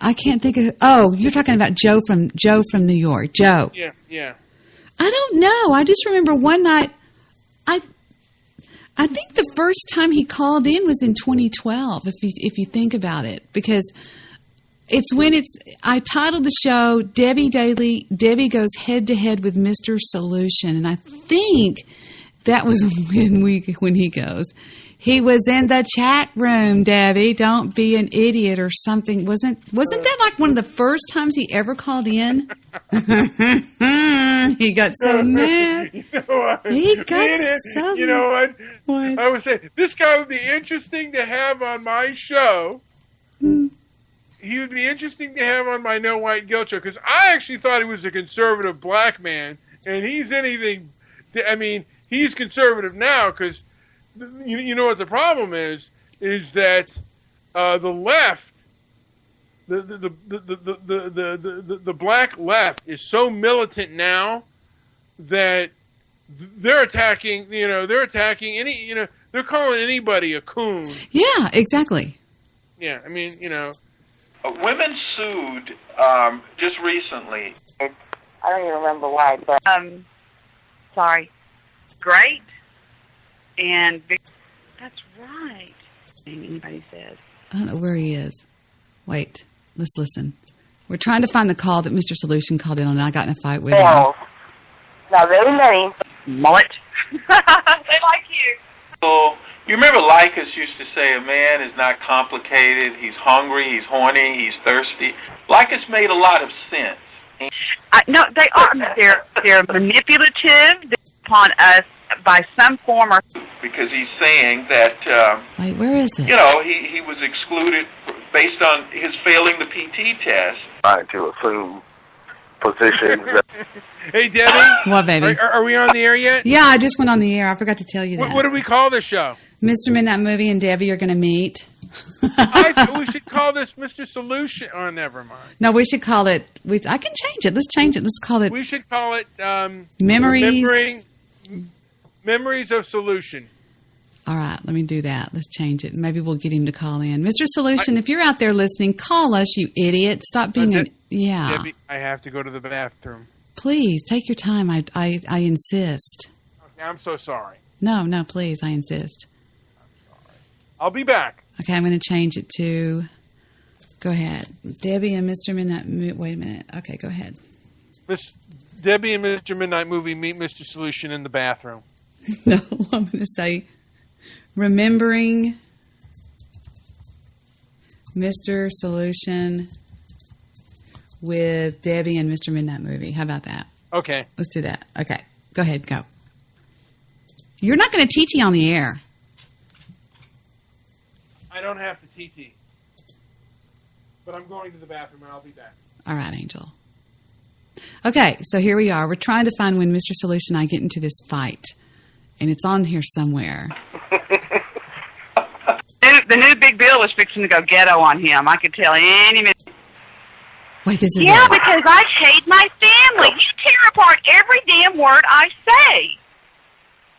I can't think of. Oh, you're talking about Joe from New York. Joe. Yeah. I don't know. I just remember one night. I think the first time he called in was in 2012. If you think about it, because I titled the show Debbie goes head to head with Mr. Solution, and I think that was when he goes. He was in the chat room, Debbie. Don't be an idiot or something. Wasn't that like one of the first times he ever called in? He got so mad. You know what? He got so. You know what? What? I would say this guy would be interesting to have on my show. He would be interesting to have on my No White Guilt show, because I actually thought he was a conservative black man, and he's anything. I mean, he's conservative now because. You know what the problem is that the left, the black left is so militant now that they're attacking. They're attacking they're calling anybody a coon. Yeah, exactly. Yeah, I mean, women sued just recently. I don't even remember why, but sorry, great. And that's right. Anybody says. I don't know where he is. Wait, let's listen. We're trying to find the call that Mr. Solution called in on, and I got in a fight with him. Not very many. Mullet. They like you. So you remember Lycus used to say a man is not complicated. He's hungry. He's horny. He's thirsty. Lycus made a lot of sense. No, they are. They're manipulative upon us by some form or... Because he's saying that... Wait, where is it? He was excluded based on his failing the PT test. Trying to assume positions. Hey, Debbie. What, baby? Are we on the air yet? Yeah, I just went on the air. I forgot to tell you that. What do we call this show? Mr. Midnight Movie and Debbie are going to meet. We should call this Mr. Solution. Oh, never mind. No, we should call it... I can change it. Let's change it. Let's call it... We should call it... Memories of Solution. All right, let me do that. Let's change it. Maybe we'll get him to call in. Mr. Solution, if you're out there listening, call us, you idiot. Stop being Yeah. Debbie, I have to go to the bathroom. Please, take your time. I insist. Okay, I'm so sorry. No, please, I insist. I'm sorry. I'll be back. Okay, I'm going to change it to... Go ahead. Debbie and Mr. Midnight... Wait a minute. Okay, go ahead. Debbie and Mr. Midnight Movie meet Mr. Solution in the bathroom. No, I'm going to say... Remembering Mr. Solution with Debbie and Mr. Midnight Movie. How about that? Okay. Let's do that. Okay. Go ahead. Go. You're not going to TT on the air. I don't have to TT. But I'm going to the bathroom and I'll be back. All right, Angel. Okay, so here we are. We're trying to find when Mr. Solution and I get into this fight. And it's on here somewhere. The new Big Bill was fixing to go ghetto on him. I could tell any minute. Wait, this is Yeah, because I hate my family. You tear apart every damn word I say.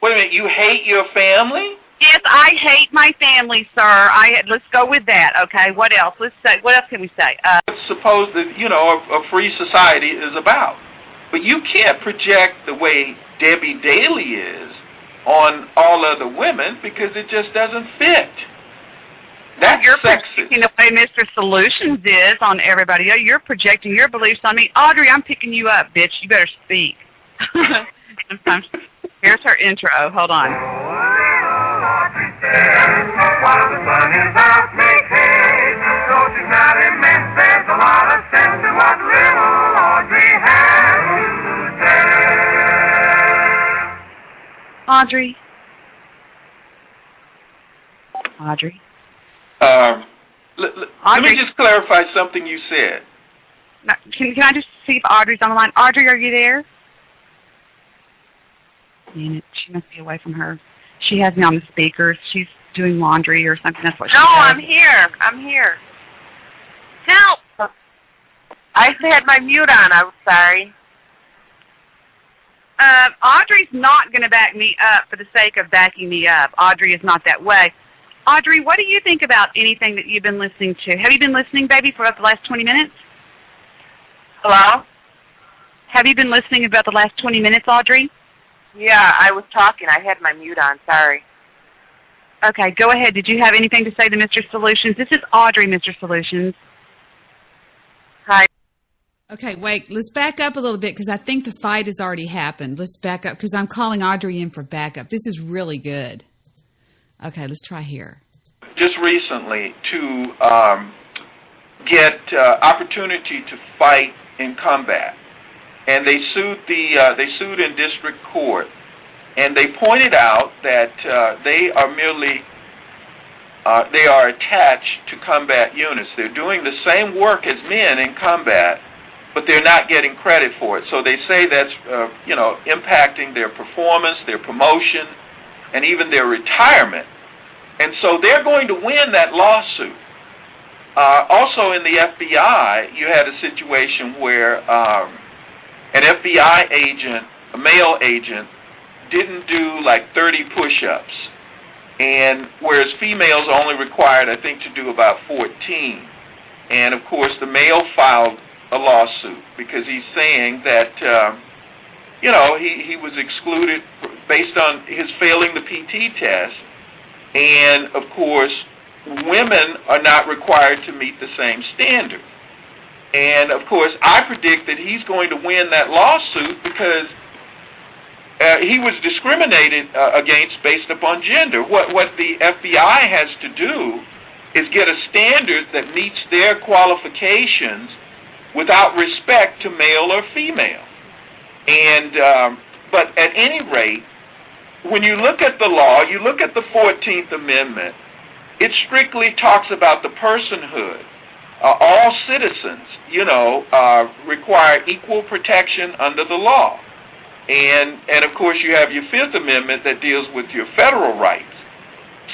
Wait a minute, you hate your family? Yes, I hate my family, sir. Let's go with that. Okay, what else? Let's say. What else can we say? Suppose that a free society is about, but you can't project the way Debbie Daly is on all other women because it just doesn't fit. That's You're sexist. projecting the way Mr. Solutions is on everybody. You're projecting your beliefs on me. Audrey, I'm picking you up, bitch. You better speak. Sometimes. Here's her intro. Hold on. While the sun is out, make hay. So she's not immense. There's a lot of sense in what little Audrey has to say. Audrey. Let me just clarify something you said. Now, can I just see if Audrey's on the line? Audrey, are you there? Damn it, she must be away from her. She has me on the speakers. She's doing laundry or something. That's what she does. I'm here. Help! I had my mute on. I'm sorry. Audrey's not going to back me up for the sake of backing me up. Audrey is not that way. Audrey, what do you think about anything that you've been listening to? Have you been listening, baby, for about the last 20 minutes? Hello? Have you been listening about the last 20 minutes, Audrey? Yeah, I was talking. I had my mute on. Sorry. Okay, go ahead. Did you have anything to say to Mr. Solutions? This is Audrey, Mr. Solutions. Hi. Okay, wait. Let's back up a little bit because I think the fight has already happened. Let's back up because I'm calling Audrey in for backup. This is really good. Okay, let's try here. Just recently to get opportunity to fight in combat, and they sued in district court, and they pointed out that they are attached to combat units. They're doing the same work as men in combat, but they're not getting credit for it. So they say that's impacting their performance, their promotion, and even their retirement. And so they're going to win that lawsuit. Also in the FBI, you had a situation where an FBI agent, a male agent, didn't do like 30 push-ups, and whereas females only required, I think, to do about 14. And of course, the male filed a lawsuit because he's saying that he was excluded based on his failing the PT test. And, of course, women are not required to meet the same standard. And, of course, I predict that he's going to win that lawsuit because he was discriminated against based upon gender. What the FBI has to do is get a standard that meets their qualifications without respect to male or female. And but at any rate, when you look at the law, you look at the 14th Amendment, it strictly talks about the personhood. All citizens, require equal protection under the law. And of course, you have your Fifth Amendment that deals with your federal rights.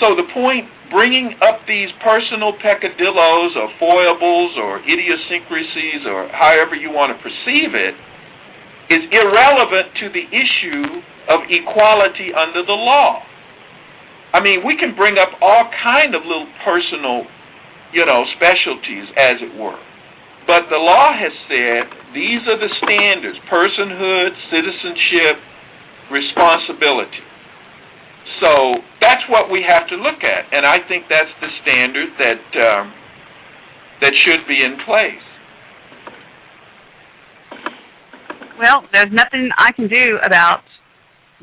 So the point, bringing up these personal peccadillos or foibles or idiosyncrasies or however you want to perceive it, is irrelevant to the issue of equality under the law. I mean, we can bring up all kind of little personal, specialties, as it were. But the law has said these are the standards: personhood, citizenship, responsibility. So that's what we have to look at, and I think that's the standard that should be in place. Well, there's nothing I can do about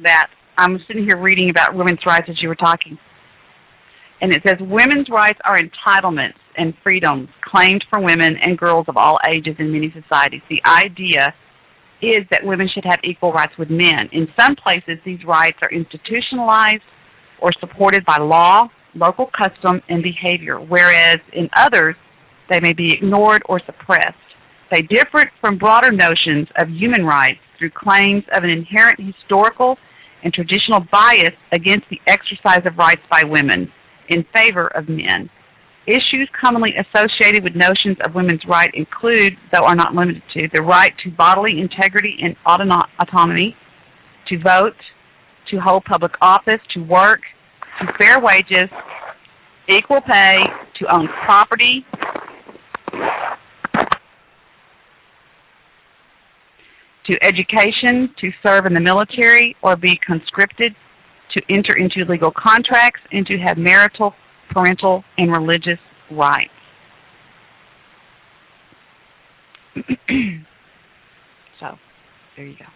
that. I'm sitting here reading about women's rights as you were talking. And it says, women's rights are entitlements and freedoms claimed for women and girls of all ages in many societies. The idea is that women should have equal rights with men. In some places, these rights are institutionalized or supported by law, local custom, and behavior, whereas in others, they may be ignored or suppressed. They differ from broader notions of human rights through claims of an inherent historical and traditional bias against the exercise of rights by women in favor of men. Issues commonly associated with notions of women's rights include, though are not limited to, the right to bodily integrity and autonomy, to vote, to hold public office, to work, to fair wages, equal pay, to own property, to education, to serve in the military or be conscripted, to enter into legal contracts, and to have marital, parental, and religious rights. So, there you go.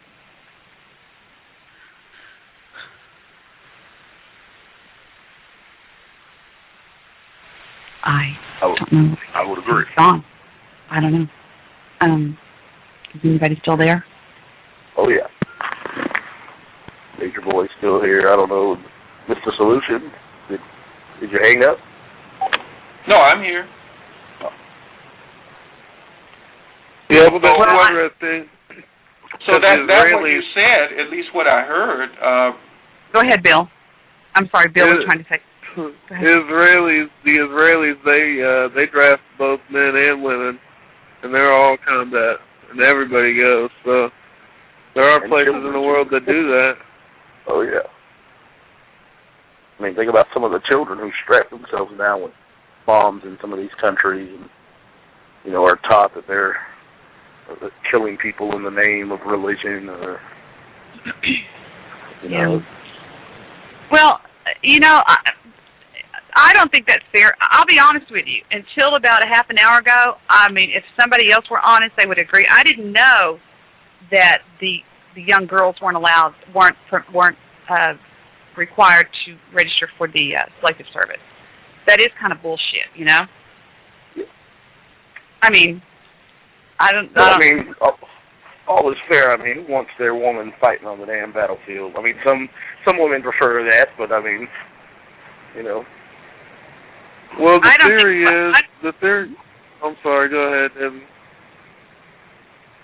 I don't know. I would agree. It's gone. I don't know. Is anybody still there? Oh, yeah. Major Boy's still here. I don't know. Mr. Solution, did you hang up? No, I'm here. Oh. Yeah, but that's one other thing. So that's what you said, at least what I heard. Go ahead, Bill. I'm sorry, Bill was trying to say. The Israelis, they draft both men and women, and they're all combat, and everybody goes. So there are places in the world that do that. Oh, yeah. I mean, think about some of the children who strap themselves down with bombs in some of these countries and, you know, are taught that they're killing people in the name of religion or, you know. Well, you know, I don't think that's fair. I'll be honest with you. Until about a half an hour ago, I mean, if somebody else were honest, they would agree. I didn't know that the young girls weren't required to register for the selective service. That is kind of bullshit, you know. I mean, I mean, all is fair. I mean, who wants their woman fighting on the damn battlefield? I mean, some women prefer that, but I mean, you know. Well, the theory is I'm sorry. Go ahead, Debbie.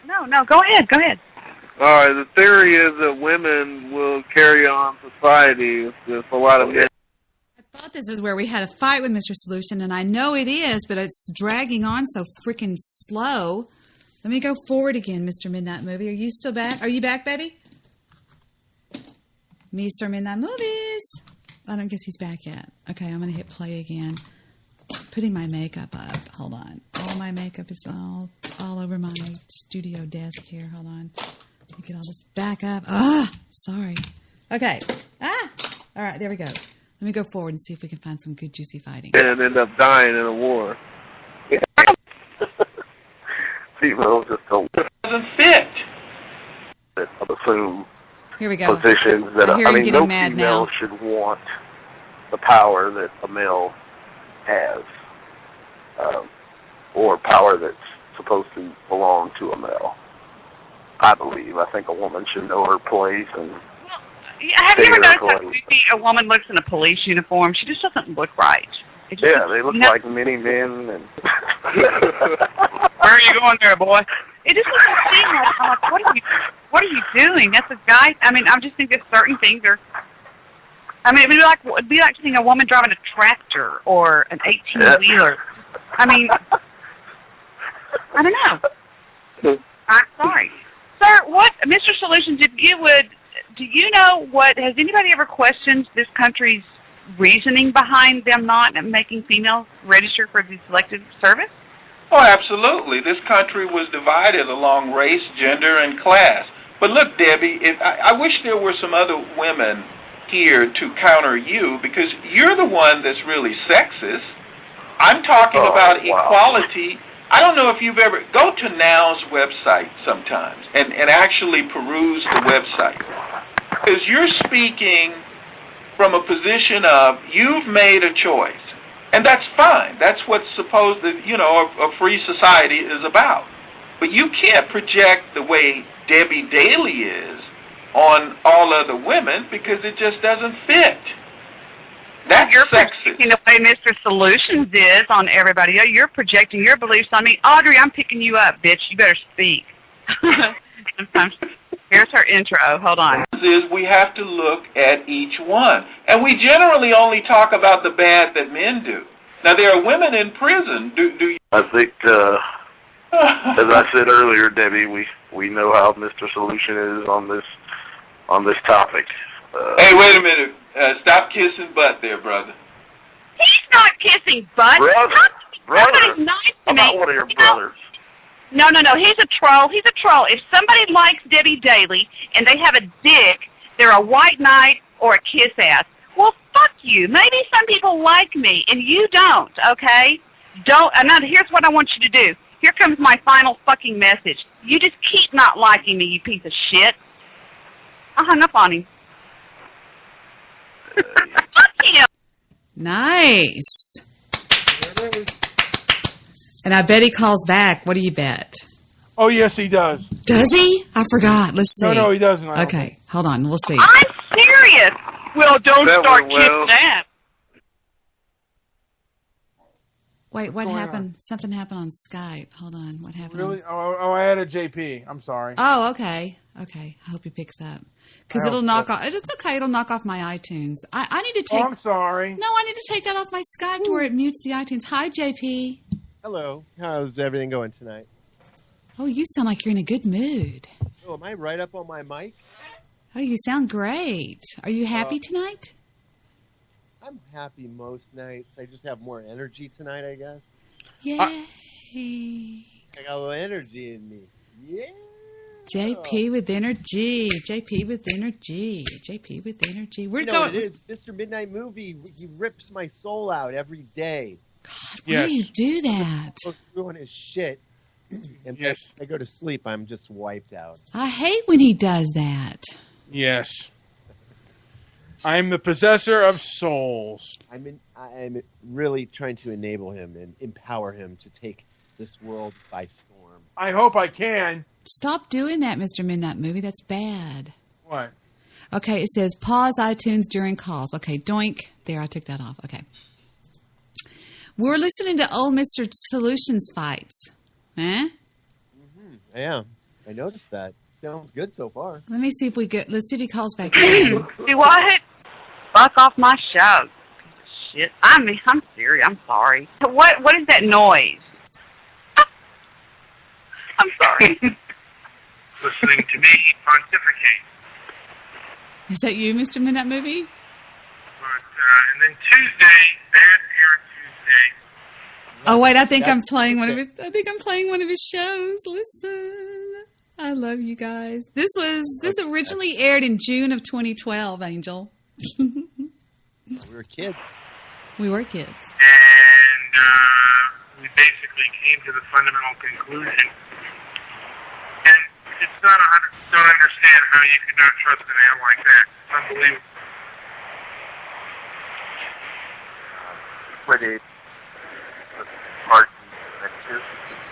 No, go ahead. All right. The theory is that women will carry on society with a lot of men. I thought this is where we had a fight with Mr. Solution, and I know it is, but it's dragging on so freaking slow. Let me go forward again, Mr. Midnight Movie. Are you still back? Are you back, baby? Mr. Midnight Movies. I don't guess he's back yet. Okay, I'm going to hit play again. Putting my makeup up. Hold on. All my makeup is all over my studio desk here. Hold on. Let me get all this back up. Sorry. Okay. All right, there we go. Let me go forward and see if we can find some good, juicy fighting. And end up dying in a war. Females just don't doesn't fit. assume Here we go. positions that I mean, no mad female now. should want the power that a male has, or power that's supposed to belong to a male. I believe. I think a woman should know her place and. Have you ever noticed how creepy a woman looks in a police uniform? She just doesn't look right. Yeah, they look like mini men. And where are you going there, boy? It just doesn't seem right. I'm like, what are you doing? That's a guy. I mean, I just think that certain things are. I mean, it'd be like seeing a woman driving a tractor or an 18-wheeler. I mean, I don't know. I'm sorry, sir. What, Mr. Solutions? If you would. Do you know has anybody ever questioned this country's reasoning behind them not making females register for the selective service? Oh, absolutely. This country was divided along race, gender, and class. But look, Debbie, I wish there were some other women here to counter you, because you're the one that's really sexist. I'm talking about equality. I don't know if you've ever... Go to Now's website sometimes and actually peruse the website. Because you're speaking from a position of you've made a choice. And that's fine. That's what's supposed to, a free society is about. But you can't project the way Debbie Daly is on all other women, because it just doesn't fit. That's you're sexist. projecting the way Mr. Solutions is on everybody. You're projecting your beliefs on me. Audrey, I'm picking you up, bitch. You better speak. Sometimes. Here's her intro. Hold on. Is we have to look at each one. And we generally only talk about the bad that men do. Now, there are women in prison. Do you... I think, as I said earlier, Debbie, we know how Mr. Solution is on this topic. Hey, wait a minute. Stop kissing butt there, brother. He's not kissing butt. Brother. Nice to I'm me. not one of your brothers. No. He's a troll. He's a troll. If somebody likes Debbie Daly and they have a dick, they're a white knight or a kiss ass. Well, fuck you. Maybe some people like me and you don't, okay? Here's what I want you to do. Here comes my final fucking message. You just keep not liking me, you piece of shit. I hung up on him. Fuck him. Nice. And I bet he calls back. What do you bet? Oh, yes, he does. Does he? I forgot. Let's see. No, he doesn't. Okay, hold on. We'll see. I'm serious. Well, don't that start went well. that. Wait, what happened? Something happened on Skype. Hold on. What happened? Really? Oh, I added JP. I'm sorry. Oh, okay. Okay. I hope he picks up. Because it'll knock off. It's okay. It'll knock off my iTunes. I need to take. Oh, I'm sorry. No, I need to take that off my Skype to where it mutes the iTunes. Hi, JP. Hello. How's everything going tonight? Oh, you sound like you're in a good mood. Oh, am I right up on my mic? Oh, you sound great. Are you happy tonight? I'm happy most nights. I just have more energy tonight, I guess. Yay. I got a little energy in me. Yeah. JP with energy. JP with energy. JP with energy. We're You know going. what it is? Mr. Midnight Movie, he rips my soul out every day. God, why do you do that? Goes through his shit. And Yes. I go to sleep, I'm just wiped out. I hate when he does that. Yes. I'm the possessor of souls. I'm really trying to enable him and empower him to take this world by storm. I hope I can. Stop doing that, Mr. Midnight Movie. That's bad. What? Okay, it says pause iTunes during calls. Okay, doink. There, I took that off. Okay. We're listening to old Mr. Solutions fights. Huh? I am. I noticed that. Sounds good so far. Let me see if we get. Let's see if he calls back in. Do what? Fuck off my show. Shit. I'm serious. I'm sorry. What is that noise? I'm sorry. Listening to me pontificate. Is that you, Mr. Midnight Movie? But, and then Tuesday, Bad Hair Tuesday. Oh wait, I think I'm playing one of his. I think I'm playing one of his shows. Listen, I love you guys. This originally aired in June of 2012. Angel, We were kids. we were kids. And we basically came to the fundamental conclusion. And it's not don't understand how you could not trust a man like that. It's unbelievable. Pretty hard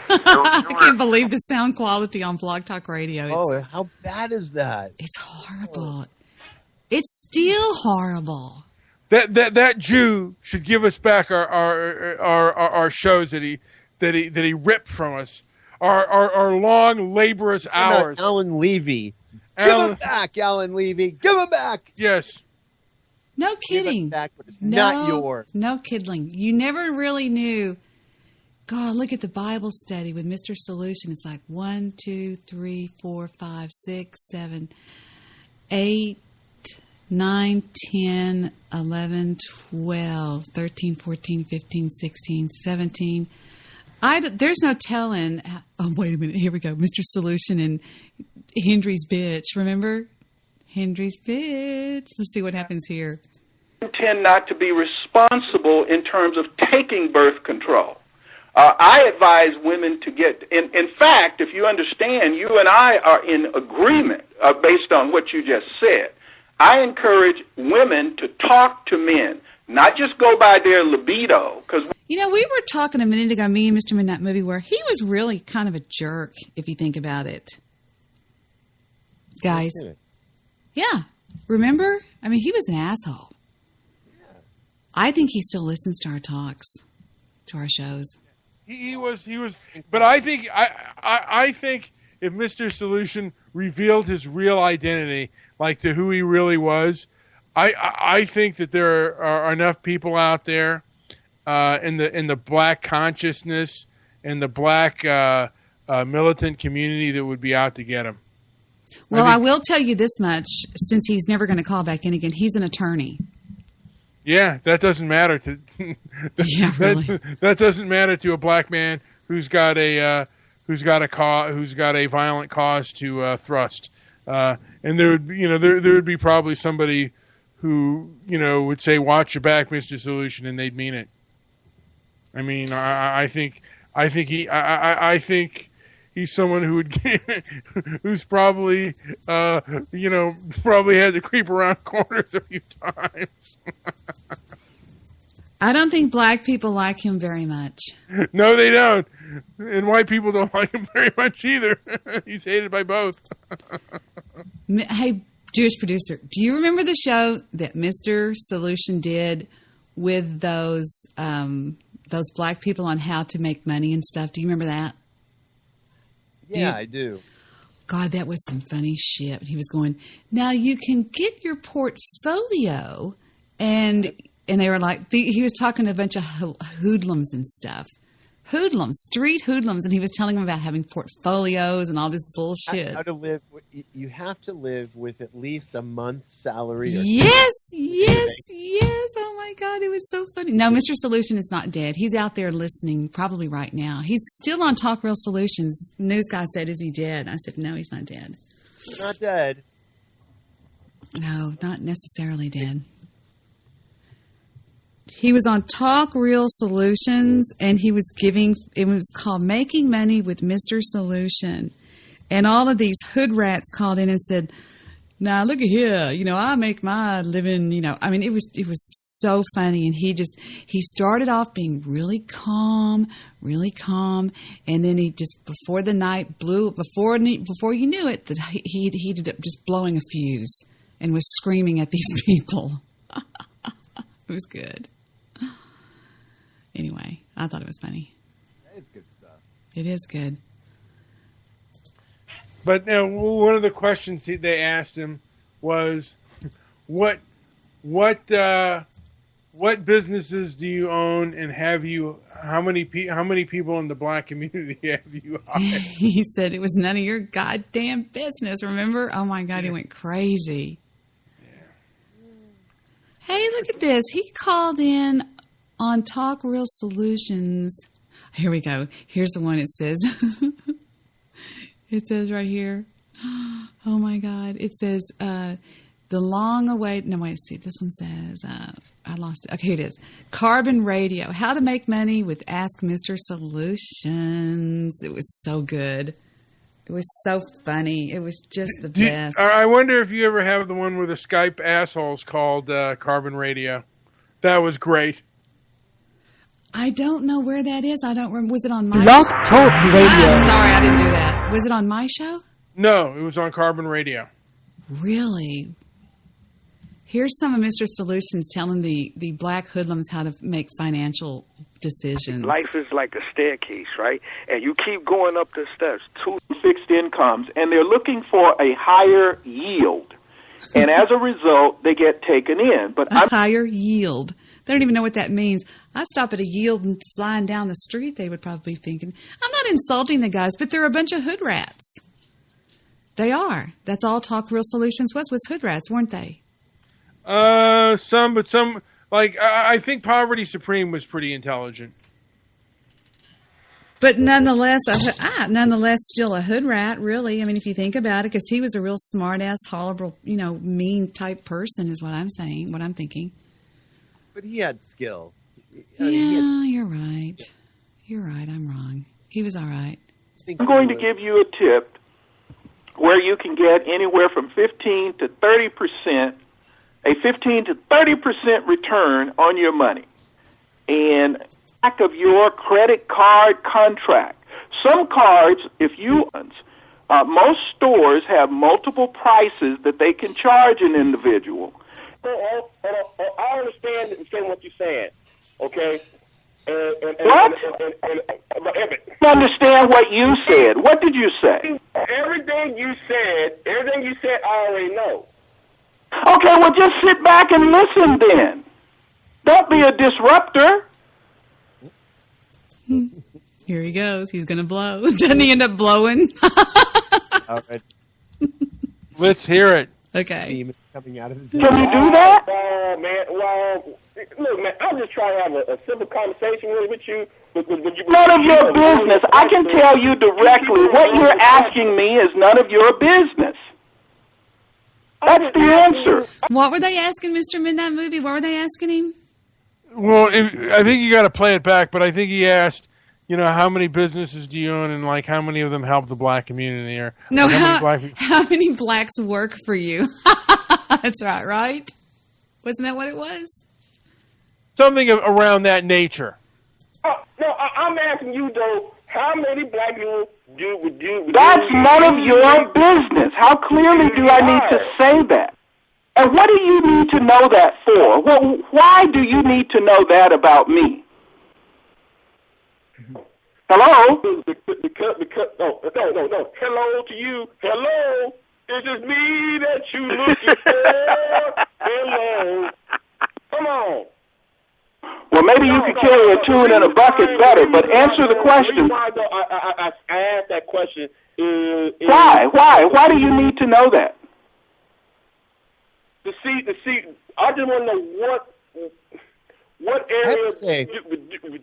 I can't believe the sound quality on Blog Talk Radio. Oh, how bad is that? It's horrible. It's still horrible. That Jew should give us back our shows that he ripped from us. Our long laborious hours. Alan Levy. Give him back, Alan Levy. Give him back. Yes. No Give kidding. it back, but it's No, not yours. No kidding. You never really knew. God, look at the Bible study with Mr. Solution. It's like 1, 2, 3, 4, 5, 6, 7, 8, 9, 10, 11, 12, 13, 14, 15, 16, 17. There's no telling. Oh, wait a minute. Here we go. Mr. Solution and Hendry's bitch. Remember? Hendry's bitch. Let's see what happens here. Tend not to be responsible in terms of taking birth control. I advise women to get, in fact, if you understand, you and I are in agreement based on what you just said. I encourage women to talk to men, not just go by their libido. You know, we were talking a minute ago, me and Mr. Midnight Movie, where he was really kind of a jerk, if you think about it. Guys. Yeah. Remember? I mean, he was an asshole. Yeah. I think he still listens to our talks, to our shows. He was, but I think if Mr. Solution revealed his real identity, like to who he really was, I think that there are enough people out there in the black consciousness and the black militant community that would be out to get him. Well, I will tell you this much, since he's never going to call back in again. He's an attorney. Yeah, that doesn't matter to. Yeah, really. That doesn't matter to a black man who's got a violent cause to thrust. And there would be probably somebody who would say, "Watch your back, Mr. Solution," and they'd mean it. I mean, I think he's someone who would who's probably probably had to creep around corners a few times. I don't think black people like him very much. No, they don't. And white people don't like him very much either. He's hated by both. Hey, Jewish producer, do you remember the show that Mr. Solution did with those black people on how to make money and stuff? Do you remember that? Yeah, I do. God, that was some funny shit. He was going, now you can get your portfolio, and they were like, he was talking to a bunch of hoodlums and stuff. Hoodlums, street hoodlums, and he was telling them about having portfolios and all this bullshit. How to live? You have to live with at least a month's salary. Yes. Oh my God, it was so funny. No, Mr. Solution is not dead. He's out there listening, probably right now. He's still on Talk Real Solutions. News guy said, "Is he dead?" I said, "No, he's not dead." He's not dead. No, not necessarily dead. He was on Talk Real Solutions, and he was it was called Making Money with Mr. Solution. And all of these hood rats called in and said, "Now look at here, I make my living, I mean, it was so funny. And he started off being really calm, and then he just, before the night blew, before you knew it, that he ended up just blowing a fuse and was screaming at these people. It was good. Anyway, I thought it was funny. It's good stuff. It is good. But one of the questions they asked him was, what businesses do you own, and how many people in the black community have you hired? He said it was none of your goddamn business. Remember? Oh my God, he went crazy. Yeah. Hey, look at this. He called in on Talk Real Solutions. Here we go. Here's the one. It says. It says right here, oh my God, it says, the long-awaited, no, wait, see, this one says, I lost it. Okay, here it is. Carbon Radio, how to make money with Ask Mr. Solutions. It was so good. It was so funny. It was just the best. I wonder if you ever have the one where the Skype assholes called Carbon Radio. That was great. I don't know where that is. I don't remember. Was it on my Blog Talk Radio. Sorry, I didn't do that. Was it on my show? No, it was on Carbon Radio. Really? Here's some of Mr. Solutions telling the black hoodlums how to make financial decisions. Life is like a staircase, right? And you keep going up the steps. 2 fixed incomes, and they're looking for a higher yield. And as a result, they get taken in. But higher yield. They don't even know what that means. I'd stop at a yield and flying down the street, they would probably be thinking, I'm not insulting the guys, but they're a bunch of hood rats. They are. That's all Talk Real Solutions was hood rats, weren't they? Some, like, I think Poverty Supreme was pretty intelligent. But nonetheless, still a hood rat, really. I mean, if you think about it, because he was a real smart-ass, horrible, mean type person is what I'm saying, what I'm thinking. But he had skill. You're right. You're right. I'm wrong. He was all right. I'm going to give you a tip where you can get anywhere from 15 to 30%, a 15 to 30% return on your money. And back of your credit card contract. Some cards, most stores have multiple prices that they can charge an individual. I understand what you're saying, okay? What? I understand what you said. What did you say? Everything you said, I already know. Okay, well, just sit back and listen then. Don't be a disruptor. Here he goes. He's going to blow. Doesn't he end up blowing? All right. Let's hear it. Okay. Coming out of his Can you do that? Look, man, I'm just trying to have a simple conversation with you. None of your business. I can tell you directly. What you're asking me is none of your business. That's the answer. What were they asking Mr. Midnight Movie? What were they asking him? Well, I think you got to play it back, but I think he asked, how many businesses do you own, and like how many of them help the black community? Or no, how many blacks work for you? That's right? Wasn't that what it was? Something around that nature. Oh, no, I'm asking you though. How many black people would you? That's none of your business. How clearly do I need to say that? And what do you need to know that for? Well, why do you need to know that about me? Hello? No. Hello to you. Hello. Is it me that you looking for? Hello. Come on. Well, maybe maybe you could carry a tune in a bucket better, but answer the question. I asked that question. Why? Why do you need to know that? To see. I just want to know what area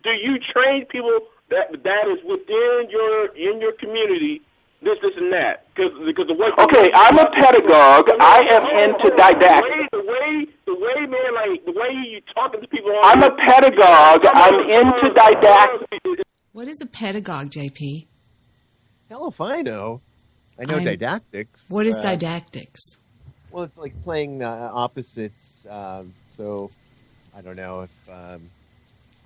do you train people that is within your community. This and that, because the way. Okay, I'm a pedagogue. I am into didactics. The way, man, like the way you talking to people. I'm a pedagogue. I'm into didactics. What is a pedagogue, JP? Hell if I know. I know didactics. What is didactics? Well, it's like playing opposites. So, I don't know if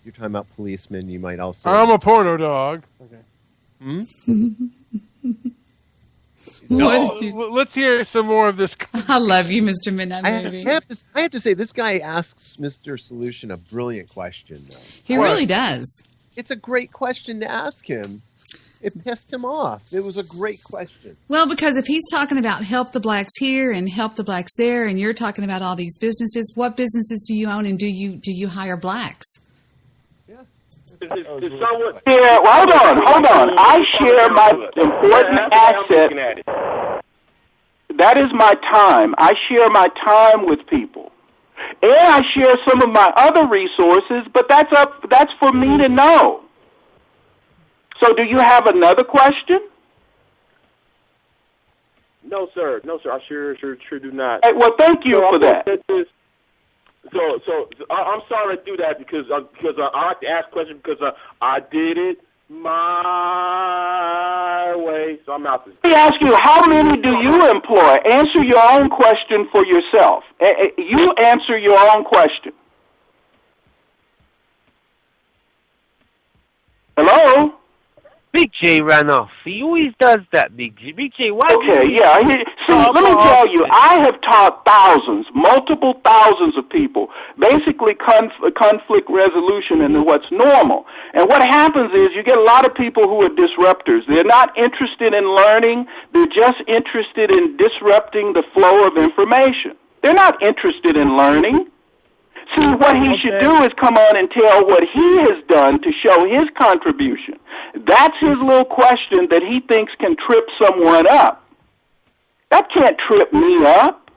you're talking about policemen. You might also. I'm a porno dog. Okay. Let's hear some more of this. I love you, Mr. Midnight Movie. I have to say, this guy asks Mr. Solution a brilliant question, though. He really does. It's a great question to ask him. It pissed him off. It was a great question. Well, because if he's talking about help the blacks here and help the blacks there, and you're talking about all these businesses, what businesses do you own, and do you hire blacks? Yeah, well, hold on. I share my important asset. That is my time. I share my time with people. And I share some of my other resources, but that's for me to know. So do you have another question? No, sir. I sure do not. Hey, well, thank you for that. So I'm sorry to do that because I like to ask questions because I did it my way. So I'm out there. Let me ask you, how many do you employ? Answer your own question for yourself. You answer your own question. Hello? Big J ran off. He always does that, Big J. Big J, why? Okay, yeah. Let me tell you, I have taught multiple thousands of people, basically conflict resolution and what's normal. And what happens is you get a lot of people who are disruptors. They're not interested in learning. They're just interested in disrupting the flow of information. They're not interested in learning. See, what he should do is come on and tell what he has done to show his contribution. That's his little question that he thinks can trip someone up. That can't trip me up.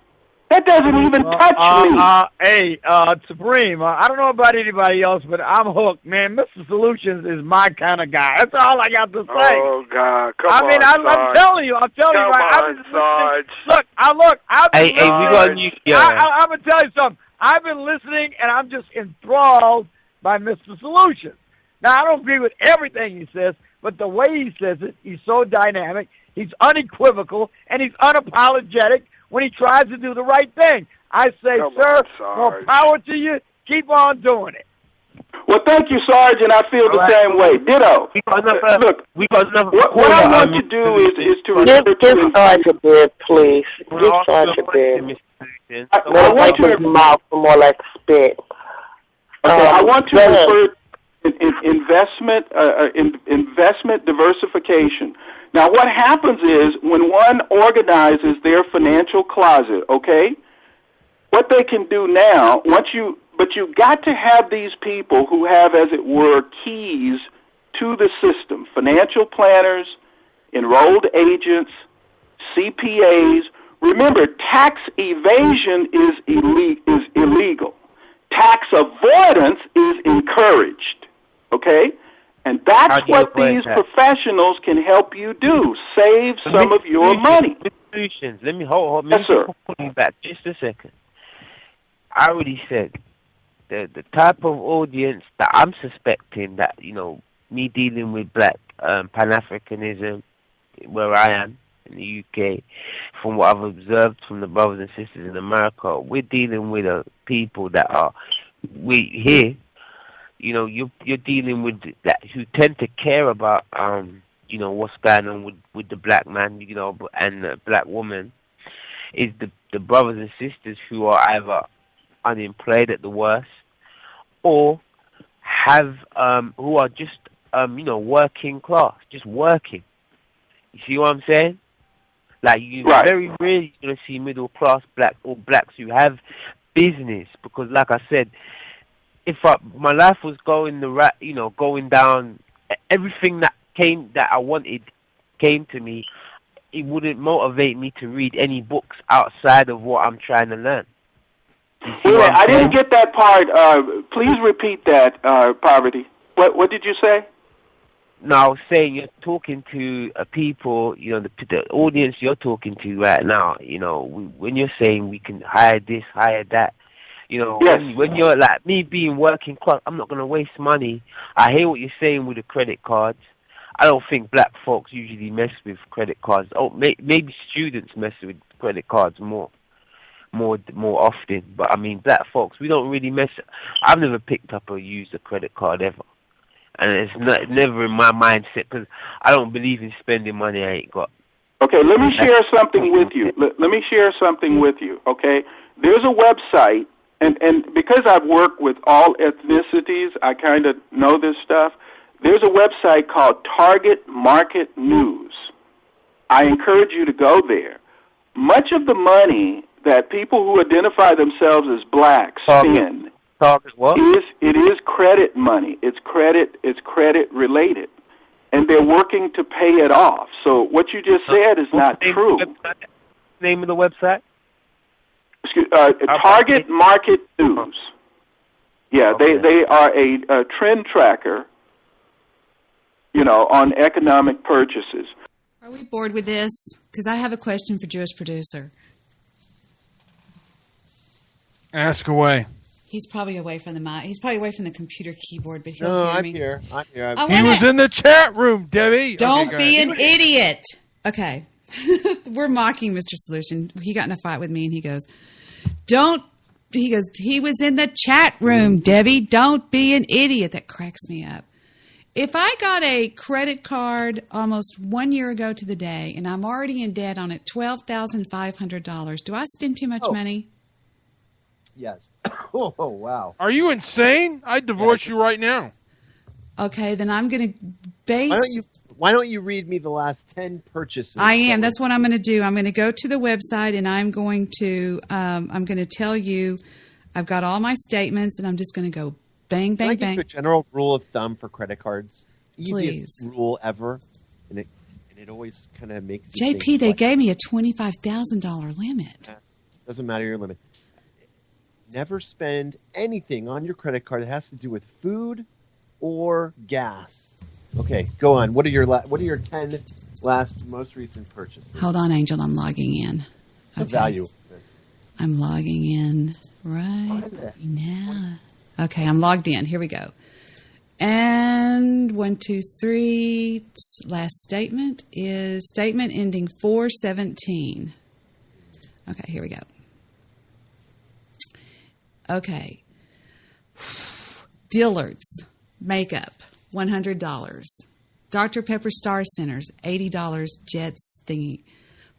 That doesn't even touch me. Hey, Supreme, I don't know about anybody else, but I'm hooked, man. Mr. Solutions is my kind of guy. That's all I got to say. Oh, God. I'm telling you. I'm Sarge. Look, I've been listening. We got you. I'm going to tell you something. I've been listening, and I'm just enthralled by Mr. Solutions. Now, I don't agree with everything he says, but the way he says it, he's so dynamic, he's unequivocal, and he's unapologetic when he tries to do the right thing. I say, sir, more power to you. Keep on doing it. Well, thank you, Sarge, and I feel the same way. Ditto. Look, what I want to do is to give Sarge a bid, please. Give Sarge a bid. I want to mouth more like spit. Okay, I want to refer investment diversification. Now, what happens is when one organizes their financial closet, okay, what they can do now, but you've got to have these people who have, as it were, keys to the system, financial planners, enrolled agents, CPAs. Remember, tax evasion is illegal. Tax avoidance is encouraged, okay? And that's what these professionals can help you do, save some of your money. Let me hold. Yes, sir. Back just a second. I already said the type of audience that I'm suspecting that, me dealing with black Pan-Africanism, where I am, in the UK, from what I've observed from the brothers and sisters in America, we're dealing with people that are here. You're dealing with that who tend to care about what's going on with the black man, and the black woman. Is the brothers and sisters who are either unemployed at the worst, or have who are just working class, just working. You see what I'm saying? Like, very rarely going to see middle class black or blacks who have business, because, like I said, my life was going going down, everything that I wanted came to me, it wouldn't motivate me to read any books outside of what I'm trying to learn. Wait, I didn't get that part. Please repeat that, Poverty. What did you say? No, I was saying you're talking to people, the audience you're talking to right now, when you're saying we can hire this, hire that, yes. when you're like me being working class, I'm not going to waste money. I hear what you're saying with the credit cards. I don't think black folks usually mess with credit cards. Oh, maybe students mess with credit cards more often. But I mean, black folks, we don't really mess. I've never picked up or used a credit card ever, and it's never in my mindset because I don't believe in spending money I ain't got. Okay, let me share something with you. Let me share something with you. Okay, there's a website, and because I've worked with all ethnicities, I kind of know this stuff. There's a website called Target Market News. I encourage you to go there. Much of the money that people who identify themselves as black spend is credit money. It's credit related, and they're working to pay it off. So what you just said is not true. Name of the website? Target Market News. Yeah, okay. They are a trend tracker, on economic purchases. Are we bored with this? Because I have a question for Jewish Producer. Ask away. He's probably away from the mic. He's probably away from the computer keyboard, but he'll hear me. I'm here. He was in the chat room, Debbie. Don't be an idiot. Okay. We're mocking Mr. Solution. He got in a fight with me, and he goes, he was in the chat room, Debbie. Don't be an idiot. That cracks me up. If I got a credit card almost 1 year ago to the day, and I'm already in debt on it, $12,500, do I spend too much money? Yes. Oh, wow. Are you insane? I'd divorce you right now. Okay, then I'm going to base... Why don't you read me the last 10 purchases? I am. That's what I'm going to do. I'm going to go to the website, and I'm going to tell you I've got all my statements, and I'm just going to go bang, bang, Can I bang. give you a general rule of thumb for credit cards? Please. Easiest rule ever, and it always kind of makes you JP, they gave me a $25,000 limit. Doesn't matter your limit. Never spend anything on your credit card that has to do with food or gas. Okay, go on. What are your 10 most recent purchases? Hold on, Angel. I'm logging in. The value of this. I'm logging in right now. Okay, I'm logged in. Here we go. And 1, 2, 3. Last statement is statement ending 417. Okay, here we go. Okay. Dillard's makeup, $100. Dr. Pepper Star Centers, $80 Jets thingy.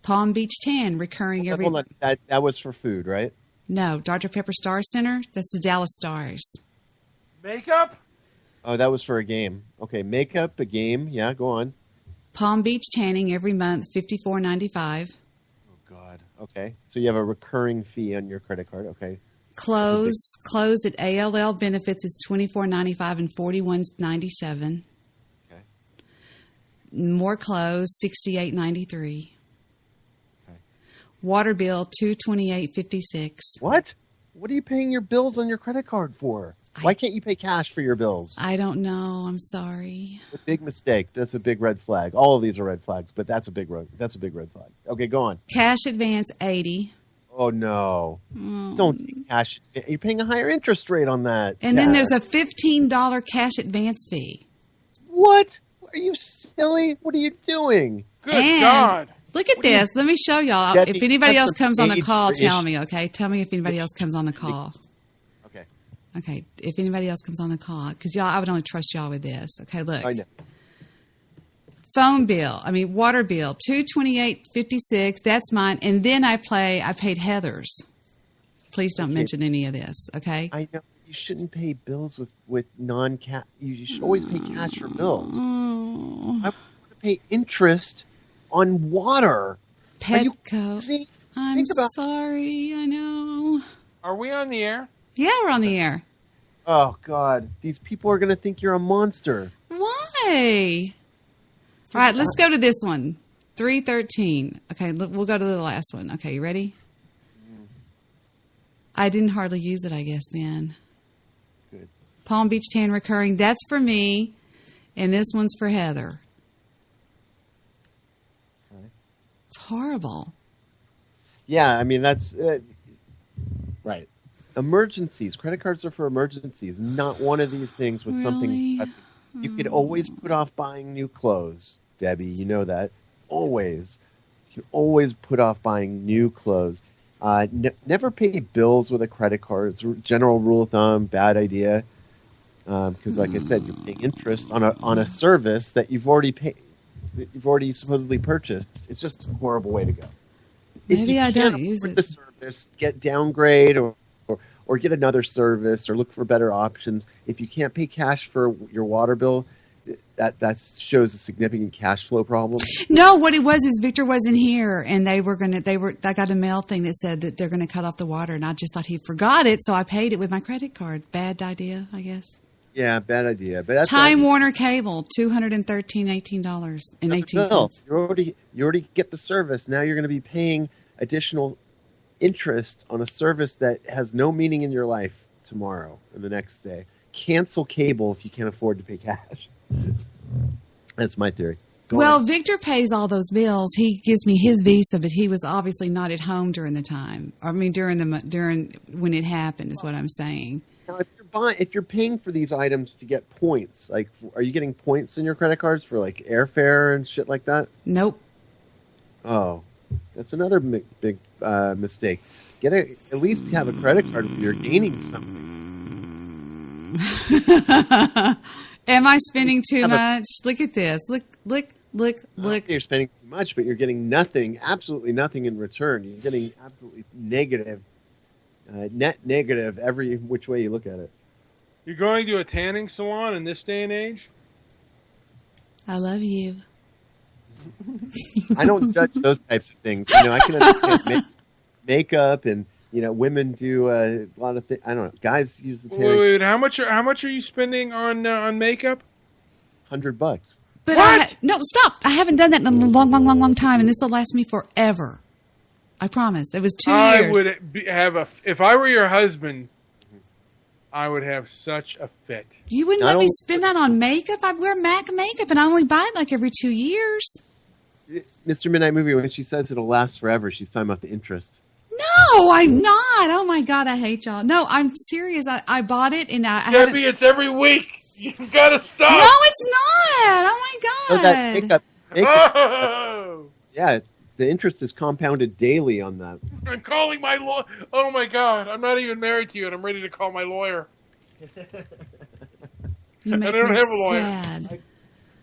Palm Beach Tan, recurring every... Hold on. That was for food, right? No, Dr. Pepper Star Center, that's the Dallas Stars. Makeup? Oh, that was for a game. Okay, makeup, a game. Yeah, go on. Palm Beach Tanning every month, $54.95. Oh, God. Okay. So you have a recurring fee on your credit card. Okay. Clothes at ALL Benefits is $24.95 and $41.97. Okay. More clothes, $68.93. Okay. Water bill, $228.56. What? What are you paying your bills on your credit card for? Why can't you pay cash for your bills? I don't know. I'm sorry. A big mistake. That's a big red flag. All of these are red flags, but that's a big red flag. Okay, go on. Cash advance, $80. Oh, no. Don't take cash. You're paying a higher interest rate on that. And then there's a $15 cash advance fee. What? Are you silly? What are you doing? Good God. Look at this. Let me show y'all. Debbie, if anybody that's else comes on the age call, for tell issue. me, okay? Tell me if anybody else comes on the call. Okay. Okay. If anybody else comes on the call. Because y'all, I would only trust y'all with this. Okay, look. I know. Water bill, $228.56. That's mine. And then I paid Heather's. Please don't mention any of this, okay? I know. You shouldn't pay bills with non-cash. You should always pay cash for bills. I want to pay interest on water. Petco. I'm sorry. I know. Are we on the air? Yeah, we're on the air. Oh, God. These people are going to think you're a monster. Why? All right, let's go to this one. 313. Okay, we'll go to the last one. Okay, you ready? I didn't hardly use it, I guess, then. Good. Palm Beach Tan recurring. That's for me, and this one's for Heather. Okay. It's horrible. Yeah, I mean, that's... right. Emergencies. Credit cards are for emergencies. Not one of these things with something... You could always put off buying new clothes, Debbie. You know that. Always. You always put off buying new clothes. Never pay bills with a credit card. It's a general rule of thumb. Bad idea. Because, like I said, you're paying interest on a service that you've already paid, that you've already supposedly purchased. It's just a horrible way to go. Maybe I don't use it. The service, downgrade or get another service or look for better options. If you can't pay cash for your water bill, that shows a significant cash flow problem. No, what it was is Victor wasn't here, and I got a mail thing that said that they're going to cut off the water, and I just thought he forgot it, so I paid it with my credit card. Bad idea, I guess. Yeah, bad idea. But that's Time Warner Cable, $218.18. You already get the service. Now you're going to be paying additional interest on a service that has no meaning in your life tomorrow or the next day. Cancel cable if you can't afford to pay cash. That's my theory. Well, Victor pays all those bills. He gives me his Visa, but he was obviously not at home during the time. I mean, during when it happened is what I'm saying. Now, if you're paying for these items to get points, like, are you getting points in your credit cards for like airfare and shit like that? Nope. Oh, that's another big mistake. At least have a credit card if you're gaining something. Am I spending too much? Look at this. Look. You're spending too much, but you're getting nothing, absolutely nothing in return. You're getting absolutely negative, net negative every which way you look at it. You're going to a tanning salon in this day and age? I love you. I don't judge those types of things. I can understand makeup and, women do a lot of things. I don't know. Guys use the tanning. Wait, how much are you spending on makeup? $100. But no, stop! I haven't done that in a long time, and this will last me forever. I promise. It was 2 years. I would if I were your husband, I would have such a fit. You wouldn't let me spend that on makeup? I wear MAC makeup, and I only buy it like every 2 years. Mr. Midnight Movie, when she says it'll last forever, she's talking about the interest. No, I'm not. Oh, my God, I hate y'all. No, I'm serious. I bought it, and I Debbie, it's every week. You've got to stop. No, it's not. Oh, my God. Oh, that makeup. Oh. Yeah, the interest is compounded daily on that. I'm calling my lawyer. Oh, my God. I'm not even married to you, and I'm ready to call my lawyer. You make I don't me have a lawyer. sad.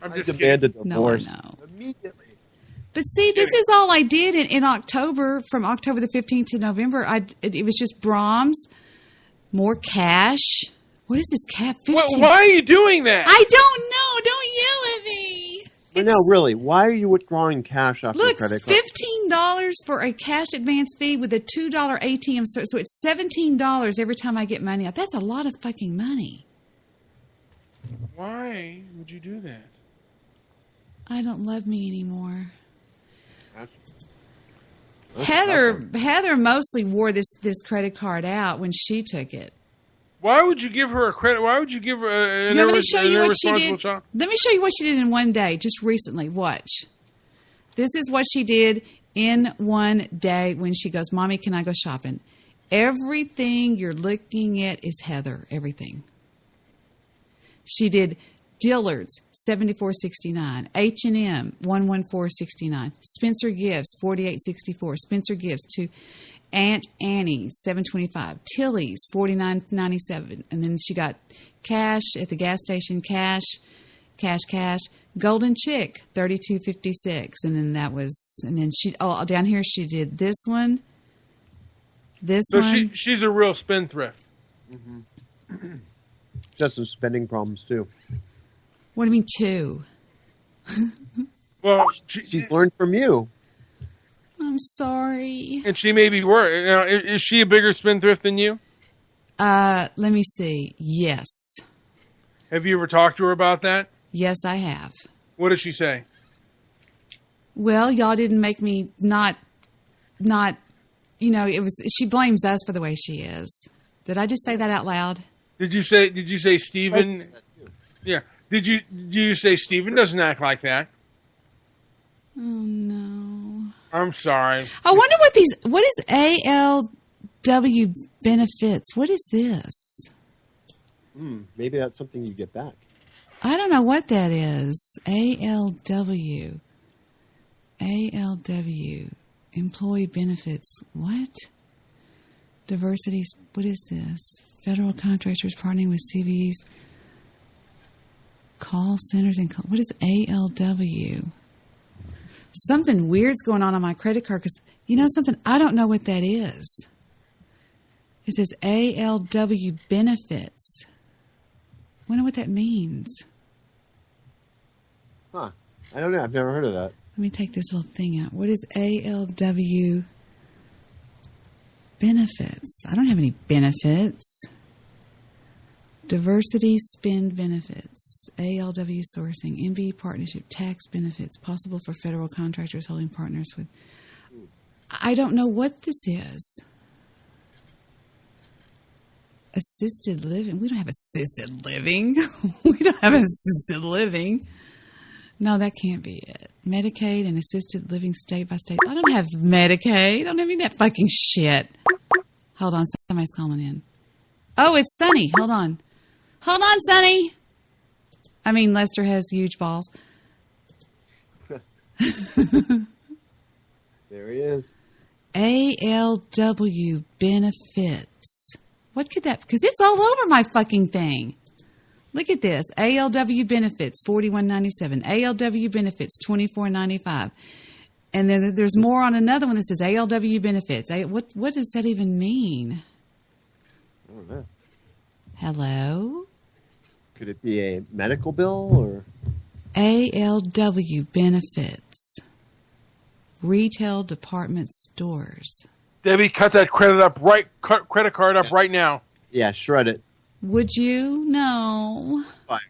I'm just demand a kidding. divorce. No, I know. Immediately. But see, this is all I did in October, from October the 15th to November. It was just Brahms, more cash. What is this cat? 15? Why are you doing that? I don't know. Don't yell at me. But no, really, why are you withdrawing cash off your credit card? $15 for a cash advance fee with a $2 ATM. So it's $17 every time I get money out. That's a lot of fucking money. Why would you do that? I don't love me anymore. Heather mostly wore this credit card out when she took it. Why would you give her a credit? Why would you give her an irresponsible child? Let me show you what she did in one day, just recently. Watch. This is what she did in one day when she goes, Mommy, can I go shopping? Everything you're looking at is Heather. Everything. She did Dillard's, $74.69. H&M, $114.69. Spencer Gifts, $48.64. Spencer Gifts to Aunt Annie's, $7.25. Tilly's, $49.97. And then she got cash at the gas station, cash. Golden Chick, $32.56. And then she down here she did this one. So she's a real spendthrift. Mm-hmm. She has some spending problems too. What do you mean two? Well, she's learned from you. I'm sorry. And she may be worse. Now, is she a bigger spendthrift than you? Let me see. Yes. Have you ever talked to her about that? Yes, I have. What did she say? Well, y'all didn't make me not, it was, she blames us for the way she is. Did I just say that out loud? Did you say Stephen? Yeah. Did you say Stephen doesn't act like that? Oh, no. I'm sorry. I wonder what is ALW benefits? What is this? Maybe that's something you get back. I don't know what that is. ALW. Employee benefits. What? Diversity. What is this? Federal contractors partnering with CVEs. Call centers and what is ALW? Something weird's going on my credit card because something, I don't know what that is. It says ALW benefits. I wonder what that means. Huh. I don't know. I've never heard of that. Let me take this little thing out. What is ALW benefits? I don't have any benefits. Diversity spend benefits, ALW sourcing, MB partnership, tax benefits, possible for federal contractors holding partners with. I don't know what this is. Assisted living. We don't have assisted living. We don't have assisted living. No, that can't be it. Medicaid and assisted living state by state. I don't have Medicaid. I don't have any of that fucking shit. Hold on. Somebody's calling in. Oh, it's Sonny. Hold on. Hold on, Sonny. I mean, Lester has huge balls. There he is. ALW benefits. What could that? Because it's all over my fucking thing. Look at this. ALW benefits, $41.97. ALW benefits, $24.95. And then there's more on another one that says ALW benefits. What does that even mean? I don't know. Hello? Could it be a medical bill or? ALW benefits. Retail department stores. Debbie, cut that credit card up right now. Yeah, shred it. Would you? No. Fine.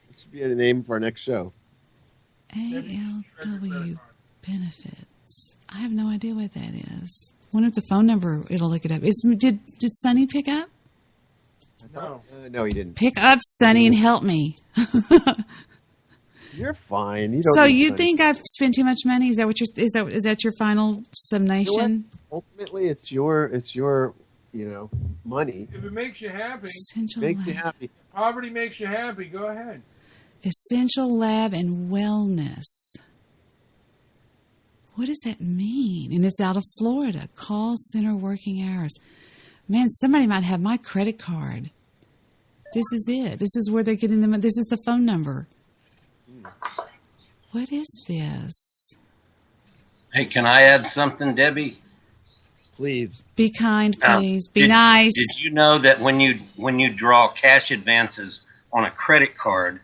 This should be a name for our next show. ALW benefits. I have no idea what that is. Wonder if the phone number, it'll look it up. Did Sonny pick up? No, he didn't. Pick up, Sonny, and help me. You're fine. You don't. So you think I've spent too much money? Is that your final summation? You know, ultimately, it's your money. If it makes you happy, you happy. Poverty makes you happy. Go ahead. Essential lab and wellness. What does that mean? And it's out of Florida. Call center working hours. Man, somebody might have my credit card. This is it. This is where they're getting them. This is the phone number. What is this? Hey, can I add something, Debbie? Please. Be kind, please. Be nice. Did you know that when you draw cash advances on a credit card,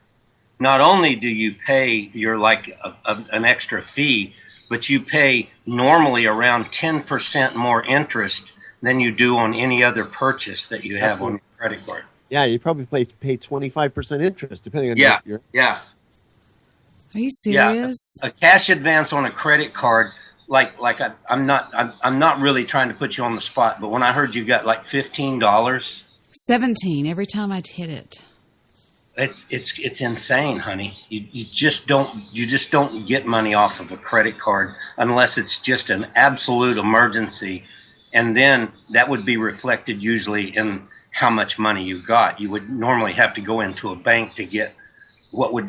not only do you pay an extra fee, but you pay normally around 10% more interest than you do on any other purchase that you have on your credit card. Yeah, you probably pay 25% interest, depending on your. Yeah. Are you serious? Yeah, a cash advance on a credit card, I'm not really trying to put you on the spot, but when I heard you got like $15, $17 every time I'd hit it. It's insane, honey. You just don't get money off of a credit card unless it's just an absolute emergency, and then that would be reflected usually in how much money you got. You would normally have to go into a bank to get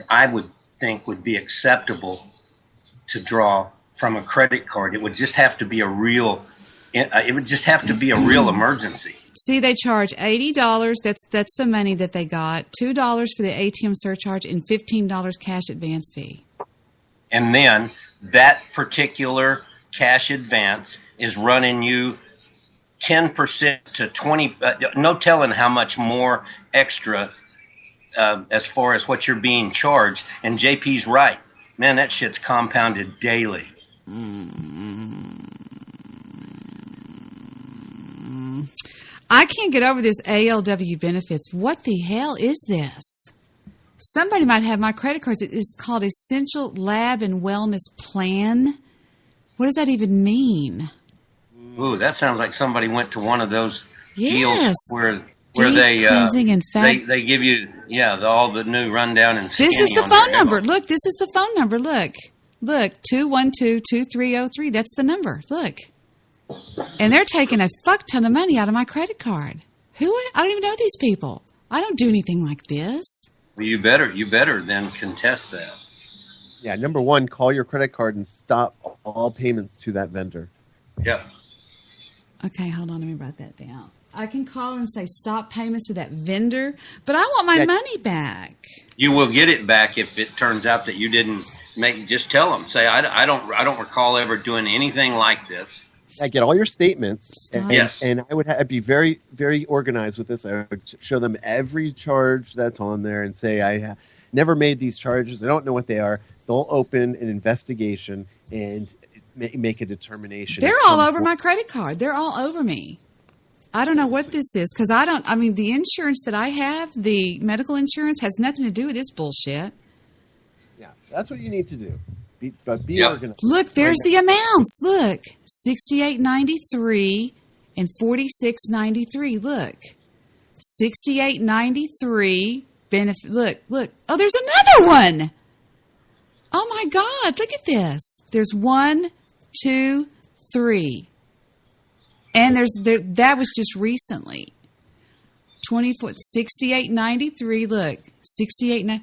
I would think would be acceptable to draw from a credit card. It would just have to be a real emergency. See, they charge $80. That's the money that they got. $2 for the ATM surcharge and $15 cash advance fee. And then that particular cash advance is running you 10% to 20%. No telling how much more extra as far as what you're being charged. And JP's right. Man, that shit's compounded daily. I can't get over this ALW benefits. What the hell is this? Somebody might have my credit cards. It's called Essential Lab and Wellness Plan. What does that even mean? Ooh, that sounds like somebody went to one of those Yes. deals where Deep they cleansing and fat. they give you all the new rundown and This is skinny the on phone their number. info. Look, this is the phone number. Look, 212-2303. That's the number. Look. And they're taking a fuck ton of money out of my credit card. Who? I don't even know these people. I don't do anything like this. Well, you better then contest that. Yeah, number one, call your credit card and stop all payments to that vendor. Yeah. Okay, hold on. Let me write that down. I can call and say stop payments to that vendor, but I want my money back. You will get it back if it turns out that you didn't make. Just tell them. Say I don't recall ever doing anything like this. Yeah, get all your statements. And, Yes. and I'd be very, very organized with this. I would show them every charge that's on there and say I never made these charges. I don't know what they are. They'll open an investigation and make a determination. They're all over my credit card. They're all over me. I don't know what this is because the insurance that I have, the medical insurance, has nothing to do with this bullshit. Yeah, that's what you need to do. Be organized. Look, there's the amounts. Look, $68.93 and $46.93. Look, $68.93 benefit. Look. Oh, there's another one. Oh my God! Look at this. There's 1, 2, 3, and that was just recently. 68.93. Look, 68.9.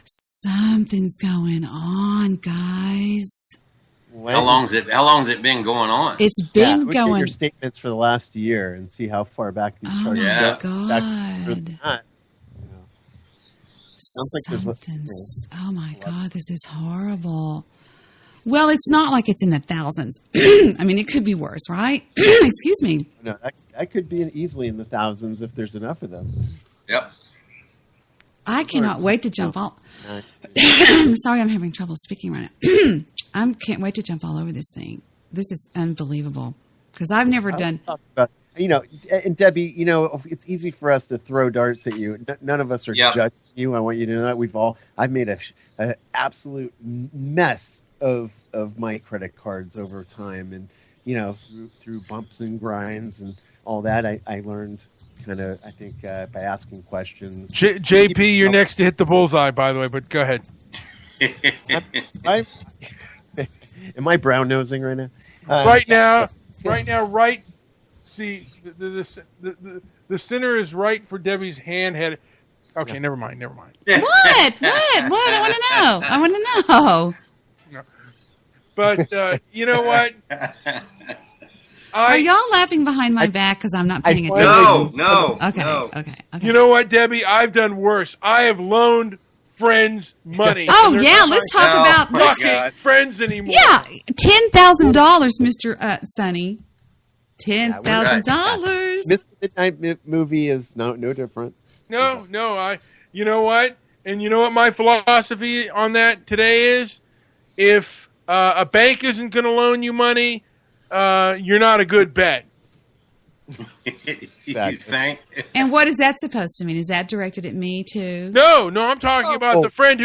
Something's going on, guys. How long's it been going on? It's been Look at your statements for the last year and see how far back these charges go. God. Something's. Oh my God, this is horrible. Well, it's not like it's in the thousands. I mean, it could be worse, right? Excuse me. No, that could be easily in the thousands if there's enough of them. Yep. I cannot wait to jump all. Sorry, I'm having trouble speaking right now. I can't wait to jump all over this thing. This is unbelievable because I've never done. And Debbie, it's easy for us to throw darts at you. None of us are judging you. I want you to know that I've made an absolute mess of my credit cards over time, and through bumps and grinds and all that, I learned kind of, I think, by asking questions. JP, you're next to hit the bullseye, by the way, but go ahead. Am I brown nosing right now? Right. See, the center is right for Debbie's hand head. Okay, never mind. What? I want to know. No. But you know what? Are y'all laughing behind my back because I'm not paying attention? No. Okay. You know what, Debbie? I've done worse. I have loaned friends money. Oh yeah, let's talk about this. Not friends anymore. Yeah, $10,000, Mr. Sonny. $10,000. Miss Midnight movie is no different. No. You know what? And you know what my philosophy on that today is? If a bank isn't going to loan you money, you're not a good bet. You think? And what is that supposed to mean? Is that directed at me too? No, I'm talking about the friend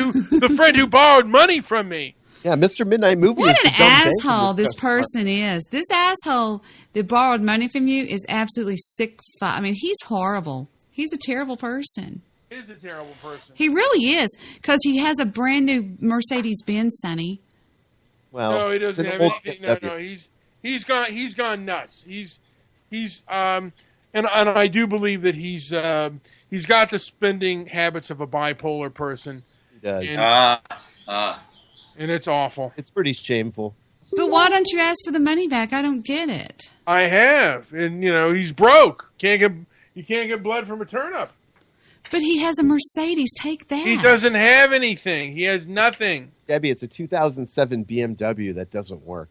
who borrowed money from me. Yeah, Mr. Midnight movie. What an asshole this person is. This asshole that borrowed money from you is absolutely sick. I mean, he's horrible. He's a terrible person. He's a terrible person. He really is, because he has a brand new Mercedes-Benz, Sonny. Well, no, he doesn't have anything. No, he's gone nuts. And I do believe that he's got the spending habits of a bipolar person. He does. And it's awful. It's pretty shameful. But why don't you ask for the money back? I don't get it. I have, and he's broke. You can't get blood from a turnip. But he has a Mercedes. Take that. He doesn't have anything. He has nothing. Debbie, it's a 2007 BMW that doesn't work.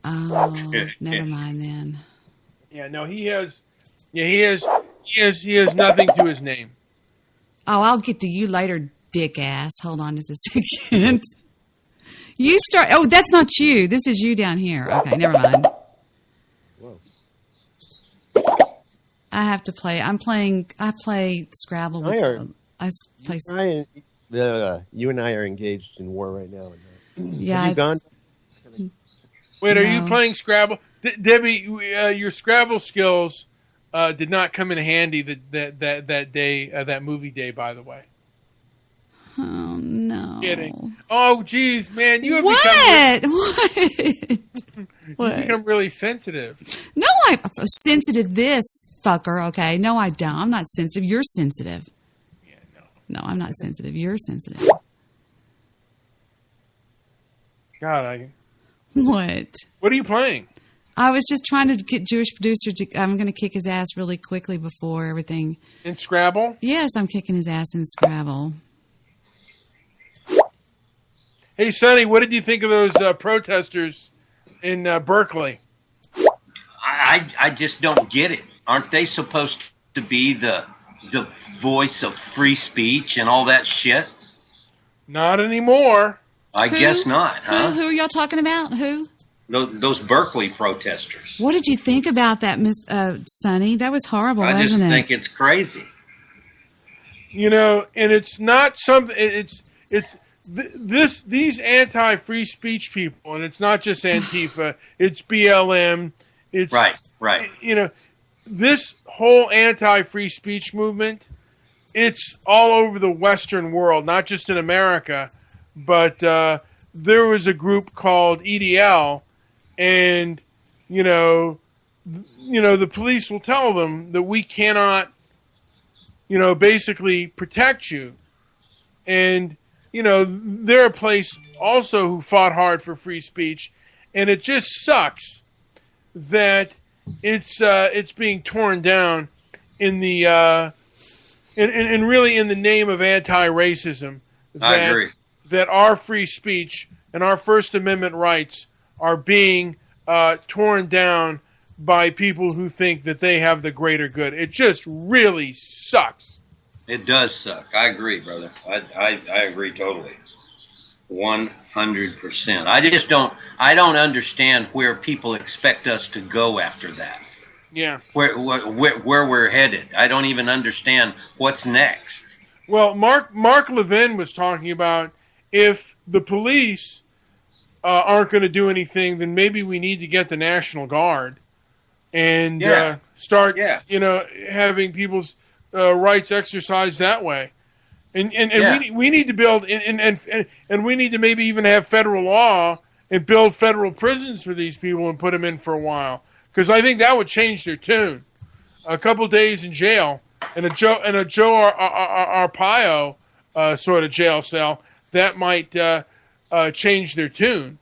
Oh, never mind then. Yeah, no, he has nothing to his name. Oh, I'll get to you later, dick ass. Hold on just a second. You start. Oh, that's not you. This is you down here. Okay, never mind. Whoa. have to play. I play Scrabble with. You and I are engaged in war right now. Yeah. Have you gone? Wait, are you playing Scrabble, Debbie? Your Scrabble skills did not come in handy that day, that movie day. By the way. Oh no! Kidding. Oh geez, man, you have become really sensitive. No, I'm sensitive. This fucker. Okay, no, I don't. I'm not sensitive. You're sensitive. Yeah, no, I'm not sensitive. You're sensitive. God, What? What are you playing? I was just trying to get Jewish producer to. I'm going to kick his ass really quickly before everything. In Scrabble? Yes, I'm kicking his ass in Scrabble. Hey, Sonny, what did you think of those protesters in Berkeley? I just don't get it. Aren't they supposed to be the voice of free speech and all that shit? Not anymore. I guess not, huh? Who are y'all talking about? Who? Those Berkeley protesters. What did you think about that, Sonny? That was horrible, wasn't it? I just think it's crazy. You know, and it's not something. These anti-free speech people, and it's not just Antifa. It's BLM. It's right. You know, this whole anti-free speech movement. It's all over the Western world, not just in America. But there was a group called EDL, and the police will tell them that we cannot, basically protect you, and. They're a place also who fought hard for free speech, and it just sucks that it's being torn down in the and really in the name of anti-racism. I agree. That our free speech and our First Amendment rights are being torn down by people who think that they have the greater good. It just really sucks. It does suck. I agree, brother. I agree totally. 100%. I don't understand where people expect us to go after that. Yeah. Where we're headed. I don't even understand what's next. Well, Mark Levin was talking about if the police aren't going to do anything, then maybe we need to get the National Guard and start, having people's rights exercised that way, and we need to build and we need to maybe even have federal law and build federal prisons for these people and put them in for a while, because I think that would change their tune. A couple days in jail and a Joe Arpaio sort of jail cell, that might change their tune.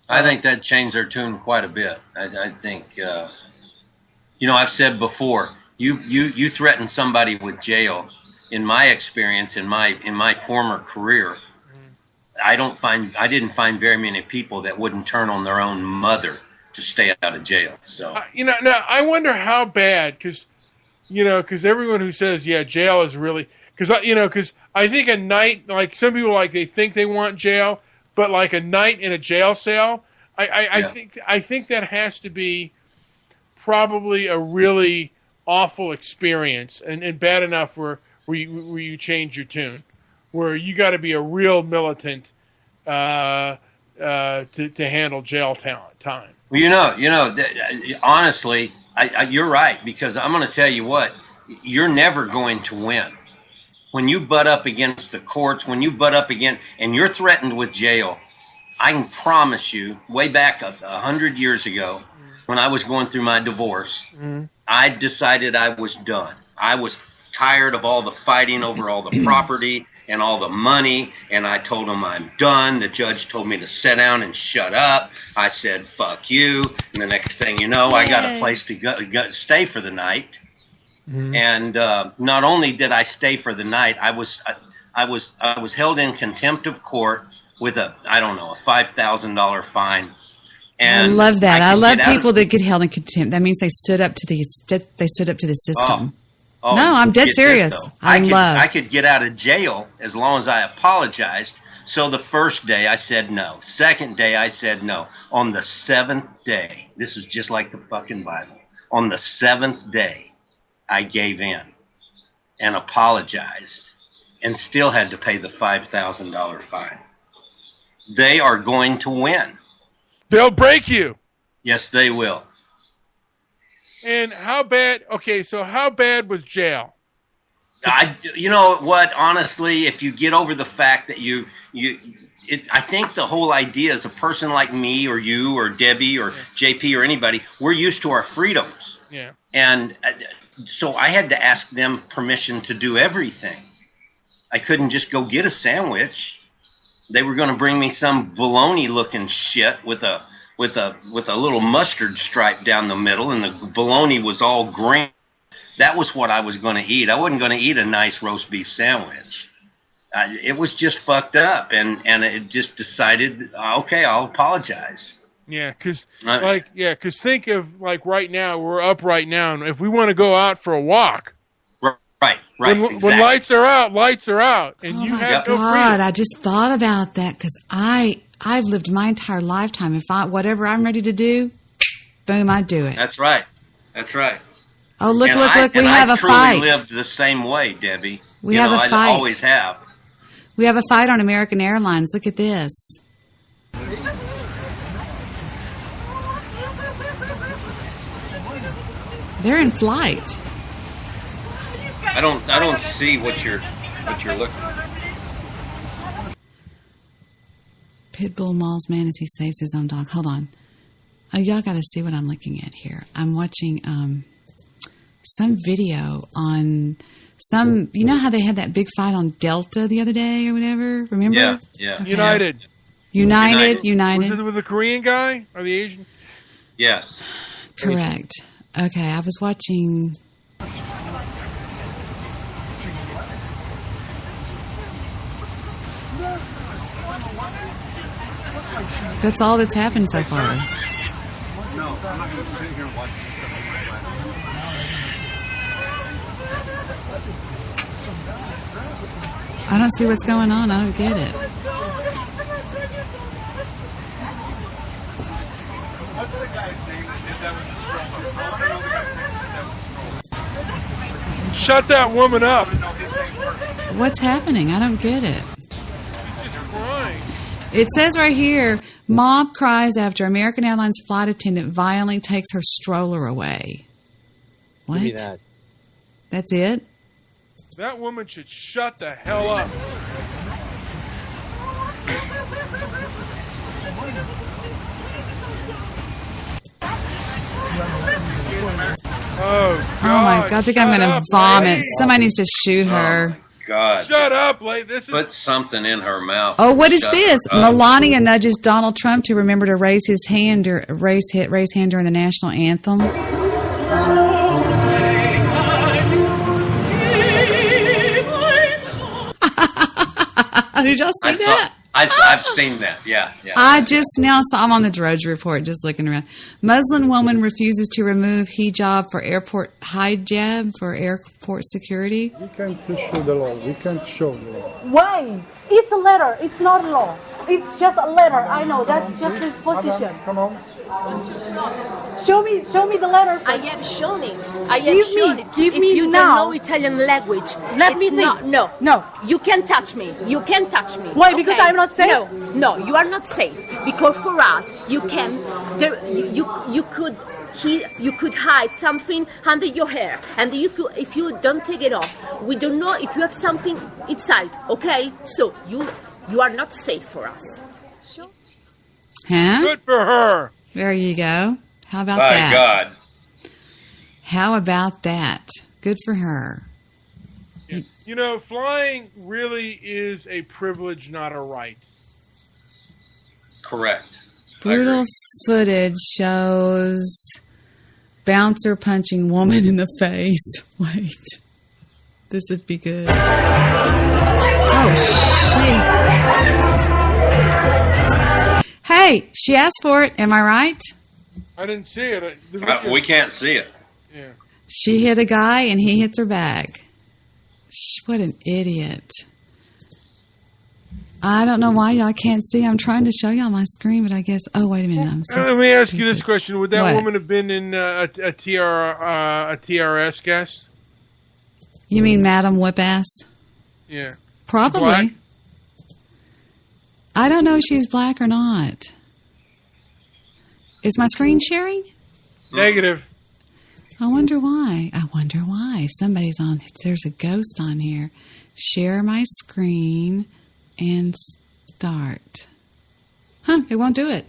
I think that changed their tune quite a bit. I think I've said before. You threaten somebody with jail. In my experience, in my former career, I didn't find very many people that wouldn't turn on their own mother to stay out of jail. So now I wonder how bad, because everyone who says jail is really, because I think a night, like some people they think they want jail, but like a night in a jail cell, I think that has to be probably a really awful experience and bad enough where you change your tune, where you got to be a real militant to handle jail time. Well, honestly, you're right, because I'm going to tell you what, you're never going to win when you butt up against the courts. When you butt up against and you're threatened with jail, I can promise you, way back 100 years ago, when I was going through my divorce. I decided I was done. I was tired of all the fighting over all the property and all the money, and I told him I'm done. The judge told me to sit down and shut up. I said, fuck you. And the next thing you know, I got a place to go stay for the night. And not only did I stay for the night, I was held in contempt of court with a $5,000 fine. And I love that. I love people that get held in contempt. That means they stood up to the system. No, I'm dead serious. I could get out of jail as long as I apologized. So the first day I said no. Second day I said no. On the seventh day, this is just like the fucking Bible. On the seventh day, I gave in and apologized and still had to pay the $5,000 fine. They are going to win. They'll break you. Yes, they will. And how bad? Okay, so how bad was jail? You know what? Honestly, if you get over the fact that I think the whole idea is a person like me or you or Debbie or JP or anybody, we're used to our freedoms. Yeah. And so I had to ask them permission to do everything. I couldn't just go get a sandwich. They were going to bring me some bologna-looking shit with a little mustard stripe down the middle, and the bologna was all green. That was what I was going to eat. I wasn't going to eat a nice roast beef sandwich. It was just fucked up, and it just decided, okay, I'll apologize. Yeah, because think of like right now, we're up right now, and if we want to go out for a walk, right, when lights are out, and you have no God, freedom. I just thought about that because I've lived my entire lifetime. If whatever I'm ready to do, boom, I do it. That's right. Oh, look, we have a fight. I truly lived the same way, Debbie. We have a fight. I always have. We have a fight on American Airlines. Look at this. They're in flight. I don't see what you're looking at. Pitbull mauls man as he saves his own dog. Hold on. Oh, y'all got to see what I'm looking at here. I'm watching some video on some. You know how they had that big fight on Delta the other day or whatever? Remember? Yeah. Okay. United. Was it with the Korean guy or the Asian? Yes. Correct. Okay, I was watching. That's all that's happened so far. No, I'm not going to sit here and watch this stuff on my platform. I don't see what's going on. I don't get it. What's the guy's name that did that with the stroller? I want to know the guy's name that did that with the stroller. Shut that woman up. What's happening? I don't get it. She's just crying. It says right here, mob cries after American Airlines flight attendant violently takes her stroller away. What? Give me that. That's it? That woman should shut the hell up. Oh my God! I think I'm going to vomit. Somebody needs to shoot her. God. Shut up, lady. Put something in her mouth. Oh, what is Shut this? her up. Melania nudges Donald Trump to remember to raise his hand raise hand during the national anthem. Did y'all see that? I've seen that. Yeah. I just now saw. I'm on the Drudge Report, just looking around. Muslim woman refuses to remove hijab for airport security. We can't show the law. We can't show the law. Why? It's a letter. It's not a law. It's just a letter. I know. That's just his position. Come on. Show me the letter. I have shown it. Give if me you now. don't know Italian language, Let me think. No. You can't touch me. You can't touch me. Why? Because I'm not safe? No, you are not safe. Because for us, you can. You could hide something under your hair, and if you don't take it off, we don't know if you have something inside. Okay, so you are not safe for us. Sure. Huh? Good for her. There you go. How about By that? God. How about that? Good for her. You know, flying really is a privilege, not a right. Correct. Brutal footage shows bouncer punching woman in the face. Wait. This would be good. Oh, shit. Hey, she asked for it. Am I right? I didn't see it. We can't see it. Yeah. She hit a guy and he hits her back. What an idiot. I don't know why y'all can't see. I'm trying to show y'all my screen, but I guess... Oh, wait a minute. I'm so Let me ask you this question. Would that What? woman have been in a TRS guest? You mean Madam Whip-Ass? Yeah. Probably. Black? I don't know if she's black or not. Is my screen sharing? Negative. I wonder why. Somebody's on. There's a ghost on here. Share my screen and start. It won't do it.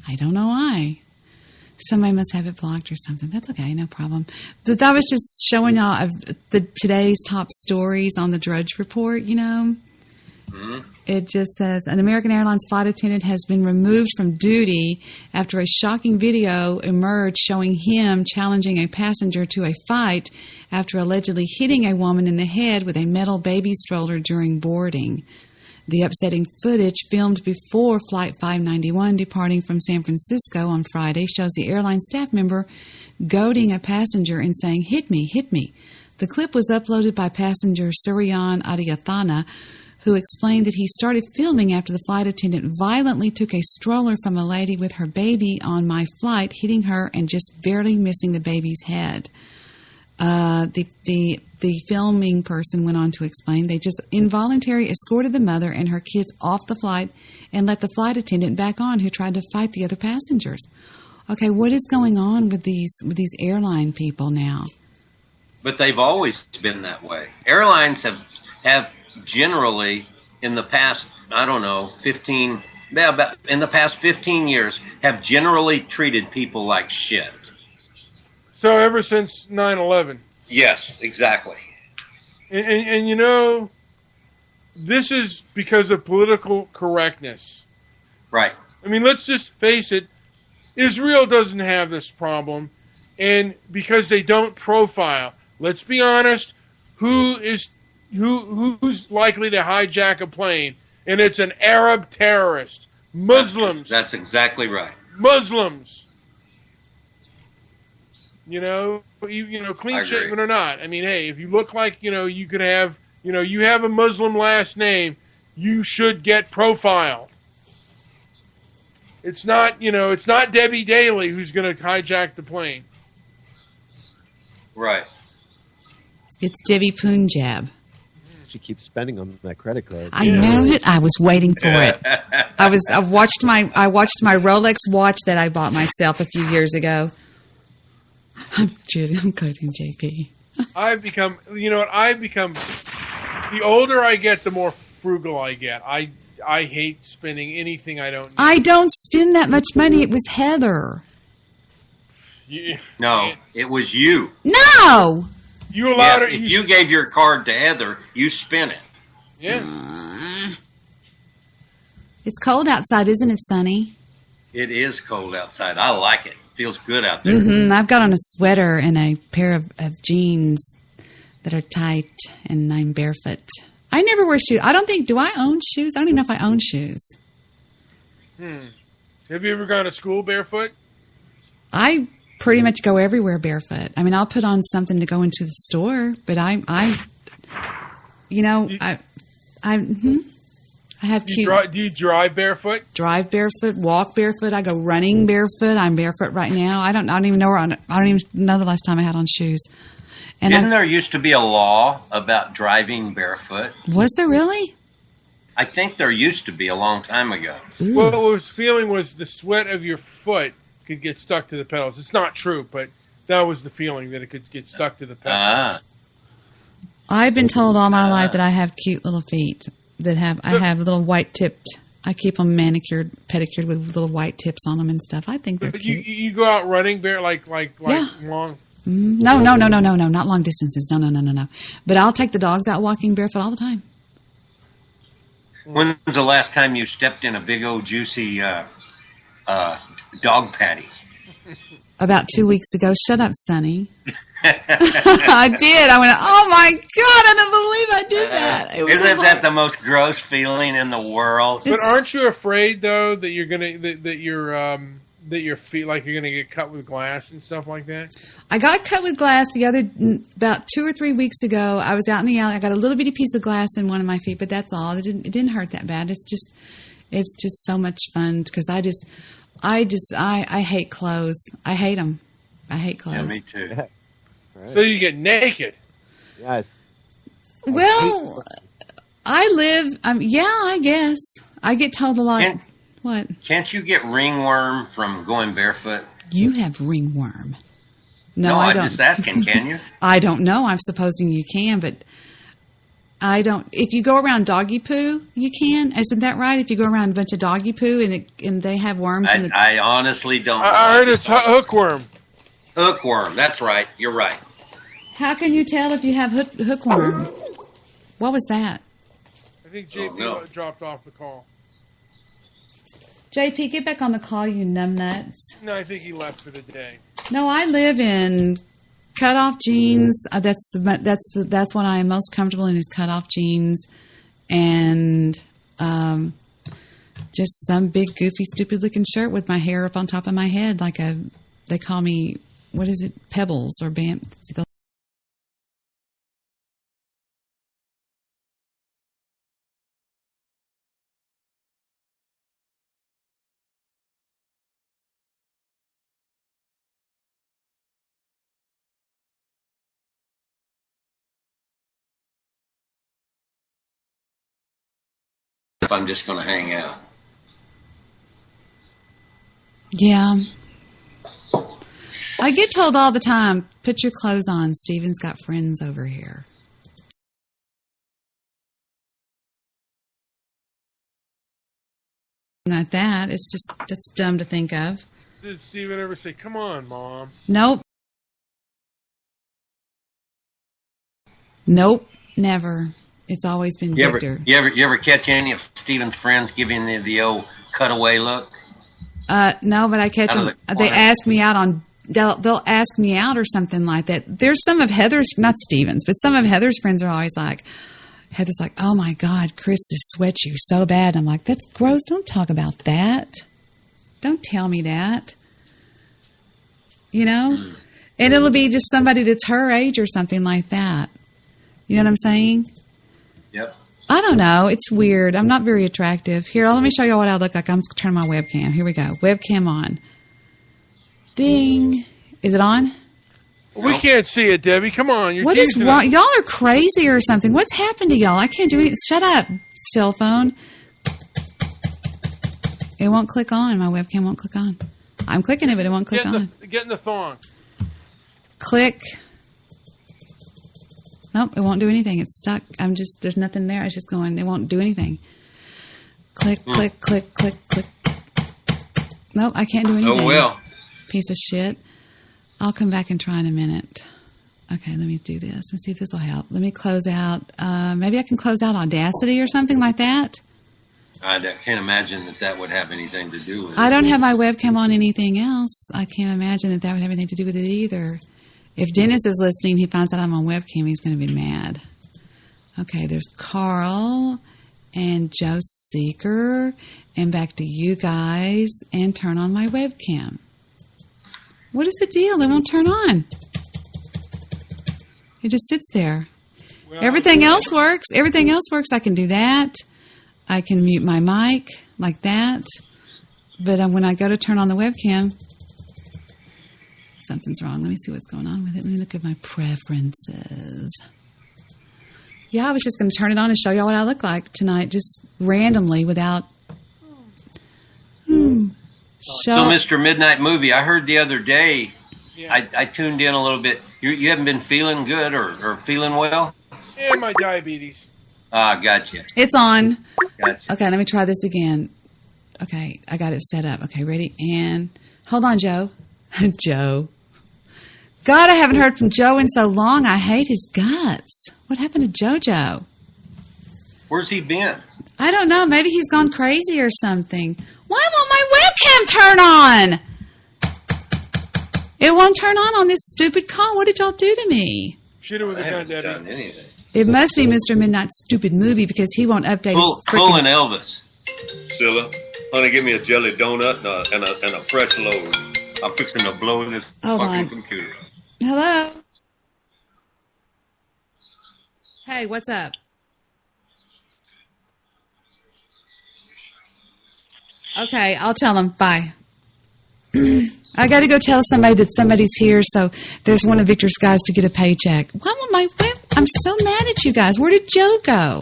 I don't know why. Somebody must have it blocked or something. That's okay, no problem. But that was just showing y'all today's top stories on the Drudge Report, It just says, an American Airlines flight attendant has been removed from duty after a shocking video emerged showing him challenging a passenger to a fight after allegedly hitting a woman in the head with a metal baby stroller during boarding. The upsetting footage filmed before Flight 591 departing from San Francisco on Friday shows the airline staff member goading a passenger and saying, "Hit me, hit me." The clip was uploaded by passenger Suryan Adiyathana, who explained that he started filming after the flight attendant violently took a stroller from a lady with her baby on my flight, hitting her and just barely missing the baby's head. The filming person went on to explain they just involuntarily escorted the mother and her kids off the flight and let the flight attendant back on, who tried to fight the other passengers. Okay, what is going on with these airline people now? But they've always been that way. Airlines have generally in the past, I don't know, 15 years have generally treated people like shit. So ever since 9/11. Yes, exactly. And this is because of political correctness. Right. I mean, let's just face it. Israel doesn't have this problem, and because they don't profile. Let's be honest. Who's likely to hijack a plane? And it's an Arab terrorist. Muslims. That's exactly right. Muslims. Clean shaven or not. I mean, hey, if you look like, you could have, you have a Muslim last name, you should get profiled. It's not Debbie Daly who's going to hijack the plane. Right. It's Debbie Punjab. She keeps spending on that credit card. I knew it. I was waiting for it. I watched my Rolex watch that I bought myself a few years ago. I'm quoting JP. I've become, the older I get, the more frugal I get. I hate spending anything I don't need. I don't spend that much money. It was Heather. No, it was you. No! You allowed her. If you gave your card to Heather, you spent it. Yeah. It's cold outside, isn't it, Sonny? It is cold outside. I like it. Feels good out there. Mm-hmm. I've got on a sweater and a pair of jeans that are tight, and I'm barefoot. I never wear shoes. Do I own shoes? I don't even know if I own shoes. Have you ever gone to school barefoot? I pretty much go everywhere barefoot. I mean, I'll put on something to go into the store, but I have cute. Do you drive barefoot? Drive barefoot, walk barefoot. I go running barefoot. I'm barefoot right now. I don't even know I don't even know the last time I had on shoes. And Didn't there used to be a law about driving barefoot? Was there really? I think there used to be a long time ago. Ooh. What I was feeling was the sweat of your foot could get stuck to the pedals. It's not true, but that was the feeling, that it could get stuck to the pedals. I've been told all my life that I have cute little feet that I have little white tipped. I keep them manicured, pedicured with little white tips on them and stuff. I think they're cute. You go out running bare like long. No, not long distances. No. But I'll take the dogs out walking barefoot all the time. When was the last time you stepped in a big old juicy dog patty? About 2 weeks ago. Shut up, Sonny. I did. I went, oh my God, I don't believe I did that. Isn't that the most gross feeling in the world? But aren't you afraid though that you're gonna that your feet, like, you're gonna get cut with glass and stuff like that? I got cut with glass about 2 or 3 weeks ago. I was out in the alley. I got a little bitty piece of glass in one of my feet, but that's all. It didn't hurt that bad. It's just so much fun because I hate clothes. I hate them. I hate clothes. Yeah, me too. So you get naked. Yes. Well, I live. Yeah, I guess I get told a lot. What? Can't you get ringworm from going barefoot? You have ringworm. No, I don't. I'm just asking. Can you? I don't know. I'm supposing you can, but I don't. If you go around doggy poo, you can. Isn't that right? If you go around a bunch of doggy poo and they have worms. I honestly don't. I heard it's hookworm. Hookworm. That's right. You're right. How can you tell if you have hookworm? What was that? I think JP dropped off the call. JP, get back on the call, you numbnuts. No, I think he left for the day. No, I live in cutoff jeans. That's what I am most comfortable in is cutoff jeans, and just some big goofy stupid looking shirt with my hair up on top of my head like they call me, what is it, Pebbles or Bam. If I'm just going to hang out. Yeah. I get told all the time, put your clothes on. Steven's got friends over here. Not that. It's just, that's dumb to think of. Did Steven ever say, come on, Mom? Nope. Nope. Never. It's always been Victor. You ever catch any of Steven's friends giving the old cutaway look? No, but I catch them. They ask me out on. They'll ask me out or something like that. There's some of Heather's, not Steven's, but some of Heather's friends are always like, Heather's like, oh my God, Chris just sweats you so bad. I'm like, that's gross. Don't talk about that. Don't tell me that. You know, and it'll be just somebody that's her age or something like that. You know what I'm saying? Yep. I don't know. It's weird. I'm not very attractive. Here, let me show you what I look like. I'm turning my webcam. Here we go. Webcam on. Ding. Is it on? We can't see it, Debbie. Come on. What is wrong? Y'all are crazy or something. What's happened to y'all? I can't do anything. Shut up, cell phone. It won't click on. My webcam won't click on. I'm clicking it, but it won't click on. Get in the thong. Click. Nope, it won't do anything. It's stuck. There's nothing there. It's just going, it won't do anything. Click, click, click, click, click. Nope, I can't do anything. Oh, well. Piece of shit. I'll come back and try in a minute. Okay, let me do this and see if this will help. Let me close out. Maybe I can close out Audacity or something like that. I can't imagine that would have anything to do with it. I don't have my webcam on anything else. I can't imagine that would have anything to do with it either. If Dennis is listening, he finds out I'm on webcam, he's going to be mad. Okay, there's Carl and Joe Seeker, and back to you guys, and turn on my webcam. What is the deal? It won't turn on. It just sits there. Well, everything else works. Everything else works. I can do that. I can mute my mic like that. But when I go to turn on the webcam, something's wrong. Let me see what's going on with it. Let me look at my preferences. Yeah, I was just going to turn it on and show y'all what I look like tonight, just randomly without... So, Mr. Midnight Movie, I heard the other day, I tuned in a little bit. You haven't been feeling good or feeling well? And my diabetes. Ah, gotcha. It's on. Gotcha. Okay, let me try this again. Okay, I got it set up. Okay, ready? And hold on, Joe. Joe. God, I haven't heard from Joe in so long. I hate his guts. What happened to JoJo? Where's he been? I don't know. Maybe he's gone crazy or something. Why won't my webcam turn on? It won't turn on this stupid call. What did y'all do to me? Shoot it with a gun, Debbie. Done anything. It must be Mr. Midnight's stupid movie because he won't update his freaking... Pulling Elvis. Scylla, honey, give me a jelly donut and a fresh load. I'm fixing to blow this fucking computer. Hello? Hey, what's up? Okay, I'll tell him. Bye. I got to go tell somebody that somebody's here, so there's one of Victor's guys to get a paycheck. Why won't my web... I'm so mad at you guys. Where did Joe go?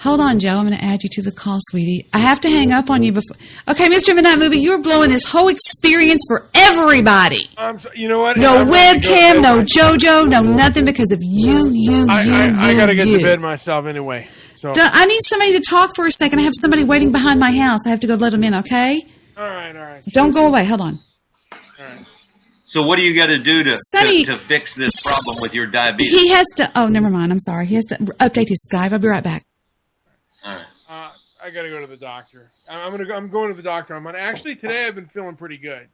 Hold on, Joe. I'm going to add you to the call, sweetie. I have to hang up on you before. Okay, Mr. Midnight Movie, you're blowing this whole experience for everybody. You know what? No webcam, no JoJo, no nothing because of you. I got to get to bed myself anyway. So I need somebody to talk for a second. I have somebody waiting behind my house. I have to go let them in, okay? All right. Don't go away. Hold on. So what do you got to do to fix this problem with your diabetes? He has to. Oh, never mind. I'm sorry. He has to update his Skype. I'll be right back. All right. I got to go to the doctor. I'm going to the doctor. Actually, today I've been feeling pretty good.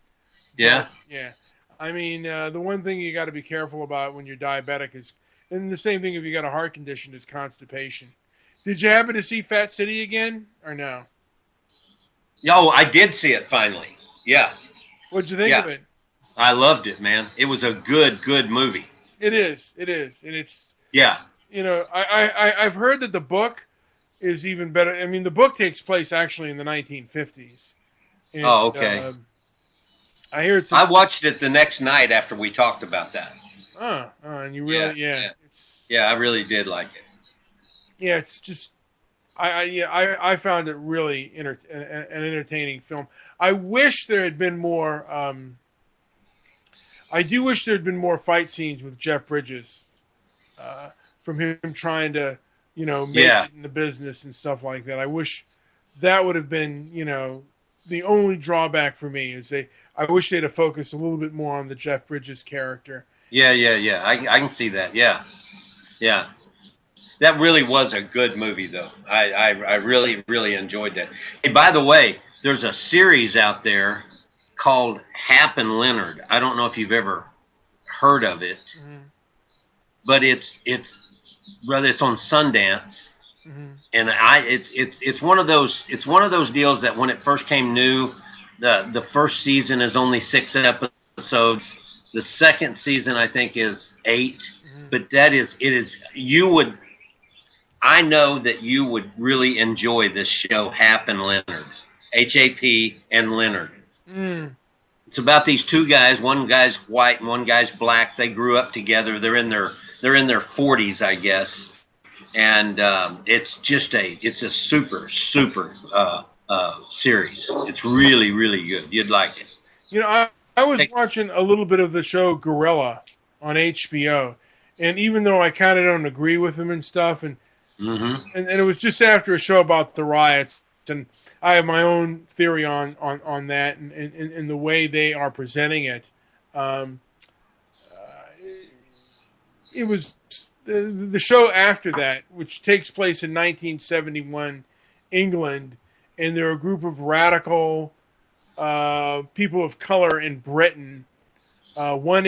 Yeah. Yeah. I mean, the one thing you got to be careful about when you're diabetic is, and the same thing if you got a heart condition, is constipation. Did you happen to see Fat City again, or no? Yo, I did see it finally. Yeah. What'd you think of it? I loved it, man. It was a good movie. It is, and it's. Yeah. You know, I've heard that the book is even better. I mean, the book takes place actually in the 1950s. And, okay. I hear it's. I watched it the next night after we talked about that. And you really, yeah, I really did like it. Yeah, it's just, I found it really an entertaining film. I wish there had been more. I do wish there had been more fight scenes with Jeff Bridges, from him trying to, make it in the business and stuff like that. I wish that would have been, the only drawback for me is I wish they'd have focused a little bit more on the Jeff Bridges character. Yeah. I can see that. Yeah. That really was a good movie, though. I really enjoyed that. Hey, by the way, there's a series out there called Hap and Leonard. I don't know if you've ever heard of it, but it's on Sundance, and it's one of those deals that when it first came new, the first season is only 6 episodes. The second season I think is 8, but I know that you would really enjoy this show, Hap and Leonard, H-A-P and Leonard. It's about these two guys. One guy's white and one guy's black. They grew up together. They're in their 40s, I guess. And it's a super series. It's really good. You'd like it. I was watching a little bit of the show Gorilla on HBO, and even though I kind of don't agree with him and stuff, and it was just after a show about the riots, and I have my own theory on that and the way they are presenting it. It was the show after that, which takes place in 1971 England, and they're a group of radical people of color in Britain. One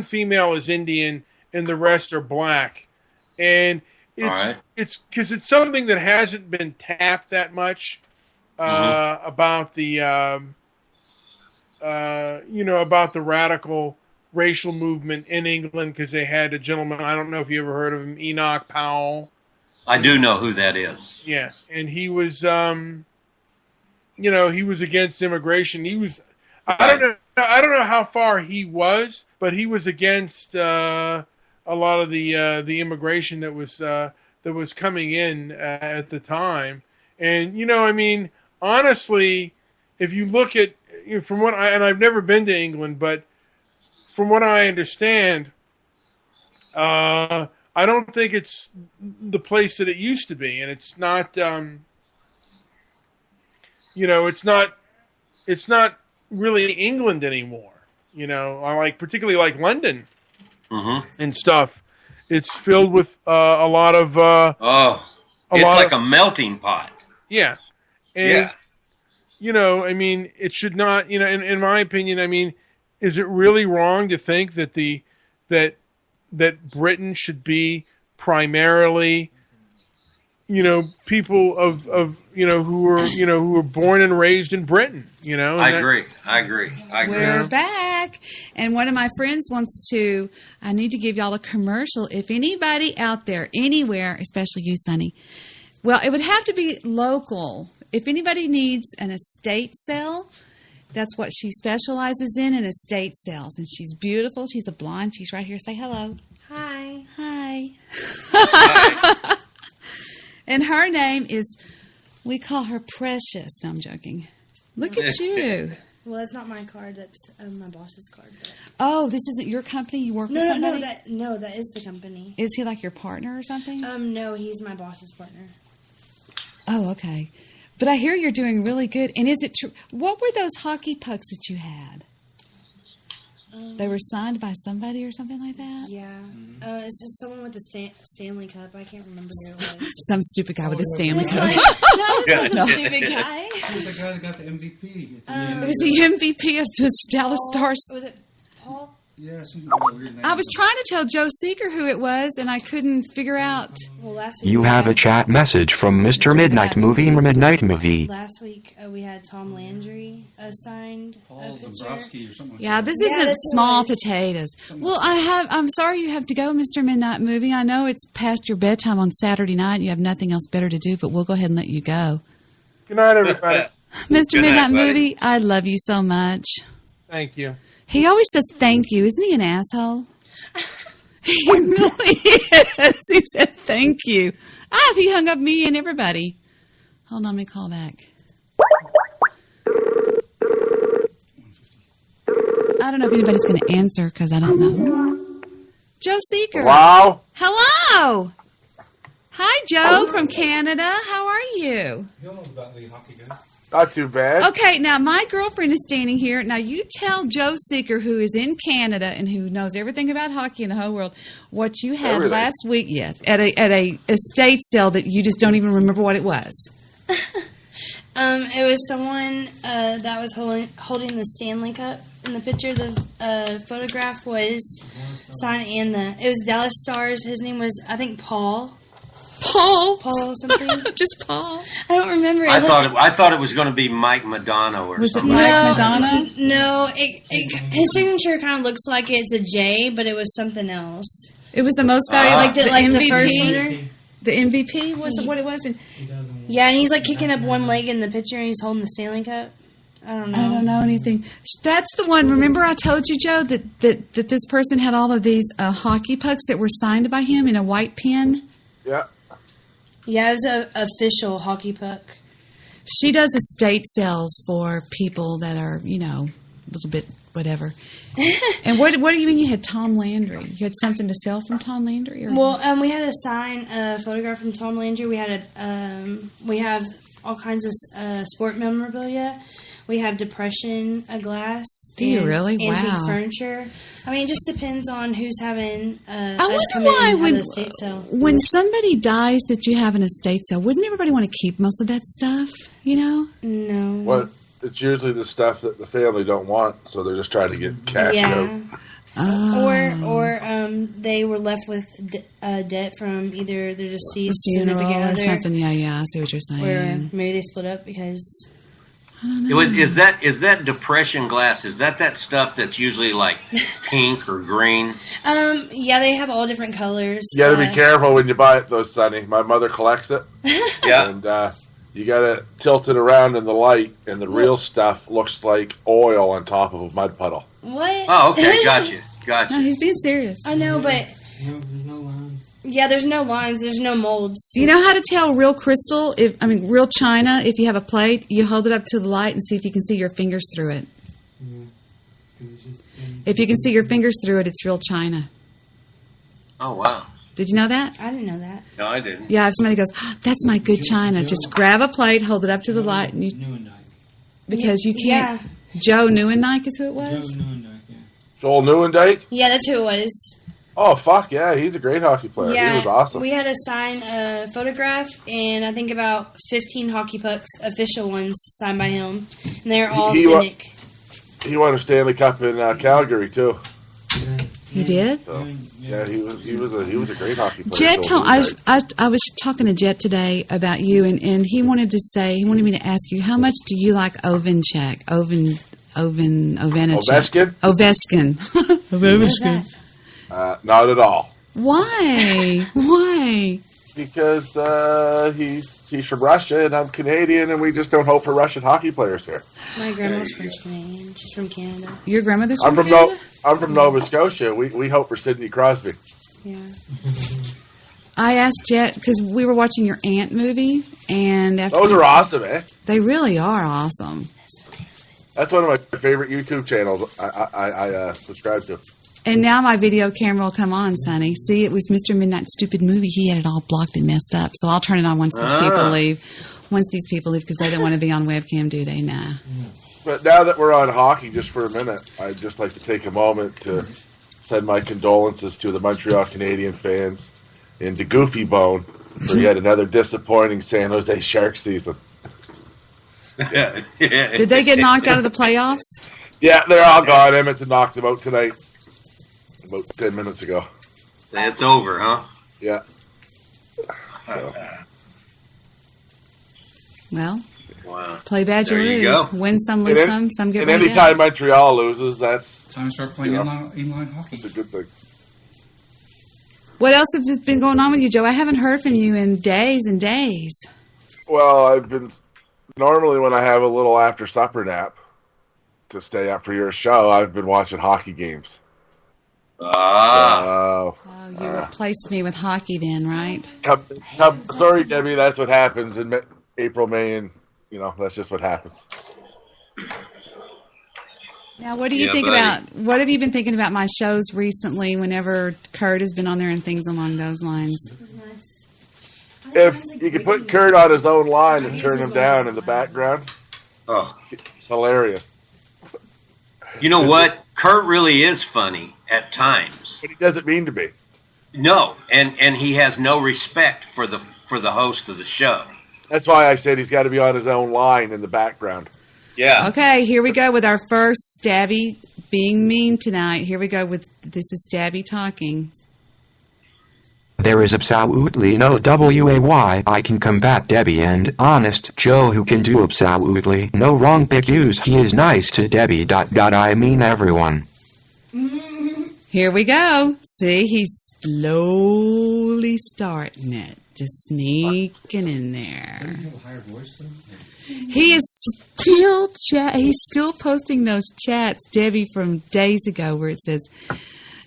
female is Indian, and the rest are black. And it's because it's something that hasn't been tapped that much about the about the radical racial movement in England, because they had a gentleman, I don't know if you ever heard of him, Enoch Powell. I do know who that is. Yeah, and he was he was against immigration. He was I don't know how far he was, but he was against a lot of the immigration that was coming in at the time. And honestly, if you look at from what and I've never been to England, but from what I understand, I don't think it's the place that it used to be, and it's not it's not really England anymore. Particularly like London. And stuff. It's filled with a lot of it's like a melting pot. Yeah. And it should not, in my opinion, is it really wrong to think that that Britain should be primarily people of who were born and raised in Britain, I agree. We're back. And one of my friends I need to give y'all a commercial. If anybody out there, anywhere, especially you, Sonny, well, it would have to be local. If anybody needs an estate sale, That's what she specializes in estate sales. And she's beautiful. She's a blonde. She's right here. Say hello. Hi. Hi. And her name is, we call her Precious. No, I'm joking. Look at you. Well, that's not my card. That's my boss's card. But... Oh, this isn't your company? You work for somebody? That is the company. Is he like your partner or something? No, he's my boss's partner. Oh, okay. But I hear you're doing really good. And is it true? What were those hockey pucks that you had? They were signed by somebody or something like that? Yeah. It's just someone with a Stanley Cup. I can't remember who it was. Some stupid guy with a Stanley Cup. No, this wasn't a stupid guy. It was the guy that got the MVP. It was the MVP of the Dallas Stars. Was it Paul? Yeah, some weird name. I was trying to tell Joe Seeker who it was, and I couldn't figure out. Well, last week You have a chat message from Mr. Midnight Movie. Last week we had Tom Landry signed. Paul Dombrowski or something. Yeah, this isn't small potatoes. Well, I'm sorry you have to go, Mr. Midnight Movie. I know it's past your bedtime on Saturday night. And you have nothing else better to do, but we'll go ahead and let you go. Good night, everybody. Mr. Midnight Movie, I love you so much. Thank you. He always says thank you. Isn't he an asshole? He really is. He said thank you. He hung up me and everybody. Hold on, let me call back. I don't know if anybody's going to answer because I don't know. Joe Seeker. Wow. Hello. Hi, Joe from Canada. How are you? You know about the hockey guy? Not too bad. Okay, now my girlfriend is standing here. Now you tell Joe Seeker, who is in Canada and who knows everything about hockey in the whole world, what you had last week. Yes, at a estate sale that you just don't even remember what it was. It was someone that was holding the Stanley Cup in the picture. The photograph was signed in it was Dallas Stars. His name was, I think, Paul something. Just Paul. I don't remember. I thought it was going to be Mike Madonna or something. Was it Mike Madonna? No, his signature kind of looks like it's a J, but it was something else. It was the most valuable, like the MVP. first letter. The MVP was what it was. Yeah, and he's like kicking up one leg in the picture, and he's holding the Stanley Cup. I don't know. I don't know anything. That's the one. Remember I told you, Joe, that this person had all of these hockey pucks that were signed by him in a white pen? Yeah. Yeah, it was an official hockey puck. She does estate sales for people that are, a little bit whatever. And what do you mean you had Tom Landry? You had something to sell from Tom Landry? Or? Well, we had to sign a photograph from Tom Landry. We had we have all kinds of sport memorabilia. We have Depression, a glass. Do you really? Antique Wow. furniture. I mean, it just depends on who's having I wonder why when somebody dies that you have an estate sale, wouldn't everybody want to keep most of that stuff, No. Well, it's usually the stuff that the family don't want, so they're just trying to get cash out. Or they were left with debt from either their deceased significant or other. something. Yeah, I see what you're saying. Or maybe they split up because... Is that depression glass? Is that stuff that's usually like pink or green? Yeah, they have all different colors. You got to be careful when you buy it, though, Sonny. My mother collects it. Yeah. And you got to tilt it around in the light, and the real stuff looks like oil on top of a mud puddle. What? Oh, okay, gotcha. No, he's being serious. I know, but There's no lines. Yeah, there's no lines. There's no molds. You know how to tell real crystal? Real china. If you have a plate, you hold it up to the light and see if you can see your fingers through it. If you can see your fingers through it, it's real china. Oh, wow. Did you know that? I didn't know that. No, I didn't. Yeah, if somebody goes, that's my good china, just grab a plate, hold it up to the light, and because you can't. Yeah. Joe Neuendijk is who it was? Joel Neuendijk? Yeah, that's who it was. Oh, fuck, yeah. He's a great hockey player. Yeah, he was awesome. We had to sign a photograph, and I think about 15 hockey pucks, official ones, signed by him. And they're all authentic. He won a Stanley Cup in Calgary, too. He did? So, yeah, he was a great hockey player. Jet, I was talking to Jet today about you, and he wanted me to ask you, how much do you like Ovechkin? Not at all. Why? Why? because he's from Russia and I'm Canadian, and we just don't hope for Russian hockey players here. My grandma's French Canadian. She's from Canada. Your grandmother's from Canada? I'm from Nova Scotia. We hope for Sidney Crosby. Yeah. I asked Jet because we were watching your Aunt movie, and after Those are awesome, eh? They really are awesome. That's one of my favorite YouTube channels I subscribe to. And now my video camera will come on, Sonny. See, it was Mr. Midnight's stupid movie. He had it all blocked and messed up. So I'll turn it on once these people leave. Once these people leave, because they don't want to be on webcam, do they? Nah. But now that we're on hockey, just for a minute, I'd just like to take a moment to send my condolences to the Montreal Canadian fans and to Goofy Bone for yet another disappointing San Jose Sharks season. Did they get knocked out of the playoffs? Yeah, they're all gone. Edmonton knocked them out tonight. About 10 minutes ago. So it's over, huh? Yeah. So. Well, wow. Play bad, you There you lose. go. Win some, lose some get and right anytime down. Montreal loses, that's time to start playing inline hockey. It's a good thing. What else has been going on with you, Joe? I haven't heard from you in days and days. Well, I've been normally when I have a little after supper nap to stay up for your show, I've been watching hockey games. You replaced me with hockey then, right? Sorry, Debbie, that's what happens in April, May, and that's just what happens. Now, what do you think about? What have you been thinking about my shows recently? Whenever Kurt has been on there and things along those lines. If you could put Kurt on his own line and turn him down in the background, it's hilarious. You know what? Kurt really is funny at times, but he doesn't mean to be. No, and he has no respect for the host of the show. That's why I said he's got to be on his own line in the background. Yeah. Okay, here we go with our first Stabby being mean tonight. Here we go with this is Stabby talking. There is absolutely no way I can combat Debbie and honest Joe who can do absolutely no wrong because he is nice to Debbie. I mean everyone. Here we go. See, he's slowly starting it. Just sneaking in there. He is he's still posting those chats, Debbie, from days ago where it says,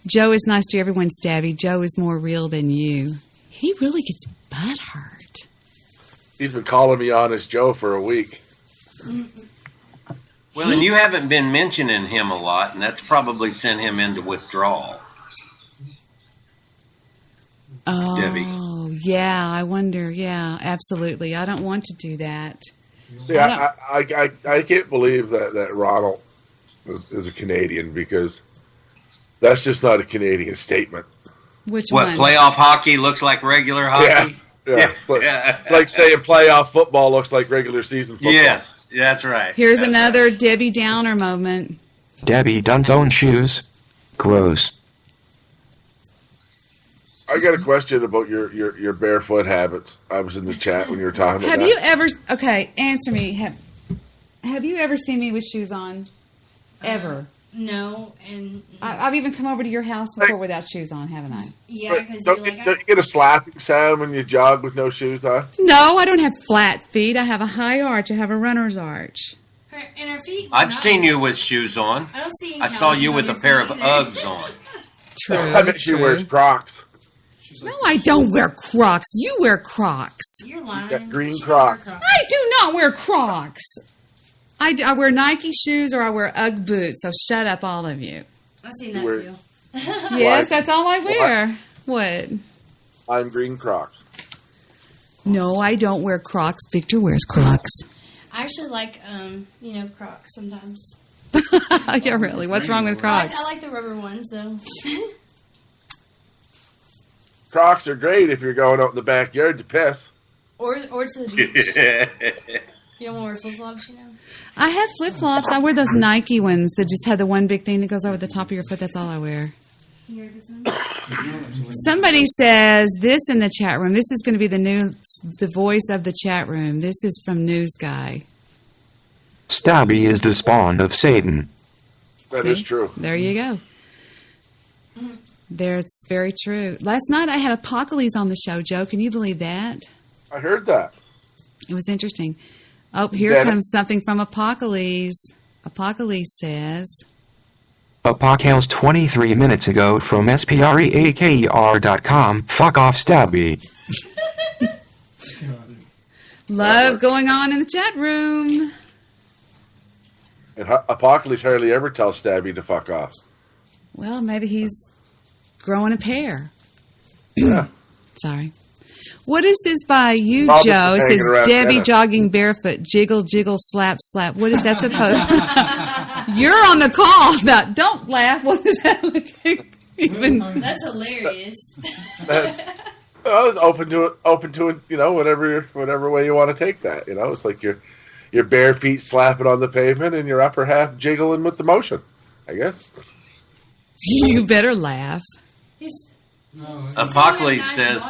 Joe is nice to everyone, Stabby. Joe is more real than you. He really gets butthurt. He's been calling me Honest Joe for a week. Well, and you haven't been mentioning him a lot, and that's probably sent him into withdrawal. Oh, Debbie. Yeah, I wonder. Yeah, absolutely. I don't want to do that. See, I can't believe that Ronald is a Canadian because that's just not a Canadian statement. Which what, one? Playoff hockey looks like regular hockey? Yeah. It's like saying playoff football looks like regular season football. Yes, that's right. Here's another Debbie Downer moment. Debbie Dunn's own shoes. Gross. I got a question about your barefoot habits. I was in the chat when you were talking about Have that. you ever? Okay, answer me. Have you ever seen me with shoes on? Ever? No, and I've even come over to your house before without shoes on, haven't I? yeah, because Don't you get a slapping sound when you jog with no shoes on? No, I don't have flat feet. I have a high arch. I have a runner's arch. and her feet. I've seen you with shoes on. I don't see. I saw you with a pair of Uggs on. True. I bet she wears Crocs. No, I don't wear Crocs. You wear Crocs. You're lying. Got green Crocs. I do not wear Crocs. I wear Nike shoes or I wear Ugg boots. So shut up, all of you. I've seen that too. Yes, that's all I wear. What? I'm green Crocs. No, I don't wear Crocs. Victor wears Crocs. I actually like, Crocs sometimes. Yeah, really. What's wrong with Crocs? I like the rubber ones, though. Crocs are great if you're going out in the backyard to piss. Or to the beach. You don't want to wear flip-flops, I have flip-flops. I wear those Nike ones that just have the one big thing that goes over the top of your foot. That's all I wear. Somebody says this in the chat room. This is going to be the voice of the chat room. This is from News Guy. Stabby is the spawn of Satan. That is true. There you go. That's very true. Last night I had Apocales on the show, Joe. Can you believe that? I heard that. It was interesting. Oh, here comes something from Apocales. Apocales says... Apocales 23 minutes ago from SPREAKER.com. Fuck off, Stabby. Love going on in the chat room. And Apocales hardly ever tells Stabby to fuck off. Well, maybe he's growing a pair. Yeah. Sorry. What is this by you, I'll Joe? It says Debbie Dennis. jogging barefoot, jiggle, jiggle, slap, slap. What is that supposed? You're on the call. Now, don't laugh. What is that? Even That's hilarious. I was open to it. You know, whatever way you want to take that. You know, it's like your bare feet slapping on the pavement and your upper half jiggling with the motion. I guess. You better laugh. Apocales says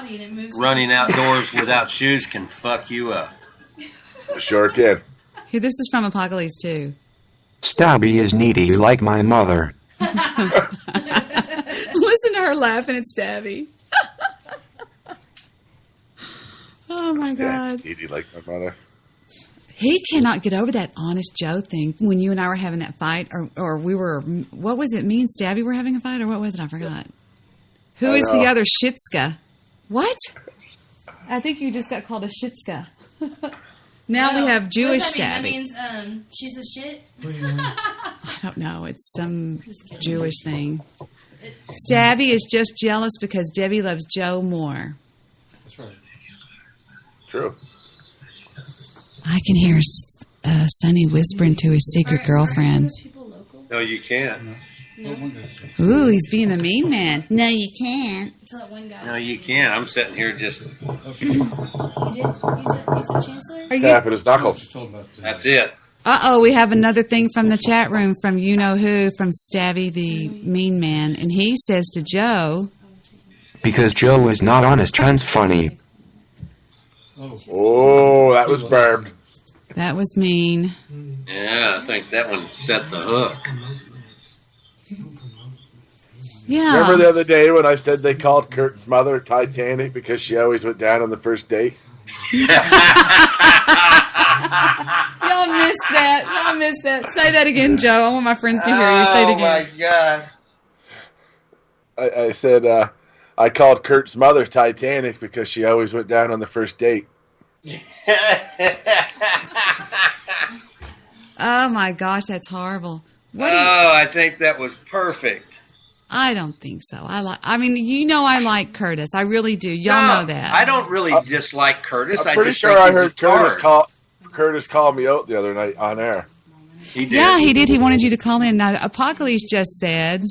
running outdoors without shoes can fuck you up. Sure can. Hey, this is from Apocales too. Stabby is needy like my mother. Listen to her laughing at Stabby. Oh my God. Needy like my mother. He cannot get over that Honest Joe thing. When you and I were having that fight, or we were, what was it? Me and Stabby were having a fight, or what was it? I forgot. Who is the other Shitska? What? I think you just got called a Shitska. Now we have Jewish Stabby. That means she's the shit. I don't know. It's some Jewish thing. Stabby is just jealous because Debbie loves Joe more. That's right. True. I can hear Sonny whispering to his secret girlfriend. No, you can't. Ooh, he's being a mean man. No, you can't. No, you can't. I'm sitting here just. You said Chancellor? Tapping his knuckles. That's it. Uh-oh, we have another thing from the chat room from you-know-who, from Stabby the mean man. And he says to Joe... Because Joe is not honest trans funny. Oh, that was barbed. That was mean. Yeah, I think that one set the hook. Yeah. Remember the other day when I said they called Kurt's mother Titanic because she always went down on the first date? Y'all missed that. Y'all missed that. Say that again, Joe. I want my friends to hear you. Say it again. Oh, my God. I said I called Kurt's mother Titanic because she always went down on the first date. Oh, my gosh, that's horrible. I think that was perfect. I don't think so. I like Curtis. I really do. Y'all know that. I don't really dislike Curtis. I'm pretty sure I heard Curtis call me out the other night on air. He did. Yeah, he did. He wanted you to call in. Now, Apocales just said...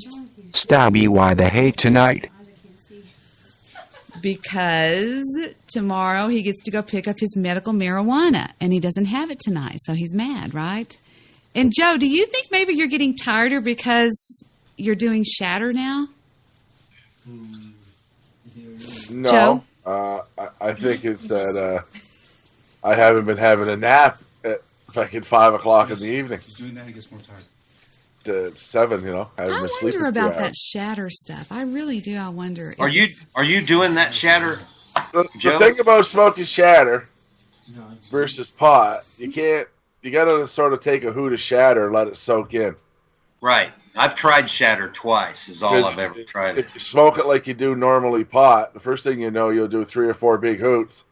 Stabby, why the hate tonight? Because tomorrow he gets to go pick up his medical marijuana, and he doesn't have it tonight, so he's mad, right? And Joe, do you think maybe you're getting tireder because you're doing Shatter now? No. Joe? I think it's that I haven't been having a nap at fucking 5 o'clock in the evening. He's doing that, he gets more tired. To 7, you know. I wonder about that Shatter stuff. I really do. I wonder. Are you doing that Shatter? The thing about smoking Shatter versus pot, you got to sort of take a hoot of Shatter and let it soak in. Right. I've tried Shatter twice. Is all I've ever tried. If you smoke it like you do normally pot, the first thing you know, you'll do 3 or 4 big hoots,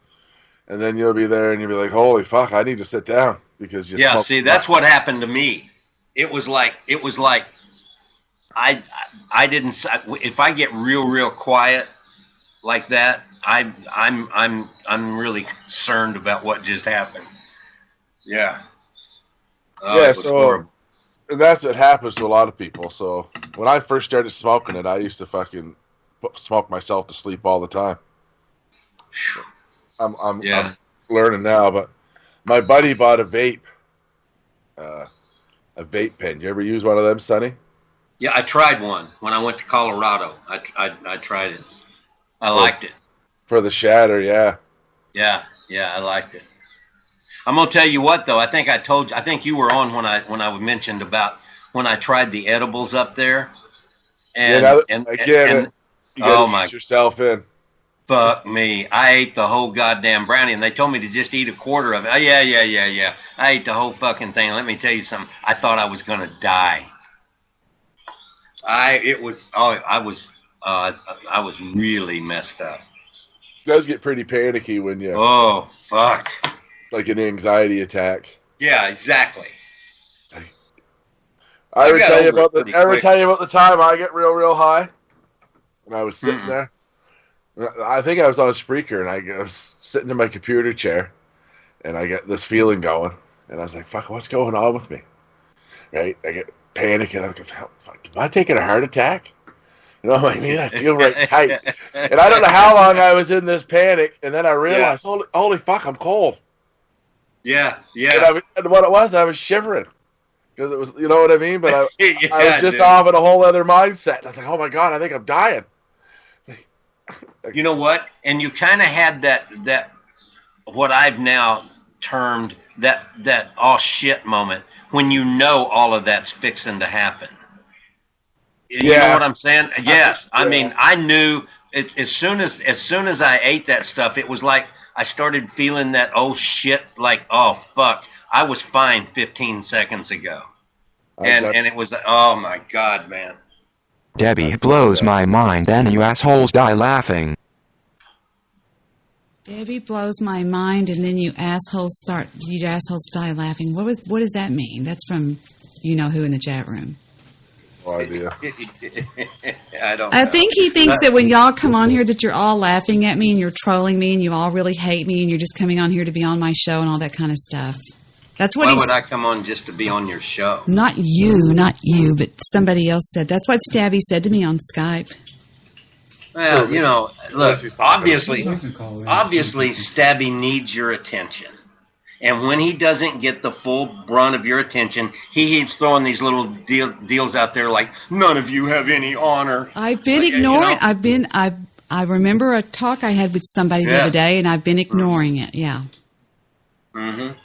and then you'll be there and you'll be like, "Holy fuck, I need to sit down," because you. Yeah. See, that's what happened to me. It was like I didn't. If I get real quiet like that, I'm really concerned about what just happened. Yeah. Yeah. So horrible. That's what happens to a lot of people. So when I first started smoking it, I used to fucking smoke myself to sleep all the time. I'm learning now, but my buddy bought a vape. A vape pen. You ever use one of them, Sonny? Yeah, I tried one when I went to Colorado. I tried it. I liked it. For the Shatter, yeah. Yeah, I liked it. I'm gonna tell you what though. I think you were on when I mentioned about when I tried the edibles up there. And You gotta Oh my! ease yourself in. Fuck me! I ate the whole goddamn brownie, and they told me to just eat a quarter of it. Oh, yeah. I ate the whole fucking thing. Let me tell you something. I thought I was gonna die. I was really messed up. It does get pretty panicky when you. Oh fuck! Like an anxiety attack. Yeah, exactly. I ever tell you about the time I get real high? And I was sitting there. I think I was on a Spreaker, and I was sitting in my computer chair, and I get this feeling going, and I was like, "Fuck, what's going on with me?" Right? I get panic, and I'm like, "Fuck, am I taking a heart attack?" You know what I mean? I feel right tight, and I don't know how long I was in this panic, and then I realized, holy fuck, I'm cold. Yeah. And what it was, I was shivering. Because it was, you know what I mean? But I was just dude. off in a whole other mindset. And I was like, oh my God, I think I'm dying. You know what? And you kind of had that what I've now termed that oh shit moment when you know all of that's fixing to happen. You know what I'm saying? Yes. I mean, I knew it, as soon as I ate that stuff, it was like I started feeling that oh shit, like oh fuck, I was fine 15 seconds ago. And it was oh my God, man. Debbie blows my mind, then you assholes die laughing. Debbie blows my mind, and then you assholes die laughing. What does that mean? That's from you know who in the chat room. No idea. I don't know. I think he thinks that when y'all come on here that you're all laughing at me and you're trolling me and you all really hate me and you're just coming on here to be on my show and all that kind of stuff. That's what Why would I come on just to be on your show? Not you, but somebody else said. That's what Stabby said to me on Skype. Well, you know, look, obviously, Stabby needs your attention. And when he doesn't get the full brunt of your attention, he keeps throwing these little deals out there like, none of you have any honor. I've been ignoring. You know? I remember a talk I had with somebody the other day, and I've been ignoring it. Yeah. Mm-hmm.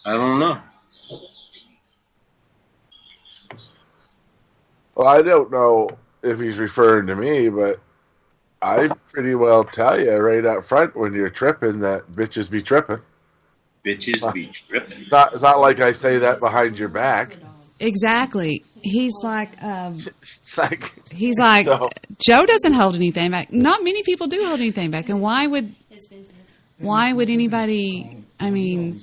I don't know. Well, I don't know if he's referring to me, but I pretty well tell you right up front when you're tripping that bitches be tripping. Bitches be tripping. It's not like I say that behind your back. Exactly. He's like, so. Joe doesn't hold anything back. Not many people do hold anything back. And why would anybody, I mean,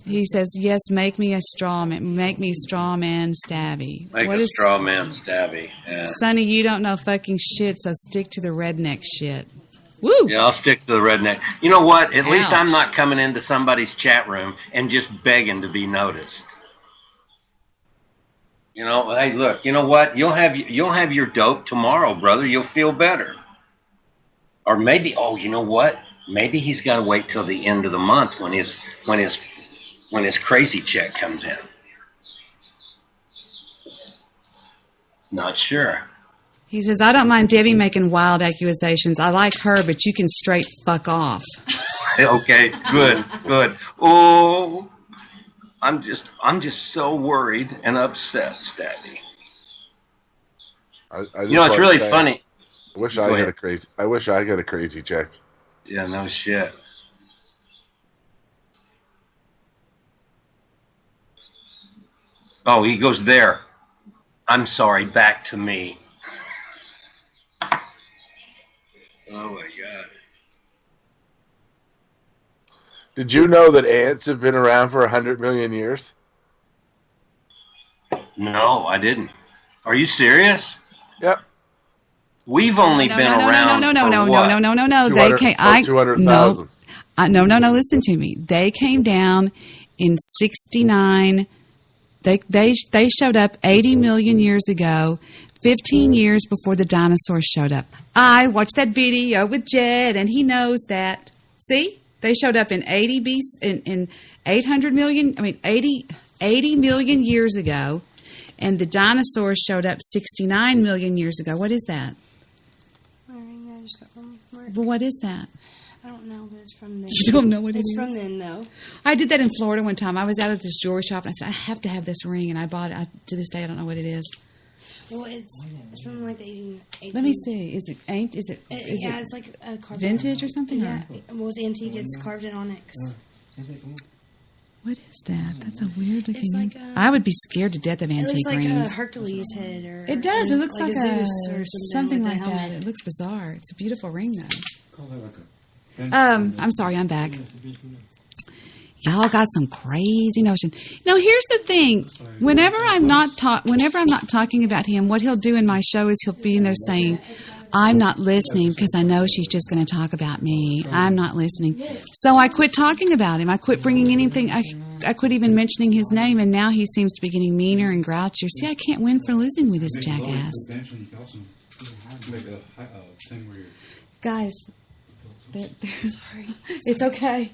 he says, yes, make me a straw man, Stabby. Make a straw man Stabby. Yeah. Sonny, you don't know fucking shit, so stick to the redneck shit. Woo! Yeah, I'll stick to the redneck. You know what? At least I'm not coming into somebody's chat room and just begging to be noticed. You know, hey, look, you know what? You'll have your dope tomorrow, brother. You'll feel better. Or maybe, oh, you know what? Maybe he's got to wait till the end of the month when his crazy check comes in. Not sure. He says, I don't mind Debbie making wild accusations. I like her, but you can straight fuck off. Okay, good. Oh, I'm just so worried and upset, Stabby. You know, it's really funny. I wish I got a crazy check. Yeah, no shit. Oh, he goes there. I'm sorry, back to me. Oh my God. Did you know that ants have been around for 100 million years? No, I didn't. Are you serious? Yep. We've only been around. No. They came. 200,000. No. Listen to me. They came down in '69. They showed up 80 million years ago, 15 years before the dinosaurs showed up. I watched that video with Jed, and he knows that. See, they showed up in 80 million years ago, and the dinosaurs showed up 69 million years ago. What is that? Well, what is that? I don't know, but it's from then. You don't know what it is? It's from then, though. I did that in Florida one time. I was out at this jewelry shop, and I said, I have to have this ring, and I bought it. To this day, I don't know what it is. Well, it's from like the 18. Let me see. Is it? It's like a carved vintage or something? Yeah. Well, it's antique. It's carved in onyx. What is that? That's a weird looking. It's like I would be scared to death of it antique looks like rings. a Hercules head, or It does. It looks like Zeus or something with like a that. helmet. It looks bizarre. It's a beautiful ring, though. I'm sorry. I'm back. Y'all got some crazy notion. Now, here's the thing. Whenever I'm not talking about him, what he'll do in my show is he'll be in there saying, I'm not listening because I know she's just going to talk about me. I'm not listening. So I quit talking about him. I quit bringing anything. I quit even mentioning his name, and now he seems to be getting meaner and grouchier. See, I can't win for losing with this jackass. Guys, sorry. It's okay.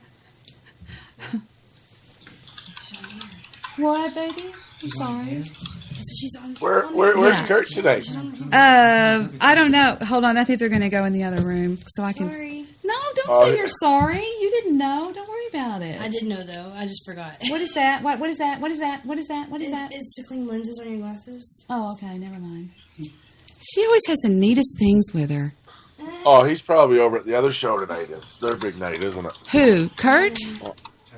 What, baby? I'm sorry. Where's Kurt today? I don't know. Hold on. I think they're going to go in the other room so I can. Sorry. No, don't say you're sorry. You didn't know. Don't worry about it. I did know, though. I just forgot. What is that? What is that? What is that? What is that? What is that? It's to clean lenses on your glasses. Oh, okay. Never mind. She always has the neatest things with her. Oh, he's probably over at the other show tonight. It's their big night, isn't it? Who? Kurt?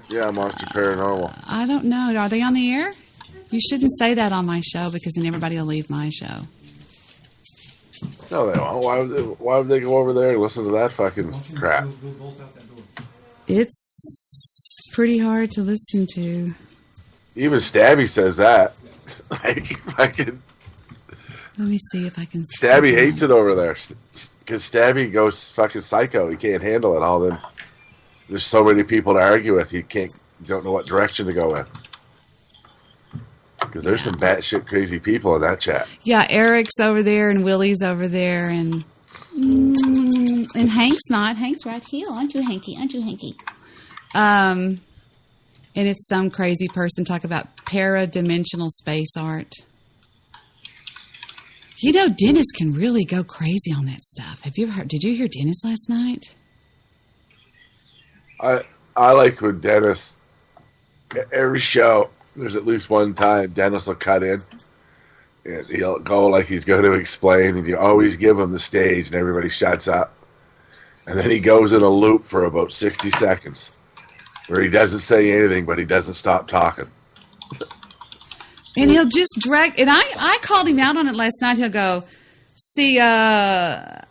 Yeah, Monster Paranormal. I don't know. Are they on the air? You shouldn't say that on my show because then everybody will leave my show. No, they won't. Why would they go over there and listen to that fucking crap? It's pretty hard to listen to. Even Stabby says that. Fucking. Let me see if I can. Stabby hates it over there because Stabby goes fucking psycho. He can't handle it all. Then there's so many people to argue with. You don't know what direction to go in. Because there's some batshit crazy people in that chat. Yeah, Eric's over there and Willie's over there and Hank's not. Hank's right here. Aren't you, Hanky? Aren't you, Hanky? And it's some crazy person talk about para-dimensional space art. You know, Dennis can really go crazy on that stuff. Have you ever heard? Did you hear Dennis last night? I like when Dennis, every show, there's at least one time Dennis will cut in and he'll go like he's going to explain, and you always give him the stage and everybody shuts up. And then he goes in a loop for about 60 seconds where he doesn't say anything, but he doesn't stop talking. And he'll just drag, and I called him out on it last night. He'll go, see, it's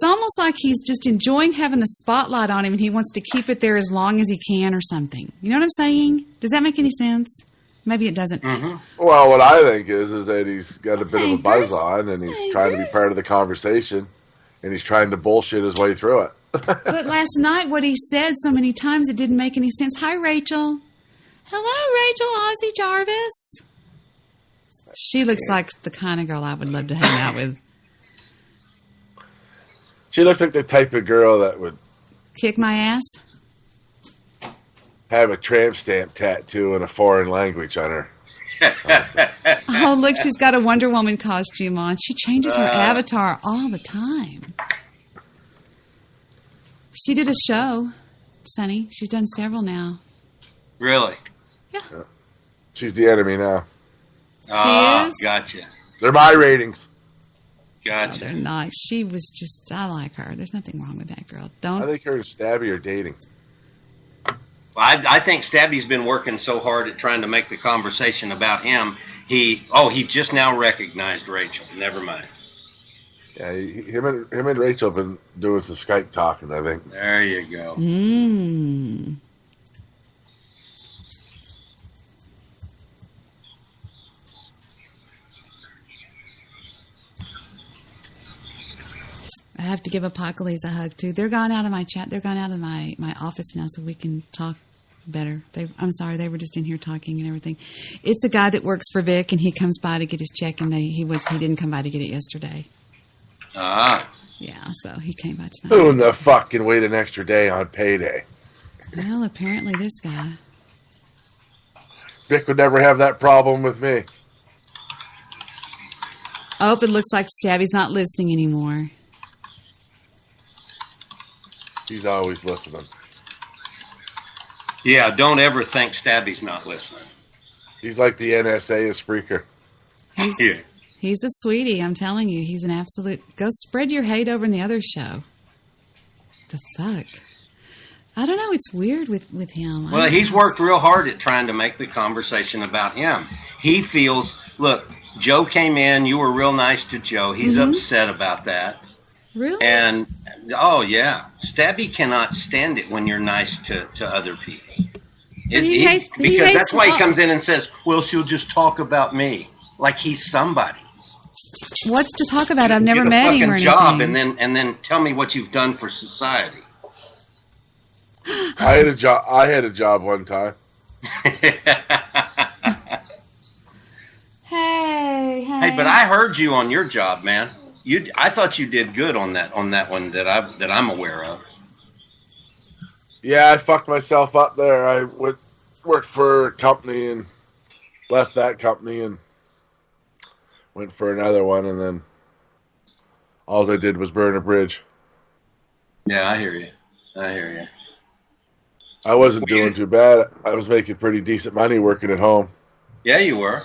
almost like he's just enjoying having the spotlight on him, and he wants to keep it there as long as he can or something. You know what I'm saying? Does that make any sense? Maybe it doesn't. Mm-hmm. Well, what I think is that he's got a bit of a buzz on, and he's trying to be part of the conversation, and he's trying to bullshit his way through it. But last night, what he said so many times, it didn't make any sense. Hi, Rachel. Hello, Rachel Ozzy Jarvis. She looks like the kind of girl I would love to hang out with. She looks like the type of girl that would kick my ass, have a tramp stamp tattoo in a foreign language on her. Oh, look, she's got a Wonder Woman costume on. She changes her avatar all the time. She did a show, Sonny. She's done several now. Really? Yeah. She's the enemy now. She is? Gotcha. They're my ratings. Gotcha. No, they're not. She was just, I like her. There's nothing wrong with that girl. I think her and Stabby are dating. Well, I think Stabby's been working so hard at trying to make the conversation about him. He just now recognized Rachel. Never mind. Yeah, him and Rachel have been doing some Skype talking, I think. There you go. I have to give Apocales a hug, too. They're gone out of my chat. They're gone out of my office now so we can talk better. I'm sorry, they were just in here talking and everything. It's a guy that works for Vic, and he comes by to get his check, and he didn't come by to get it yesterday. Yeah, so he came by tonight. Who in the fuck can wait an extra day on payday? Well, apparently this guy. Vic would never have that problem with me. Oh, it looks like Stabby's not listening anymore. He's always listening. Yeah, don't ever think Stabby's not listening. He's like the NSA is Spreaker. He's a sweetie, I'm telling you. He's an absolute... Go spread your hate over in the other show. The fuck? I don't know. It's weird with him. Well, he's worked real hard at trying to make the conversation about him. He feels... Look, Joe came in. You were real nice to Joe. He's upset about that. Really? And, oh, yeah. Stabby cannot stand it when you're nice to other people. Because that's why he comes in and says, well, she'll just talk about me. Like he's somebody. What's to talk about? I've never Get a met him or fucking job anything. and then tell me what you've done for society. I had a job one time. Hey, but I heard you on your job, man. I thought you did good on that one that I'm aware of. Yeah, I fucked myself up there. I worked for a company and left that company and went for another one, and then all I did was burn a bridge. Yeah, I hear you. I wasn't doing too bad. I was making pretty decent money working at home. Yeah, you were.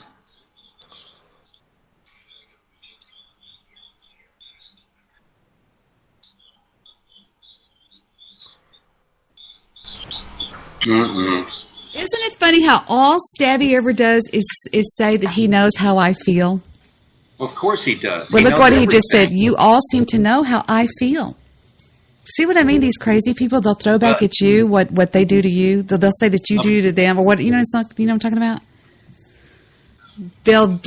Isn't it funny how all Stabby ever does is say that he knows how I feel? Of course he does. Well, look what he just said. You all seem to know how I feel. See what I mean? These crazy people, they'll throw back at you what they do to you. They'll say that you do to them, or what it's not. You know what I'm talking about? They'll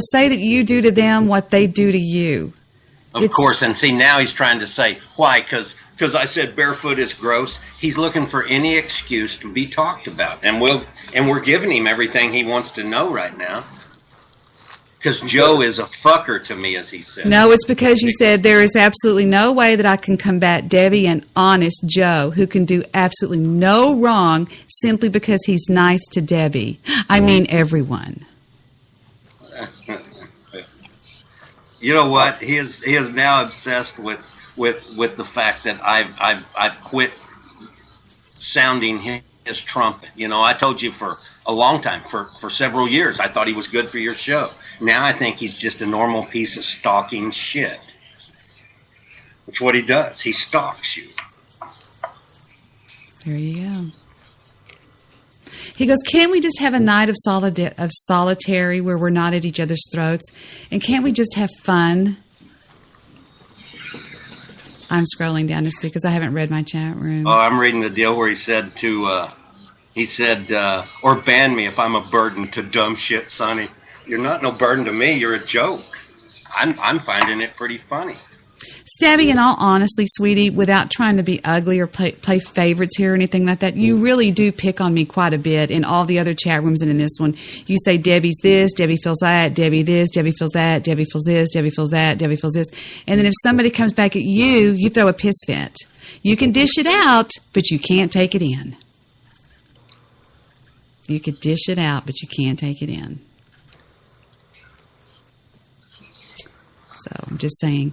say that you do to them what they do to you. Of course, and see now he's trying to say why? Because I said barefoot is gross. He's looking for any excuse to be talked about, and we're giving him everything he wants to know right now. Because Joe is a fucker to me, as he said. No, it's because you said there is absolutely no way that I can combat Debbie and honest Joe, who can do absolutely no wrong simply because he's nice to Debbie. I mean everyone. You know what? He is now obsessed with the fact that I've quit sounding his trumpet. You know, I told you for a long time, for several years, I thought he was good for your show. Now I think he's just a normal piece of stalking shit. That's what he does. He stalks you. There you go. He goes, can't we just have a night of solitary where we're not at each other's throats? And can't we just have fun? I'm scrolling down to see because I haven't read my chat room. Oh, I'm reading the deal where he said or ban me if I'm a burden to dumb shit, Sonny. You're not no burden to me. You're a joke. I'm finding it pretty funny. Stabby, in all honesty, sweetie, without trying to be ugly or play favorites here or anything like that, you really do pick on me quite a bit in all the other chat rooms and in this one. You say Debbie's this, Debbie feels that, Debbie this, Debbie feels that, Debbie feels this, Debbie feels that, Debbie feels this. And then if somebody comes back at you, you throw a piss fit. You can dish it out, but you can't take it in. You could dish it out, but you can't take it in. So I'm just saying.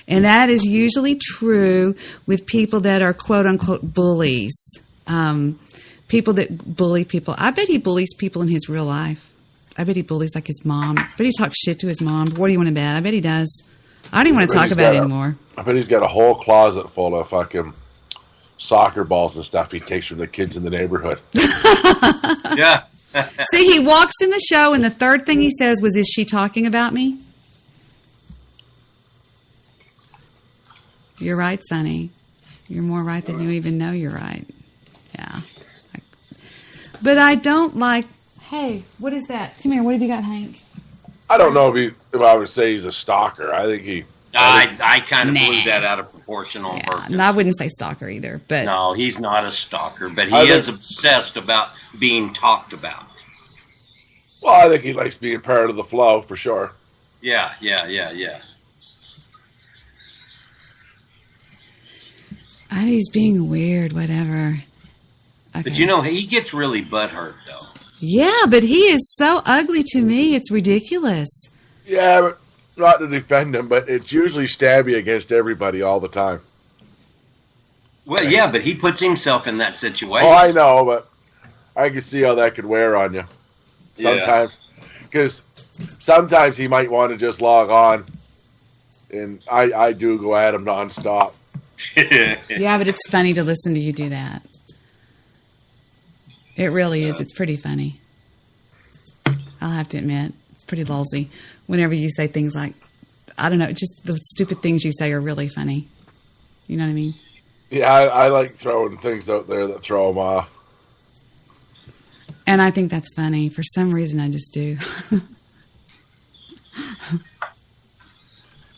And that is usually true with people that are quote-unquote bullies. People that bully people. I bet he bullies people in his real life. I bet he bullies like his mom. I bet he talks shit to his mom. What do you want to bet? I bet he does. I don't even want to talk about it anymore. I bet he's got a whole closet full of fucking soccer balls and stuff he takes from the kids in the neighborhood. Yeah. See, he walks in the show and the third thing he says was, is she talking about me? You're right, Sonny. You're more right than you even know you're right. Yeah. But I don't like... Hey, what is that? Come here. What have you got, Hank? I don't know if I would say he's a stalker. I think he... I kind of blew that out of proportion on purpose. No, I wouldn't say stalker either. But no, he's not a stalker, but he is obsessed about being talked about. Well, I think he likes being part of the flow, for sure. Yeah. And he's being weird, whatever. Okay. But you know, he gets really butthurt, though. Yeah, but he is so ugly to me, it's ridiculous. Yeah, but not to defend him, but it's usually Stabby against everybody all the time. Well, yeah, but he puts himself in that situation. Oh, I know, but I can see how that could wear on you sometimes. Because sometimes he might want to just log on, and I do go at him nonstop. Yeah, but it's funny to listen to you do that. It really is. It's pretty funny. I'll have to admit. It's pretty lulzy. Whenever you say things like, I don't know, just the stupid things you say are really funny. You know what I mean? Yeah, I like throwing things out there that throw him off. And I think that's funny. For some reason, I just do.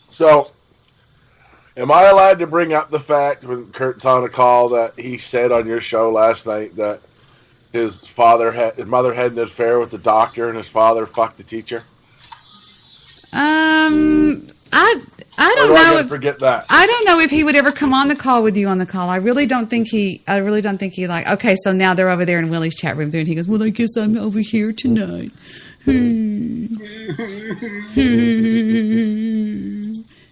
So, am I allowed to bring up the fact when Kurt's on a call that he said on your show last night that his mother had an affair with the doctor and his father fucked the teacher? I don't know. Forget that. I don't know if he would ever come on the call with you on the call. I really don't think he like, okay, so now they're over there in Willie's chat room doing, he goes, well, I guess I'm over here tonight.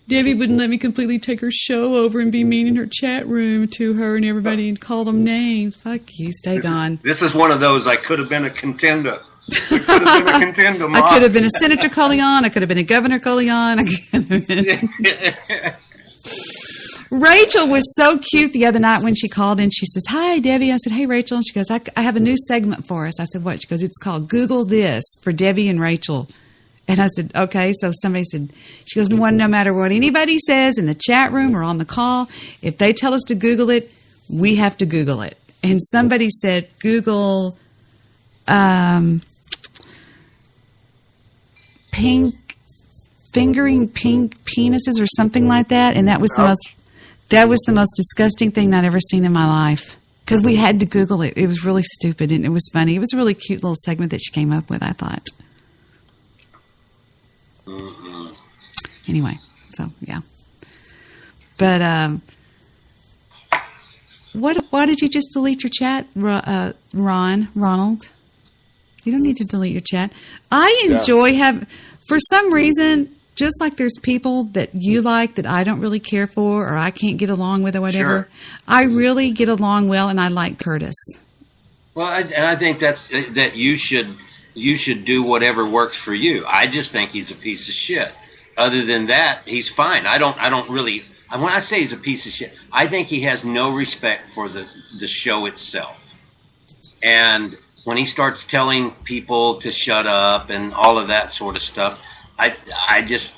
Debbie wouldn't let me completely take her show over and be mean in her chat room to her and everybody and call them names. Fuck you, stay gone. This is one of those, I could have been a contender. I could have been a Senator Colleon. I could have been a Governor Colleon. Rachel was so cute the other night when she called in. She says, hi, Debbie. I said, hey, Rachel. And she goes, I have a new segment for us. I said, what? She goes, it's called Google This for Debbie and Rachel. And I said, okay. So somebody said, she goes, no matter what anybody says in the chat room or on the call, if they tell us to Google it, we have to Google it. And somebody said, Google fingering pink penises or something like that, and that was the most disgusting thing I'd ever seen in my life. Because we had to Google it. It was really stupid and it was funny. It was a really cute little segment that she came up with, I thought. Anyway, so yeah. But why did you just delete your chat, Ronald? You don't need to delete your chat. I enjoy for some reason, just like there's people that you like that I don't really care for or I can't get along with or whatever, sure. I really get along well and I like Curtis. Well, I think that you should do whatever works for you. I just think he's a piece of shit. Other than that, he's fine. I don't really, when I say he's a piece of shit, I think he has no respect for the show itself. And when he starts telling people to shut up and all of that sort of stuff, I just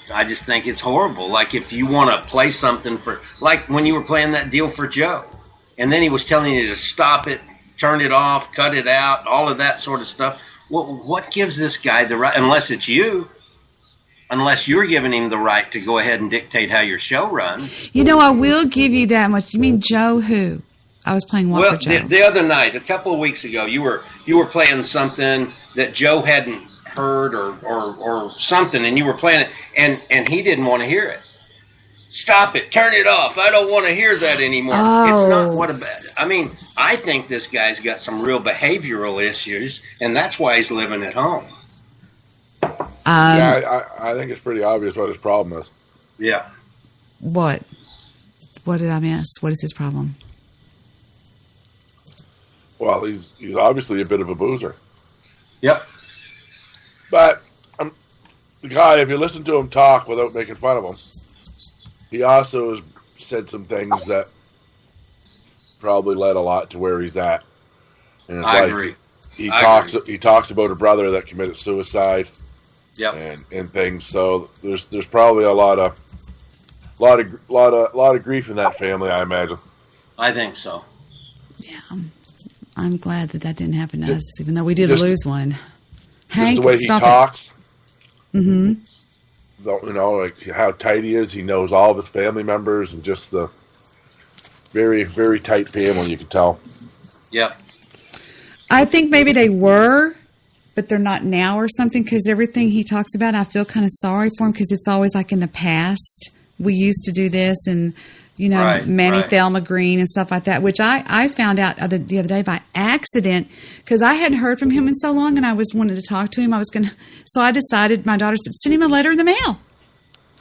think it's horrible. Like if you want to play something like when you were playing that deal for Joe, and then he was telling you to stop it, turn it off, cut it out, all of that sort of stuff. What gives this guy the right, unless it's you, unless you're giving him the right to go ahead and dictate how your show runs. You know, I will give you that much. You mean Joe who? I was playing what for Joe? The other night, a couple of weeks ago, you were playing something that Joe hadn't heard or something, and you were playing it, and he didn't want to hear it. Stop it! Turn it off! I don't want to hear that anymore. Oh. It's not I mean, I think this guy's got some real behavioral issues, and that's why he's living at home. I think it's pretty obvious what his problem is. Yeah. What? What did I miss? What is his problem? Well, he's obviously a bit of a boozer. Yep. But the guy, if you listen to him talk without making fun of him, he also has said some things that probably led a lot to where he's at. And I agree. He talks about a brother that committed suicide. Yep. And things. So there's probably a lot of grief in that family, I imagine. I think so. Yeah. I'm glad that didn't happen to us, even though we did lose one. Hank, just the way he talks. Mm-hmm. You know, like how tight he is. He knows all of his family members and just the very, very tight family, you can tell. Yep. I think maybe they were, but they're not now or something, because everything he talks about, I feel kind of sorry for him, because it's always like in the past, we used to do this, and, you know, right, Mammy right. Thelma Green and stuff like that, which I found out the other day by accident, because I hadn't heard from him in so long, and I was wanting to talk to him. So I decided, my daughter said, send him a letter in the mail,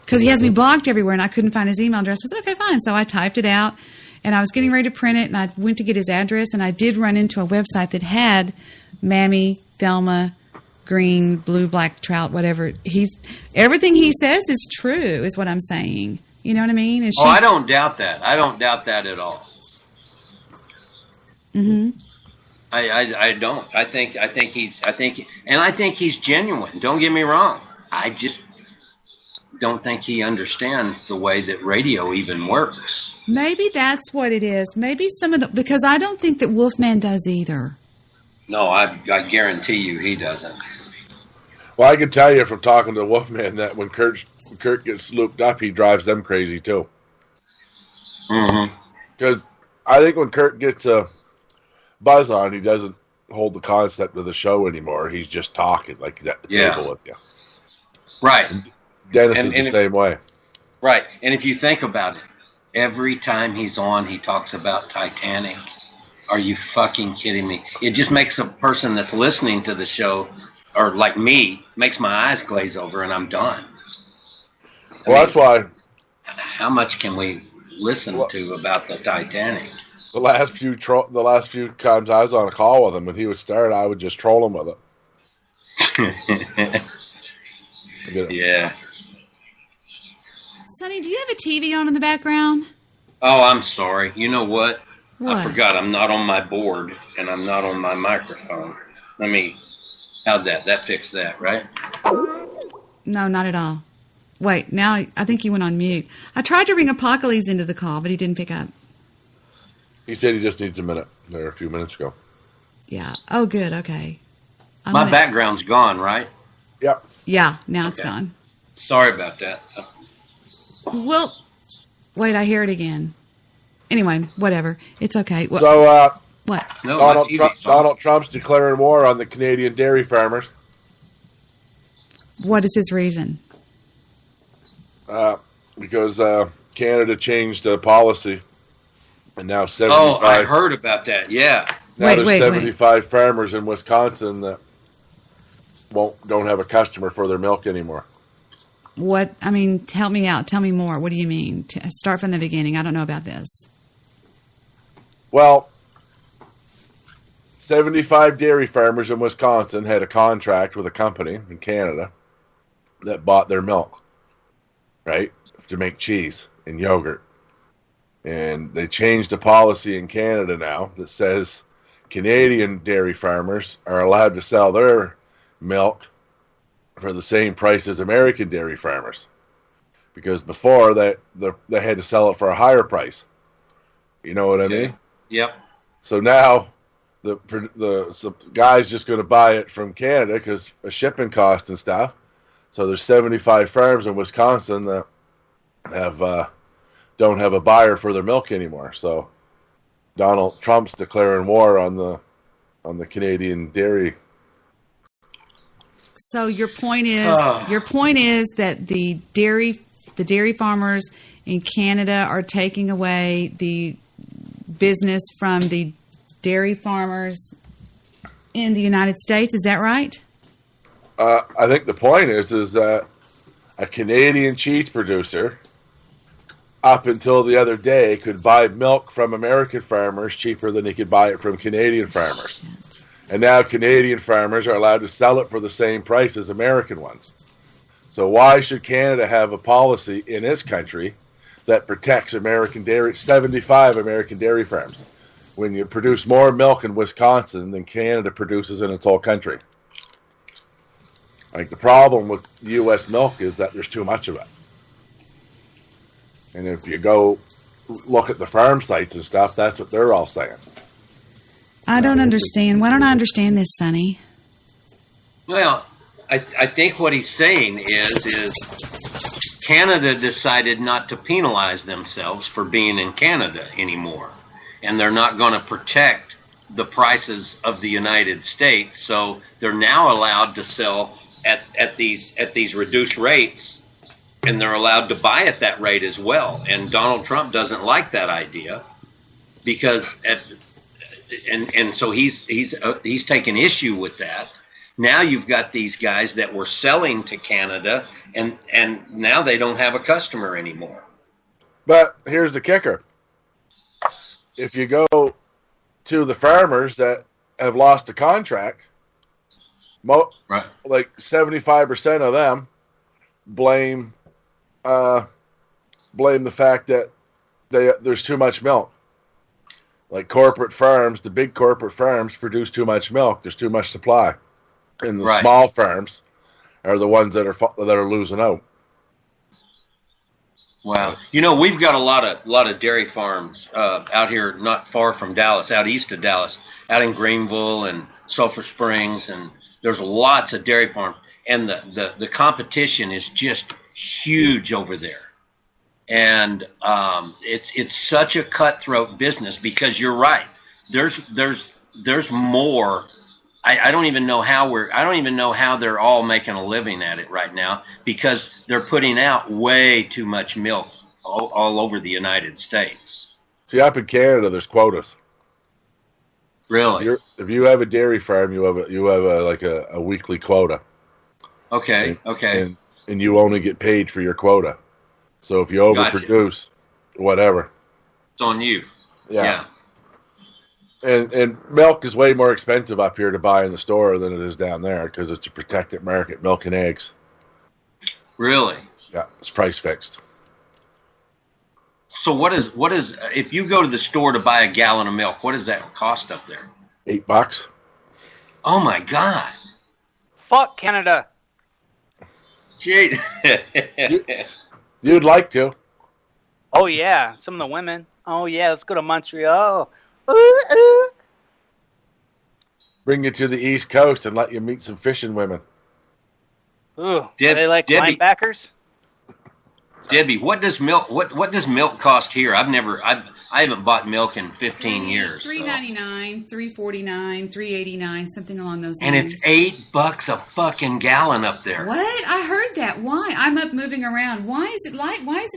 because he has me blocked everywhere, and I couldn't find his email address. I said, okay, fine. So I typed it out, and I was getting ready to print it, and I went to get his address, and I did run into a website that had Mammy, Thelma, green, blue, black trout, whatever. Everything he says is true, is what I'm saying. You know what I mean? And I don't doubt that. I don't doubt that at all. Mm-hmm. I don't. I think he's genuine. Don't get me wrong. I just don't think he understands the way that radio even works. Maybe that's what it is. Maybe because I don't think that Wolfman does either. No, I guarantee you he doesn't. Well, I can tell you from talking to Wolfman that when Kurt gets looped up, he drives them crazy too. Mm-hmm. Because I think when Kurt gets a buzz on, he doesn't hold the concept of the show anymore. He's just talking like he's at the table with you. Right. And Dennis is the same way. Right. And if you think about it, every time he's on, he talks about Titanic. Are you fucking kidding me? It just makes a person that's listening to the show, or like me, makes my eyes glaze over and I'm done. That's why. How much can we listen to about the Titanic? The last few times I was on a call with him, when he would start, I would just troll him with it. Yeah. Sonny, do you have a TV on in the background? Oh, I'm sorry. You know what? What? I forgot I'm not on my board and I'm not on my microphone. How'd that fix that, right? No, not at all. Wait, now I think you went on mute. I tried to ring Apocales into the call, but he didn't pick up. He said he just needs a minute there a few minutes ago. Yeah. Oh, good. Okay. My background's gone, right? Yep. Yeah, now it's gone. Sorry about that. Well, wait, I hear it again. Anyway, whatever. It's okay. Well, So, what? No, Donald Trump's declaring war on the Canadian dairy farmers. What is his reason? Because Canada changed policy, and now 75. Oh, I heard about that. Yeah. Now there's 75 farmers in Wisconsin that don't have a customer for their milk anymore. What? I mean, help me out. Tell me more. What do you mean? Start from the beginning. I don't know about this. Well, 75 dairy farmers in Wisconsin had a contract with a company in Canada that bought their milk, right, to make cheese and yogurt. And they changed the policy in Canada now that says Canadian dairy farmers are allowed to sell their milk for the same price as American dairy farmers, because before they had to sell it for a higher price. You know what I mean? Yep. So now the guy's just going to buy it from Canada because of shipping cost and stuff. So there's 75 farms in Wisconsin that don't have a buyer for their milk anymore. So Donald Trump's declaring war on the Canadian dairy. So your point is that the dairy farmers in Canada are taking away the business from the dairy farmers in the United States. Is that right? I think the point is that a Canadian cheese producer, up until the other day, could buy milk from American farmers cheaper than he could buy it from Canadian farmers. And now Canadian farmers are allowed to sell it for the same price as American ones. So why should Canada have a policy in its country that protects American dairy, 75 American dairy farms, when you produce more milk in Wisconsin than Canada produces in its whole country? Like, the problem with U.S. milk is that there's too much of it. And if you go look at the farm sites and stuff, that's what they're all saying. I don't understand. Why don't I understand this, Sonny? Well, I think what he's saying is Canada decided not to penalize themselves for being in Canada anymore. And they're not going to protect the prices of the United States. So they're now allowed to sell at these reduced rates, and they're allowed to buy at that rate as well. And Donald Trump doesn't like that idea, because so he's taken issue with that. Now you've got these guys that were selling to Canada, and now they don't have a customer anymore. But here's the kicker. if you go to the farmers that have lost a contract, like 75% of them blame the fact that there's too much milk. Like corporate farms, the big corporate farms produce too much milk. There's too much supply, and the small farms are the ones that are losing out. Wow, you know, we've got a lot of dairy farms out here, not far from Dallas, out east of Dallas, out in Greenville and Sulphur Springs, and there's lots of dairy farms, and the competition is just huge over there. And it's such a cutthroat business because you're right. There's more. I don't even know how they're all making a living at it right now because they're putting out way too much milk all over the United States. See, up in Canada, there's quotas. Really? If you have a dairy farm, you have a weekly quota. Okay. And you only get paid for your quota. So if you overproduce, whatever, it's on you. Yeah. And milk is way more expensive up here to buy in the store than it is down there because it's a protected market, milk and eggs. Really? Yeah, it's price fixed. So what is if you go to the store to buy a gallon of milk, what does that cost up there? $8. Oh my God. Fuck Canada. Gee. You'd like to. Oh yeah, some of the women. Oh yeah, let's go to Montreal. Bring you to the East Coast and let you meet some fishing women. Ooh, do they like linebackers? Debbie, what does milk cost here? I haven't bought milk in 15 years. $3.99, $3.49, $3.89, something along those lines. And it's $8 a fucking gallon up there. What? I heard that. Why? I'm up moving around. Why is it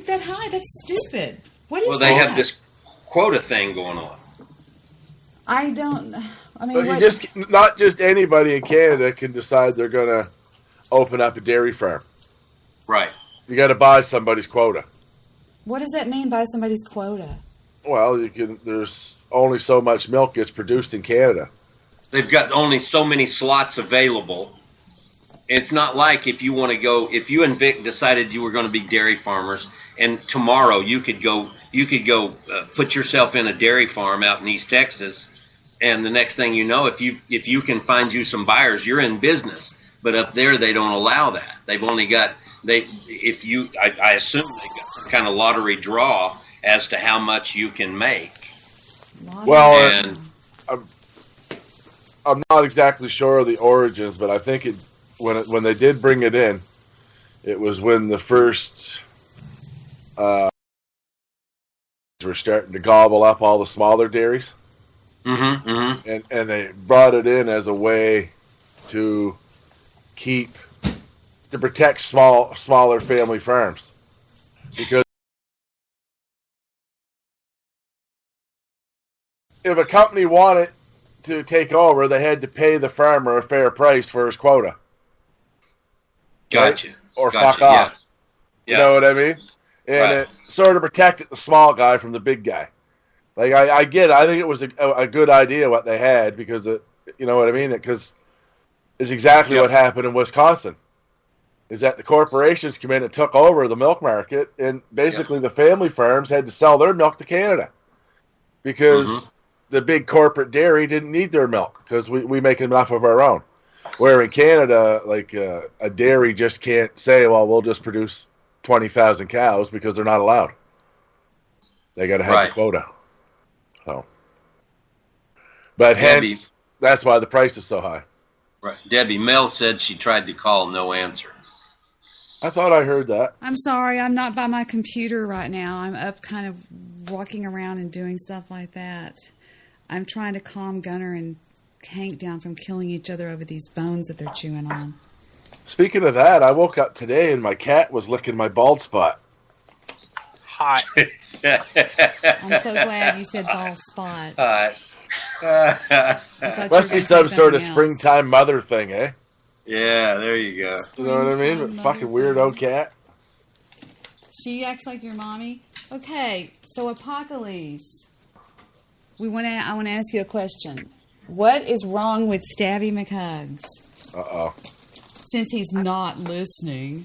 that high? That's stupid. What is that? Well, they have this quota thing going on. I don't. I mean, but not just anybody in Canada can decide they're going to open up a dairy farm. Right. You got to buy somebody's quota. What does that mean, buy somebody's quota? Well, there's only so much milk gets produced in Canada. They've got only so many slots available. It's not like if you want to go, if you and Vic decided you were going to be dairy farmers, and tomorrow you could go put yourself in a dairy farm out in East Texas, and the next thing you know, if you can find you some buyers, you're in business. But up there, they don't allow that. They've only got I assume they got some kind of lottery draw as to how much you can make. Well, I'm not exactly sure of the origins, but I think when they did bring it in, it was when the first were starting to gobble up all the smaller dairies. Mm-hmm, mm-hmm. And they brought it in as a way to protect smaller family farms, because if a company wanted to take over, they had to pay the farmer a fair price for his quota. Gotcha. Right? Or gotcha. Fuck off. Yeah. You know what I mean? And it sort of protected the small guy from the big guy. Like, I get it. I think it was a good idea what they had, because you know what I mean? Because it's exactly what happened in Wisconsin. Is that the corporations came in and took over the milk market, and basically the family farms had to sell their milk to Canada because the big corporate dairy didn't need their milk because we make enough of our own. Where in Canada, like a dairy just can't say, well, we'll just produce 20,000 cows, because they're not allowed. They got to have the quota. So, but Debbie, hence, that's why the price is so high. Right. Debbie, Mel said she tried to call, no answer. I thought I heard that. I'm sorry, I'm not by my computer right now. I'm up kind of walking around and doing stuff like that. I'm trying to calm Gunner and Hank down from killing each other over these bones that they're chewing on. Speaking of that, I woke up today and my cat was licking my bald spot. Hot. I'm so glad you said bald spot. Hot. Must be some sort of springtime mother thing, eh? Yeah, there you go. You know what I mean? But fucking weirdo cat. She acts like your mommy. Okay, so Apocales. I want to ask you a question. What is wrong with Stabby McHugs? Uh-oh. Since he's not listening.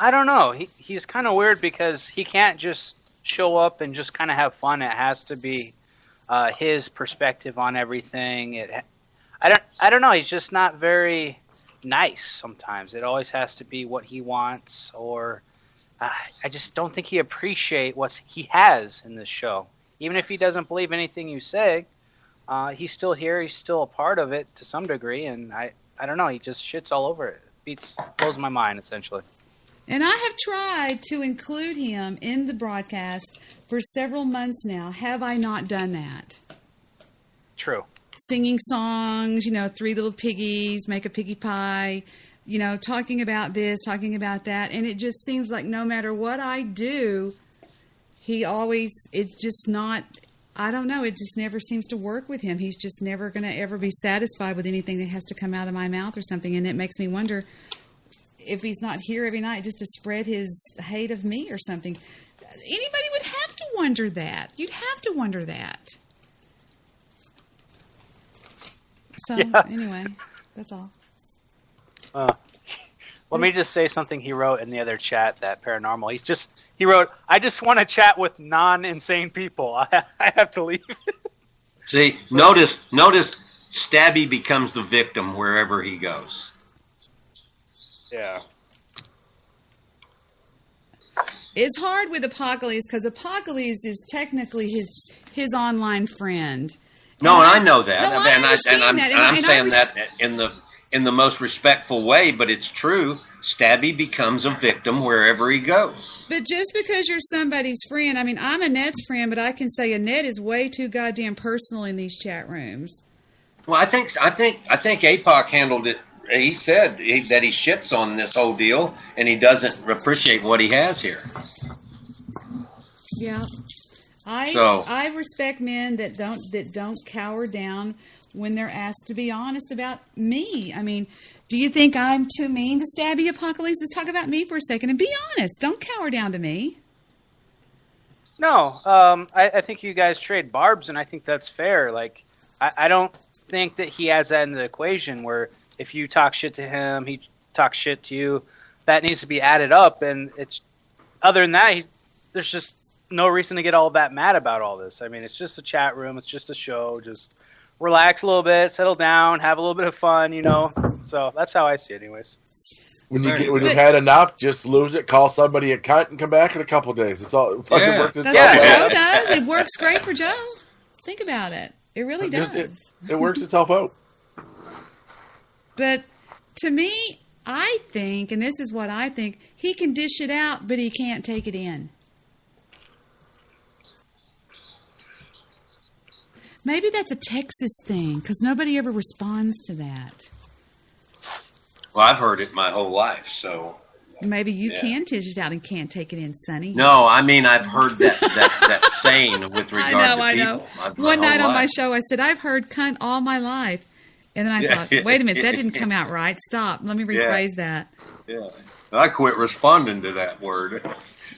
I don't know. He's kind of weird because he can't just show up and just kind of have fun. It has to be his perspective on everything. I don't know. He's just not very nice sometimes. It always has to be what he wants, or I just don't think he appreciates what he has in this show. Even if he doesn't believe anything you say, he's still here. He's still a part of it to some degree, and I don't know. He just shits all over it. Blows my mind, essentially. And I have tried to include him in the broadcast for several months now. Have I not done that? True. Singing songs, Three Little Piggies, Make a Piggy Pie, talking about this, talking about that. And it just seems like no matter what I do, it's just not, I don't know, it just never seems to work with him. He's just never going to ever be satisfied with anything that has to come out of my mouth or something. And it makes me wonder if he's not here every night just to spread his hate of me or something. Anybody would have to wonder that. You'd have to wonder that. So, Anyway, that's all. Let me just say something he wrote in the other chat, that paranormal. He wrote, I just want to chat with non-insane people. I have to leave. See, notice Stabby becomes the victim wherever he goes. Yeah. It's hard with Apocales because Apocales is technically his online friend. No, and I know that. No, I understand that. I'm saying that in the most respectful way, but it's true. Stabby becomes a victim wherever he goes. But just because you're somebody's friend, I mean, I'm Annette's friend, but I can say Annette is way too goddamn personal in these chat rooms. Well, I think APOC handled it. He said that he shits on this whole deal, and he doesn't appreciate what he has here. Yeah, I respect men that don't cower down when they're asked to be honest about me. I mean, do you think I'm too mean to Stabby Apocales? Let's talk about me for a second and be honest. Don't cower down to me. No, I think you guys trade barbs, and I think that's fair. Like, I don't think that he has that in the equation where if you talk shit to him, he talks shit to you. That needs to be added up, and it's other than that, there's just no reason to get all that mad about all this. I mean, it's just a chat room. It's just a show. Just relax a little bit, settle down, have a little bit of fun, So that's how I see it, anyways. When you've had enough, just lose it, call somebody a cunt, and come back in a couple of days. It's all fucking works. That's what Joe does. It works great for Joe. Think about it. It really does. It works itself out. But to me, I think, and this is what I think, he can dish it out, but he can't take it in. Maybe that's a Texas thing, because nobody ever responds to that. Well, I've heard it my whole life, so... Maybe you can dish it out and can't take it in, Sonny. No, I mean, I've heard that saying with regard to people. I know. One night on my show, I said, I've heard cunt all my life. And then I thought, wait a minute, that didn't come out right. Stop. Let me rephrase that. Yeah. I quit responding to that word.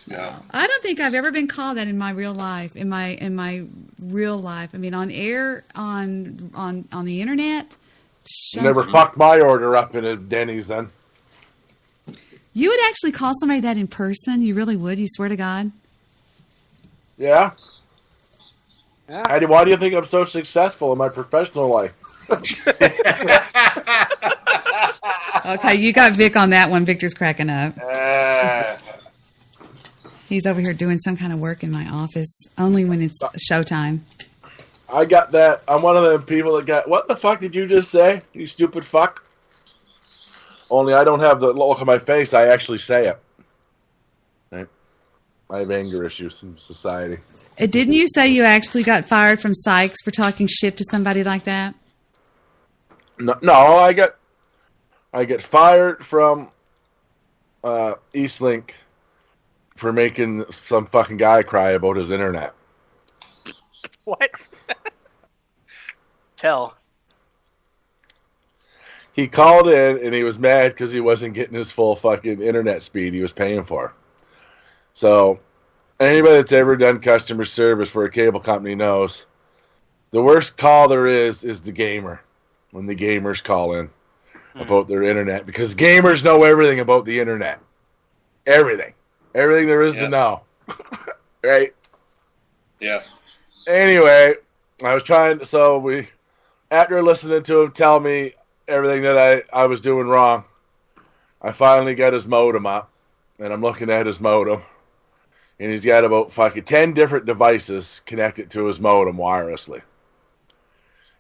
Yeah. I don't think I've ever been called that in my real life. In my real life. I mean, on air, on the internet. You never fucked my order up in a Denny's then. You would actually call somebody that in person? You really would? You swear to God? Yeah. Why do you think I'm so successful in my professional life? Okay, you got Vic on that one. Victor's cracking up. He's over here doing some kind of work in my office, only when it's showtime. I got that. I'm one of them people that got, what the fuck did you just say, you stupid fuck? Only I don't have the look on my face. I actually say it. Right? I have anger issues in society. Didn't you say you actually got fired from Sykes for talking shit to somebody like that? No, I get fired from Eastlink for making some fucking guy cry about his internet. What? Tell. He called in and he was mad because he wasn't getting his full fucking internet speed he was paying for. So anybody that's ever done customer service for a cable company knows The worst call there is the gamer. When the gamers call in about their internet. Because gamers know everything about the internet. Everything. Everything there is to know. Right? Yeah. Anyway, I was trying, after listening to him tell me everything that I was doing wrong, I finally got his modem up, and I'm looking at his modem, and he's got about fucking 10 different devices connected to his modem wirelessly.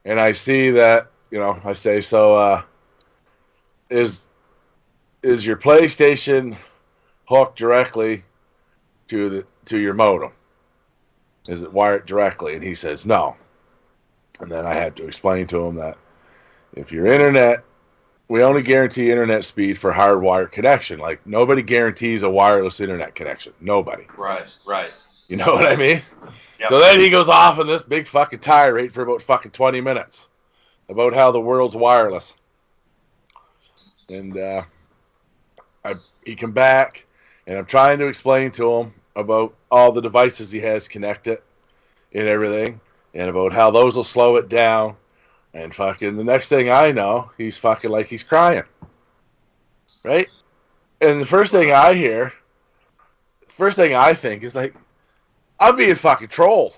And I see that, I say, so, is your PlayStation hooked directly to your modem? Is it wired directly? And he says no. And then I had to explain to him that if your internet, we only guarantee internet speed for hardwired connection. Like, nobody guarantees a wireless internet connection. Nobody. Right. You know what I mean? Yep. So then he goes off on this big fucking tirade for about fucking 20 minutes about how the world's wireless. And he come back, and I'm trying to explain to him about all the devices he has connected and everything, and about how those will slow it down. And fucking the next thing I know, he's fucking like he's crying. Right? And the first thing I think is like, I'm being fucking trolled.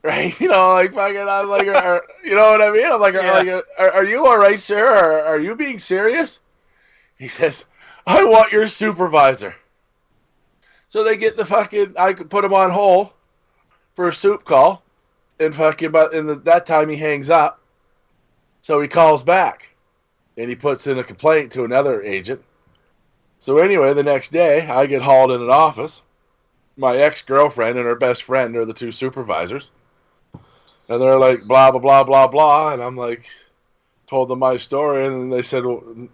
Right? Like fucking, I'm like, you know what I mean? I'm like, are you all right, sir? Are you being serious? He says, I want your supervisor. So they get I could put him on hold for a soup call, and fucking, but that time he hangs up. So he calls back, and he puts in a complaint to another agent. So anyway, the next day, I get hauled in an office. My ex-girlfriend and her best friend are the two supervisors. And they're like, blah, blah, blah, blah, blah. And I'm like, told them my story, and then they said, well,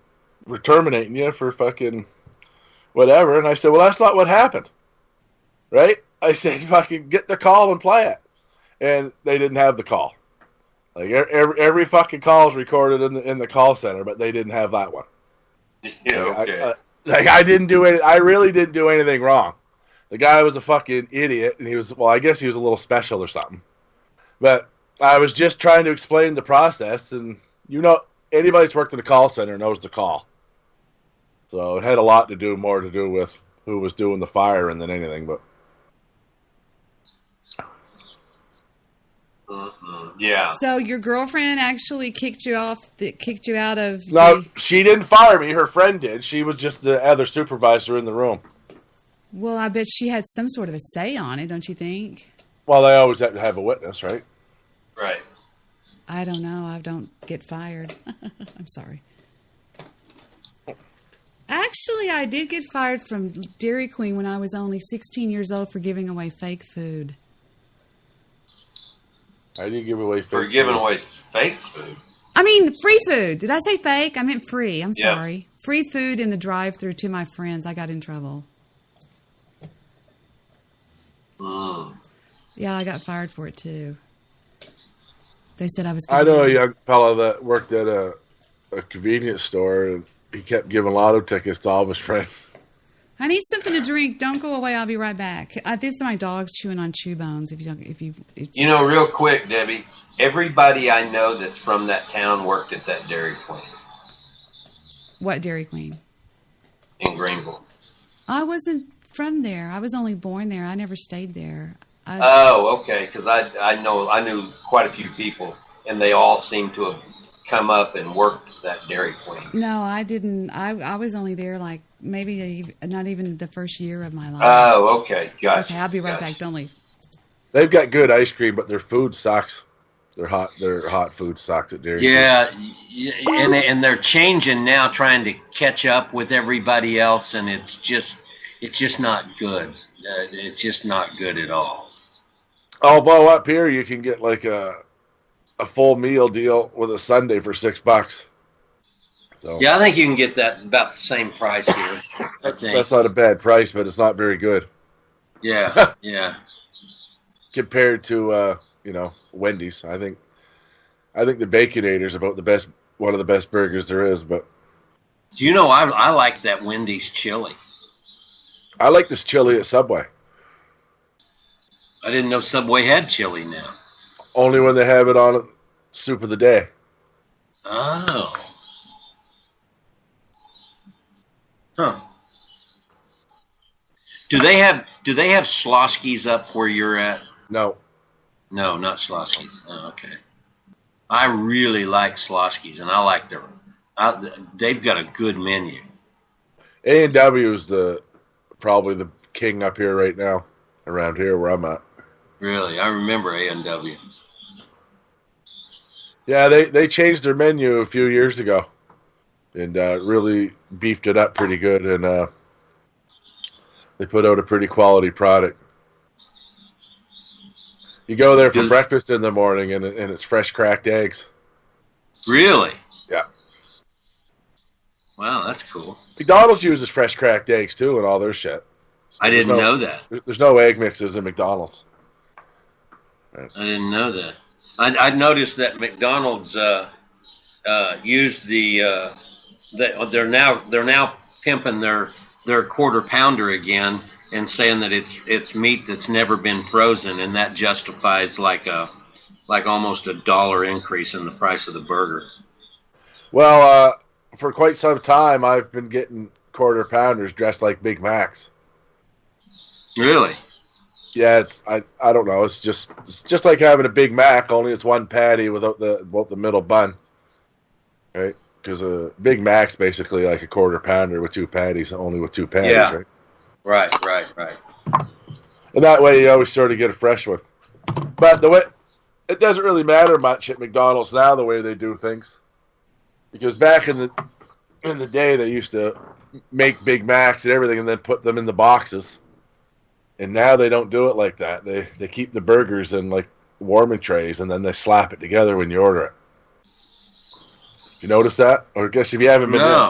we're terminating you for fucking whatever. And I said, well, that's not what happened. Right? I said, fucking get the call and play it. And they didn't have the call. Like, every fucking call is recorded in the call center, but they didn't have that one. Yeah, okay. I didn't do it. I really didn't do anything wrong. The guy was a fucking idiot, and I guess he was a little special or something. But I was just trying to explain the process, and anybody that's worked in a call center knows the call. So it had a lot more to do with who was doing the firing than anything. But yeah. So your girlfriend actually kicked you out of? No, she didn't fire me. Her friend did. She was just the other supervisor in the room. Well, I bet she had some sort of a say on it, don't you think? Well, they always have to have a witness, right? Right. I don't know. I don't get fired. I'm sorry. Actually, I did get fired from Dairy Queen when I was only 16 years old for giving away fake food. I did give away fake For giving away fake food? I mean, free food. Did I say fake? I meant free. I'm Yeah. sorry. Free food in the drive-thru to my friends. I got in trouble. Yeah, I got fired for it too. They said I was. I know a young fellow that worked at a convenience store, and he kept giving lotto tickets to all of his friends. I need something to drink. Don't go away. I'll be right back. This is my dog's chewing on chew bones. Real quick, Debbie, everybody I know that's from that town worked at that Dairy Queen. What Dairy Queen? In Greenville. I wasn't from there. I was only born there. I never stayed there. Okay, because I knew quite a few people, and they all seem to have come up and worked that Dairy Queen. No, I didn't. I was only there like maybe not even the first year of my life. Oh, okay, gotcha. Okay, I'll be right back. Don't leave. They've got good ice cream, but their food sucks. Their hot food sucks at Dairy Queen. Yeah, and they're changing now, trying to catch up with everybody else, and it's just not good. It's just not good at all. Although up here you can get like a full meal deal with a sundae for $6. So yeah, I think you can get that about the same price here. that's not a bad price, but it's not very good. Yeah, yeah. Compared to Wendy's, I think the Baconator is about one of the best burgers there is. But do you know I like that Wendy's chili. I like this chili at Subway. I didn't know Subway had chili now. Only when they have it on soup of the day. Oh. Huh. Do they have Sloskies up where you're at? No. No, not Sloskies. Oh, okay. I really like Sloskies, and I like they've got a good menu. A&W is probably the king up here right now, around here where I'm at. Really, I remember A&W. Yeah, they changed their menu a few years ago, and really beefed it up pretty good, and they put out a pretty quality product. You go there for breakfast in the morning, and it's fresh cracked eggs. Really? Yeah. Wow, that's cool. McDonald's uses fresh cracked eggs too, and all their shit. So I didn't know that. There's no egg mixes in McDonald's. Right. I didn't know that. I noticed that McDonald's used they're now pimping their quarter pounder again and saying that it's meat that's never been frozen, and that justifies like almost $1 increase in the price of the burger. Well, for quite some time, I've been getting quarter pounders dressed like Big Macs. Really? Yeah, I don't know. It's just like having a Big Mac, only it's one patty without the middle bun, right? Because a Big Mac's basically like a quarter pounder with two patties, only with two patties, Yeah. right? Right. And that way you always sort of get a fresh one. But it doesn't really matter much at McDonald's now the way they do things, because back in the day they used to make Big Macs and everything and then put them in the boxes. And now they don't do it like that. They keep the burgers in like warming trays and then they slap it together when you order it. You notice that? Or I guess if you haven't been No.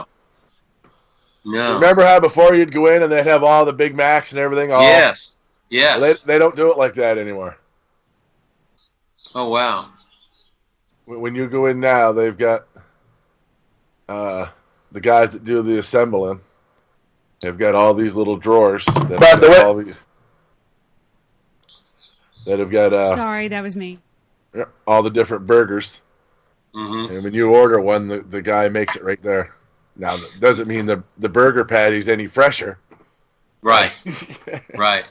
in. No. Remember how before you'd go in and they'd have all the Big Macs and everything? Yes. Well, they don't do it like that anymore. Oh, wow. When you go in now, they've got the guys that do the assembling. They've got all these little drawers that have got Sorry, that was me. all the different burgers. Mm-hmm. And when you order one, the guy makes it right there. Now, that doesn't mean the burger patty's any fresher. Right. Right.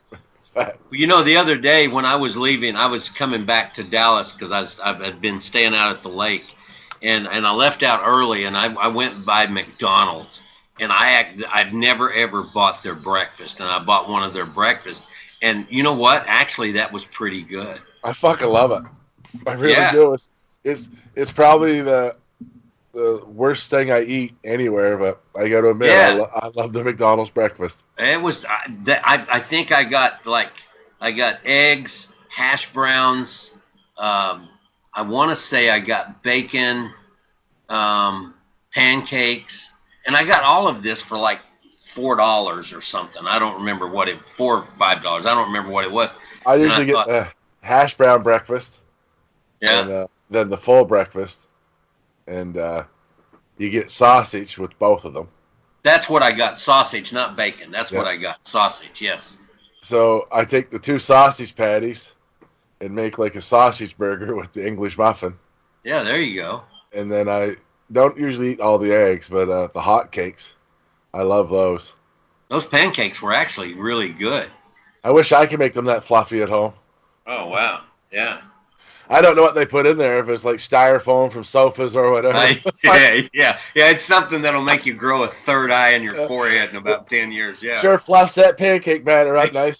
Well, you know, the other day when I was leaving, I was coming back to Dallas because I had been staying out at the lake, and I left out early, and I went by McDonald's, and I've never ever bought their breakfast, and I bought one of their breakfasts, and you know what? Actually, that was pretty good. I fucking love it. I really do. It's probably the worst thing I eat anywhere, but I got to admit, I love the McDonald's breakfast. It was. I think I got eggs, hash browns. I want to say I got bacon, pancakes, and I got all of this for like $4 or something. I don't remember what it $4 or $5. I don't remember what it was. I usually get the hash brown breakfast. Yeah. And then the full breakfast. And you get sausage with both of them. That's what I got. Sausage, not bacon. That's what I got. Sausage, yes. So I take the 2 sausage patties and make like a sausage burger with the English muffin. Yeah, there you go. And then I don't usually eat all the eggs, but the hot cakes, I love those. Those pancakes were actually really good. I wish I could make them that fluffy at home. Oh, wow. Yeah. I don't know what they put in there, if it's like styrofoam from sofas or whatever. Yeah. It's something that'll make you grow a third eye in your forehead in about 10 years. Yeah. Sure fluffs that pancake batter up nice.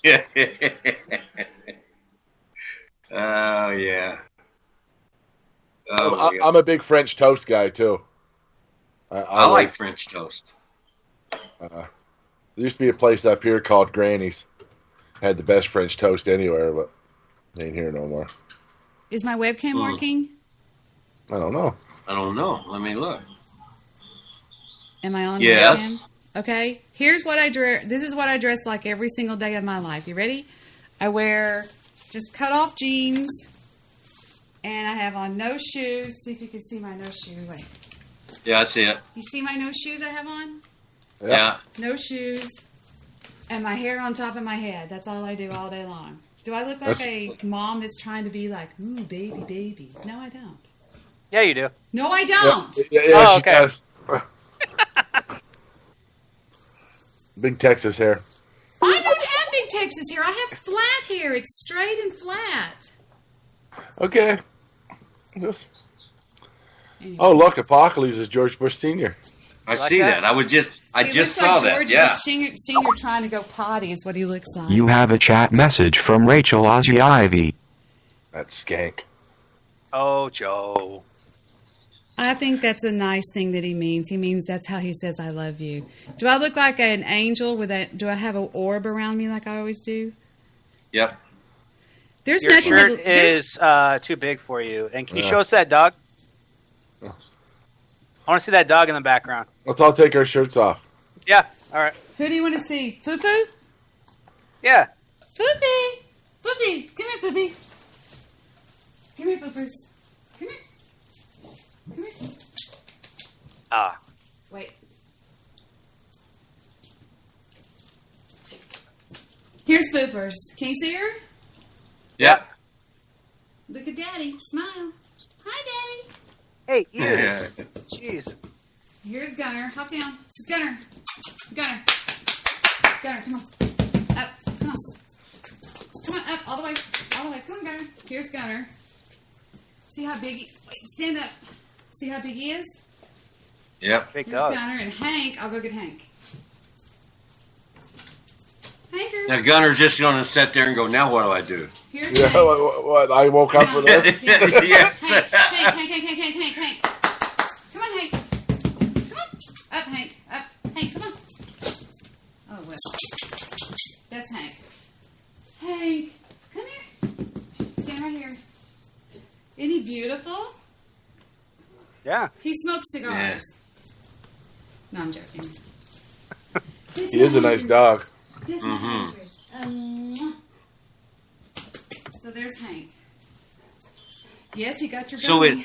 Oh, yeah. I'm a big French toast guy, too. I like French toast. There used to be a place up here called Granny's. Had the best French toast anywhere, but ain't here no more. Is my webcam working? I don't know. Let me look. Am I on Yes. webcam? Okay. Here's what I dress. This is what I dress like every single day of my life. You ready? I wear just cut off jeans, and I have on no shoes. See if you can see my no shoes. Wait. Yeah, I see it. You see my no shoes I have on? Yeah. No shoes, and my hair on top of my head. That's all I do all day long. Do I look like a mom that's trying to be like, ooh, baby, baby? No, I don't. Yeah, you do. No, I don't. Yeah, she okay. does. Big Texas hair. I don't have big Texas hair. I have flat hair. It's straight and flat. Okay. Oh, look, Apocales is George Bush Sr. I see that. I just He looks saw like that. George Yeah. Bush Senior trying to go potty is what he looks like. You have a chat message from Rachel Ozzy Ivy. That skank. Oh, Joe. I think that's a nice thing that he means. He means that's how he says I love you. Do I look like an angel with that? Do I have an orb around me like I always do? Yep. There's Your nothing shirt that, there's, is too big for you. And can you show us that dog? I want to see that dog in the background. Let's all take our shirts off. Yeah. All right. Who do you want to see? Fufu? Yeah. Fufi! Fufi! Come here, Fufi. Come here, Foofers. Come here. Come here. Ah. Wait. Here's Foofers. Can you see her? Yep. Look at Daddy. Smile. Hi, Daddy. Hey, ears. Jeez. Here's Gunner. Hop down. Gunner. Gunner. Gunner, come on. Up. Come on. Come on, up. All the way. All the way. Come on, Gunner. Here's Gunner. See how big he... Wait, stand up. See how big he is? Yep. Big Here's dog. Gunner and Hank. I'll go get Hank. Hanker. Now Gunner's just going to sit there and go, now what do I do? Here's Yeah, Hank. what? I woke up for this? Yes. Hank. Come on, Hank. Come on. Up, Hank. Up. Hank, come on. Oh, well. That's Hank. Hank, come here. Stand right here. Isn't he beautiful? Yeah. He smokes cigars. No, I'm joking. He is a nice dog. This is Hankers. So there's Hank. Yes, he got your gummy.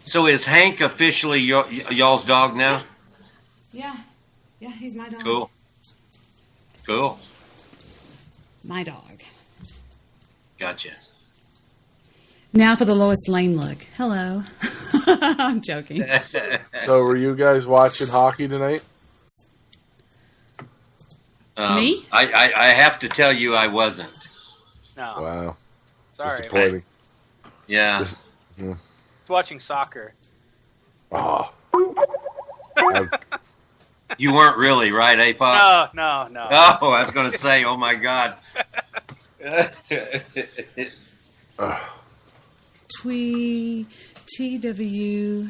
So is Hank officially y'all's dog now? Yeah. Yeah, he's my dog. Cool. My dog. Gotcha. Now for the Lois Lane look. Hello. I'm joking. So were you guys watching hockey tonight? Me? I have to tell you I wasn't. No. Wow. Sorry. Disappointing. Yeah. Watching soccer. Oh. You weren't really, right, Apok? No. Oh, I was going to say, oh my God. TW. You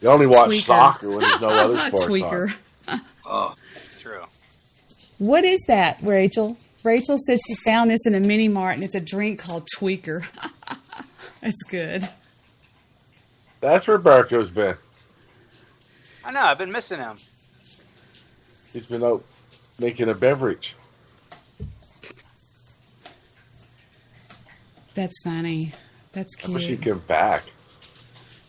only watch Tweaker. soccer when there's no other sports Tweaker. on. Oh, true. What is that, Rachel? Rachel says she found this in a mini mart and it's a drink called Tweaker. It's good. That's where Barco's been. I know. I've been missing him. He's been out making a beverage. That's funny. That's I wish he'd cute. come back.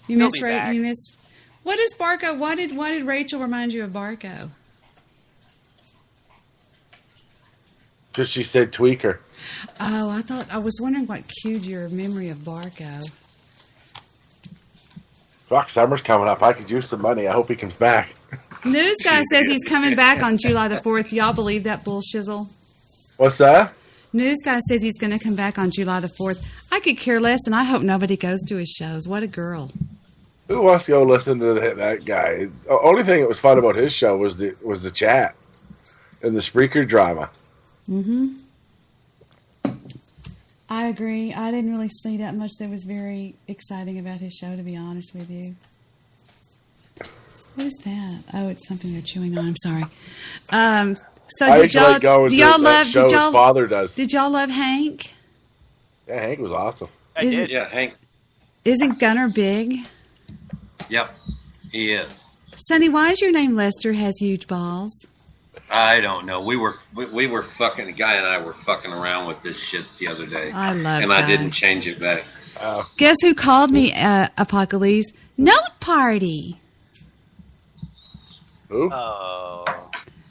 You He'll miss be Ray. back. You miss. What is Barco? Why did Rachel remind you of Barco? Because she said tweaker. Oh, I was wondering what cued your memory of Barco. Fuck, summer's coming up. I could use some money. I hope he comes back. News guy says he's coming back on July the 4th. Do y'all believe that bullshizzle? What's that? News guy says he's going to come back on July the 4th. I could care less, and I hope nobody goes to his shows. What a girl. Who wants to go listen to that guy? It's, the only thing that was fun about his show was the chat and the Spreaker drama. Mm-hmm. I agree. I didn't really see that much that was very exciting about his show, to be honest with you. What is that? Oh, it's something they're chewing on. I'm sorry. So I did actually like going do to y'all that love? show Did his y'all? father does. Did y'all love Hank? Yeah, Hank was awesome. I did. Yeah, Hank. Isn't Gunner big? Yep, he is. Sonny, why is your name Lester? Has huge balls. I don't know. We were fucking. The guy and I were fucking around with this shit the other day. I love and that. I didn't change it back. Guess who called me Apocales? Note Party. Who? Oh.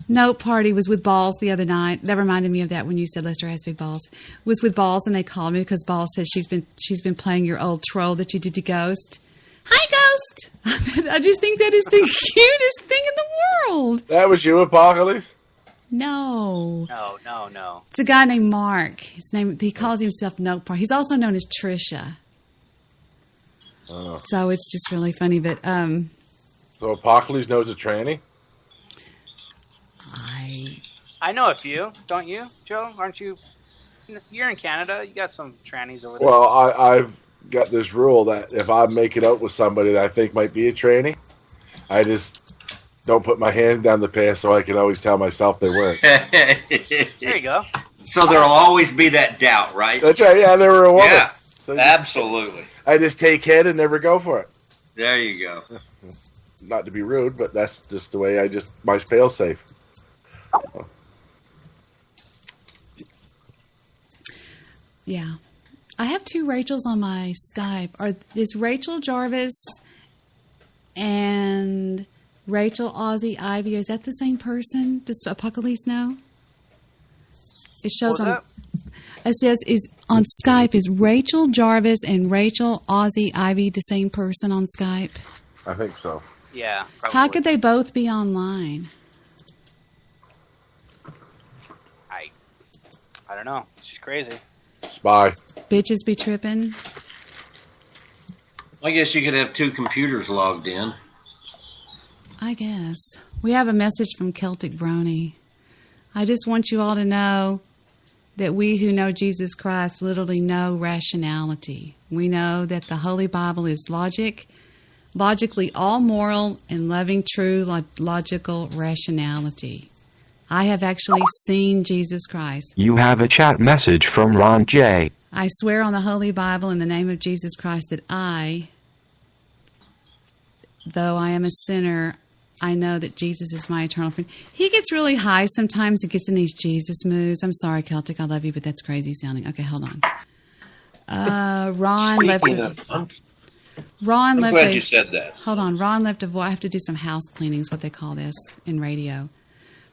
note party was with Balls the other night. That reminded me of that when you said Lester has big balls. Was with Balls, and they called me because Balls says she's been playing your old troll that you did to Ghost. Hi, Ghost. I just think that is the cutest thing in the world. That was you, Apocales? No. No. It's a guy named Mark. He calls himself Note Party. He's also known as Trisha. Oh. So it's just really funny. But So Apocales knows a tranny? I know a few, don't you, Joe? Aren't you? You're in Canada. You got some trannies over there. Well, I've got this rule that if I'm making out with somebody that I think might be a tranny, I just don't put my hand down the pants so I can always tell myself they weren't. There you go. So there'll always be that doubt, right? That's right. Yeah, they were a woman. Yeah, So absolutely. I just take head and never go for it. There you go. Not to be rude, but that's just the way my fail safe. yeah, I have two Rachels on my Skype. Is Rachel Jarvis and Rachel Ozzy Ivy? Is that the same person? Does Apocales know? It shows on. It says on Skype is Rachel Jarvis and Rachel Ozzy Ivy the same person on Skype? I think so. Yeah. Probably. How could they both be online? I don't know. She's crazy. Spy. Bitches be tripping. I guess you could have two computers logged in. I guess. We have a message from Celtic Brony. I just want you all to know that we who know Jesus Christ literally know rationality. We know that the Holy Bible is logically all moral and loving true logical rationality. I have actually seen Jesus Christ. You have a chat message from Ron J. I swear on the Holy Bible in the name of Jesus Christ that though I am a sinner, I know that Jesus is my eternal friend. He gets really high sometimes. He gets in these Jesus moods. I'm sorry, Celtic. I love you, but that's crazy sounding. Okay, hold on. Ron left a... Ron I'm left glad a, you said that. Hold on. Ron left a voice. I have to do some house cleaning is what they call this in radio.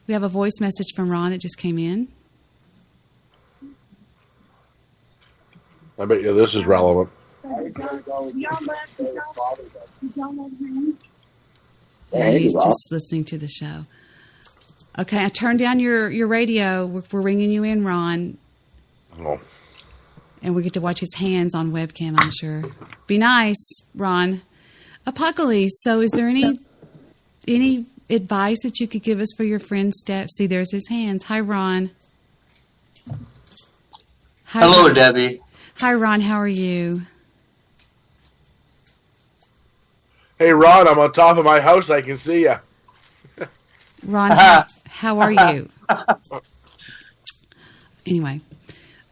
We have a voice message from Ron that just came in. I bet you this is relevant. Yeah, he's just listening to the show. Okay, I turned down your radio. We're ringing you in, Ron. Oh. And we get to watch his hands on webcam, I'm sure. Be nice, Ron. Apocales, so is there any advice that you could give us for your friend's step? See, there's his hands. Hi, Ron. Hi, Hello, Ron. Debbie. Hi, Ron. How are you? Hey, Ron, I'm on top of my house. I can see you. Ron, how are you? Anyway,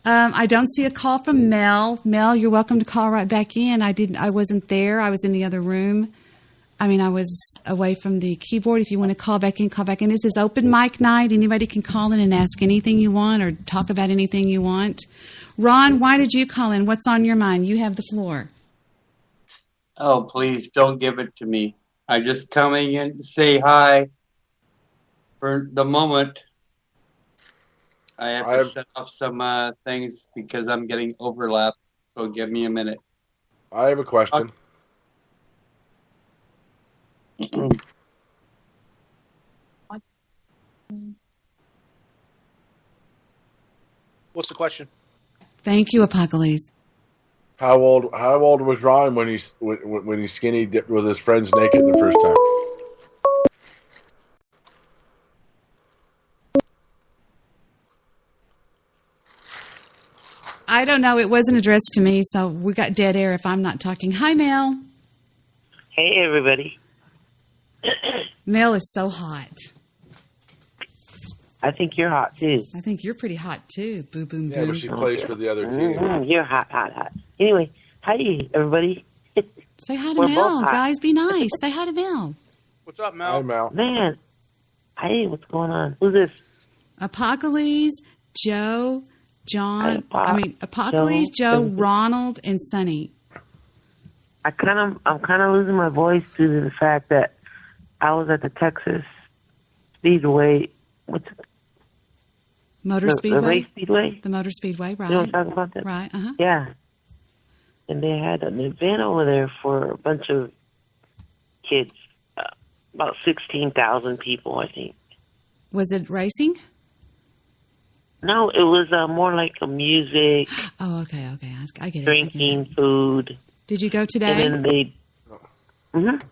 I don't see a call from Mel. Mel, you're welcome to call right back in. I wasn't there. I was in the other room. I was away from the keyboard. If you want to call back in, call back in. This is open mic night. Anybody can call in and ask anything you want or talk about anything you want. Ron, why did you call in? What's on your mind? You have the floor. Oh, please don't give it to me. I'm just coming in to say hi. For the moment, I have to set up some things because I'm getting overlapped. So give me a minute. I have a question. What's the question? Thank you, Apocales. How old was Ron when he skinny dipped with his friends naked the first time? I don't know. It wasn't addressed to me, so we got dead air if I'm not talking. Hi, Mel. Hey, everybody. Mel is so hot. I think you're hot, too. I think you're pretty hot, too. Boo, boom, Yeah, boom. but she plays for the other team. You're hot. Anyway, hi, everybody. Say hi to We're Mel. both hot. Guys, be nice. Say hi to Mel. What's up, Mel? Hi, Mel. Man, hey, what's going on? Who's this? Apocales, Joe, John. Apocales, Joe, Ronald, and Sonny. I'm kind of losing my voice due to the fact that I was at the Texas Speedway Motor the Speedway? race speedway. The Motor Speedway, right. You know what I'm talking about? That? Right, uh-huh. Yeah. And they had an event over there for a bunch of kids, about 16,000 people, I think. Was it racing? No, it was more like a music. Oh, okay. I get it. Drinking, food. Did you go today? And then they,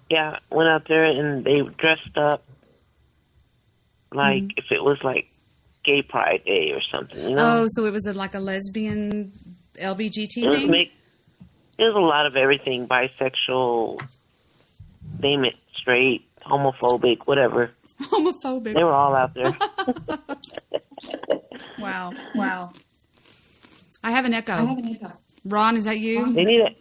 yeah, went out there and they dressed up like if it was like Gay Pride Day or something, you know? Oh, so it was like a lesbian LBGT It was, thing? it was a lot of everything, bisexual, name it, straight, homophobic, whatever. Homophobic. They were all out there. Wow. I have an echo. Ron, is that you? They need it.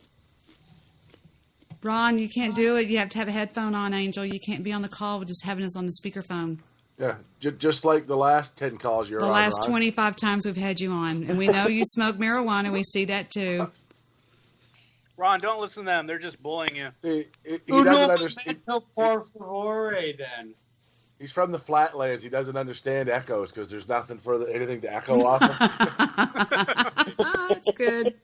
Ron, you can't do it. You have to have a headphone on, Angel. You can't be on the call with just having us on the speakerphone. Yeah, just like the last 10 calls you're The on. last Ron. 25 times we've had you on. And we know you smoke marijuana. We see that too. Ron, don't listen to them. They're just bullying you. He doesn't understand. Por favor, then. He's from the flatlands. He doesn't understand echoes because there's nothing anything to echo off of. That's good.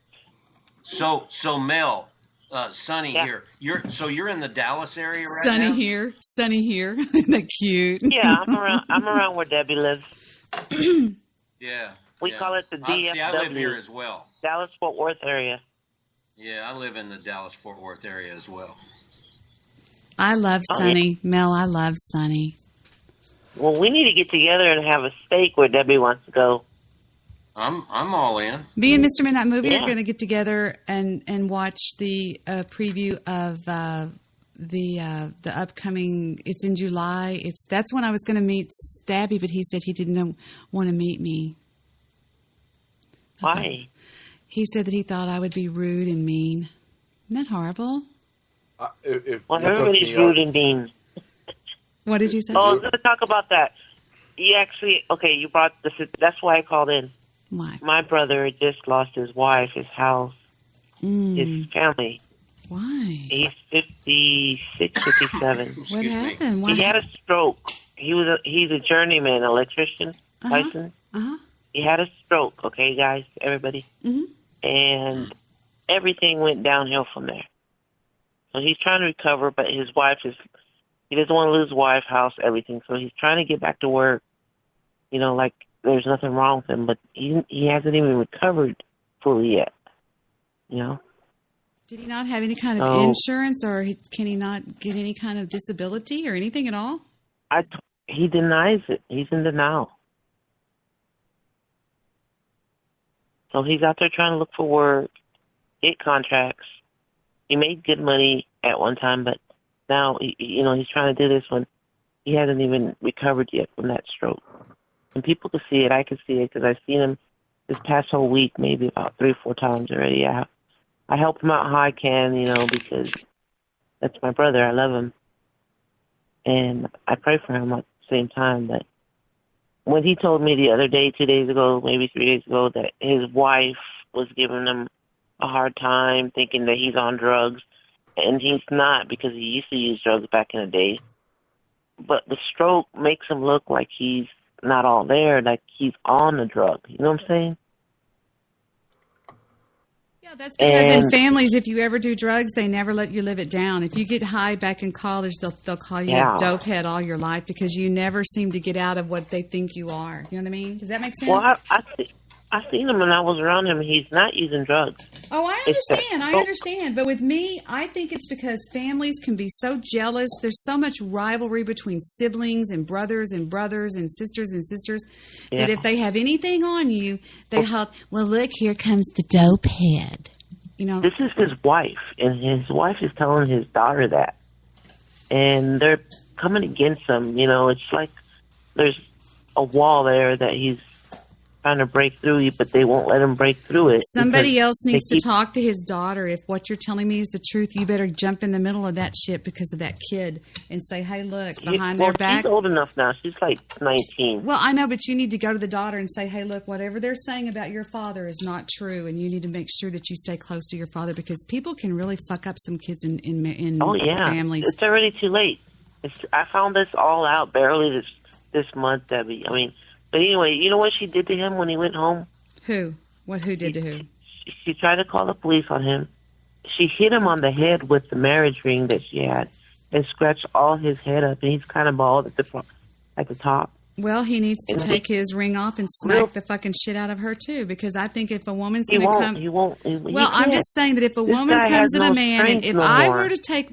So Mel, Sonny here. You're in the Dallas area right Sonny now? Sunny here. Isn't that cute? Yeah, I'm around where Debbie lives. Yeah. We call it the DFW. I live here as well. Dallas-Fort Worth area. Yeah, I live in the Dallas-Fort Worth area as well. I love Sunny. Mel, I love Sunny. Well, we need to get together and have a steak where Debbie wants to go. I'm all in. Me and Mr. Midnight Movie are Yeah. going to get together and watch the preview of the upcoming. It's in July. That's when I was going to meet Stabby, but he said he didn't want to meet me. Why? He said that he thought I would be rude and mean. Isn't that horrible? Well, everybody's rude and mean. What did you say? Oh, I was going to talk about that. You actually, you brought this. That's why I called in. Why? My brother just lost his wife, his house, his family. Why? He's 56, 57. What happened? He had a stroke. He's a journeyman electrician, licensed. He had a stroke, okay, guys, everybody? And everything went downhill from there. So he's trying to recover, but his wife he doesn't want to lose wife, house, everything. So he's trying to get back to work, like there's nothing wrong with him, but he hasn't even recovered fully yet, Did he not have any kind of insurance, or can he not get any kind of disability or anything at all? He denies it. He's in denial. So he's out there trying to look for work, get contracts. He made good money at one time, but now, he's trying to do this one. He hasn't even recovered yet from that stroke. And people can see it. I can see it because I've seen him this past whole week, maybe about 3 or 4 times already. I help him out how I can, because that's my brother. I love him. And I pray for him at the same time. But when he told me the other day, 2 days ago, maybe 3 days ago, that his wife was giving him a hard time, thinking that he's on drugs, and he's not, because he used to use drugs back in the day. But the stroke makes him look like he's not all there, like he's on the drug. You know what I'm saying? Yeah, that's because in families, if you ever do drugs, they never let you live it down. If you get high back in college, they'll call you a dope head all your life because you never seem to get out of what they think you are. You know what I mean? Does that make sense? Well, I seen him when I was around him. He's not using drugs. Oh, I understand. But with me, I think it's because families can be so jealous. There's so much rivalry between siblings and brothers and sisters that if they have anything on you, they hope, well, look, here comes the dope head. This is his wife, and his wife is telling his daughter that. And they're coming against him. It's like there's a wall there that he's trying to break through, but they won't let him break through it. Somebody else needs to talk to his daughter. If what you're telling me is the truth, you better jump in the middle of that shit because of that kid and say, hey, look, behind their back. She's old enough now. She's like 19. Well, I know, but you need to go to the daughter and say, hey, look, whatever they're saying about your father is not true, and you need to make sure that you stay close to your father because people can really fuck up some kids in families. It's already too late. I found this all out barely this month, Debbie. I mean, but anyway, you know what she did to him when he went home? Who? Who did to who? She tried to call the police on him. She hit him on the head with the marriage ring that she had and scratched all his head up, and he's kind of bald at the top. Well, he needs to take his ring off and smack the fucking shit out of her too, because I think if a woman's going to come, well, I'm just saying that if a woman comes at a man, and if I were to take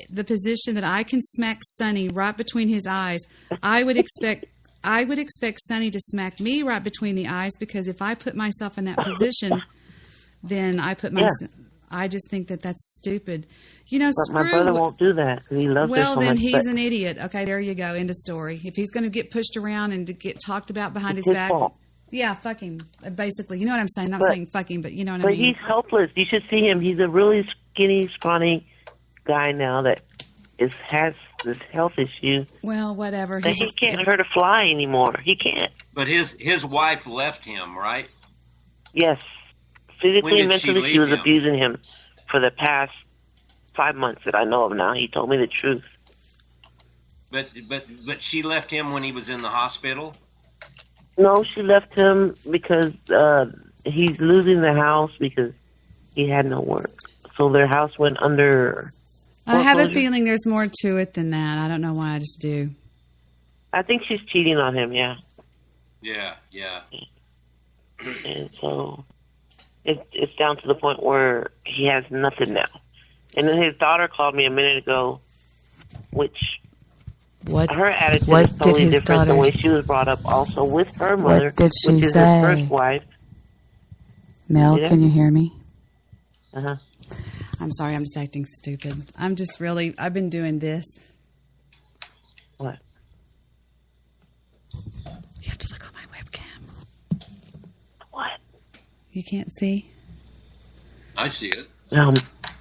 the position that I can smack Sonny right between his eyes, I would expect Sonny to smack me right between the eyes, because if I put myself in that position, then I put myself. I just think that that's stupid. You know, but my brother won't do that because he loves her so then much, he's an idiot. Okay, there you go. End of story. If he's going to get pushed around and to get talked about behind his back, fault. yeah, fuck him. Basically, you know what I'm saying? Not saying fuck him, but you know what I mean. But he's helpless. You should see him. He's a really skinny, scrawny guy now that has this health issue. Well, whatever. That he can't hurt a fly anymore. He can't. But his wife left him, right? Yes. Physically and When did she mentally, she was leave him? abusing him for the past 5 months that I know of now. He told me the truth. But she left him when he was in the hospital? No, she left him because he's losing the house because he had no work. So their house went under I have a foreclosure. feeling there's more to it than that. I don't know why. I just do. I think she's cheating on him, yeah. Yeah. And so it's down to the point where he has nothing now. And then his daughter called me a minute ago, which her attitude is totally different the way she was brought up also with her mother, did she which is say? his first wife. Mel, can you hear me? Uh-huh. I'm sorry, I'm just acting stupid. I've been doing this. What? You have to look on my webcam. What? You can't see? I see it. No,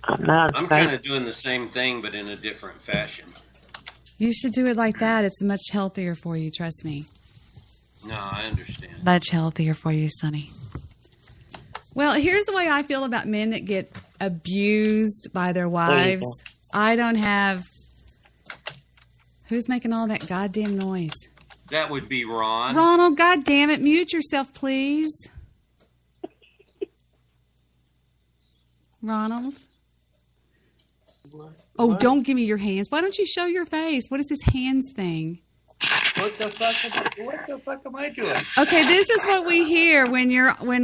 I'm not. I'm kind of doing the same thing, but in a different fashion. You should do it like that. It's much healthier for you, trust me. No, I understand. Much healthier for you, Sonny. Well, here's the way I feel about men that get abused by their wives. I don't have... Who's making all that goddamn noise? That would be Ron. Ronald, goddamn it, mute yourself, please. Ronald? Oh, don't give me your hands. Why don't you show your face? What is this hands thing? What the fuck am I doing? Okay, this is what we hear when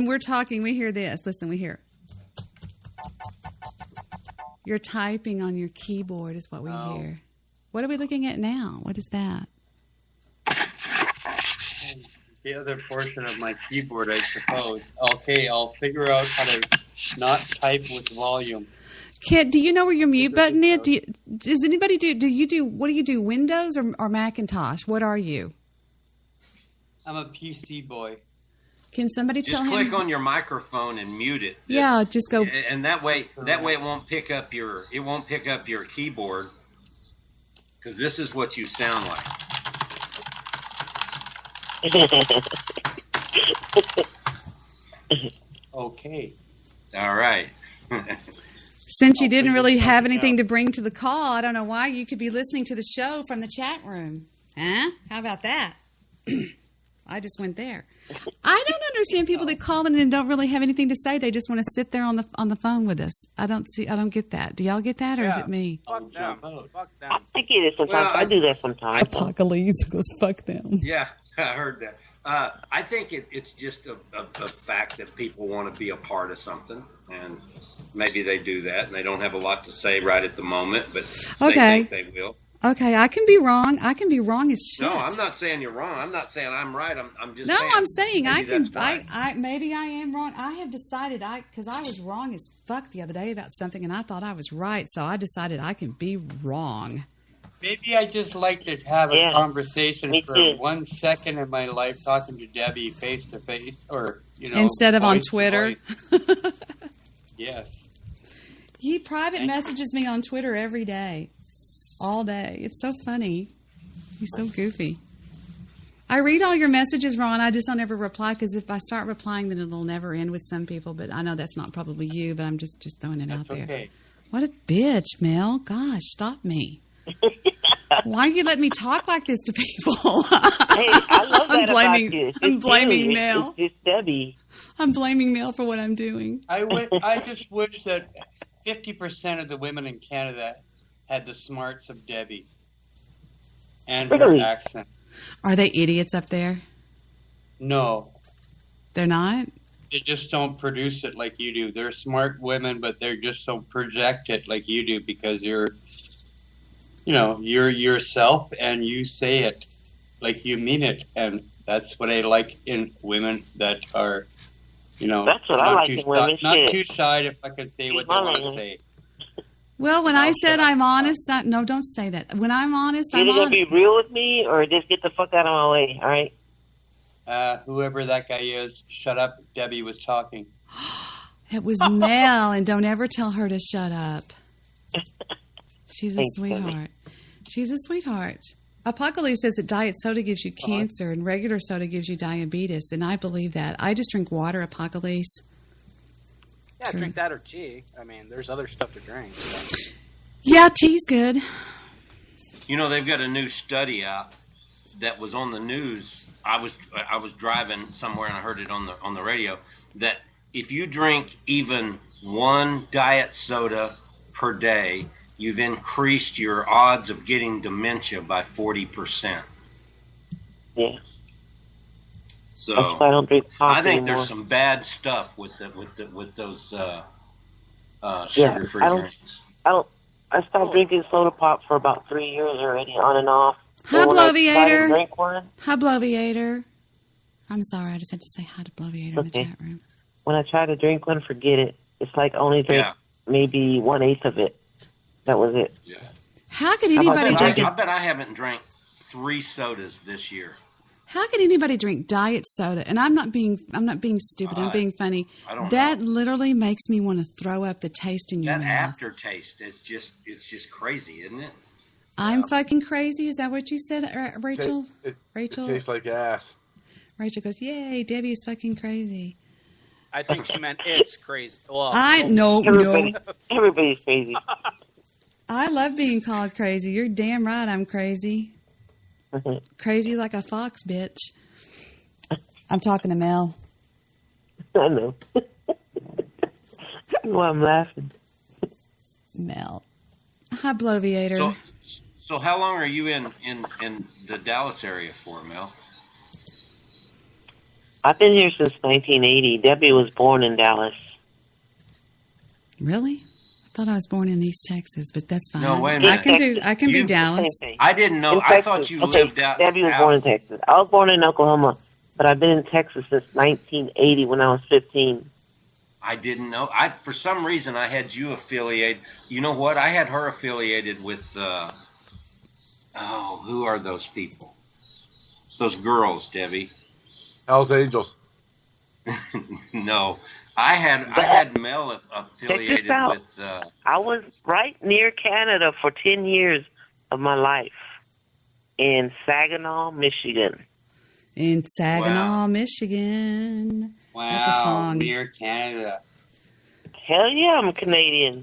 we're talking. We hear this. Listen, we hear. You're typing on your keyboard is what we hear. What are we looking at now? What is that? The other portion of my keyboard, I suppose. Okay, I'll figure out how to not type with volume. Kit, do you know where your mute button is? Does anybody what do you do, Windows or Macintosh? What are you? I'm a PC boy. Can somebody tell Just him? click on your microphone and mute it. Yeah, just go. And that way it won't pick up your keyboard, because this is what you sound like. Okay. All right. Since you didn't really have anything to bring to the call, I don't know why you could be listening to the show from the chat room. Huh? How about that? I just went there. I don't understand people that call in and don't really have anything to say. They just want to sit there on the phone with us. I don't get that. Do y'all get that, or is it me? Fuck them. I get it sometimes. I do that sometimes. Apocales goes, fuck them. Yeah, I heard that. I think it's just a fact that people want to be a part of something, and maybe they do that, and they don't have a lot to say right at the moment, but they think they will. Okay, I can be wrong. I can be wrong as shit. No, I'm not saying you're wrong. I'm not saying I'm right. I'm just no, saying. I'm saying I can. Right. I maybe I am wrong. I have decided because I was wrong as fuck the other day about something, and I thought I was right, so I decided I can be wrong. Maybe I just like to have a conversation for 1 second in my life, talking to Debbie face to face, or instead of on Twitter. Yes. He private messages me on Twitter every day, all day. It's so funny. He's so goofy. I read all your messages, Ron. I just don't ever reply, because if I start replying, then it'll never end with some people. But I know that's not probably you, but I'm just throwing it out there. Okay. What a bitch, Mel. Gosh, stop me. Why do you let me talk like this to people? Hey, I love that about you. It's I'm just blaming you. Mel. It's just Debbie. I'm blaming Mel for what I'm doing. I just wish that 50% of the women in Canada had the smarts of Debbie and her accent. Are they idiots up there? No, They're not? they just don't produce it like you do. They're smart women, but they just don't project it like you do because you're yourself and you say it like you mean it, and that's what I like in women that are, That's what I like in women. Not Shit. too shy if I can say what they want to say. Well, when I said I'm honest, no, don't say that. When I'm honest, You're I'm gonna honest. be real with me, or just get the fuck out of my way. All right. Whoever that guy is, shut up. Debbie was talking. It was Mel, and don't ever tell her to shut up. She's a Thanks, sweetheart. Debbie. She's a sweetheart. Apocales says that diet soda gives you cancer and regular soda gives you diabetes, and I believe that. I just drink water, Apocales. Yeah, drink that or tea. I mean, there's other stuff to drink. So. Yeah, tea's good. They've got a new study out that was on the news. I was driving somewhere and I heard it on the radio that if you drink even one diet soda per day, you've increased your odds of getting dementia by 40%. Yeah. So That's why I don't drink coffee I think anymore. there's some bad stuff with those sugar-free drinks. I stopped drinking soda pop for about 3 years already, on and off. Hi, So when I decided to Bloviator. drink one, Hi, Bloviator. I'm sorry, I just had to say hi to Bloviator in the chat room. when I try to drink one, forget it. It's like only drink maybe 1/8 of it. That was it. How could anybody drink I it? bet I haven't drank 3 sodas this year. How could anybody drink diet soda? And I'm not being stupid. I'm being funny. I don't That literally makes me want to throw up the taste in your That mouth. aftertaste is just crazy, isn't it? I'm fucking crazy. Is that what you said, Rachel? Rachel. It tastes like ass. Rachel goes, "Yay, Debbie is fucking crazy." I think she meant it's crazy. Well, Everybody's crazy. I love being called crazy. You're damn right. I'm crazy. Crazy like a fox, bitch. I'm talking to Mel. I know. Well, I'm laughing. Mel. Hi, Bloviator. So how long are you in the Dallas area for, Mel? I've been here since 1980. Debbie was born in Dallas. Really? I thought I was born in East Texas, but that's fine. No, wait a minute. I can be Dallas. I didn't know. In I Texas. thought you Okay, lived out. Debbie was born in Texas. I was born in Oklahoma, but I've been in Texas since 1980 when I was 15. I didn't know. For some reason I had you affiliated. You know what? I had her affiliated with. Who are those people? Those girls, Debbie. Hell's Angels. No, I had Mel affiliated with. I was right near Canada for 10 years of my life in Saginaw, Michigan. In Saginaw, Michigan. Wow, That's a song. near Canada. Hell yeah, I'm Canadian.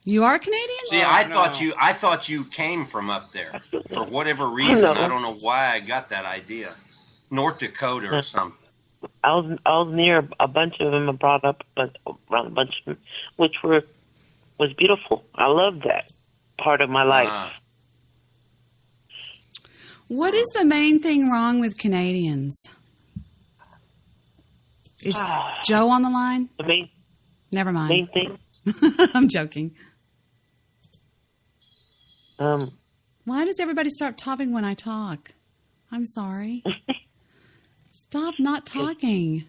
You are Canadian? See, I thought you came from up there for whatever reason. I don't know why I got that idea. North Dakota or something. I was near a bunch of them. I brought up around a bunch of them, which was beautiful. I loved that part of my life. What is the main thing wrong with Canadians? Is Joe on the line? The main, Never mind. main thing. I'm joking. Um, Why does everybody start talking when I talk? I'm sorry. Stop not talking.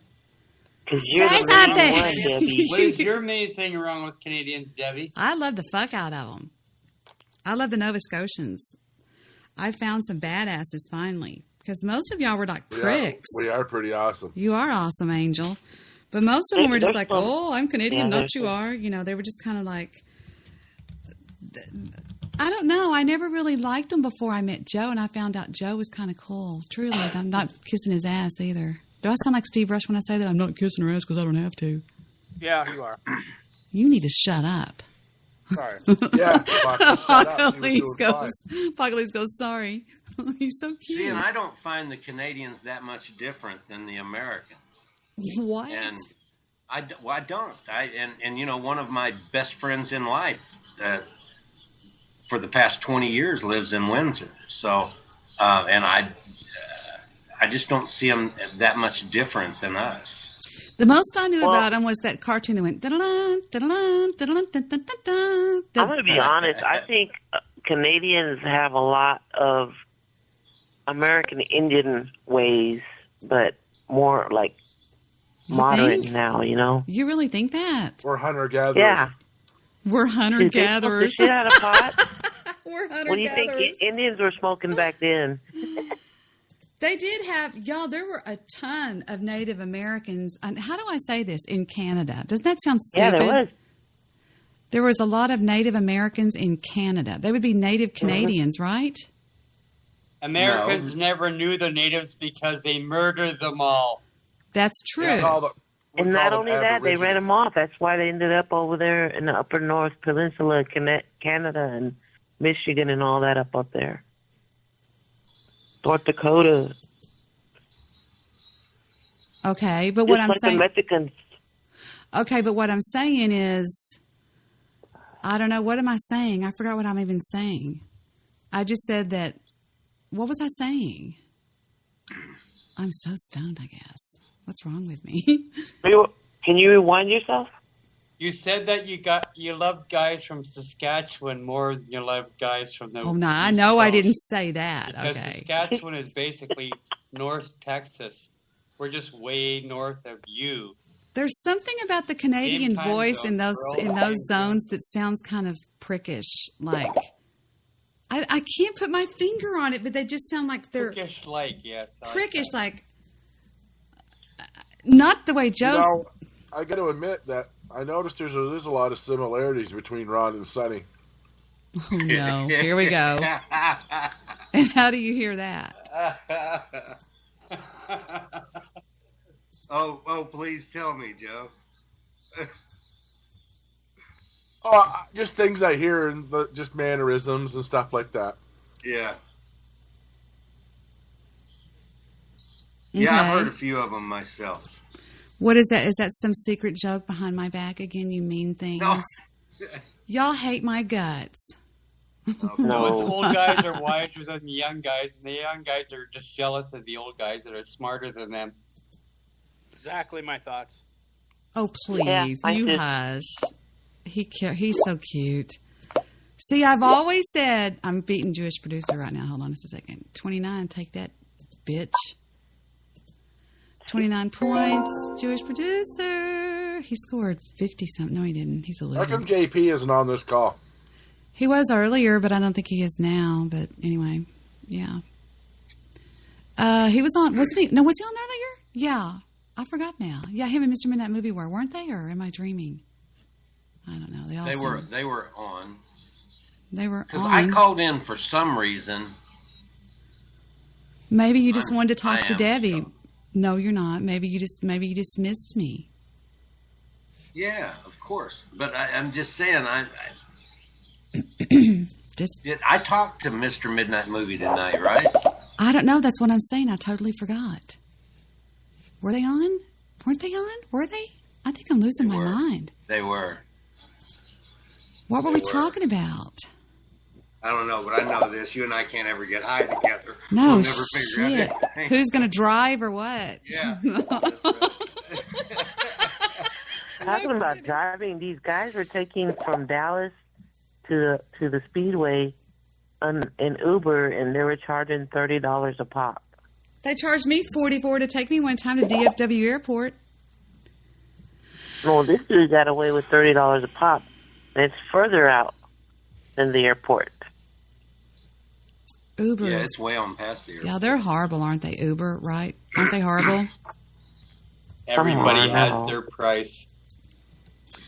Because you're the main one, Debbie. What is your main thing wrong with Canadians, Debbie? I love the fuck out of them. I love the Nova Scotians. I found some badasses finally. Because most of y'all were like pricks. We are pretty awesome. You are awesome, Angel. But most of them were just like, There's some- oh, I'm Canadian, Yeah, not you are. You know, they were just kind of like, I don't know. I never really liked them before I met Joe, and I found out Joe was kind of cool. Truly, I'm not kissing his ass either. Do I sound like Steve Rush when I say that? I'm not kissing her ass because I don't have to. Yeah, you are. You need to shut up. Sorry. Yeah, Apocales goes, sorry. He's so cute. See, and I don't find the Canadians that much different than the Americans. What? And I don't. And you know, one of my best friends in life for the past 20 years lives in Windsor. So, and I just don't see them that much different than us. The most I knew about him was that cartoon that went da-da-dun, da-da-dun, da-da-dun, da-da-dun, da-da-dun. I'm going to be honest. I think Canadians have a lot of American Indian ways, but more like moderate now, you know? You really think that? We're hunter-gatherers. Yeah. We're hunter-gatherers. Shit out of pot. We're hunter-gatherers. What do you think Indians were smoking back then? They did have, y'all, there were a ton of Native Americans. And how do I say this? In Canada. Doesn't that sound stupid? Yeah, there was. There was a lot of Native Americans in Canada. They would be Native Canadians, right? Americans never knew the natives because they murdered them all. That's true. And not only that, they ran them off. That's why they ended up over there in the upper North Peninsula, Canada and Michigan and all that up there. North Dakota. Okay, but what Just I'm like saying. the Mexicans. Okay, but what I'm saying is, I don't know. What am I saying? I forgot what I'm even saying. I just said that. What was I saying? I'm so stoned, I guess. What's wrong with me? Can you rewind yourself? You said that you loved guys from Saskatchewan more than you loved guys from the. Oh no, I know I didn't say that. Because Okay. Saskatchewan is basically North Texas. We're just way north of you. There's something about the Canadian Same time voice zone, in those zones that sounds kind of prickish. Like I can't put my finger on it, but they just sound like they're Prickish, like yes. prickish, like not the way Joe's. You know, I got to admit that I noticed there's a lot of similarities between Ron and Sonny. Oh no! Here we go. And how do you hear that? Oh, please tell me, Joe. Just things I hear and just mannerisms and stuff like that. Yeah. Okay. Yeah, I've heard a few of them myself. What is that? Is that some secret joke behind my back again? You mean things? No. Y'all hate my guts. No. The old guys are wiser than the young guys, and the young guys are just jealous of the old guys that are smarter than them. Exactly my thoughts. Oh, please. You hush. He's so cute. See, I've always said, I'm beating Jewish producer right now. Hold on just a second. 29, take that, bitch. 29 points, Jewish producer. He scored 50-something. No, he didn't. He's a How loser. come JP isn't on this call? He was earlier, but I don't think he is now. But anyway, yeah. He was on, wasn't he? No, was he on earlier? Yeah. I forgot now. Yeah, him and Mr. Midnight Movie weren't they? Or am I dreaming? I don't know. They were on. They were Because on. I called in for some reason. Maybe you just wanted to talk to Debbie. No, you're not. Maybe you just missed me. Yeah, of course. But I'm just saying, I talked to Mr. Midnight Movie tonight, right? I don't know. That's what I'm saying. I totally forgot. Were they on? Weren't they on? Were they? I think I'm losing my mind. They were. What were we talking about? I don't know, but I know this. You and I can't ever get high together. No, we'll never figure shit. out anything. Who's going to drive or what? Yeah. Talking about driving, these guys are taking from Dallas to the Speedway in Uber, and they were charging $30 a pop. They charged me $44 to take me one time to DFW Airport. Well, this dude got away with $30 a pop, and it's further out than the airport. Uber. Yeah, it's way on past the airport. Yeah, they're horrible, aren't they? Uber, right? Aren't they horrible? Everybody has their price.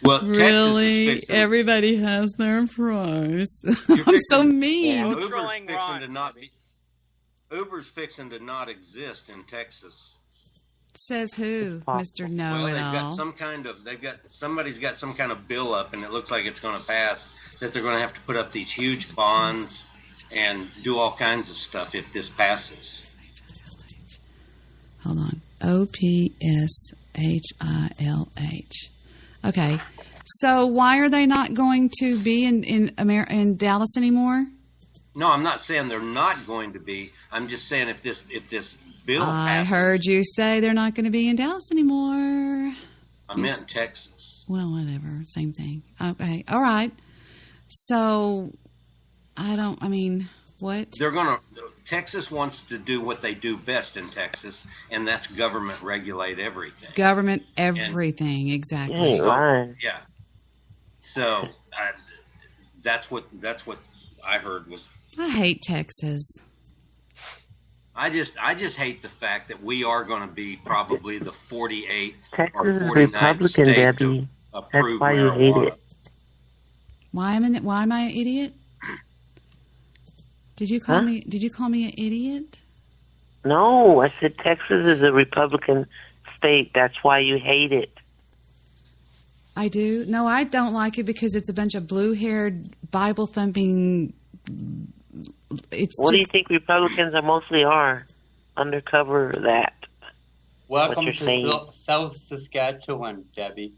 Well, really? Everybody has their price. I'm so mean. Uber's fixing to not exist in Texas. Says who, Mr. Know-It-All? Somebody's got some kind of bill up, and it looks like it's going to pass that they're going to have to put up these huge bonds and do all kinds of stuff if this passes. Hold on. OPSHILH. Okay. So why are they not going to be in Dallas anymore? No, I'm not saying they're not going to be. I'm just saying if this bill I passes. heard you say they're not going to be in Dallas anymore. I meant Texas. Well, whatever. Same thing. Okay. All right. So, what? Texas wants to do what they do best in Texas, and that's government regulate everything. Government everything, exactly. Yeah. So, that's what I heard was. I hate Texas. I just hate the fact that we are going to be probably the 48th Texas or is 49th Republican, state Debbie. to That's approve why you hate marijuana. it. Why am I an idiot? Did you call me an idiot? No, I said Texas is a Republican state. That's why you hate it. I do. No, I don't like it because it's a bunch of blue-haired, Bible-thumping. What do you think Republicans are mostly are? Undercover that. Welcome What you're saying. to South Saskatchewan, Debbie.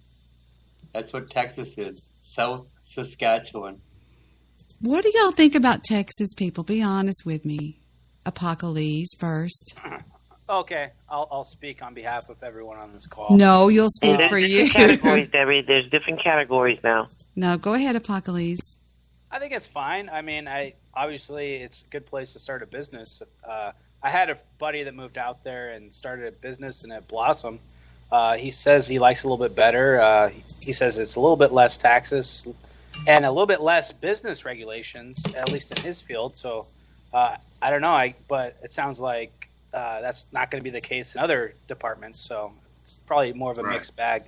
That's what Texas is. South Saskatchewan. What do y'all think about Texas people? Be honest with me. Apocales first. Okay, I'll speak on behalf of everyone on this call. No, you'll speak There's for you. different categories, Debbie. There's different categories now. No, go ahead, Apocales. I think it's fine. I mean, obviously it's a good place to start a business. I had a buddy that moved out there and started a business, and it blossomed. He says he likes it a little bit better. He says it's a little bit less taxes and a little bit less business regulations, at least in his field. So I don't know, but it sounds like that's not going to be the case in other departments. So it's probably more of a mixed bag.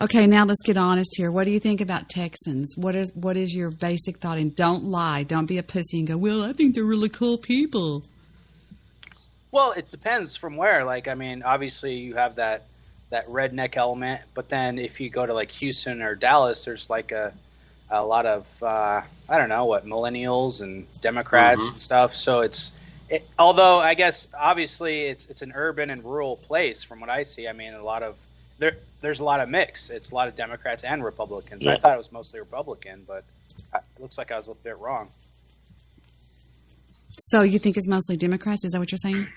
Okay, now let's get honest here. What do you think about Texans? What is your basic thought? And don't lie. Don't be a pussy and go, well, I think they're really cool people. Well, it depends from where. Like, I mean, obviously you have that redneck element, but then if you go to like Houston or Dallas, there's like a lot of I don't know what, millennials and Democrats and stuff. So although I guess obviously it's an urban and rural place from what I see. I mean, there's a lot of mix. It's a lot of Democrats and Republicans. Yeah. I thought it was mostly Republican, but it looks like I was a bit wrong. So you think it's mostly Democrats? Is that what you're saying?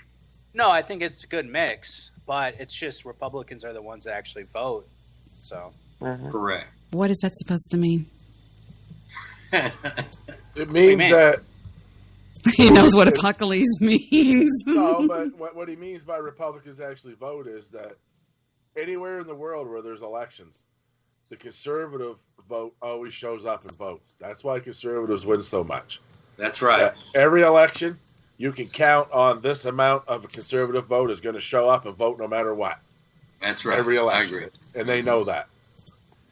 No, I think it's a good mix, but it's just Republicans are the ones that actually vote. So Correct. What is that supposed to mean? It means that he knows what Apocales means. No, but what he means by Republicans actually vote is that anywhere in the world where there's elections, the conservative vote always shows up and votes. That's why conservatives win so much. That's right. Every election, you can count on this amount of a conservative vote is going to show up and vote no matter what. That's right. Every election. I agree. And they know that.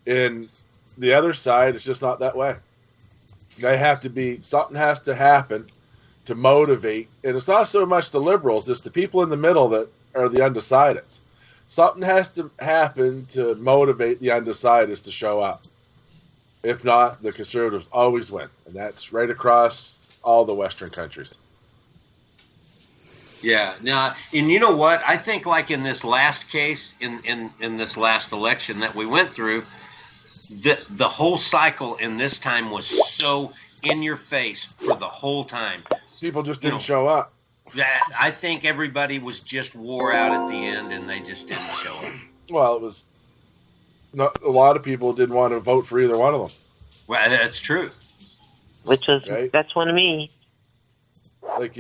In the other side, it's just not that way. Something has to happen to motivate. And it's not so much the liberals, it's the people in the middle that are the undecideds. Something has to happen to motivate the undecideds to show up. If not, the conservatives always win. And that's right across all the Western countries. Yeah. Now, and you know what? I think like in this last case, in this last election that we went through, the whole cycle in this time was so in your face for the whole time. People just didn't show up. That I think everybody was just wore out at the end, and they just didn't show up. Well, a lot of people didn't want to vote for either one of them. Well, that's true. That's one of me. Like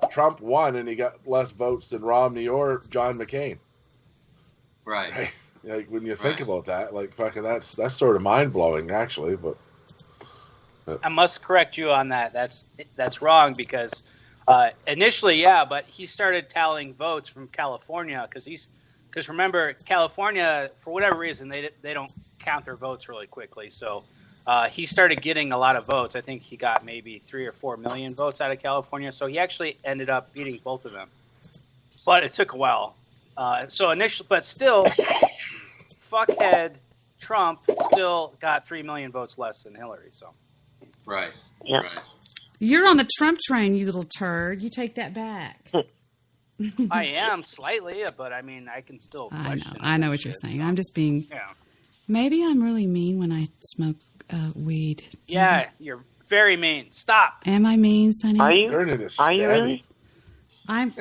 Trump won, and he got less votes than Romney or John McCain. Right. Like when you think about that, like fucking, that's sort of mind blowing, actually. But I must correct you on that. That's wrong because initially, but he started tallying votes from California because remember California, for whatever reason, they don't count their votes really quickly. So he started getting a lot of votes. I think he got maybe 3 or 4 million votes out of California. So he actually ended up beating both of them, but it took a while. So initially, but still, fuckhead Trump still got 3 million votes less than Hillary. So. Right. Yep. Right. You're on the Trump train, you little turd. You take that back. I am slightly, but I mean, I can still question. I know what you're saying. I'm just being. Yeah. Maybe I'm really mean when I smoke weed. Yeah, you're very mean. Stop. Am I mean, Sonny? Are you? Are you really?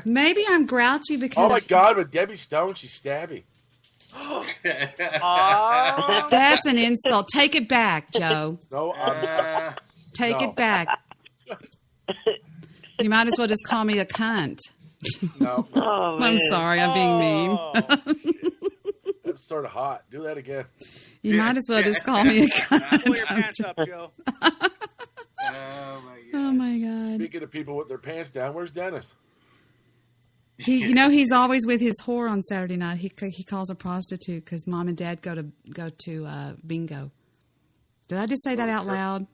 Maybe I'm grouchy because. Oh my God! With Debbie Stone, she's stabby. That's an insult. Take it back, Joe. No, Take it back. You might as well just call me a cunt. No. Oh, I'm sorry, I'm being mean. That's sort of hot. Do that again. You might as well just call me a cunt. Pull your pants up, Joe. Oh my God. Speaking of people with their pants down, where's Dennis? He's always with his whore on Saturday night. He calls her prostitute because mom and dad go to bingo. Did I just say that out loud?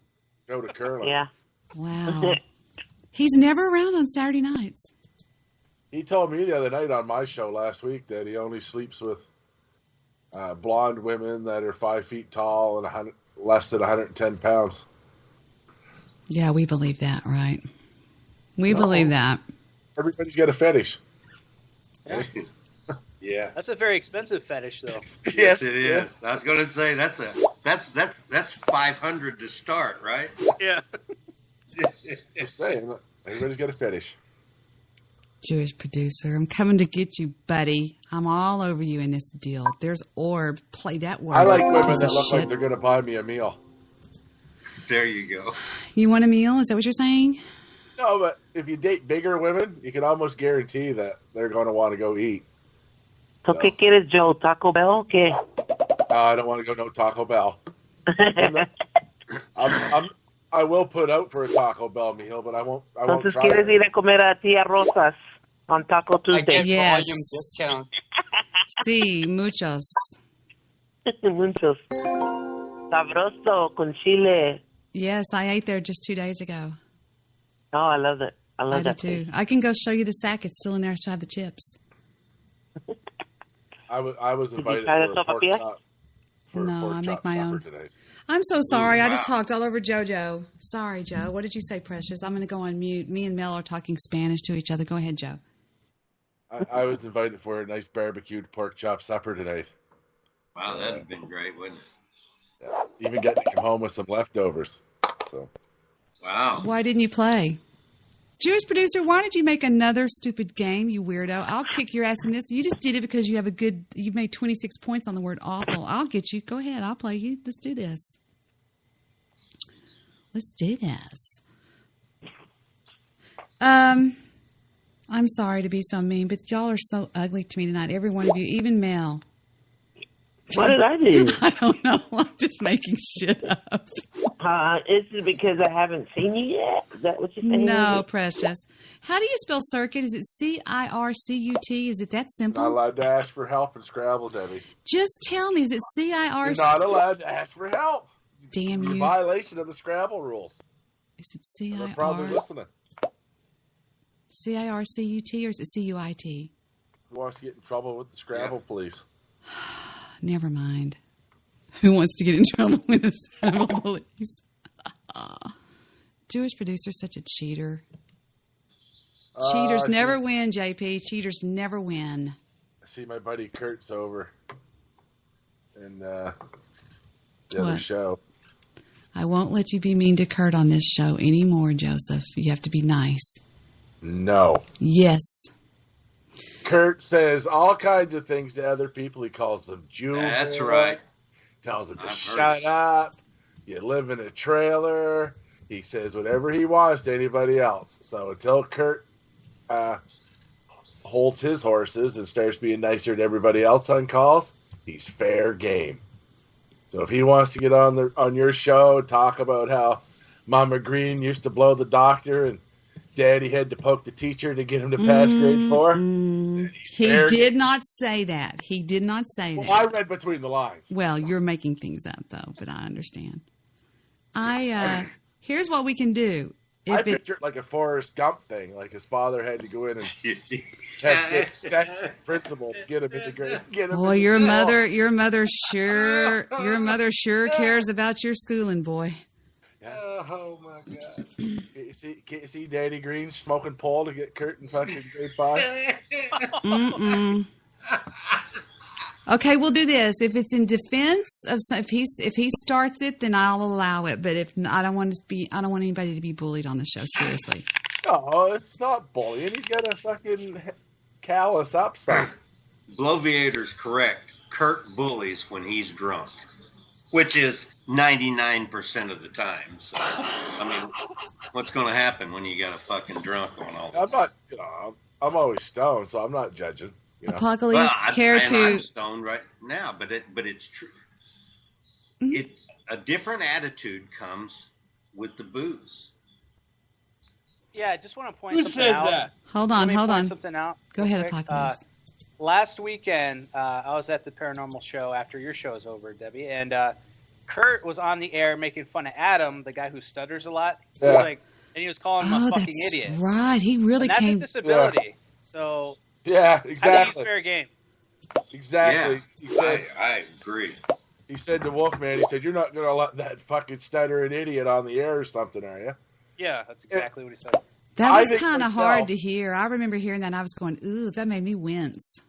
Go to curling. Yeah. Wow. He's never around on Saturday nights. He told me the other night on my show last week that he only sleeps with blonde women that are 5 feet tall and less than 110 pounds. Yeah, we believe that, right? We believe that. Everybody's got a fetish. Yeah. Yeah. That's a very expensive fetish, though. Yes, it is. I was going to say that's $500 to start, right? Yeah. Just saying, everybody's got a fetish. Jewish producer, I'm coming to get you, buddy. I'm all over you in this deal. There's Orb. Play that word. I like women piece that of look shit. like they're going to buy me a meal. There you go. You want a meal? Is that what you're saying? No, but if you date bigger women, you can almost guarantee that they're going to want to go eat. So, ¿qué quieres, Joe? ¿Taco Bell o qué? I don't want to go no Taco Bell. I will put out for a Taco Bell meal, but I won't Entonces, try ¿quieres it. ir a comer a Tía Rosas on Taco Tuesday? Yes. Sí, muchos. Muchos. Sabroso con chile. Yes, I ate there just 2 days ago. Oh, I love it. I love I do that too. place. I can go show you the sack. It's still in there. I still have the chips. I was Did you invited try for the a pork sopapilla? chop. No, I make my own. Tonight. I'm so sorry. I just wow. talked all over JoJo. Sorry, Joe. What did you say, Precious? I'm going to go on mute. Me and Mel are talking Spanish to each other. Go ahead, Joe. I was invited for a nice barbecued pork chop supper tonight. Wow, that'd have been great, wouldn't it? Yeah. Even getting to come home with some leftovers. So. Wow. Why didn't you play? Jewish producer, why did you make another stupid game, you weirdo? I'll kick your ass in this. You just did it because you made 26 points on the word awful. I'll get you. Go ahead. I'll play you. Let's do this. Let's do this. I'm sorry to be so mean, but y'all are so ugly to me tonight. Every one of you, even Mel. What did I do? I don't know. I'm just making shit up. Is it because I haven't seen you yet? Is that what you're saying? No, Precious. How do you spell circuit? Is it C-I-R-C-U-T? Is it that simple? Not allowed to ask for help in Scrabble, Debbie. Just tell me. Is it C-I-R-C? You're not allowed to ask for help. Damn You're you. in violation of the Scrabble rules. Is it They're probably C-I-R? listening. C-I-R-C-U-T or is it C-U-I-T? Who wants to get in trouble with the Scrabble police? Never mind. Who wants to get in trouble with the Scrabble police? Jewish producer's such a cheater. Cheaters never win, JP. Cheaters never win. I see my buddy Kurt's over in the What? other show. I won't let you be mean to Kurt on this show anymore, Joseph. You have to be nice. No. Yes. Kurt says all kinds of things to other people. He calls them Jew. That's right. Tells them to I've heard shut up. You live in a trailer. He says whatever he wants to anybody else. So until Kurt holds his horses and starts being nicer to everybody else on calls, he's fair game. So if he wants to get on your show, talk about how Mama Green used to blow the doctor and Daddy had to poke the teacher to get him to pass grade 4. He did not say that. He did not say that. Well, I read between the lines. Well, you're making things up, though, but I understand. Here's what we can do. I picture it like a Forrest Gump thing, like his father had to go in and get sex principal to get him into grade. Boy, your mother sure cares about your schooling, boy. Oh my God! Can you see Danny Green smoking Paul to get Kurt in fucking grade 5? Okay, we'll do this. If it's in defense of if he starts it, then I'll allow it. But if I don't want anybody to be bullied on the show. Seriously. No, it's not bullying. He's got a fucking callous upside. Bloviator's correct. Kurt bullies when he's drunk, which is 99% of the time. So, I mean, what's going to happen when you got a fucking drunk on all the time? I'm not, I'm always stoned, so I'm not judging. Apocales, I'm stoned right now, but it's true. Mm-hmm. A different attitude comes with the booze. Yeah, I just want to point Who something said out. that? Hold on. Something out. Go ahead, Apocales. Last weekend, I was at the paranormal show after your show is over, Debbie, and Kurt was on the air making fun of Adam, the guy who stutters a lot. He was like, and he was calling him a fucking idiot. Right. He really and came. That's a disability. So yeah, exactly. I think it's fair game. Exactly. Yeah, he said, I agree. He said to Wolfman, he said, "You're not going to let that fucking stuttering idiot on the air or something, are you?" Yeah, that's exactly what he said. That was kind of hard to hear. I remember hearing that. And I was going, "Ooh, that made me wince."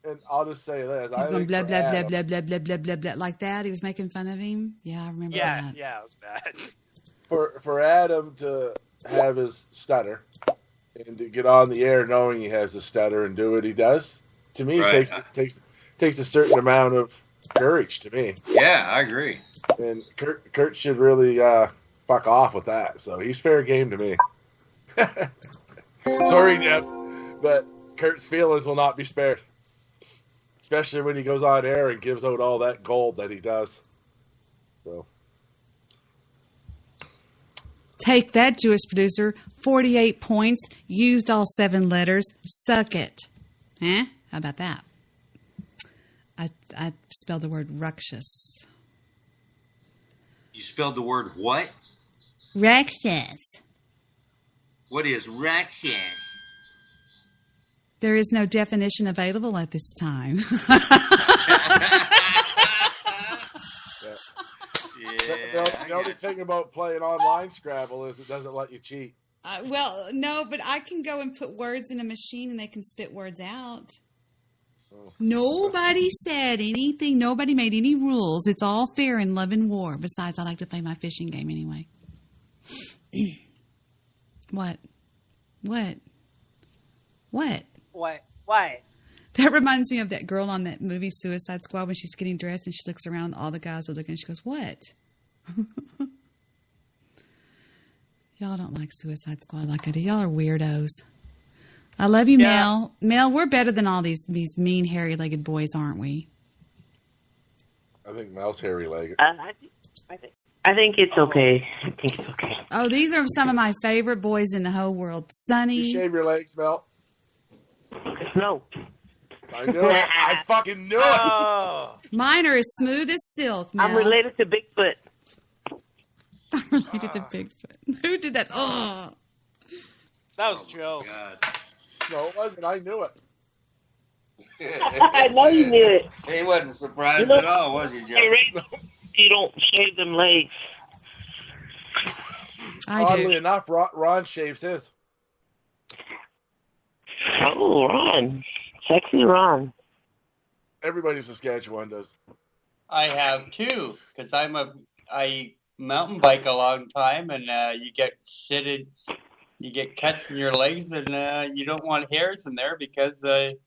And I'll just say this: He's going blah blah blah blah blah blah blah blah blah like that. He was making fun of him. Yeah, I remember that. Yeah, it was bad. For Adam to have his stutter and to get on the air knowing he has a stutter and do what he does, to me, takes a certain amount of courage. To me, yeah, I agree. And Kurt should really fuck off with that. So he's fair game to me. Sorry, Jeff, but Kurt's feelings will not be spared. Especially when he goes on air and gives out all that gold that he does. So, take that, Jewish producer. 48 points. Used all 7 letters. Suck it. Huh? How about that? I spelled the word ruckus. You spelled the word what? Ruckus. What is ruckus? There is no definition available at this time. The only thing about playing online Scrabble is it doesn't let you cheat. Well, no, but I can go and put words in a machine and they can spit words out. Oh. Nobody said anything. Nobody made any rules. It's all fair in love and war. Besides, I like to play my fishing game anyway. What? That reminds me of that girl on that movie Suicide Squad when she's getting dressed and she looks around, all the guys are looking and she goes, what? Y'all don't like Suicide Squad like I do. Y'all are weirdos. I love you, Mel. Mel, we're better than all these mean, hairy-legged boys, aren't we? I think Mel's hairy-legged. I think it's okay. I think it's okay. Oh, these are some of my favorite boys in the whole world. Sonny. You shave your legs, Mel? No. I knew it. I fucking knew it. Mine are as smooth as silk, Mel. I'm related to Bigfoot. I'm related to Bigfoot. Who did that? Oh. That was Joe. God. No, it wasn't. I knew it. I know you knew it. He wasn't surprised at all, was he, Joe? You don't shave them legs. Oddly enough, Ron shaves his. Oh, Ron. Sexy Ron. Everybody in Saskatchewan does. I have too, because I mountain bike a long time, and you get shitted, you get cuts in your legs, and you don't want hairs in there because it's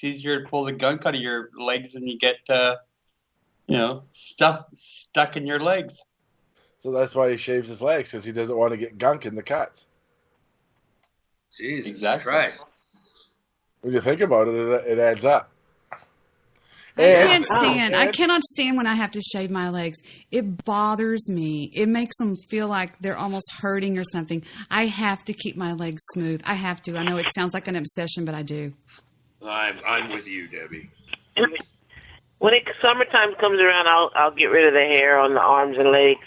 easier to pull the gunk out of your legs when you get stuck in your legs. So that's why he shaves his legs, because he doesn't want to get gunk in the cuts. Jesus Christ. When you think about it, it adds up. I cannot stand when I have to shave my legs. It bothers me. It makes them feel like they're almost hurting or something. I have to keep my legs smooth. I have to. I know it sounds like an obsession, but I do. I'm with you, Debbie. When summertime comes around, I'll get rid of the hair on the arms and legs.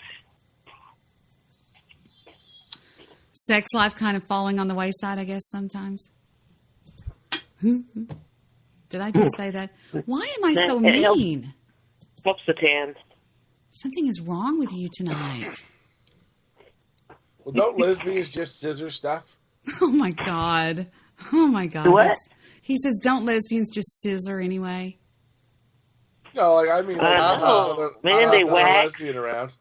Sex life kind of falling on the wayside, I guess, sometimes. Did I just say that? Why am I so It helps- mean? Helps the tan. Something is wrong with you tonight. Well, don't lesbians just scissor stuff? Oh my God. Oh my God. What? That's- He says, don't lesbians just scissor anyway? No, like I mean, like, Oh, man, they another whack. lesbian around.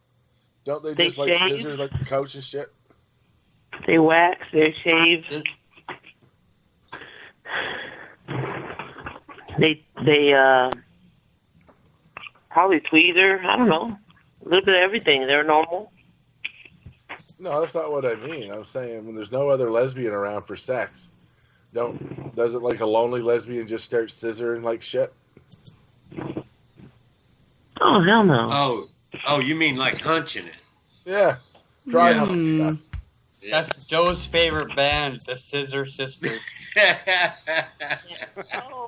Don't they They just like shave. scissors like the coach and shit? They wax, they shave. They probably tweezer. I don't know. A little bit of everything. They're normal. No, that's not what I mean. I'm saying when there's no other lesbian around for sex, doesn't like a lonely lesbian just start scissoring like shit? Oh, hell no. Oh, you mean like hunching it? Yeah, dry hump stuff. That's Joe's favorite band, the Scissor Sisters.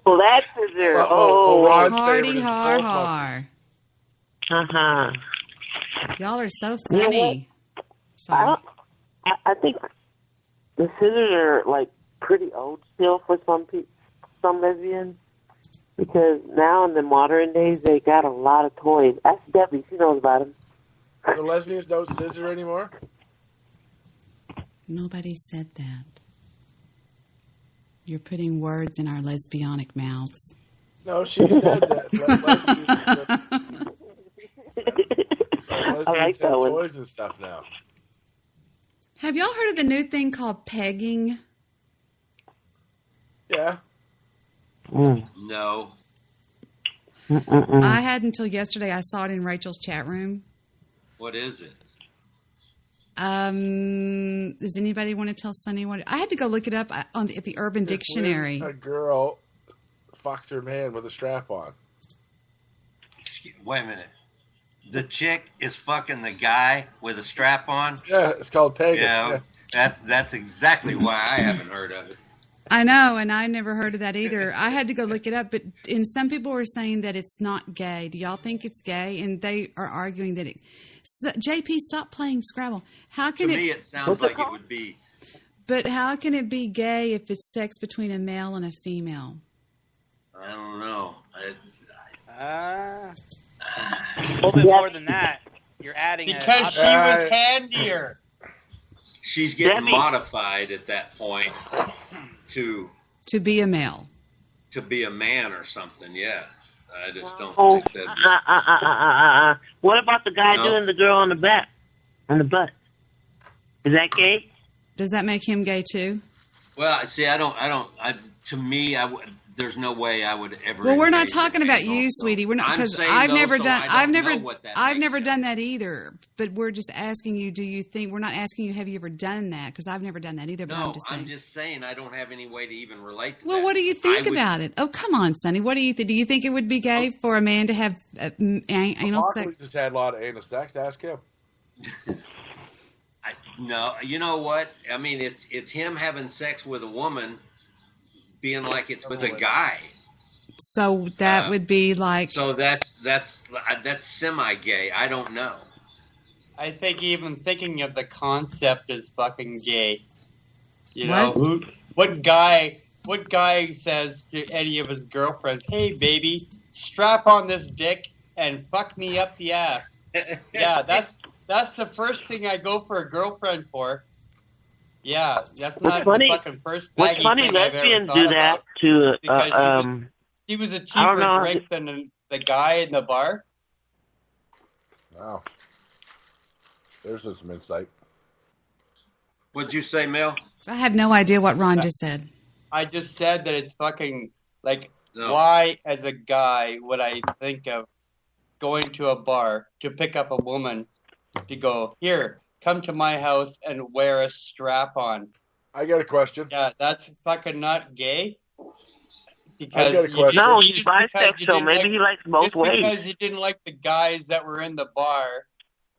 Oh, that's scissor. Hardy har har. Uh-huh. Y'all are so You know funny. Sorry. I think the scissors are like pretty old still for some lesbians, because now in the modern days they got a lot of toys. That's Debbie. She knows about them. The lesbians don't scissor anymore? Nobody said that. You're putting words in our lesbianic mouths. No, she said that. Lesbians I like that have one. toys and stuff now. Have y'all heard of the new thing called pegging? Yeah. No. I had until yesterday. I saw it in Rachel's chat room. What is it? Does anybody want to tell Sonny what? I had to go look it up at the Urban Dictionary. A girl fucks her man with a strap on. Wait a minute. The chick is fucking the guy with a strap on? Yeah, it's called pegging. Yeah. That's exactly why I haven't heard of it. I know, and I never heard of that either. I had to go look it up, and some people were saying that it's not gay. Do y'all think it's gay? And they are arguing that it. So, JP, stop playing Scrabble. How can To me, it sounds like it would be. But how can it be gay if it's sex between a male and a female? I don't know. A little bit more than that. You're adding Because she was handier. She's getting Debbie. modified at that point to be a male. To be a man or something, yeah. I just don't Oh, think that. What about the guy No. doing the girl on the back, on the butt? Is that gay? Does that make him gay too? Well, see, to me, there's no way I would ever. Well, we're not engage talking in about anal, you, so sweetie. We're not, I'm because saying I've no, never so done. I I've don't never. know what that I've makes never sense. done that either. But we're just asking you. Do you think? We're not asking you. Have you ever done that? Because I've never done that either. But No, I'm just saying. I don't have any way to even relate to Well, that. what do you think I would- about it? Oh, come on, Sonny. What do you think? Do you think it would be gay for a man to have anal sex? Apocales has had a lot of anal sex. Ask him. No, you know what? I mean, it's him having sex with a woman, being like it's with a guy. So that would be like. So that's semi-gay. I don't know. I think even thinking of the concept is fucking gay. You What? know, what guy says to any of his girlfriends, "Hey, baby, strap on this dick and fuck me up the ass"? Yeah, that's the first thing I go for a girlfriend for. Yeah, that's not funny- the fucking first What's baggy funny, thing I've ever lesbians thought do that about. to Because he was a I don't cheaper know. drink than the guy in the bar. Wow. There's some insight. What'd you say, Mel? I have no idea what Ron just said. I just said that it's fucking like, No. why as a guy would I think of going to a bar to pick up a woman to go, here, come to my house and wear a strap on? I got a question. Yeah, that's fucking not gay. Because I got a question. No, just he's because you bisexual. didn't Maybe like- he likes both just ways. because you didn't like the guys that were in the bar,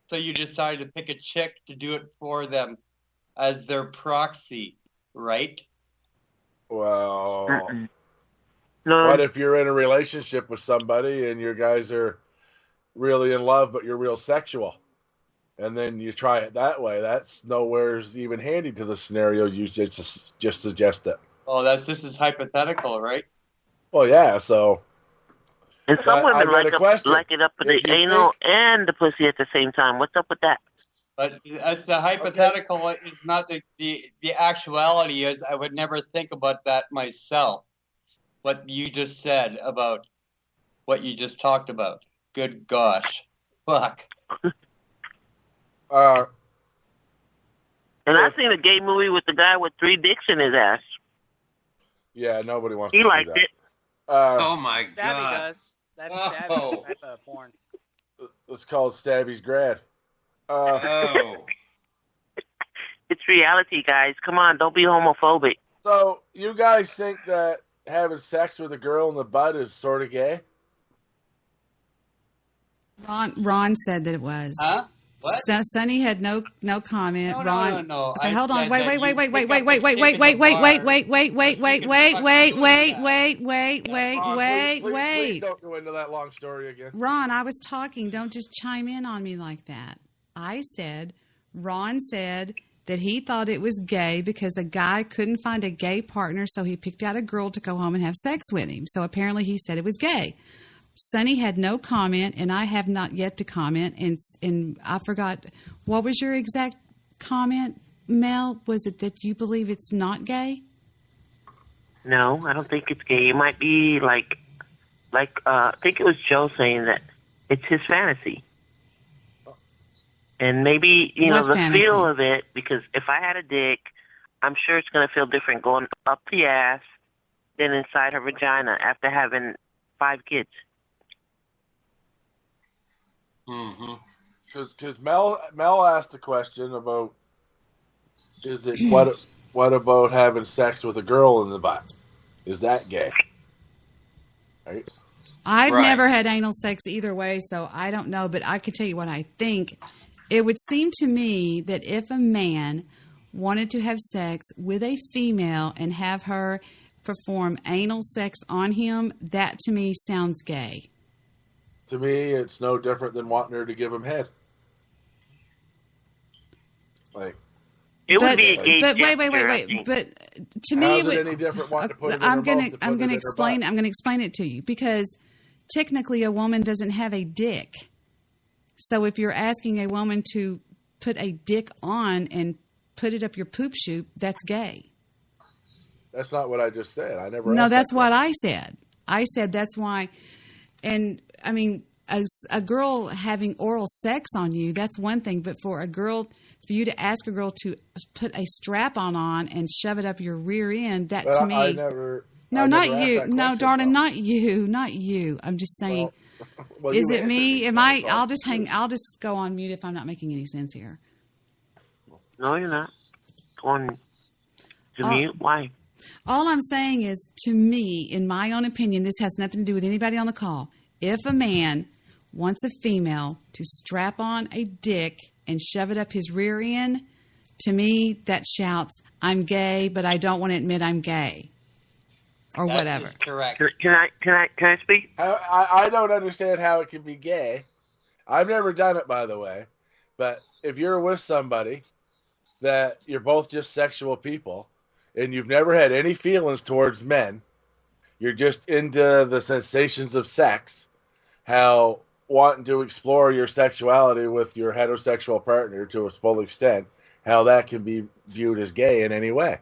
so you decided to pick a chick to do it for them as their proxy, right? Well, No. what if you're in a relationship with somebody and your guys are really in love, but you're real sexual, and then you try it that way. That's nowhere's even handy to the scenario you just suggested. Oh, this is hypothetical, right? Well, yeah. So, And some but I women got a question. like it up with the If you anal and the pussy at the same time. What's up with that? But as the hypothetical is not the actuality is, I would never think about that myself. What you just said about what you just talked about. Good gosh. Fuck. And I've seen a gay movie with the guy with 3 dicks in his ass. Yeah, nobody wants He to see liked that. it. Oh my Stabby god. does. That's Stabby's type of porn. It's called Stabby's Grad. Oh. It's reality, guys. Come on, don't be homophobic. So, you guys think that having sex with a girl in the butt is sort of gay? Ron said that it was. Huh? What? Sonny had no comment. No, Ron, no. okay, I hold on. said Wait. that you pick up the chick in the bar. Please don't go into that long story again. Ron, I was talking. Don't just chime in on me like that. Ron said that he thought it was gay because a guy couldn't find a gay partner, so he picked out a girl to go home and have sex with him. So apparently he said it was gay. Sonny had no comment, and I have not yet to comment. And I forgot, what was your exact comment, Mel? Was it that you believe it's not gay? No, I don't think it's gay. It might be like I think it was Joe saying that it's his fantasy. And maybe, What the fantasy? feel of it, because if I had a dick, I'm sure it's going to feel different going up the ass than inside her vagina after having 5 kids. Mm-hmm. Because Mel asked the question about what about having sex with a girl in the butt? Is that gay? Right? I've never had anal sex either way, so I don't know, but I can tell you what I think. It would seem to me that if a man wanted to have sex with a female and have her perform anal sex on him, that to me sounds gay. To me, it's no different than wanting her to give him head. Like, it would be a gay but gesture, wait. But to me, how's it any different wanting to put it in I'm her gonna mouth than put it in her explain. butt? I'm gonna explain it to you because technically, a woman doesn't have a dick. So if you're asking a woman to put a dick on and put it up your poop chute, that's gay. That's not what I just said. I never. No, asked that's that what I said. I said that's why. And I mean, a girl having oral sex on you, that's one thing. But for you to ask a girl to put a strap on and shove it up your rear end, that But to me. I never. No, I not never asked you. that No, question, darling, though. not you. I'm just saying. Well, Is you it me? answered Am I? I'll just go on mute if I'm not making any sense here. No, you're not. Going to mute? Why? All I'm saying is, to me, in my own opinion, this has nothing to do with anybody on the call. If a man wants a female to strap on a dick and shove it up his rear end, to me, that shouts, I'm gay, but I don't want to admit I'm gay. Or That whatever. is correct. Can I speak? I don't understand how it can be gay. I've never done it, by the way. But if you're with somebody that you're both just sexual people and you've never had any feelings towards men, you're just into the sensations of sex, how wanting to explore your sexuality with your heterosexual partner to its full extent, how that can be viewed as gay in any way.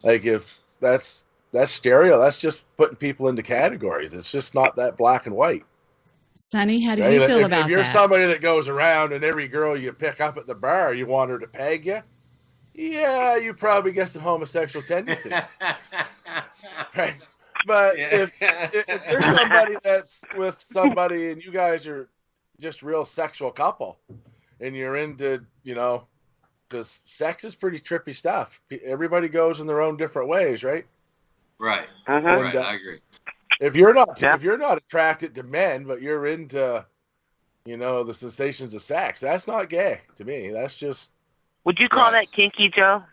Like, if that's stereo, that's just putting people into categories. It's just not that black and white. Sonny, how do Right? you feel about if you're that? somebody that goes around and every girl you pick up at the bar, you want her to peg you, yeah, you probably get some homosexual tendencies. Right? But if you're somebody that's with somebody and you guys are just real sexual couple and you're into, because sex is pretty trippy stuff. Everybody goes in their own different ways, right? Right. And, Right. I agree. If you're not attracted to men, but you're into, the sensations of sex, that's not gay to me. That's just. Would you call that kinky, Joe?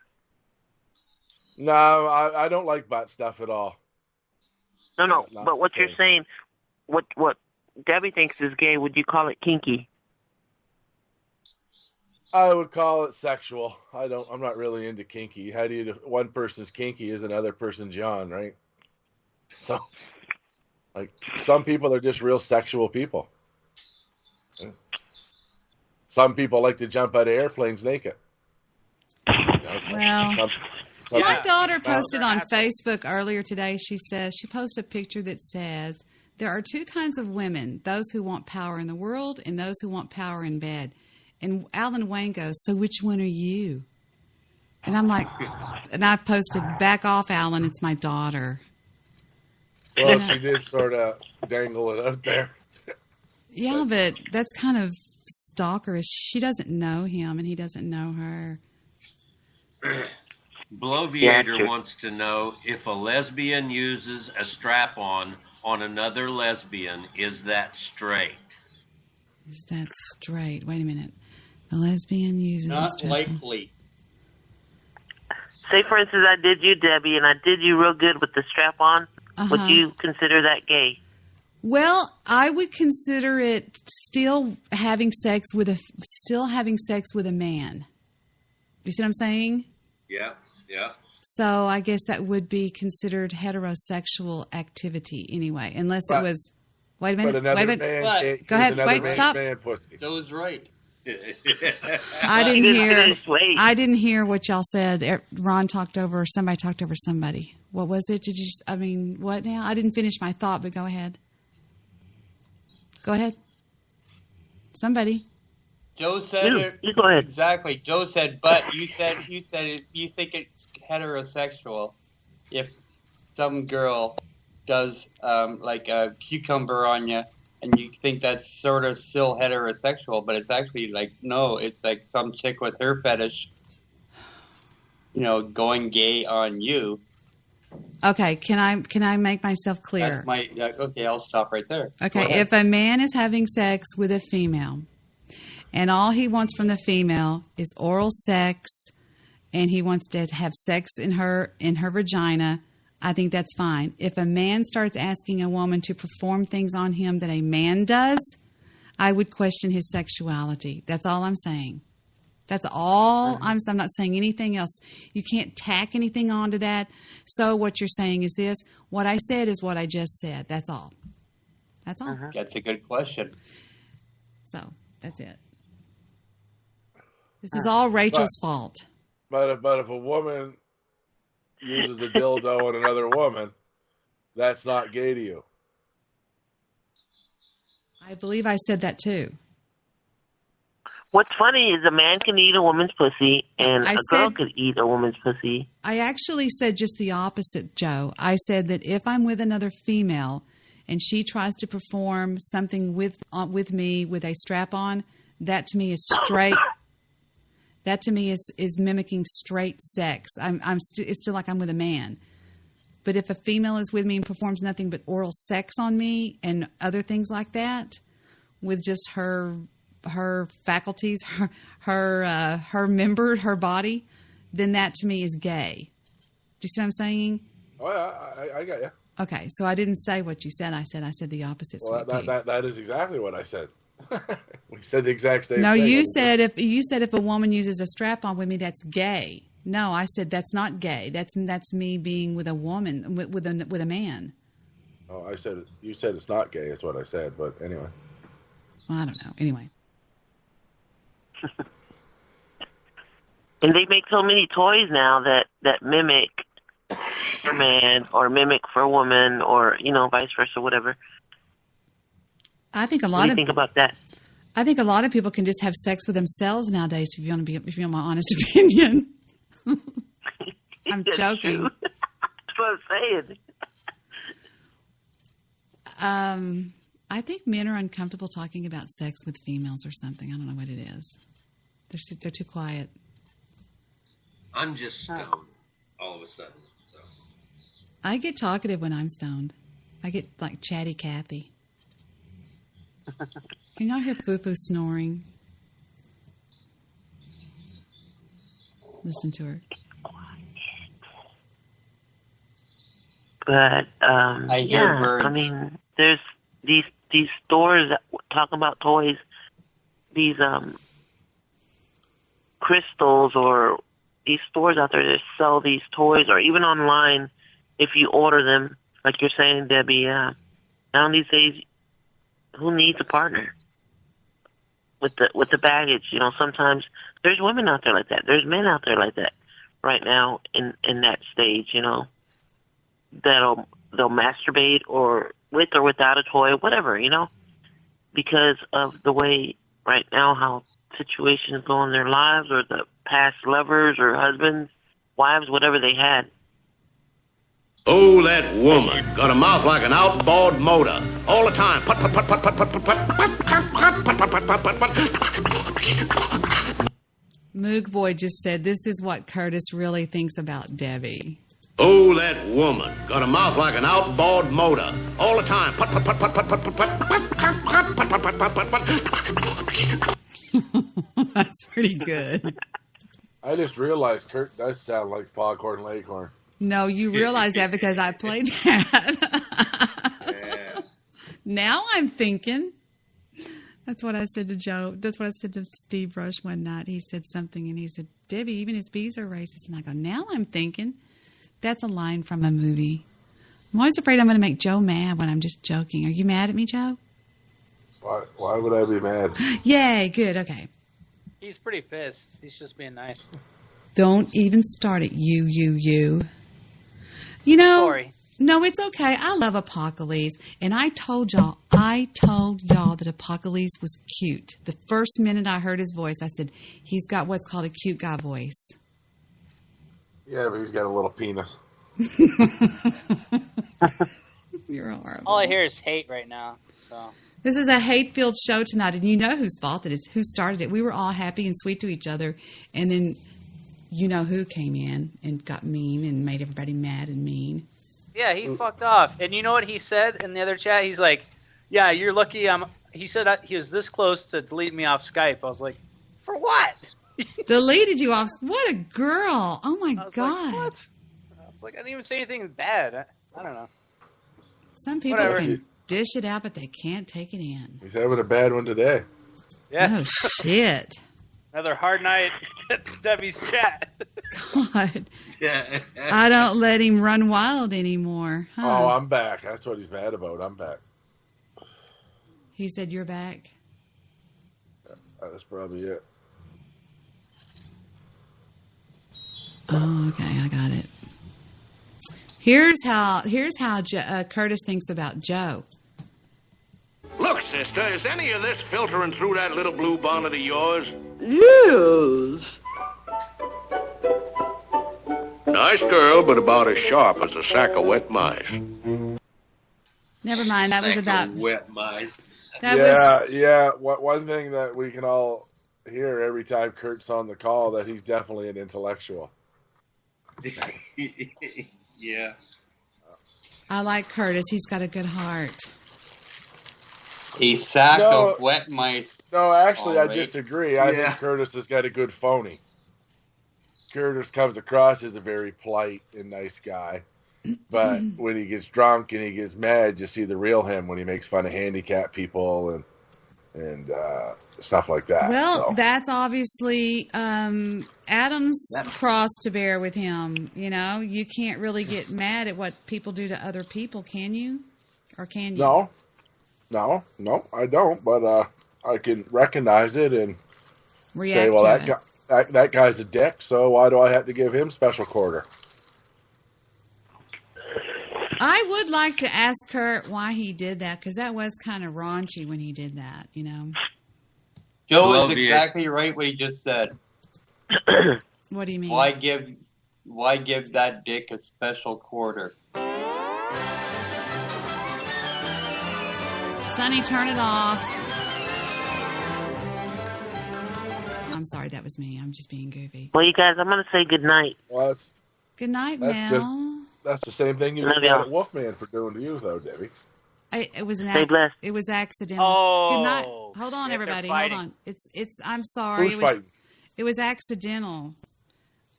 No, I don't like butt stuff at all. No. Not But what the you're same. saying, what Debbie thinks is gay, would you call it kinky? I would call it sexual. I'm not really into kinky. How do you? One person's kinky is another person's yawn, right? So, like, some people are just real sexual people. Some people like to jump out of airplanes naked. Well, my daughter posted on Facebook earlier today. She posted a picture that says there are two kinds of women: those who want power in the world and those who want power in bed. And Alan Wayne goes, "So which one are you?" And I'm like, and I posted, "Back off, Alan. It's my daughter." Well, she did sort of dangle it out there. Yeah, but that's kind of stalkerish. She doesn't know him, and he doesn't know her. Bloviator wants to know if a lesbian uses a strap-on another lesbian, is that straight? Is that straight? Wait a minute. A lesbian uses a Not strap-on. likely. Say, for instance, I did you, Debbie, and I did you real good with the strap-on. Would you consider that gay? Well, I would consider it still having sex with a man. You see what I'm saying? Yeah, yeah. So I guess that would be considered heterosexual activity anyway, unless it was. Wait a minute. Wait a minute. Go ahead. Wait. Stop. Joe's right. I didn't hear what y'all said. Ron talked over. Somebody talked over somebody. What was it? Did you? What now? I didn't finish my thought, but go ahead. Go ahead. Somebody. Joe said you go ahead. Exactly. Joe said, but you said you think it's heterosexual if some girl does like a cucumber on you, and you think that's sort of still heterosexual, but it's actually like no, it's like some chick with her fetish, going gay on you. Okay, can I make myself clear? Okay, I'll stop right there. Okay, if a man is having sex with a female, and all he wants from the female is oral sex, and he wants to have sex in her vagina, I think that's fine. If a man starts asking a woman to perform things on him that a man does, I would question his sexuality. That's all I'm saying. That's all I'm not saying anything else. You can't tack anything onto that. So what you're saying is this. What I said is what I just said. That's all. That's all. That's a good question. So that's it. This is all Rachel's fault. But if a woman uses a dildo on another woman, that's not gay to you. I believe I said that too. What's funny is a man can eat a woman's pussy, and a girl could eat a woman's pussy. I actually said just the opposite, Joe. I said that if I'm with another female and she tries to perform something with me with a strap on, that to me is straight. That to me is mimicking straight sex. It's still like I'm with a man. But if a female is with me and performs nothing but oral sex on me and other things like that, with just her faculties, her member, her body, then that to me is gay. Do you see what I'm saying? Oh yeah, I got you. Okay, so I didn't say what you said. I said the opposite. Well, that is exactly what I said. We said the exact same thing. No, you said if a woman uses a strap on with me, that's gay. No, I said that's not gay. That's me being with a woman with a man. Oh, you said it's not gay. Is what I said. But anyway. Well, I don't know. Anyway. And they make so many toys now that mimic for a man or mimic for a woman, or vice versa, whatever. I think what do you think about that? I think a lot of people can just have sex with themselves nowadays. If you want my honest opinion, I'm joking. That's what I'm saying. I think men are uncomfortable talking about sex with females or something. I don't know what it is. They're too quiet. I'm just stoned all of a sudden. So. I get talkative when I'm stoned. I get like chatty Cathy. Can y'all hear Fufu snoring? Listen to her. But I hear birds. I mean, there's these stores that talk about toys. These crystals or these stores out there that sell these toys, or even online, if you order them, like you're saying, Debbie, now these days, who needs a partner with the baggage? You know, sometimes there's women out there like that. There's men out there like that right now in that stage, you know, they'll masturbate or with or without a toy, whatever, you know, because of the way right now how situations go in their lives, or the past lovers or husbands, wives, whatever they had. Oh, that woman got a mouth like an outboard motor all the time. Put, put, put, put, put, put, put, put, put, put, put, put, put. Moog Boy just said, this is what Curtis really thinks about Debbie. Oh, that woman got a mouth like an outboard motor all the time. Put, put, put, put, put, put, put, put, put, put, put, put. That's pretty good. I just realized Kurt does sound like Foghorn Leghorn. No, you realize that because I played that. Yeah. Now I'm thinking. That's what I said to Joe. That's what I said to Steve Rush one night. He said something, and he said, Debbie, even his bees are racist. And I go, now I'm thinking. That's a line from a movie. I'm always afraid I'm going to make Joe mad when I'm just joking. Are you mad at me, Joe? Why would I be mad? Yay, good, okay. He's pretty pissed. He's just being nice. Don't even start it, you. You know, Sorry. No, it's okay. I love Apocales. And I told y'all that Apocales was cute. The first minute I heard his voice, I said, he's got what's called a cute guy voice. Yeah, but he's got a little penis. You're horrible. All I hear is hate right now. So This is a hate-filled show tonight, and you know whose fault it is, who started it. We were all happy and sweet to each other, and then you know who came in and got mean and made everybody mad and mean. yeah, he fucked off. And you know what he said in the other chat? He's like, "Yeah, you're lucky." He said he was this close to delete me off Skype. I was like, "For what?" Deleted you off. What a girl. Oh, my God. Like, what? I was like, I didn't even say anything bad. I don't know. Some people can dish it out, but they can't take it in. He's having a bad one today. Yeah. Oh, shit. Another hard night at Debbie's chat. God. I don't let him run wild anymore. Huh? Oh, I'm back. That's what he's mad about. I'm back. He said you're back? That's probably it. Oh, okay. I got it. Here's how Curtis thinks about Joe. Look, sister, is any of this filtering through that little blue bonnet of yours? Yes. Nice girl, but about as sharp as a sack of wet mice. Never mind. That was about wet mice. Yeah. One thing that we can all hear every time Kurt's on the call, that he's definitely an intellectual. Yeah. I like Curtis. He's got a good heart. A sack of wet mice. No, actually, All I right. disagree. I think Curtis has got a good phony. Curtis comes across as a very polite and nice guy. But when he gets drunk and he gets mad, you see the real him when he makes fun of handicapped people and stuff like that. Well, that's obviously Adam's cross to bear with him. You know, you can't really get mad at what people do to other people, can you? Or can you? No, I don't. But I can recognize it and react say, well, to that guy's a dick, so why do I have to give him special quarter? I would like to ask Kurt why he did that, because that was kind of raunchy when he did that, you know. Joe is exactly right what he just said. What do you mean? Why give that dick a special quarter? Sonny, turn it off. I'm sorry, that was me. I'm just being goofy. Well, you guys, I'm going to say good night. Well, Good night, Mel. That's the same thing you Love did y'all. at Wolfman for doing to you, though, Debbie. It was Stay blessed. It was accidental. Oh. Good night. Hold on, everybody. Hold on. It's. I'm sorry. Who's fighting? It was accidental.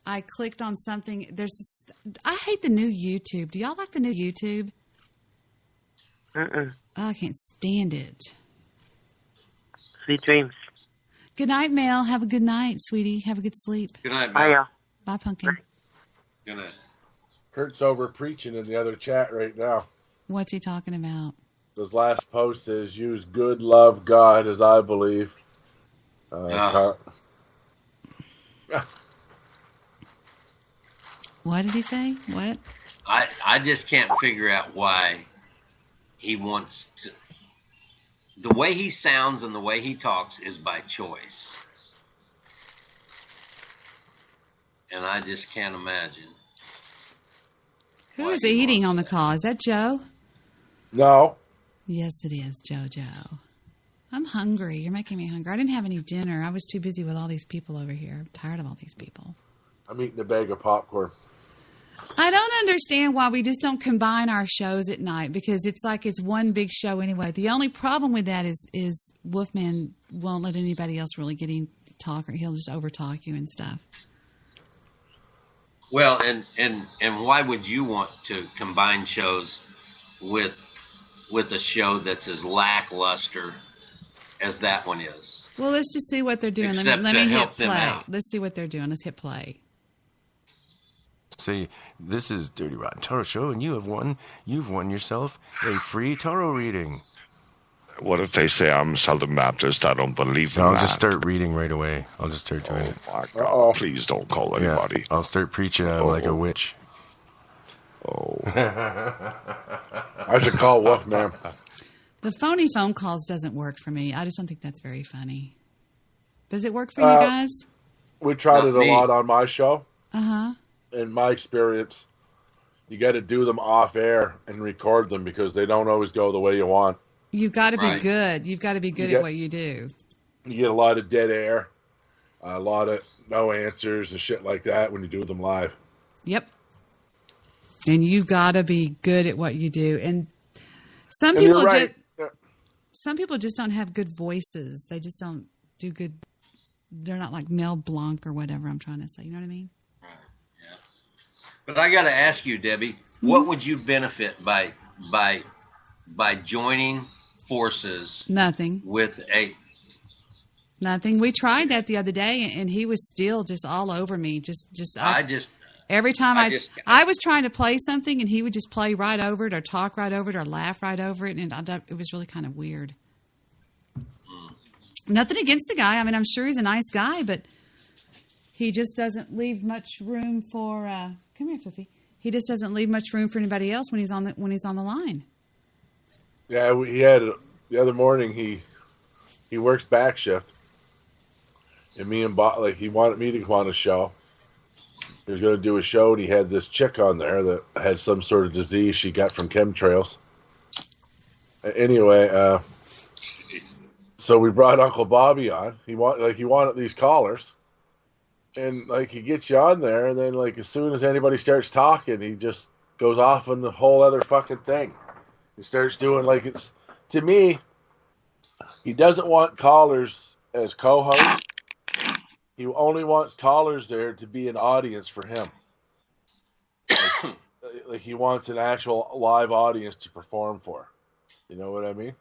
I clicked on something. I hate the new YouTube. Do y'all like the new YouTube? Oh, I can't stand it. Sweet dreams. Good night, Mel. Have a good night, sweetie. Have a good sleep. Good night, Mel. Bye, Pumpkin. Good night. Kurt's over preaching in the other chat right now. What's he talking about? His last post says, use good, love God as I believe. What did he say? What? I just can't figure out why he wants to. The way he sounds and the way he talks is by choice. And I just can't imagine. Who is eating on the call? Is that Joe? No. Yes, it is, JoJo. I'm hungry. You're making me hungry. I didn't have any dinner. I was too busy with all these people over here. I'm tired of all these people. I'm eating a bag of popcorn. I don't understand why we just don't combine our shows at night, because it's like it's one big show anyway. The only problem with that is Wolfman won't let anybody else really get in talk, or he'll just overtalk you and stuff. Well, and why would you want to combine shows with a show that's as lackluster as that one is? Well, let's just see what they're doing. Except Let to me hit help them play. out. Let's see what they're doing. Let's hit play. See, this is Dirty Rotten Tarot Show, and you've won yourself a free tarot reading. What if they say I'm Southern Baptist? I don't believe in I'll that. just start reading right away. I'll just start doing it. My God, please don't call anybody. Yeah, I'll start preaching at like a witch. Oh. I should call Wolfman. The phony phone calls doesn't work for me. I just don't think that's very funny. Does it work for you guys? We tried it a lot on my show. Uh-huh. In my experience, you got to do them off air and record them because they don't always go the way you want. You've got to be good. You've got to be good at what you do. You get a lot of dead air, a lot of no answers and shit like that when you do them live. Yep. And you got to be good at what you do. And some And people you're right. some people just don't have good voices. They just don't do good. They're not like Mel Blanc or whatever I'm trying to say. You know what I mean? But I got to ask you, Debbie, what would you benefit by joining forces? Nothing. With a Nothing. We tried that the other day, and he was still just all over me. Every time I was trying to play something, and he would just play right over it, or talk right over it, or laugh right over it, and it was really kind of weird. Nothing against the guy. I mean, I'm sure he's a nice guy, but he just doesn't leave much room for. Come here, Fifi. He just doesn't leave much room for anybody else when he's on the line. Yeah, he had the other morning. He works back shift, and me and Bob, he wanted me to come on a show. He was going to do a show, and he had this chick on there that had some sort of disease she got from chemtrails. Anyway, so we brought Uncle Bobby on. He wanted these callers, and he gets you on there, and then as soon as anybody starts talking, he just goes off on the whole other fucking thing. He starts doing it's, to me, he doesn't want callers as co-hosts. He only wants callers there to be an audience for him. He wants an actual live audience to perform for. You know what I mean?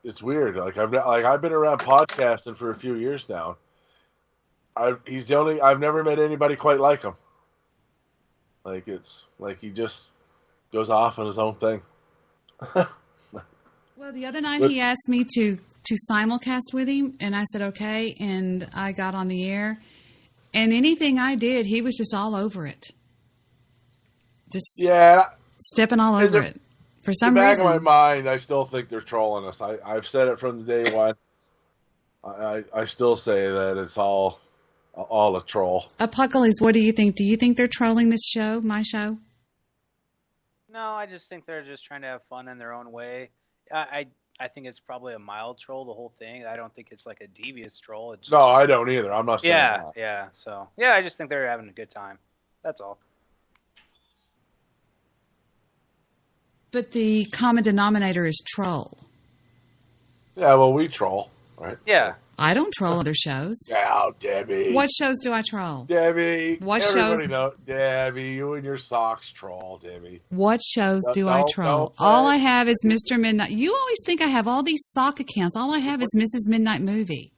It's weird. I've been around podcasting for a few years now. He's the only. I've never met anybody quite like him. He just goes off on his own thing. Well, the other night he asked me to simulcast with him, and I said okay, and I got on the air, and anything I did, he was just all over it. Just stepping all over it. For some in the reason. back of my mind, I still think they're trolling us. I've said it from the day one. I still say that it's all a troll. Apocales, what do you think? Do you think they're trolling this show, my show? No, I just think they're just trying to have fun in their own way. I think it's probably a mild troll, the whole thing. I don't think it's like a devious troll. It's No, I don't either. I'm not saying that. Yeah. So, yeah, I just think they're having a good time. That's all. But the common denominator is troll. Yeah, well, we troll, right? Yeah. I don't troll other shows. Yeah, Debbie. What shows do I troll? Debbie. What everybody shows? know Debbie, you and your socks troll, Debbie. What shows do I troll? All I have is Mr. Midnight. You always think I have all these sock accounts. All I have is Mrs. Midnight Movie.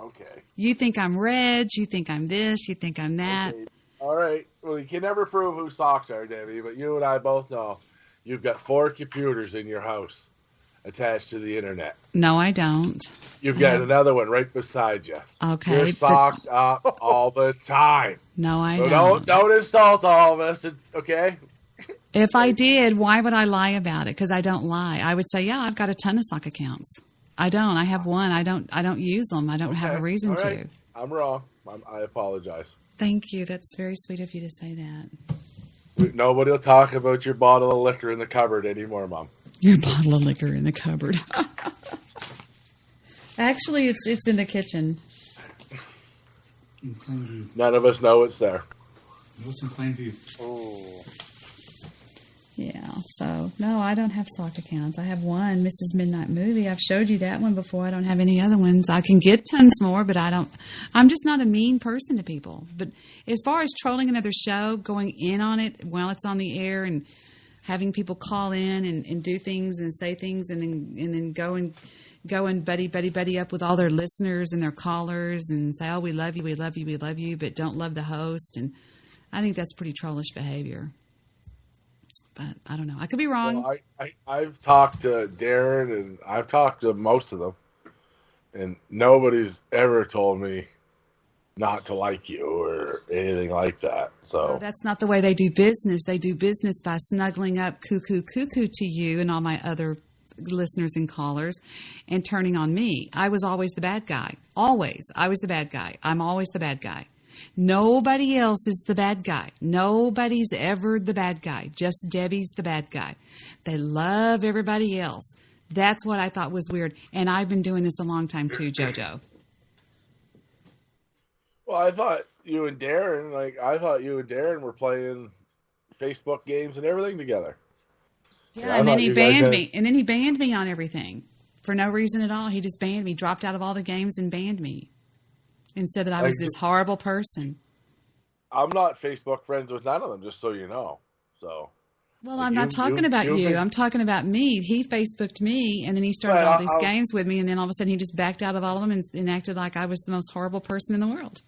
Okay. You think I'm Reg. You think I'm this. You think I'm that. Okay. All right. Well, you can never prove who socks are, Debbie, but you and I both know you've got 4 computers in your house attached to the internet. No, I don't. You've got another one right beside you. Okay. You're socked up all the time. No, I So don't. Don't insult all of us, okay? If I did, why would I lie about it? Because I don't lie. I would say, yeah, I've got a ton of sock accounts. I don't. I have one. I don't use them. I don't have a reason to. I'm wrong. I apologize. Thank you. That's very sweet of you to say that. Nobody will talk about your bottle of liquor in the cupboard anymore, Mom. Your bottle of liquor in the cupboard. Actually, it's in the kitchen. In plain view. None of us know it's there. No, it's in plain view. Oh. Yeah, so, no, I don't have sock accounts. I have one, Mrs. Midnight Movie. I've showed you that one before. I don't have any other ones. I can get tons more, but I'm just not a mean person to people. But as far as trolling another show, going in on it while it's on the air and having people call in and do things and say things and then go and buddy up with all their listeners and their callers and say, oh, we love you, but don't love the host. And I think that's pretty trollish behavior. But I don't know. I could be wrong. Well, I've talked to Darren and I've talked to most of them, and nobody's ever told me not to like you or anything like that. So that's not the way they do business. They do business by snuggling up cuckoo to you and all my other listeners and callers and turning on me. I was always the bad guy. Always. I was the bad guy. I'm always the bad guy. Nobody else is the bad guy. Nobody's ever the bad guy. Just Debbie's the bad guy. They love everybody else. That's what I thought was weird. And I've been doing this a long time too, JoJo. Well, I thought you and Darren were playing Facebook games and everything together. Yeah, and then he banned me. And then he banned me on everything for no reason at all. He just banned me, dropped out of all the games and banned me. And said that I was this horrible person. I'm not Facebook friends with none of them, just so you know. So. Well, I'm not talking about you. I'm talking about me. He Facebooked me, and then he started all these games with me, and then all of a sudden he just backed out of all of them and acted like I was the most horrible person in the world.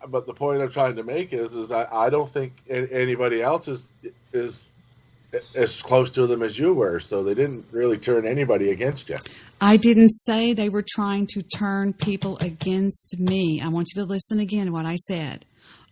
But the point I'm trying to make is I don't think anybody else is as close to them as you were, so they didn't really turn anybody against you. I didn't say they were trying to turn people against me. I want you to listen again to what I said.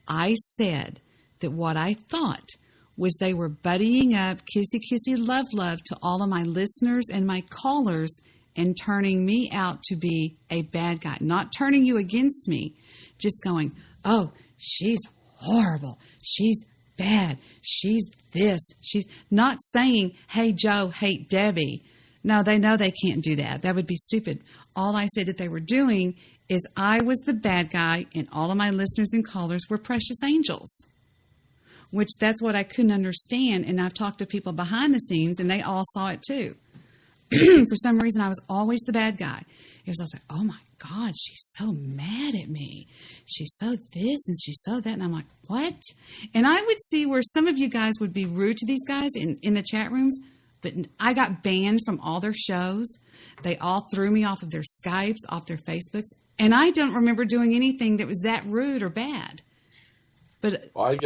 I said that what I thought was they were buddying up, kissy, love to all of my listeners and my callers and turning me out to be a bad guy. Not turning you against me, just going, oh, she's horrible. She's bad. She's this. She's not saying, hey, Joe, hate Debbie. No, they know they can't do that. That would be stupid. All I said that they were doing is I was the bad guy and all of my listeners and callers were precious angels, which that's what I couldn't understand. And I've talked to people behind the scenes and they all saw it too. For some reason, I was always the bad guy. It was like, oh my God, she's so mad at me. She's so this and she's so that. And I'm like, what? And I would see where some of you guys would be rude to these guys in the chat rooms. But I got banned from all their shows. They all threw me off of their Skypes, off their Facebooks. And I don't remember doing anything that was that rude or bad. But well,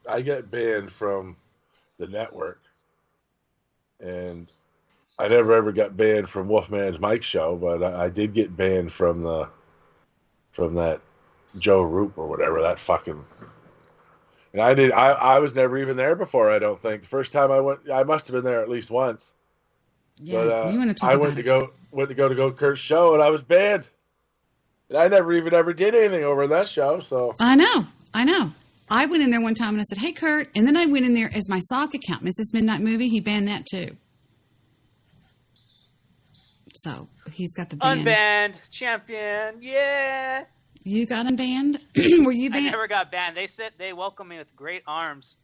I get banned from the network. And I never ever got banned from Wolfman's Mike show, but I did get banned from that Joe Roop or whatever, that fucking. And I was never even there before, I don't think. The first time I went, I must have been there at least once. Yeah, but, you want to talk I about went to go Kurt's show, and I was banned. And I never even ever did anything over that show, so. I know. I went in there one time and I said, hey, Kurt. And then I went in there as my sock account, Mrs. Midnight Movie. He banned that too. So he's got the ban. Unbanned champion. Yeah. You got unbanned? Were you banned? I never got banned. They welcome me with great arms.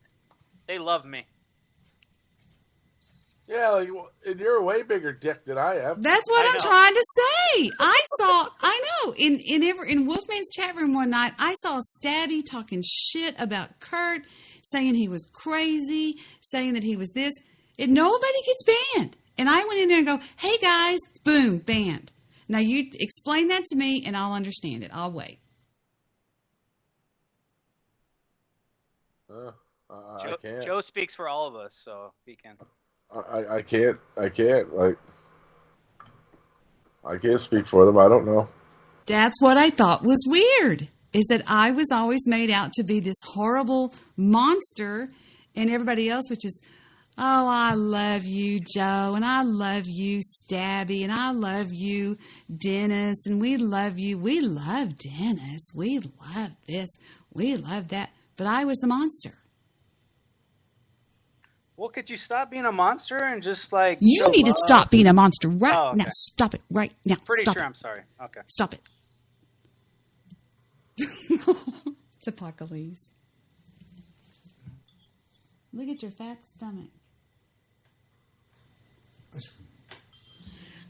They love me. Yeah, like, and you're a way bigger dick than I am. That's what I'm trying to say. I know. In Wolfman's chat room one night, I saw Stabby talking shit about Kurt, saying he was crazy, saying that he was this. And nobody gets banned. And I went in there and go, hey guys, boom, banned. Now you explain that to me and I'll understand it. I'll wait. I can't. Joe speaks for all of us, so he can. I can't. Like, I can't speak for them. I don't know. That's what I thought was weird, is that I was always made out to be this horrible monster, and everybody else was just, oh, I love you, Joe, and I love you, Stabby, and I love you, Dennis, and we love you. We love Dennis. We love this. We love that. But I was the monster. Well, could you stop being a monster and just like... You need to stop being a monster right okay. now. Stop it right now. Pretty Stop sure it. I'm sorry. Okay. Stop it. It's Apocales. Look at your fat stomach.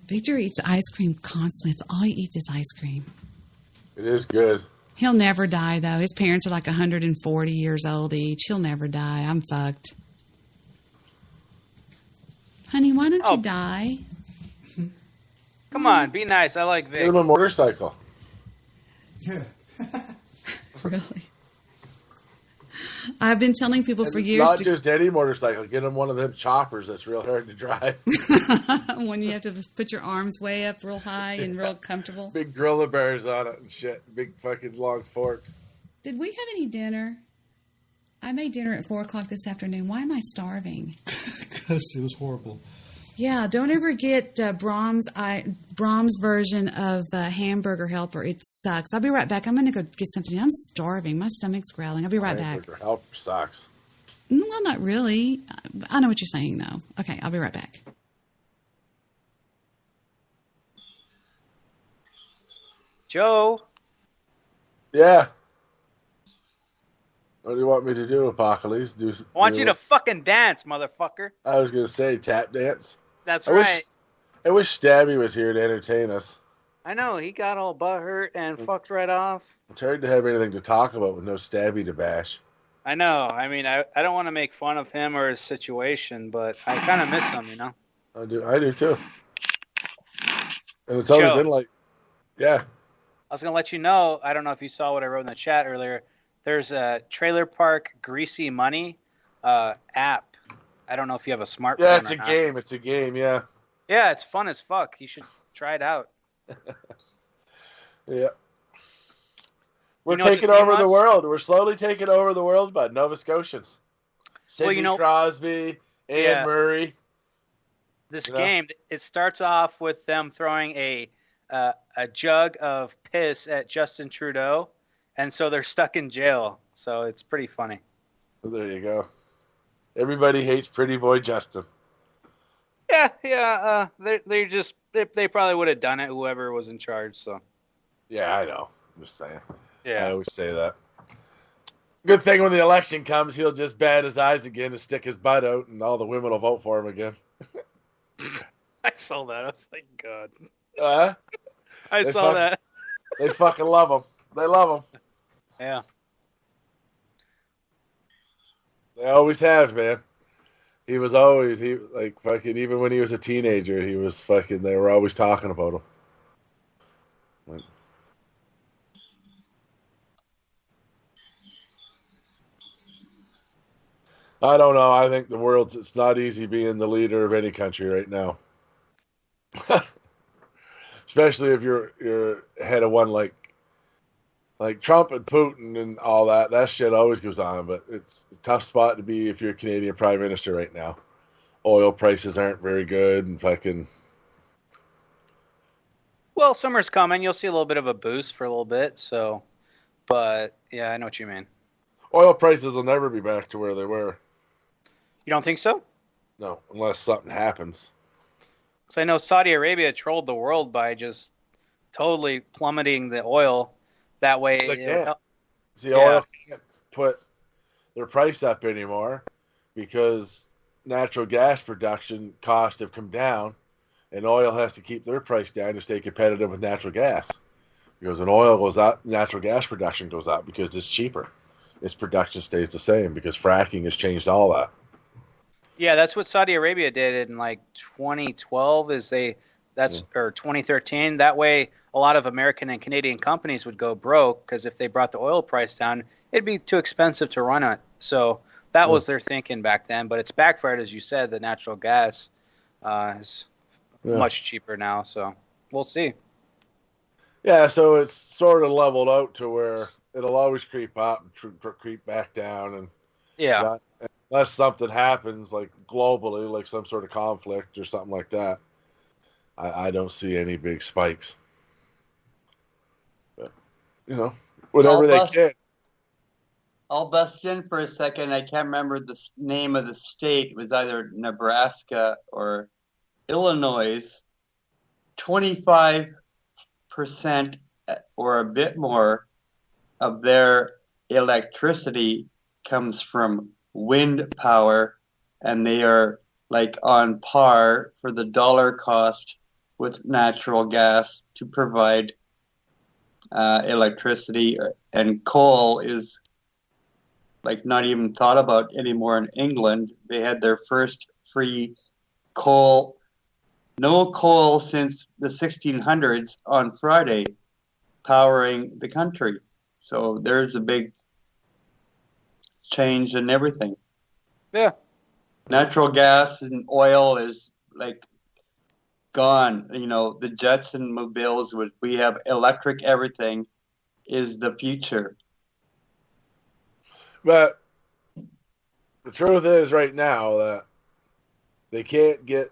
Victor eats ice cream constantly. It's all he eats is ice cream. It is good. He'll never die, though. His parents are like 140 years old each. He'll never die. I'm fucked. Honey, why don't you die? Come on, be nice. I like Vic. Get him a motorcycle. Yeah. Really? I've been telling people for years Not just any motorcycle. Get him one of them choppers that's real hard to drive. when you have to put your arms way up real high and real comfortable. Big gorilla bears on it and shit. Big fucking long forks. Did we have any dinner? I made dinner at 4 o'clock this afternoon. Why am I starving? Because it was horrible. Yeah, don't ever get Brahms' version of Hamburger Helper. It sucks. I'll be right back. I'm going to go get something. I'm starving. My stomach's growling. I'll be right back. Hamburger Helper sucks. Well, not really. I know what you're saying, though. Okay, I'll be right back. Joe? Yeah. What do you want me to do, Apocales? I want you to fucking dance, motherfucker. I was going to say tap dance. That's right. I wish Stabby was here to entertain us. I know, he got all butthurt and fucked right off. It's hard to have anything to talk about with no Stabby to bash. I know. I mean, I don't want to make fun of him or his situation, but I kind of miss him, you know? I do too. And it's only been like, yeah. I was going to let you know, I don't know if you saw what I wrote in the chat earlier. There's a Trailer Park Greasy Money app. I don't know if you have a smartphone. Yeah, it's a game. It's a game, yeah. Yeah, it's fun as fuck. You should try it out. Yeah. We're taking over the world. We're slowly taking over the world, bud. Nova Scotians. Sidney Crosby, Anne Murray. This game, it starts off with them throwing a jug of piss at Justin Trudeau, and so they're stuck in jail. So it's pretty funny. Well, there you go. Everybody hates Pretty Boy Justin. Yeah. They probably would have done it, whoever was in charge. So. Yeah, I know. I'm just saying. Yeah. I always say that. Good thing when the election comes, he'll just bat his eyes again and stick his butt out, and all the women will vote for him again. I saw that. I was like, God. I saw that. They fucking love him. They love him. Yeah. They always have, man. He like fucking, even when he was a teenager, he was fucking, they were always talking about him. Like, I don't know. I think it's not easy being the leader of any country right now. Especially if you're head of one like Trump and Putin and all that. That shit always goes on, but it's a tough spot to be if you're a Canadian Prime Minister right now. Oil prices aren't very good and fucking... Well, summer's coming. You'll see a little bit of a boost for a little bit, so... But, yeah, I know what you mean. Oil prices will never be back to where they were. You don't think so? No, unless something happens. So I know Saudi Arabia trolled the world by just totally plummeting the oil. That way... Oil can't put their price up anymore because natural gas production costs have come down, and oil has to keep their price down to stay competitive with natural gas. Because when oil goes up, natural gas production goes up because it's cheaper. Its production stays the same because fracking has changed all that. Yeah, that's what Saudi Arabia did in like 2012. Or 2013. That way, a lot of American and Canadian companies would go broke because if they brought the oil price down, it'd be too expensive to run it. So that was their thinking back then. But it's backfired, as you said. The natural gas is much cheaper now. So we'll see. Yeah, so it's sort of leveled out to where it'll always creep up and creep back down, and unless something happens like globally, like some sort of conflict or something like that, I don't see any big spikes. But, whatever they can. I'll bust in for a second. I can't remember the name of the state. It was either Nebraska or Illinois. 25% or a bit more of their electricity comes from wind power, and they are like on par for the dollar cost with natural gas to provide electricity, and coal is like not even thought about anymore in England. They had their first free coal, no coal since the 1600s on Friday, powering the country. So there's a big change in everything. Yeah. Natural gas and oil is like gone. The Jetson mobiles, we have electric everything, is the future. But the truth is right now that they can't get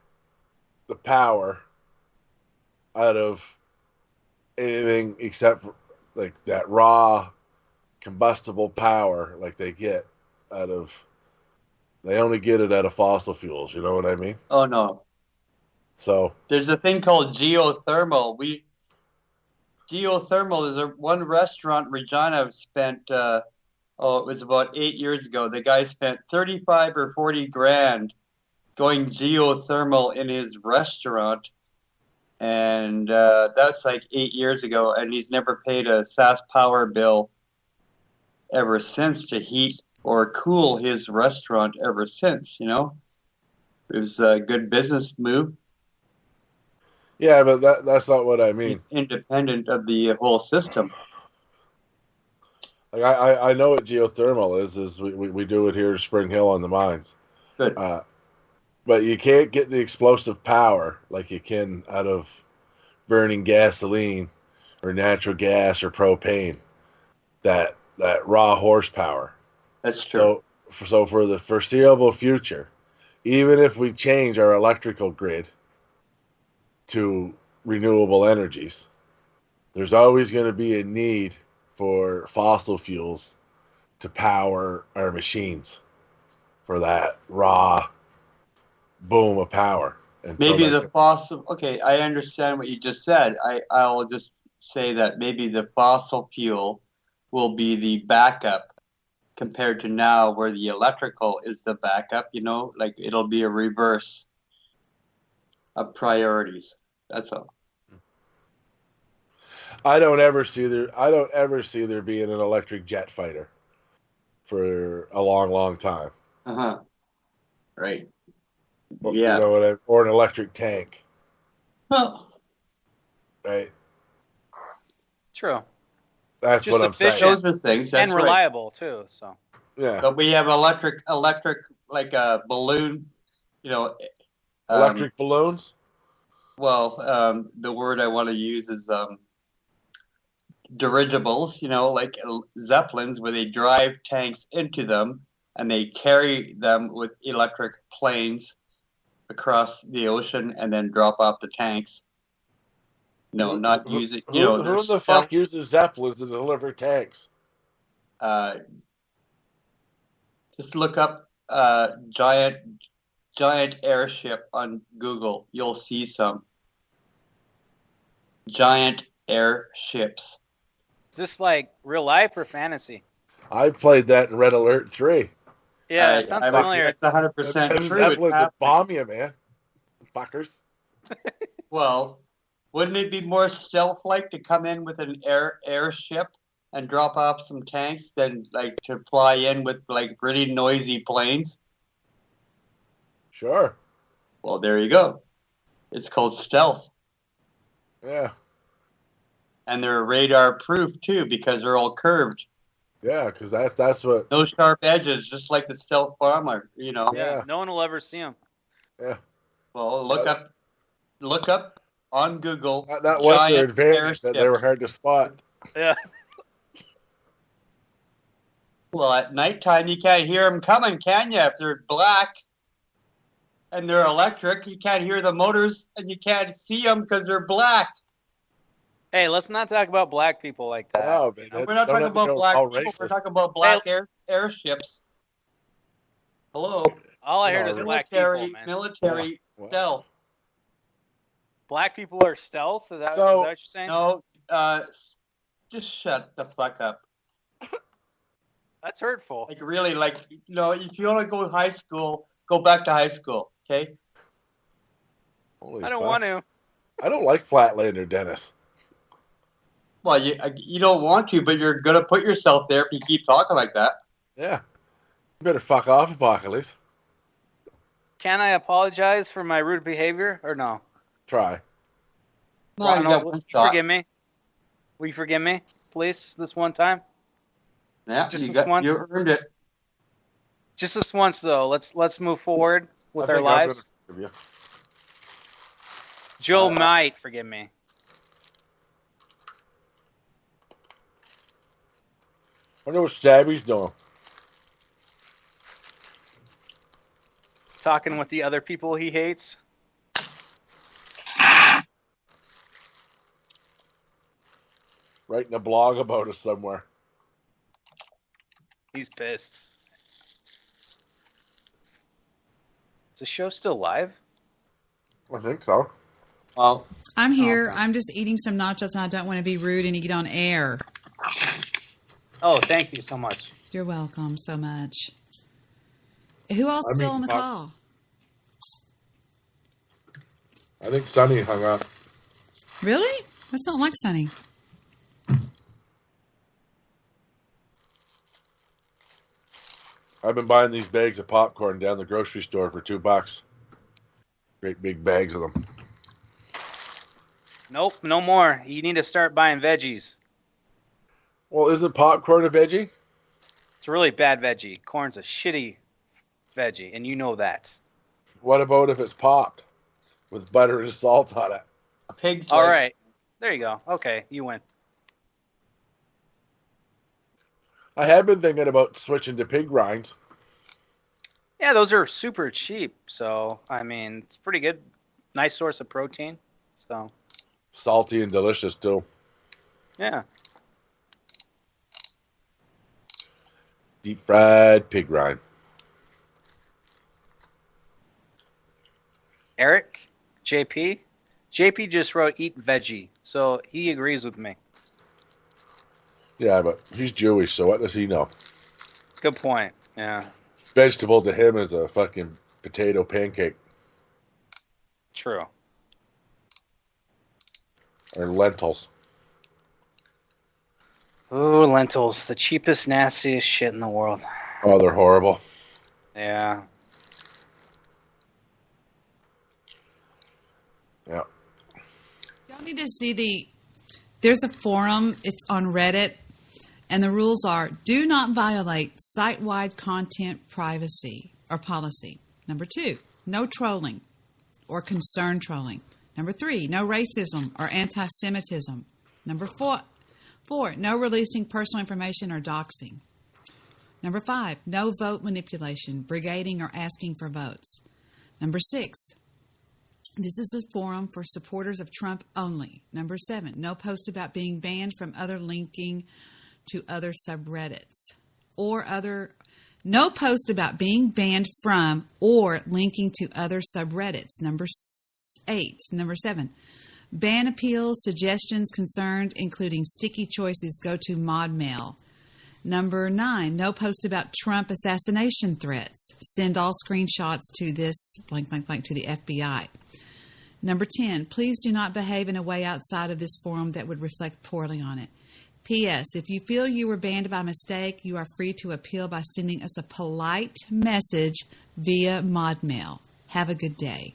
the power out of anything except for like that raw combustible power like they get out of, they only get it out of fossil fuels, you know what I mean? Oh no. So there's a thing called geothermal. Geothermal is one restaurant Regina spent it was about 8 years ago. The guy spent 35 or 40 grand going geothermal in his restaurant, and that's like 8 years ago, and he's never paid a SAS power bill ever since to heat or cool his restaurant ever since. It was a good business move. Yeah, but that's not what I mean. He's independent of the whole system. Like I know what geothermal is we do it here at Spring Hill on the mines. Good. But you can't get the explosive power like you can out of burning gasoline or natural gas or propane. That raw horsepower. That's true. So for the foreseeable future, even if we change our electrical grid to renewable energies, there's always going to be a need for fossil fuels to power our machines for that raw boom of power. Maybe the fossil. Okay, I understand what you just said. I'll just say that maybe the fossil fuel will be the backup compared to now, where the electrical is the backup. Like it'll be a reverse of priorities. That's all. I don't ever see there being an electric jet fighter for a long, long time. Right. Yeah. Or an electric tank. Huh. Right. True. That's just what I'm saying. Those are things. That's and reliable too. So. Yeah. But we have electric like a balloon. Electric balloons. Well, the word I want to use is dirigibles. Like zeppelins, where they drive tanks into them and they carry them with electric planes across the ocean and then drop off the tanks. Not using. Who the fuck uses zeppelins to deliver tanks? Just look up giant airship on Google. You'll see some giant airships. Is this like real life or fantasy? I played that in Red Alert 3. Yeah, it sounds familiar. That's 100% Tim true. Zeppelin It's would happening. bomb you, man. Fuckers. Well, wouldn't it be more stealth-like to come in with an airship and drop off some tanks than like to fly in with like really noisy planes? Sure. Well, there you go. It's called stealth. Yeah. And they're radar proof too because they're all curved. Yeah, because that's what. No sharp edges, just like the stealth bomber. You know. Yeah, no one will ever see them. Yeah. Well, look up on Google. That was their giant advantage, that they were airships. hard to spot. Yeah. Well, at nighttime you can't hear them coming, can you? If they're black and they're electric, you can't hear the motors and you can't see them because they're black. Hey, let's not talk about black people like that. Oh, man, We're not talking about black people. We're talking about black airships. Hello. All I heard is black people, man. Military stealth. Black people are stealth? Is that what you're saying? No, just shut the fuck up. That's hurtful. Like really, like if you want to go to high school, go back to high school, okay? Holy I don't fuck. want to. I don't like Flatlander, Dennis. Well, you don't want to, but you're gonna put yourself there if you keep talking like that. Yeah. You better fuck off, Apocales. Can I apologize for my rude behavior or no? Try. No, you got will one you shot. forgive me? Will you forgive me, please, this one time? Yeah, Just this once? you earned it. Just this once, though. Let's move forward with I our think I'm lives. gonna forgive you. Joe might forgive me. I wonder what Stabby's doing. Talking with the other people he hates. Writing a blog about us somewhere. He's pissed. Is the show still live? I think so. Well, I'm here. I'm just eating some nachos, and I don't want to be rude and eat on air. Oh, thank you so much. You're welcome so much. Who else I still mean, on the call? I think Sonny hung up. Really? That's not like Sonny. I've been buying these bags of popcorn down the grocery store for $2. Great big bags of them. Nope, no more. You need to start buying veggies. Well, isn't popcorn a veggie? It's a really bad veggie. Corn's a shitty veggie, and you know that. What about if it's popped with butter and salt on it? Pig's All leg. right. There you go. Okay, you win. I have been thinking about switching to pig rinds. Yeah, those are super cheap. So, I mean, it's pretty good. Nice source of protein. So, Salty and delicious, too. yeah. Deep fried pig rind. Eric, JP just wrote eat veggie. So, he agrees with me. Yeah, but he's Jewish, so what does he know? Good point. Yeah. Vegetable to him is a fucking potato pancake. True. Or lentils. Ooh, lentils. The cheapest, nastiest shit in the world. Oh, they're horrible. Yeah. Yeah. Y'all need to see there's a forum, it's on Reddit, and the rules are: do not violate site-wide content privacy or policy. Number 2, no trolling or concern trolling. Number 3, no racism or anti-Semitism. Number 4, no releasing personal information or doxing. Number 5, no vote manipulation, brigading or asking for votes. Number 6, this is a forum for supporters of Trump only. Number 7, no post about being banned from other linking to other subreddits no post about being banned from or linking to other subreddits. Number 7, ban appeals, suggestions, concerns, including sticky choices, go to mod mail. Number 9, no post about Trump assassination threats. Send all screenshots to this blank, blank, blank to the FBI. Number 10, please do not behave in a way outside of this forum that would reflect poorly on it. P.S. If you feel you were banned by mistake, you are free to appeal by sending us a polite message via mod mail. Have a good day.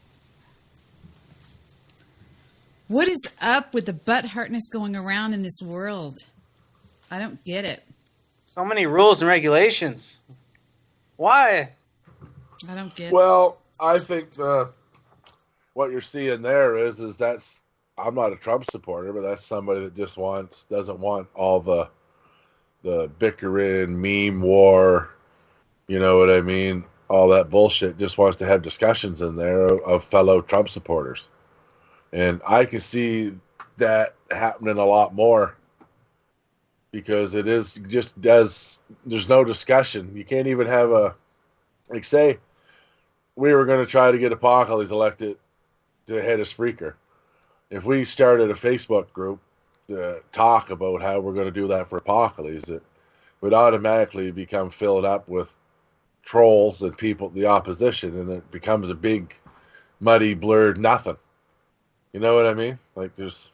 What is up with the butt hurtness going around in this world? I don't get it. So many rules and regulations. Why? I don't get it. Well, I think what you're seeing there is that's, I'm not a Trump supporter, but that's somebody that just doesn't want all the bickering, meme war, you know what I mean? All that bullshit. Just wants to have discussions in there of fellow Trump supporters. And I can see that happening a lot more because it is just there's no discussion. You can't even have like say we were going to try to get Apocales elected to head of Spreaker. If we started a Facebook group to talk about how we're going to do that for Apocales, it would automatically become filled up with trolls and people, the opposition, and it becomes a big, muddy, blurred nothing. You know what I mean? Like there's,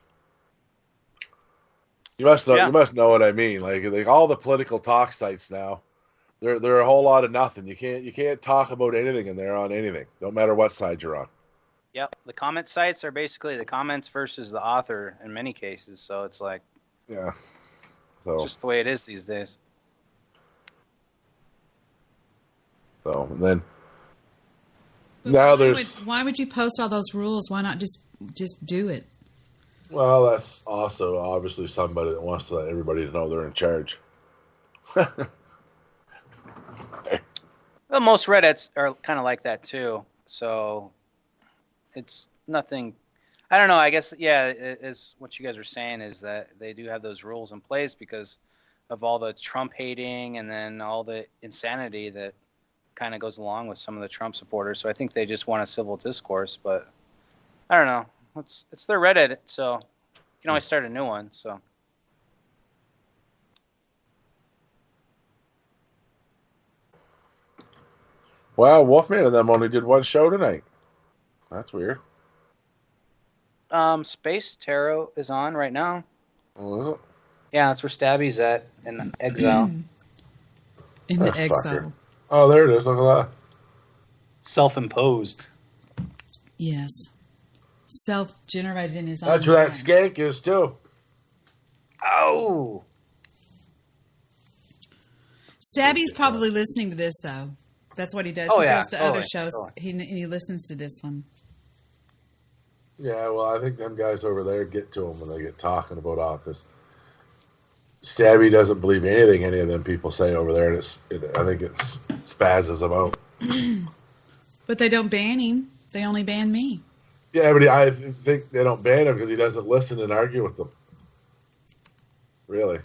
you must know what I mean. Like all the political talk sites now, they're a whole lot of nothing. You can't talk about anything in there on anything, no matter what side you're on. Yep, the comment sites are basically the comments versus the author in many cases. So it's like, yeah, so just the way it is these days. So and then But now why would you post all those rules? Why not just do it? Well, that's also obviously somebody that wants to let everybody know they're in charge. Well, most Reddits are kind of like that too. So it's nothing. I don't know. I guess, yeah, it is what you guys were saying is that they do have those rules in place because of all the Trump hating and then all the insanity that kind of goes along with some of the Trump supporters. So I think they just want a civil discourse, but I don't know. It's their Reddit, so you can always start a new one. So Wow, Wolfman and them only did one show tonight. That's weird. Space Tarot is on right now. Oh, is it? Yeah, that's where Stabby's at in exile. In the exile. Oh, there it is. Look at that. Self-imposed. Yes. Self-generated in his own That's where that mind. skank is too. Oh. Stabby's probably listening to this though. That's what he does. Oh, He yeah. goes to other Totally. shows. Totally. He listens to this one. Yeah, well, I think them guys over there get to him when they get talking about office. Stabby doesn't believe anything any of them people say over there, and I think it spazzes them out. But they don't ban him. They only ban me. Yeah, but I think they don't ban him because he doesn't listen and argue with them. Really.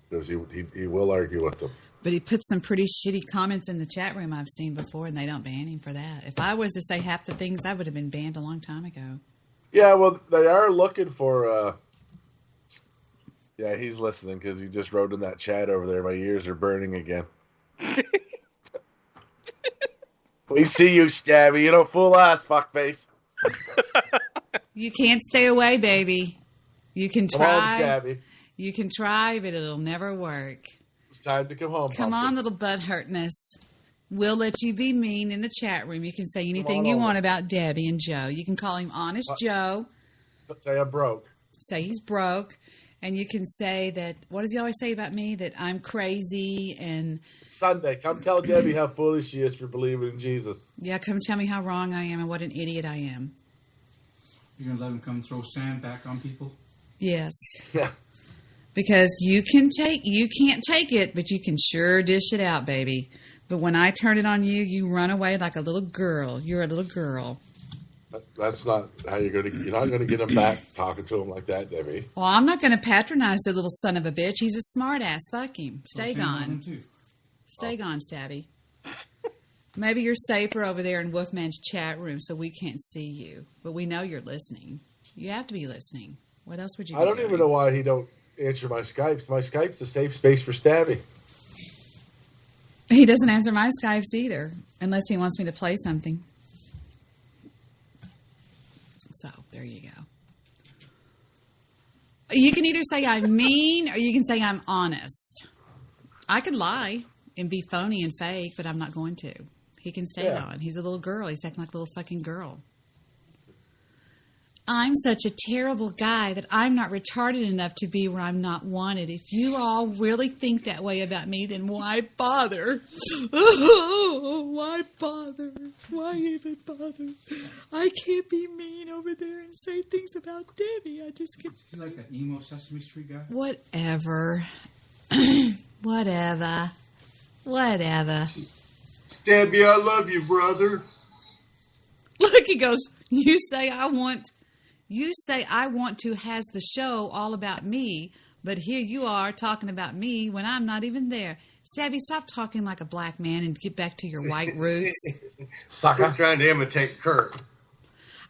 Because he will argue with them. But he puts some pretty shitty comments in the chat room I've seen before, and they don't ban him for that. If I was to say half the things, I would have been banned a long time ago. Yeah, well, they are looking for... yeah, he's listening because he just wrote in that chat over there, my ears are burning again. We see you, Stabby. You don't fool us, fuckface. You can't stay away, baby. You can Come on, try. Stabby. You can try, but it'll never work. It's time to come home. Come pumpkin. on, little butt hurtness. We'll let you be mean in the chat room. You can say anything on you over. want about Debbie and Joe. You can call him Honest Joe. Say I'm broke. Say he's broke. And you can say that, what does he always say about me? That I'm crazy and... Sunday, come tell Debbie how foolish she is for believing in Jesus. Yeah, come tell me how wrong I am and what an idiot I am. You're going to let him come throw sand back on people? Yes. Yeah. Because you can't take it, but you can sure dish it out, baby. But when I turn it on you, you run away like a little girl. You're a little girl. That's not how you're not going to get him back talking to him like that, Debbie. Well, I'm not going to patronize the little son of a bitch. He's a smart ass. Fuck him. Stay gone. Stay gone, Stabby. Maybe you're safer over there in Wolfman's chat room so we can't see you. But we know you're listening. You have to be listening. What else would you be I don't doing? even know why he don't answer my Skypes. My Skype's a safe space for Stabby. He doesn't answer my Skypes either, unless he wants me to play something. So, there you go. You can either say I'm mean or you can say I'm honest. I could lie and be phony and fake, but I'm not going to. He can stay on. He's a little girl. He's acting like a little fucking girl. I'm such a terrible guy that I'm not retarded enough to be where I'm not wanted. If you all really think that way about me, then why bother? Why bother? Why even bother? I can't be mean over there and say things about Debbie. I just get... Is he like that emo Sesame Street guy? Whatever. Whatever. Debbie, I love you, brother. Look, he goes, you say I want to has the show all about me, but here you are talking about me when I'm not even there. Stabby, stop talking like a black man and get back to your white roots. Sucker. I'm trying to imitate Kurt.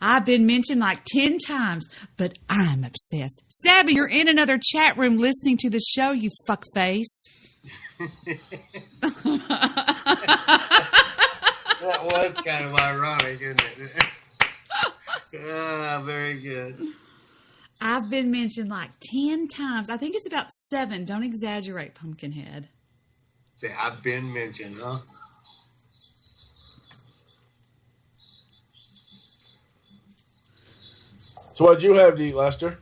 I've been mentioned like 10 times, but I'm obsessed. Stabby, you're in another chat room listening to the show, you fuckface. That was kind of ironic, isn't it? Very good. I've been mentioned like 10 times. I think it's about 7. Don't exaggerate, Pumpkinhead. Say, I've been mentioned, huh? So what'd you have to eat, Lester?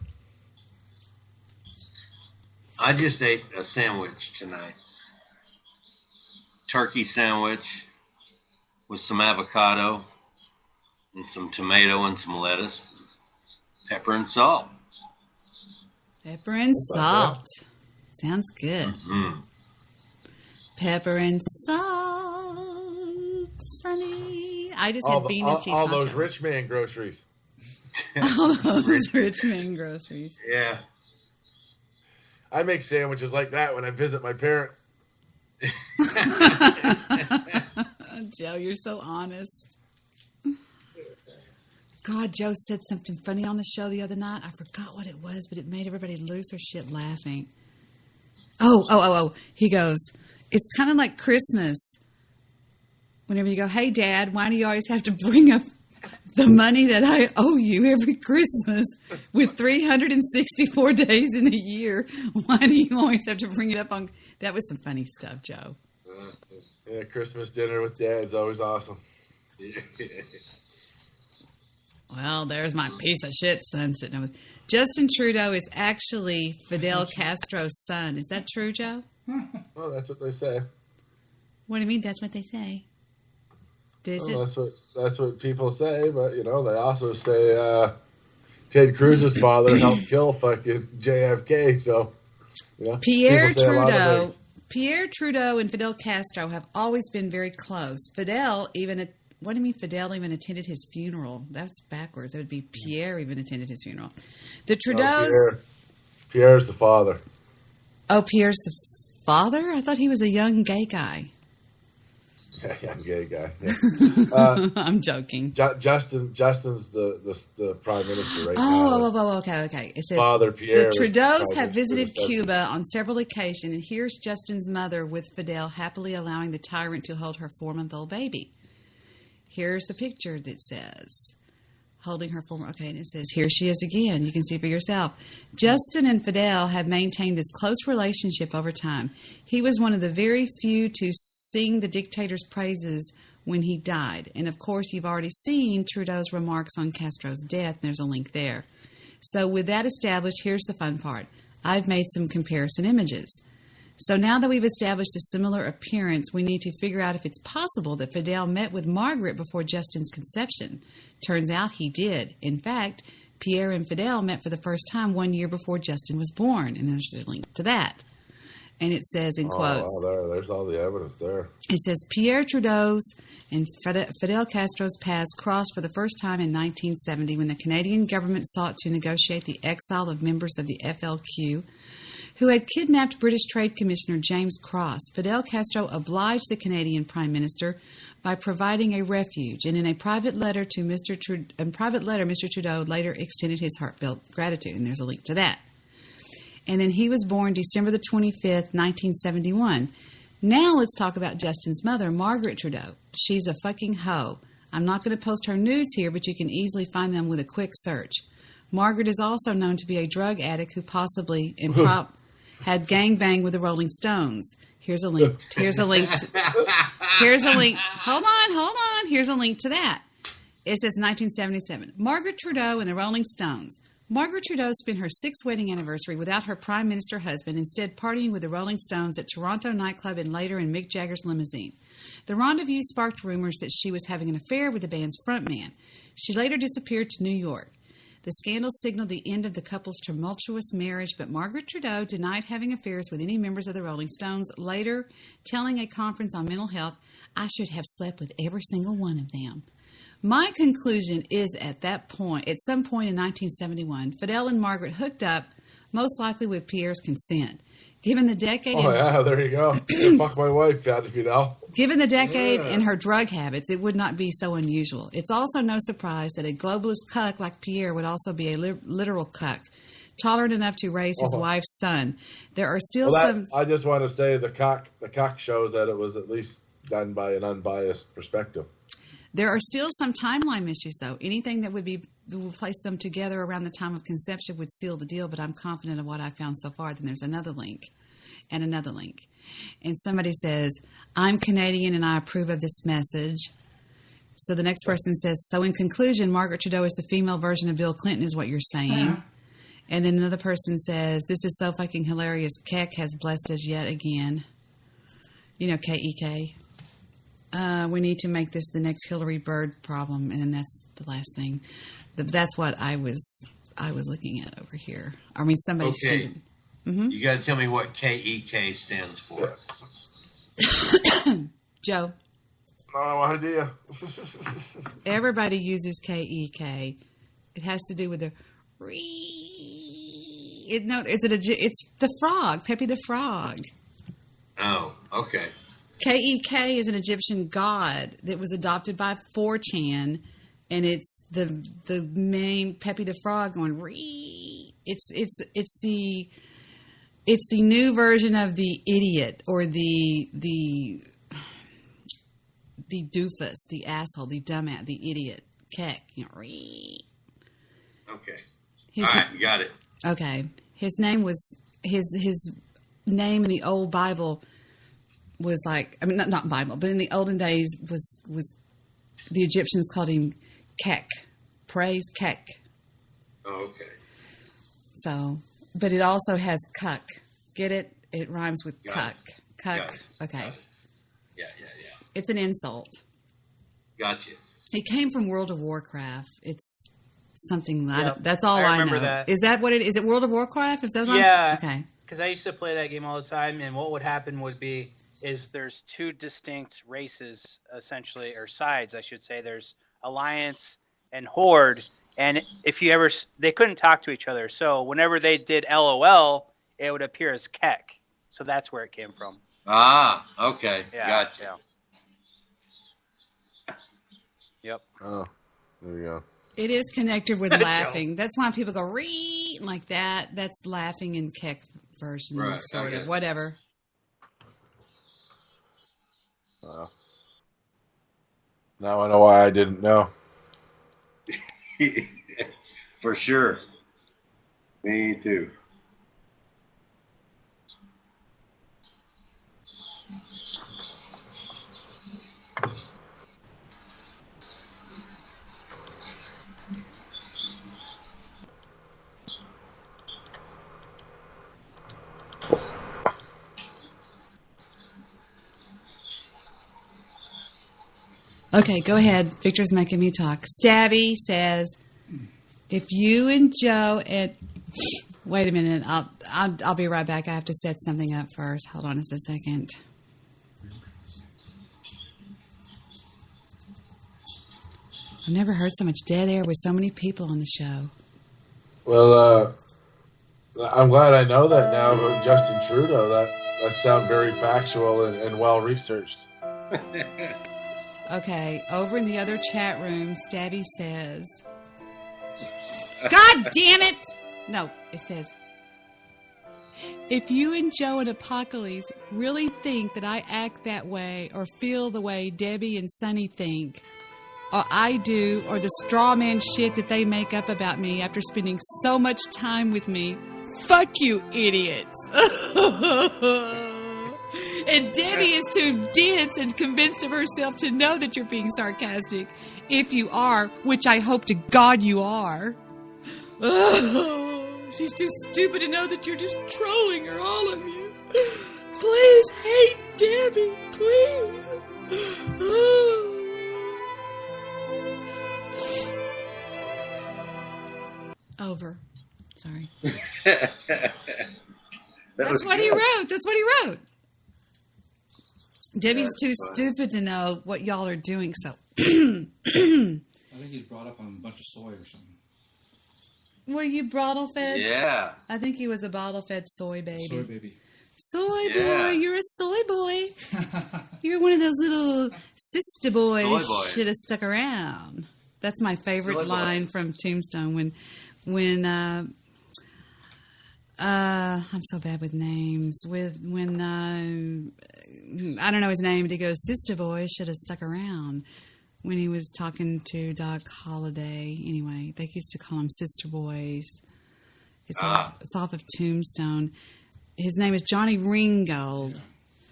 I just ate a sandwich tonight. Turkey sandwich with some avocado and some tomato and some lettuce, pepper and salt. Pepper and salt. Sounds good. Mm-hmm. Pepper and salt, Sonny. I just had bean and cheese. All those rich man groceries. All those rich man groceries. Yeah. I make sandwiches like that when I visit my parents. Joe, you're so honest. God, Joe said something funny on the show the other night. I forgot what it was, but it made everybody lose their shit laughing. Oh. He goes, it's kind of like Christmas. Whenever you go, hey, Dad, why do you always have to bring up the money that I owe you every Christmas with 364 days in a year? Why do you always have to bring it up on... That was some funny stuff, Joe. Yeah, Christmas dinner with Dad's always awesome. Well, there's my piece of shit son sitting over. Justin Trudeau is actually Fidel Castro's son. Is that true, Joe? Oh, that's what they say. What do you mean? That's what they say. That's what people say, but they also say Ted Cruz's father helped kill fucking JFK. So Pierre Trudeau and Fidel Castro have always been very close. Fidel even attended his funeral? That's backwards. It would be Pierre even attended his funeral. The Trudeaus. Pierre's the father. Oh, Pierre's the father? I thought he was a young gay guy. Yeah, young gay guy. Yeah. I'm joking. Justin's the prime minister right now. Oh, okay. It says Father Pierre. The Trudeaus have visited Cuba on several occasions, and here's Justin's mother with Fidel happily allowing the tyrant to hold her 4-month-old baby. Here's the picture that says, holding her former... Okay, and it says, here she is again. You can see for yourself. Justin and Fidel have maintained this close relationship over time. He was one of the very few to sing the dictator's praises when he died. And, of course, you've already seen Trudeau's remarks on Castro's death, and there's a link there. So with that established, here's the fun part. I've made some comparison images. So now that we've established a similar appearance, we need to figure out if it's possible that Fidel met with Margaret before Justin's conception. Turns out he did. In fact, Pierre and Fidel met for the first time 1 year before Justin was born. And there's a link to that. And it says in quotes... Oh, there's all the evidence there. It says, Pierre Trudeau's and Fidel Castro's paths crossed for the first time in 1970 when the Canadian government sought to negotiate the exile of members of the FLQ who had kidnapped British Trade Commissioner James Cross. Fidel Castro obliged the Canadian Prime Minister by providing a refuge, and in a private letter to Mr. Trudeau later extended his heartfelt gratitude, and there's a link to that. And then he was born December the 25th, 1971. Now let's talk about Justin's mother, Margaret Trudeau. She's a fucking hoe. I'm not going to post her nudes here, but you can easily find them with a quick search. Margaret is also known to be a drug addict who possibly had gangbang with the Rolling Stones. Here's a link. Here's a link. Here's a link. Hold on. Here's a link to that. It says 1977. Margaret Trudeau and the Rolling Stones. Margaret Trudeau spent her 6th wedding anniversary without her Prime Minister husband, instead partying with the Rolling Stones at Toronto nightclub and later in Mick Jagger's limousine. The rendezvous sparked rumors that she was having an affair with the band's frontman. She later disappeared to New York. The scandal signaled the end of the couple's tumultuous marriage, but Margaret Trudeau denied having affairs with any members of the Rolling Stones, later telling a conference on mental health, "I should have slept with every single one of them." My conclusion is at some point in 1971, Fidel and Margaret hooked up, most likely with Pierre's consent. Given the decade... Oh, yeah, there you go. Fuck my wife, Fidel. Given the decade and her drug habits, it would not be so unusual. It's also no surprise that a globalist cuck like Pierre would also be a literal cuck, tolerant enough to raise his wife's son. There are still some... I just want to say the cock shows that it was at least done by an unbiased perspective. There are still some timeline issues, though. Anything that would place them together around the time of conception would seal the deal, but I'm confident of what I found so far. Then there's another link and another link. And somebody says, "I'm Canadian and I approve of this message." So the next person says, "So in conclusion, Margaret Trudeau is the female version of Bill Clinton is what you're saying." And then another person says, "This is so fucking hilarious. Keck has blessed us yet again." You know, K-E-K. We need to make this the next Hillary Bird problem, and then that's the last thing. That's what I was looking at over here. I mean, somebody sent it. Mm-hmm. You got to tell me what KEK stands for. Joe. No idea. Everybody uses KEK. It has to do with the it's the frog, Pepe the Frog. Oh, okay. KEK is an Egyptian god that was adopted by 4chan, and it's the main Pepe the Frog going ree. It's the new version of the idiot or the doofus, the asshole, the dumbass, the idiot. Keck, ree. Okay. All right, you got it. Okay. His name was his name in the old Bible was like, I mean, not Bible, but in the olden days was the Egyptians called him Keck. Praise Keck. Oh, okay. So, but it also has cuck. Get it? It rhymes with cuck. Cuck. Okay. Yeah. It's an insult. Gotcha. It came from World of Warcraft. It's something that's all I I know. remember that. Is that what it is? It World of Warcraft? If that's yeah. Okay. Because I used to play that game all the time, and what would happen would be there's two distinct races, essentially, or sides, I should say. There's Alliance and Horde, and they couldn't talk to each other. So whenever they did LOL, it would appear as Keck. So that's where it came from. Ah, okay. Yeah, Gotcha. Yeah. Yep. Oh, there you go. It is connected with laughing. That's why people go ree like that. That's laughing in Keck version, Right, sort of. Whatever. Now I know why I didn't know. For sure. Me too. Okay, go ahead. Victor's making me talk. Stabby says, if you and Joe and wait a minute, I'll be right back. I have to set something up first. Hold on just a second. I've never heard so much dead air with so many people on the show. Well, I'm glad I know that now about Justin Trudeau. That sounds very factual and well researched. Okay, over in the other chat room, Stabby says, God damn it! No, it says, If you and Joe and Apocales really think that I act that way or feel the way Debbie and Sonny think, or I do, or the straw man shit that they make up about me after spending so much time with me, fuck you, idiots. And Debbie is too dense and convinced of herself to know that you're being sarcastic. If you are, which I hope to God you are. She's too stupid to know that you're just trolling her, all of you. Please hate Debbie, please. Over. Sorry. That's what he wrote. That's what he wrote. Debbie's too stupid to know what y'all are doing, so. I think he's brought up on a bunch of soy or something. Were you bottle fed? Yeah. I think he was a bottle fed soy baby. Soy baby. Soy boy, you're a soy boy. You're one of those little sister boys. Should have stuck around. That's my favorite line from Tombstone when I'm so bad with names. When I don't know his name, but he goes, "Sister boy should have stuck around." When he was talking to Doc Holliday, anyway, they used to call him Sister Boys. It's off of Tombstone. His name is Johnny Ringold.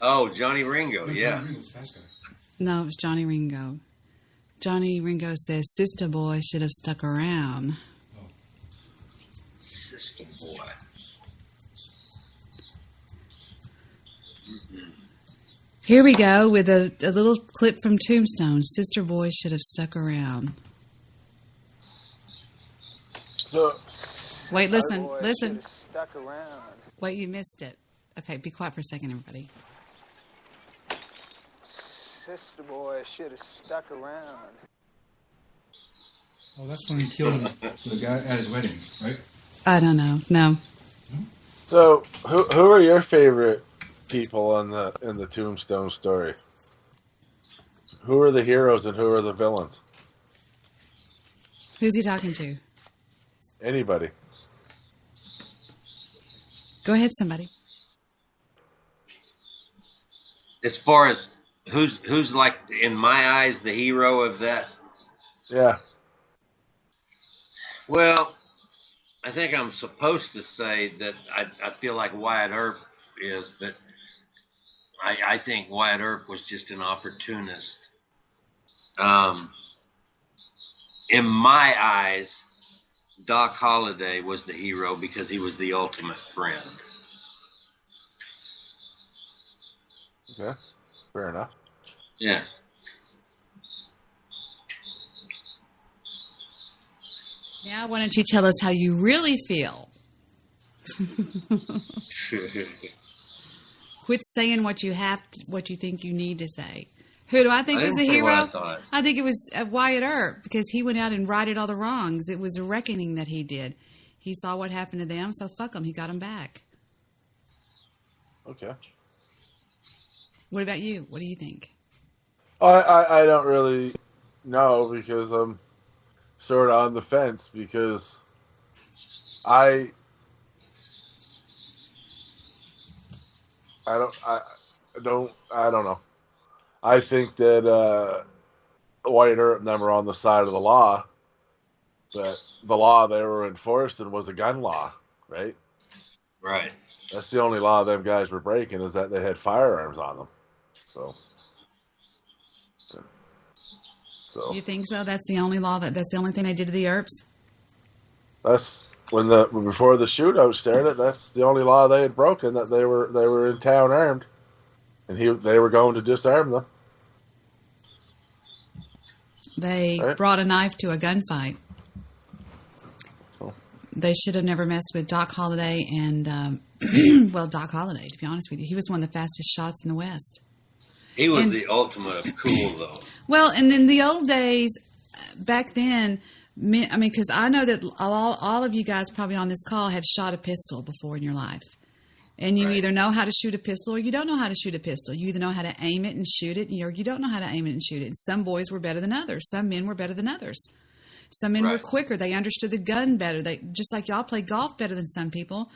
Oh, Johnny Ringo, yeah. Johnny Ringo's the fast guy. No, it was Johnny Ringo. Johnny Ringo says, "Sister boy should have stuck around." Oh. Sister boy. Here we go with a little clip from Tombstone. Sister boy should have stuck around. So, wait, listen. Stuck around. Wait, you missed it. Okay, be quiet for a second, everybody. Sister boy should have stuck around. Oh, that's when he killed the guy at his wedding, right? I don't know. No. So, who are your favorite people in the Tombstone story? Who are the heroes and who are the villains? Who's he talking to? Anybody. Go ahead, somebody. As far as who's like in my eyes the hero of that? Yeah. Well, I think I'm supposed to say that I feel like Wyatt Earp is, but I think Wyatt Earp was just an opportunist. In my eyes, Doc Holliday was the hero because he was the ultimate friend. Okay, fair enough. Yeah. Now, why don't you tell us how you really feel? Quit saying what you think you need to say. Who do I think was the hero? I think it was Wyatt Earp because he went out and righted all the wrongs. It was a reckoning that he did. He saw what happened to them, so fuck them. He got them back. Okay. What about you? What do you think? I don't really know because I'm sort of on the fence because I don't know. I think that Wyatt Earp and them are on the side of the law, but the law they were enforcing was a gun law, right? Right. That's the only law them guys were breaking is that they had firearms on them. So You think so? That's the only law that's the only thing they did to the Earps? that's before the shootout started. That's the only law they had broken, that they were in town armed, and they were going to disarm them. They brought a knife to a gunfight. Oh. They should have never messed with Doc Holliday and Doc Holliday. To be honest with you, he was one of the fastest shots in the West. He was the ultimate of cool, though. Well, and in the old days, back then, I mean, because I know that all of you guys probably on this call have shot a pistol before in your life. And you either know how to shoot a pistol or you don't know how to shoot a pistol. You either know how to aim it and shoot it, or you don't know how to aim it and shoot it. And some boys were better than others. Some men were better than others. Some men were quicker. They understood the gun better. They just like y'all play golf better than some people.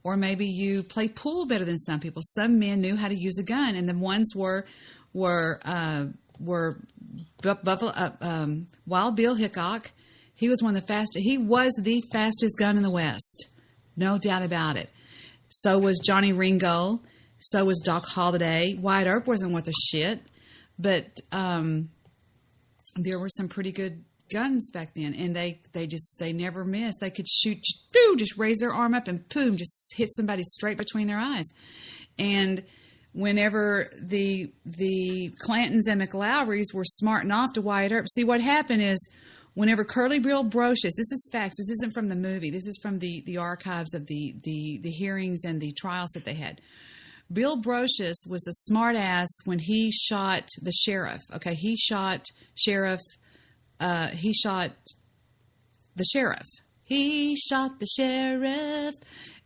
or maybe you play pool better than some people. Some men knew how to use a gun, and the ones were Wild Bill Hickok. He was one of the fastest. He was the fastest gun in the West, no doubt about it. So was Johnny Ringgold. So was Doc Holliday. Wyatt Earp wasn't worth a shit, but there were some pretty good guns back then, and they never missed. They could shoot, just raise their arm up and boom, just hit somebody straight between their eyes. And whenever the Clantons and McLowrys were smarting off to Wyatt Earp, see what happened is whenever Curly Bill Brocious, this is facts, this isn't from the movie, this is from the archives of the hearings and the trials that they had. Bill Brocious was a smart ass when he shot the sheriff. Okay, he shot the sheriff.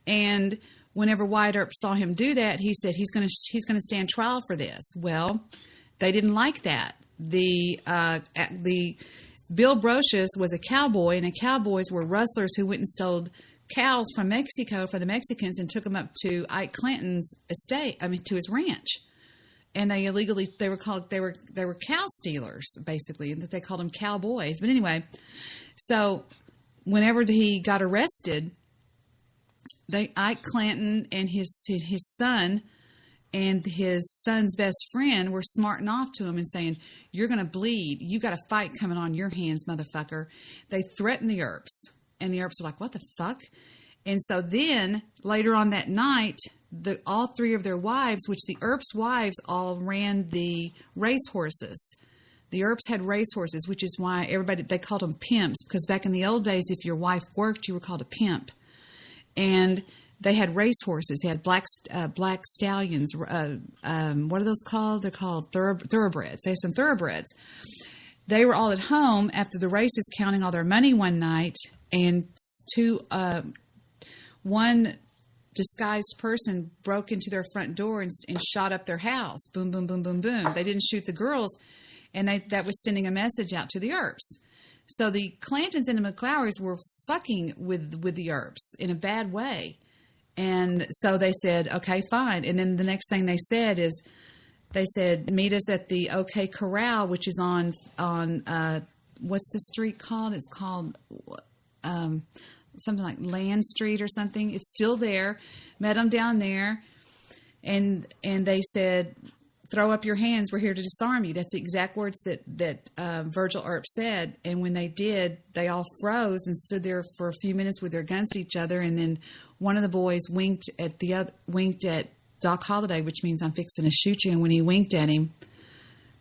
And whenever Wyatt Earp saw him do that, he said he's going to stand trial for this. Well, they didn't like that. The Bill Brocious was a cowboy, and the cowboys were rustlers who went and stole cows from Mexico for the Mexicans and took them up to Ike Clanton's estate. To his ranch. And they were cow stealers, basically, and they called them cowboys. But anyway, so whenever he got arrested, Ike Clanton and his son and his son's best friend were smarting off to him and saying, "You're going to bleed. You got a fight coming on your hands, motherfucker." They threatened the Earps, and the Earps were like, "What the fuck?" And so then later on that night, all three of their wives, which the Earps' wives all ran the racehorses. The Earps had racehorses, which is why they called them pimps, because back in the old days, if your wife worked, you were called a pimp. And they had racehorses. They had black stallions. What are those called? They're called thoroughbreds. They had some thoroughbreds. They were all at home after the races, counting all their money one night, and one disguised person broke into their front door and shot up their house. Boom, boom, boom, boom, boom. They didn't shoot the girls, and that was sending a message out to the Earps. So the Clantons and the McLowrys were fucking with the Earps in a bad way. And so they said, okay, fine. And then the next thing they said is, meet us at the OK Corral, which is on what's the street called? It's called something like Land Street or something. It's still there. Met them down there, and they said, "Throw up your hands. We're here to disarm you." That's the exact words that Virgil Earp said. And when they did, they all froze and stood there for a few minutes with their guns at each other. And then one of the boys winked at Doc Holliday, which means I'm fixing to shoot you. And when he winked at him,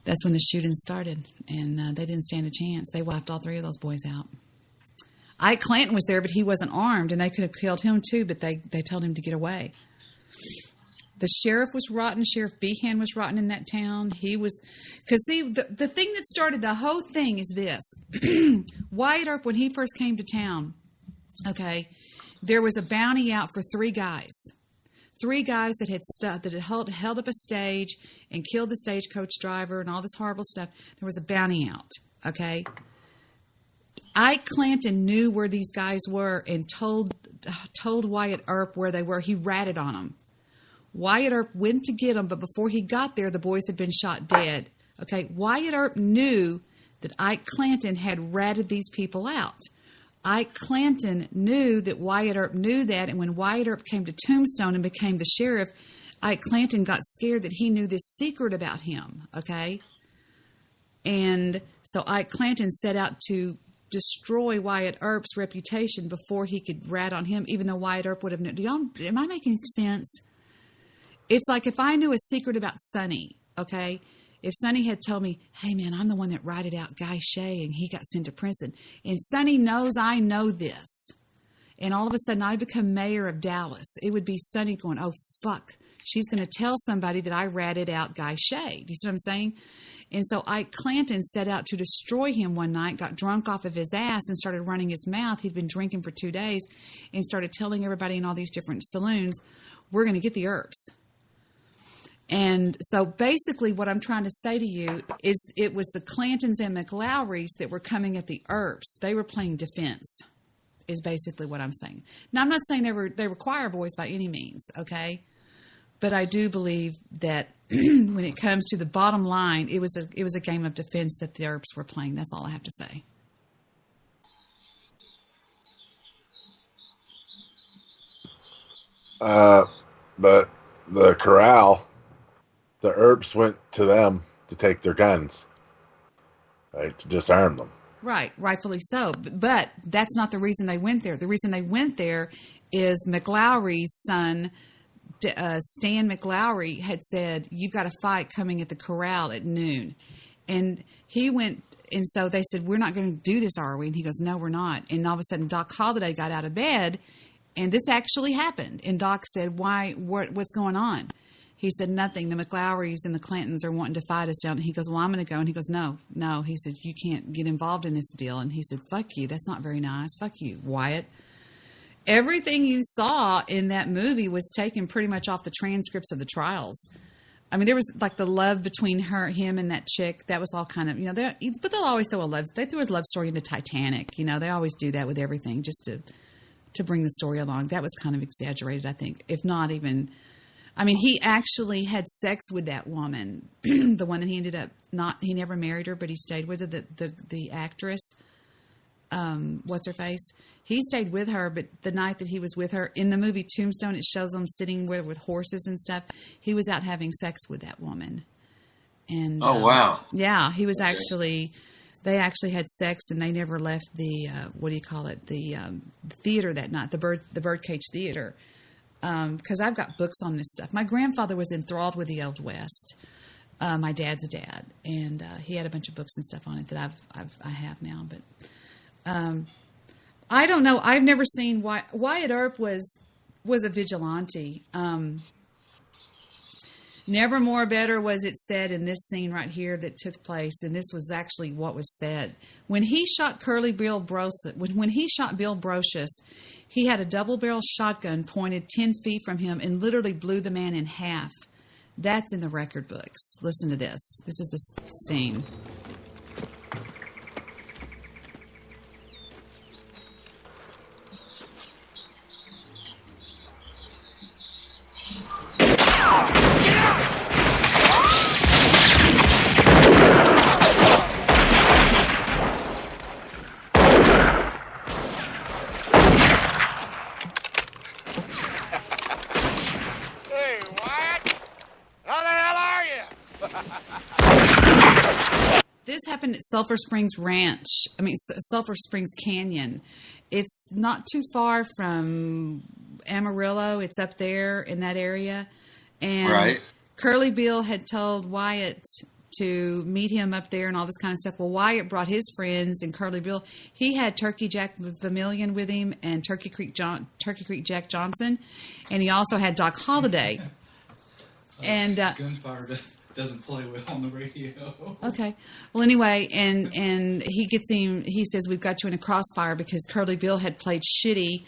that's when the shooting started. And they didn't stand a chance. They wiped all three of those boys out. Ike Clanton was there, but he wasn't armed, and they could have killed him too, but they told him to get away. The sheriff was rotten. Sheriff Behan was rotten in that town. He was... Because, see, the thing that started the whole thing is this. Wyatt Earp, when he first came to town, okay, there was a bounty out for three guys. Three guys that had held up a stage and killed the stagecoach driver and all this horrible stuff. There was a bounty out, okay? Ike Clanton knew where these guys were and told Wyatt Earp where they were. He ratted on them. Wyatt Earp went to get them, but before he got there, the boys had been shot dead. Okay, Wyatt Earp knew that Ike Clanton had ratted these people out. Ike Clanton knew that Wyatt Earp knew that, and when Wyatt Earp came to Tombstone and became the sheriff, Ike Clanton got scared that he knew this secret about him, okay? And so Ike Clanton set out to destroy Wyatt Earp's reputation before he could rat on him, even though Wyatt Earp would have known. Am I making sense? It's like if I knew a secret about Sonny, okay? If Sonny had told me, hey, man, I'm the one that ratted out Guy Shea and he got sent to prison, and Sonny knows I know this, and all of a sudden I become mayor of Dallas, it would be Sonny going, oh, fuck, she's going to tell somebody that I ratted out Guy Shea. Do you see what I'm saying? And so Ike Clanton set out to destroy him one night, got drunk off of his ass and started running his mouth. He'd been drinking for 2 days and started telling everybody in all these different saloons, we're going to get the Earps. And so basically what I'm trying to say to you is it was the Clantons and McLowrys that were coming at the Earps. They were playing defense. is basically what I'm saying. Now, I'm not saying they were choir boys by any means, okay? But I do believe that when it comes to the bottom line, it was a game of defense that the Earps were playing. That's all I have to say. But the corral, the Earps went to them to take their guns, right, to disarm them. Right, rightfully so. But that's not the reason they went there. The reason they went there is McLowry's son, Stan McLowry, had said, "You've got a fight coming at the corral at noon." And he went, and so they said, "We're not going to do this, are we?" And he goes, "No, we're not." And all of a sudden, Doc Holliday got out of bed, and this actually happened. And Doc said, "Why? What's going on?" He said, "Nothing. The McLowrys and the Clintons are wanting to fight us down." And he goes, "Well, I'm going to go." And he goes, No. He said, "You can't get involved in this deal." And he said, "Fuck you. That's not very nice. Fuck you, Wyatt." Everything you saw in that movie was taken pretty much off the transcripts of the trials. I mean, there was like the love between him and that chick. That was all kind of, but they'll always throw a love story into Titanic. They always do that with everything just to bring the story along. That was kind of exaggerated, I think, if not even. I mean, he actually had sex with that woman, the one that he ended up he never married her, but he stayed with her, the actress, what's her face? He stayed with her, but the night that he was with her, in the movie Tombstone, it shows him sitting with horses and stuff. He was out having sex with that woman. And wow. Yeah, he was they actually had sex, and they never left the, the theater that night, the Birdcage Theater. Because I've got books on this stuff. My grandfather was enthralled with the Old West. My dad's dad, and he had a bunch of books and stuff on it that I have now. But I don't know. I've never seen Wyatt Earp was a vigilante. Never more better was it said in this scene right here that took place, and this was actually what was said when he shot Bill Brocious. He had a double-barrel shotgun pointed 10 feet from him and literally blew the man in half. That's in the record books. Listen to this. This is the scene. This happened at Sulphur Springs Ranch. Sulphur Springs Canyon. It's not too far from Amarillo. It's up there in that area. And right. Curly Bill had told Wyatt to meet him up there and all this kind of stuff. Well, Wyatt brought his friends, and Curly Bill, he had Turkey Jack Vermillion with him and Turkey Creek Jack Johnson. And he also had Doc Holliday. And gunfire doesn't play well on the radio. Okay. Well, anyway, and he gets him. He says, "We've got you in a crossfire," because Curly Bill had played shitty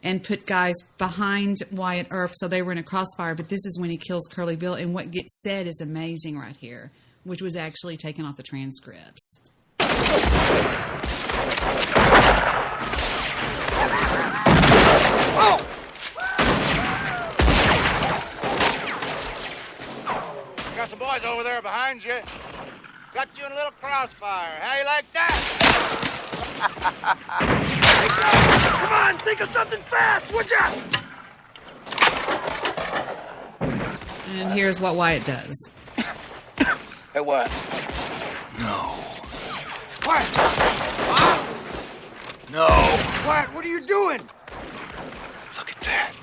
and put guys behind Wyatt Earp, so they were in a crossfire. But this is when he kills Curly Bill, and what gets said is amazing right here, which was actually taken off the transcripts. Oh! Got some boys over there behind you. Got you in a little crossfire. How you like that? Come on, think of something fast, would ya? And here's what Wyatt does. Hey, what? No. What? No. What are you doing? Look at that.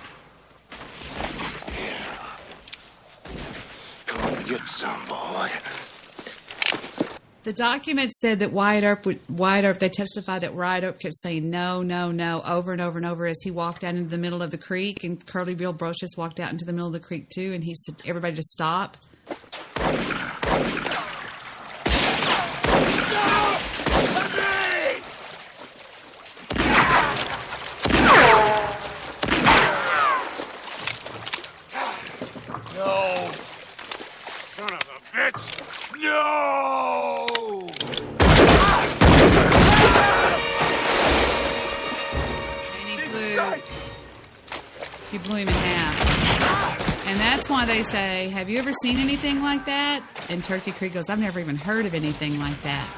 Get some, boy. The document said that Wyatt Earp, they testified that Wyatt Earp kept saying no, no, no, over and over and over as he walked out into the middle of the creek, and Curly Bill Brocious walked out into the middle of the creek too, and he said everybody to stop. No. Son of a bitch. No! blew him in half. And that's why they say, have you ever seen anything like that? And Turkey Creek goes, I've never even heard of anything like that.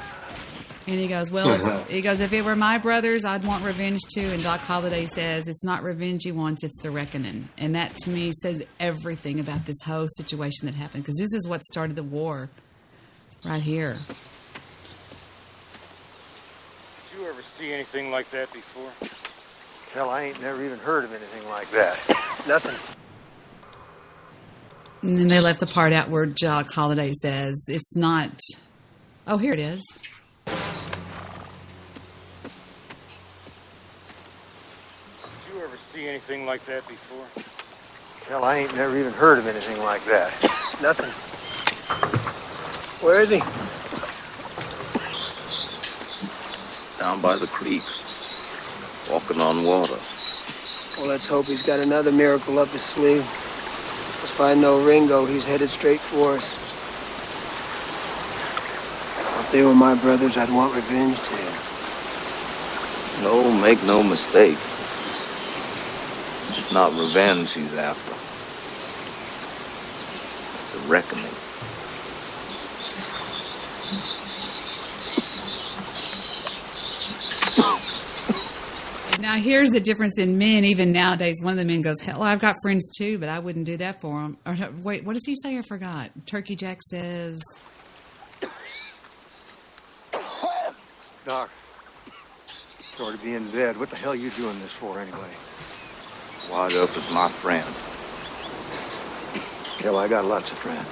And he goes, well, if it were my brothers, I'd want revenge too. And Doc Holliday says, it's not revenge he wants, it's the reckoning. And that, to me, says everything about this whole situation that happened. Because this is what started the war right here. Did you ever see anything like that before? Hell, I ain't never even heard of anything like that. Nothing. And then they left the part out where Doc Holliday says, it's not... Oh, here it is. Did you ever see anything like that before? Hell, I ain't never even heard of anything like that. Nothing. Where is he? Down by the creek, walking on water. Well, let's hope he's got another miracle up his sleeve. If I know Ringo, he's headed straight for us. If they were my brothers, I'd want revenge too. No, make no mistake. It's not revenge he's after. It's a reckoning. Now, here's the difference in men, even nowadays. One of the men goes, hell, I've got friends too, but I wouldn't do that for them. Or, wait, what does he say? I forgot. Turkey Jack says... Doc, sorry to be in bed. What the hell are you doing this for anyway? Wide up is my friend. Hell, I got lots of friends.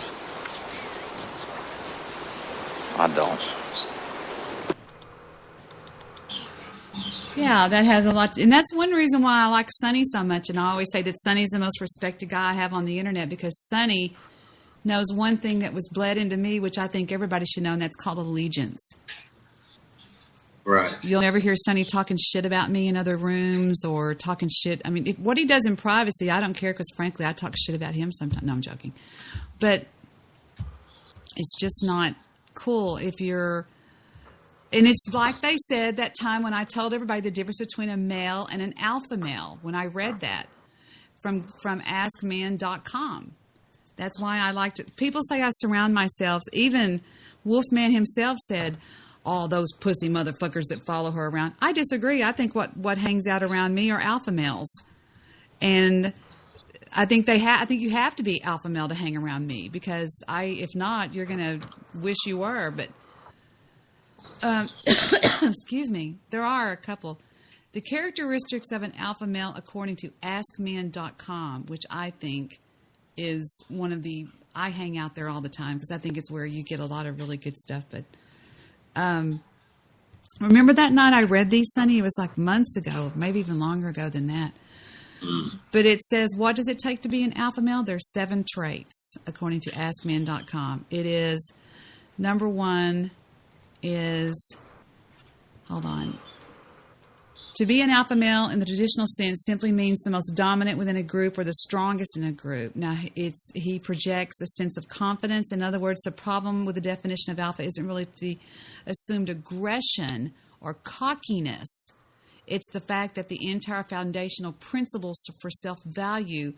I don't. Yeah, that has a lot, and that's one reason why I like Sonny so much. And I always say that Sonny's the most respected guy I have on the internet, because Sonny knows one thing that was bled into me, which I think everybody should know, and that's called allegiance. Right. You'll never hear Sonny talking shit about me in other rooms or talking shit. I mean, what he does in privacy, I don't care, because frankly, I talk shit about him sometimes. No, I'm joking. But it's just not cool if you're... And it's like they said that time when I told everybody the difference between a male and an alpha male, when I read that from AskMen.com. That's why I like to... People say I surround myself. Even Wolfman himself said, all those pussy motherfuckers that follow her around. I disagree. I think what hangs out around me are alpha males. And I think I think you have to be alpha male to hang around me, because if not, you're going to wish you were. But... excuse me, there are a couple. The characteristics of an alpha male, according to AskMen.com, which I think is one of the... I hang out there all the time because I think it's where you get a lot of really good stuff. But remember that night I read these, Sonny? It was like months ago, maybe even longer ago than that. But it says, what does it take to be an alpha male? There's 7 traits, according to AskMen.com. It is, number 1... is, hold on, to be an alpha male in the traditional sense simply means the most dominant within a group or the strongest in a group. Now, he projects a sense of confidence. In other words, the problem with the definition of alpha isn't really the assumed aggression or cockiness. It's the fact that the entire foundational principles for self-value,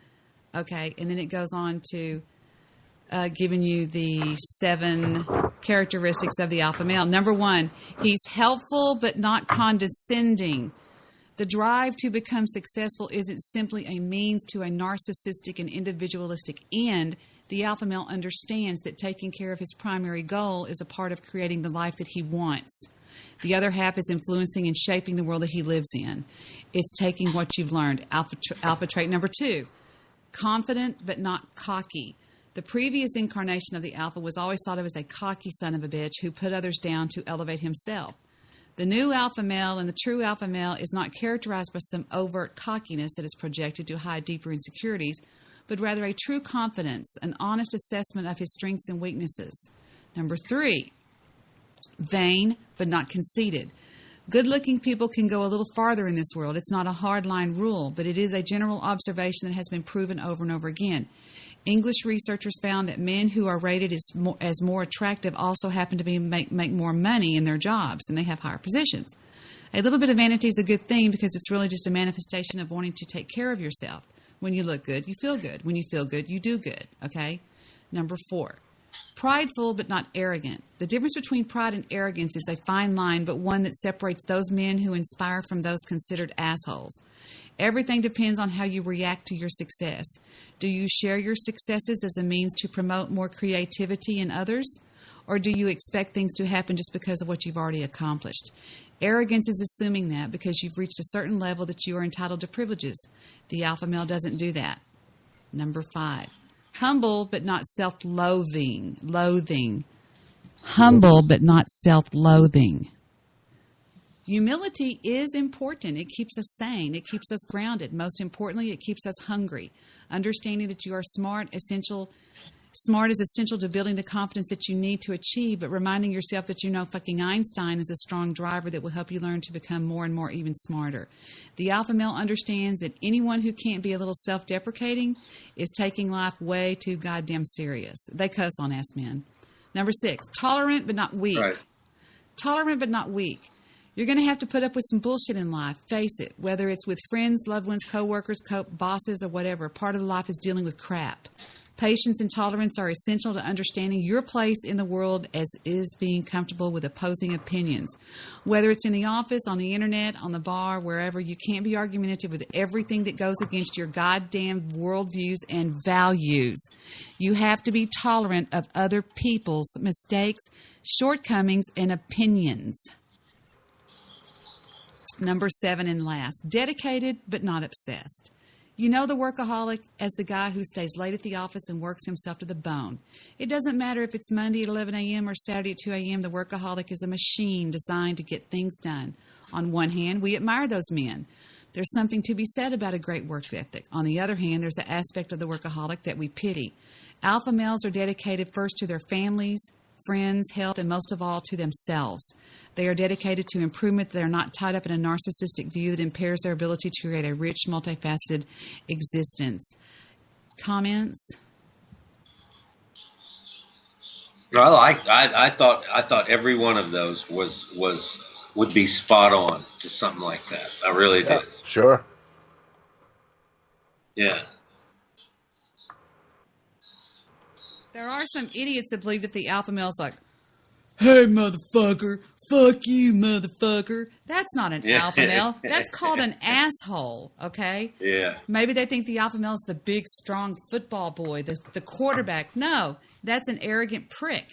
okay, and then it goes on to giving you the 7 characteristics of the alpha male. Number 1, he's helpful but not condescending. The drive to become successful isn't simply a means to a narcissistic and individualistic end. The alpha male understands that taking care of his primary goal is a part of creating the life that he wants. The other half is influencing and shaping the world that he lives in. It's taking what you've learned. Alpha trait number 2, confident but not cocky. The previous incarnation of the alpha was always thought of as a cocky son of a bitch who put others down to elevate himself. The new alpha male and the true alpha male is not characterized by some overt cockiness that is projected to hide deeper insecurities, but rather a true confidence, an honest assessment of his strengths and weaknesses. Number 3, vain but not conceited. Good-looking people can go a little farther in this world. It's not a hard-line rule, but it is a general observation that has been proven over and over again. English researchers found that men who are rated as more attractive also happen to make more money in their jobs, and they have higher positions. A little bit of vanity is a good thing because it's really just a manifestation of wanting to take care of yourself. When you look good, you feel good. When you feel good, you do good. Okay? Number 4, prideful but not arrogant. The difference between pride and arrogance is a fine line, but one that separates those men who inspire from those considered assholes. Everything depends on how you react to your success. Do you share your successes as a means to promote more creativity in others? Or do you expect things to happen just because of what you've already accomplished? Arrogance is assuming that because you've reached a certain level that you are entitled to privileges. The alpha male doesn't do that. Number 5, humble but not self-loathing. Humble but not self-loathing. Humility is important. It keeps us sane. It keeps us grounded. Most importantly, it keeps us hungry. Understanding that you are smart is essential to building the confidence that you need to achieve, but reminding yourself that you know fucking Einstein is a strong driver that will help you learn to become more and more even smarter. The alpha male understands that anyone who can't be a little self-deprecating is taking life way too goddamn serious. They cuss on ass men. Number 6, tolerant but not weak. Right. Tolerant but not weak. You're going to have to put up with some bullshit in life. Face it. Whether it's with friends, loved ones, co-workers, bosses, or whatever, part of life is dealing with crap. Patience and tolerance are essential to understanding your place in the world, as is being comfortable with opposing opinions. Whether it's in the office, on the internet, on the bar, wherever, you can't be argumentative with everything that goes against your goddamn worldviews and values. You have to be tolerant of other people's mistakes, shortcomings, and opinions. Number 7 and last, dedicated but not obsessed. You know the workaholic as the guy who stays late at the office and works himself to the bone. It doesn't matter if it's Monday at 11 a.m. or Saturday at 2 a.m. The workaholic is a machine designed to get things done. On one hand, we admire those men. There's something to be said about a great work ethic. On the other hand, there's an aspect of the workaholic that we pity. Alpha males are dedicated first to their families, friends, health, and most of all to themselves. They are dedicated to improvement. They are not tied up in a narcissistic view that impairs their ability to create a rich, multifaceted existence. Comments? Well, I thought every one of those would be spot on to something like that. I really did. Sure. Yeah. There are some idiots that believe that the alpha male is like, hey, motherfucker, fuck you, motherfucker. That's not an alpha male. That's called an asshole, okay? Yeah. Maybe they think the alpha male is the big, strong football boy, the quarterback. No, that's an arrogant prick,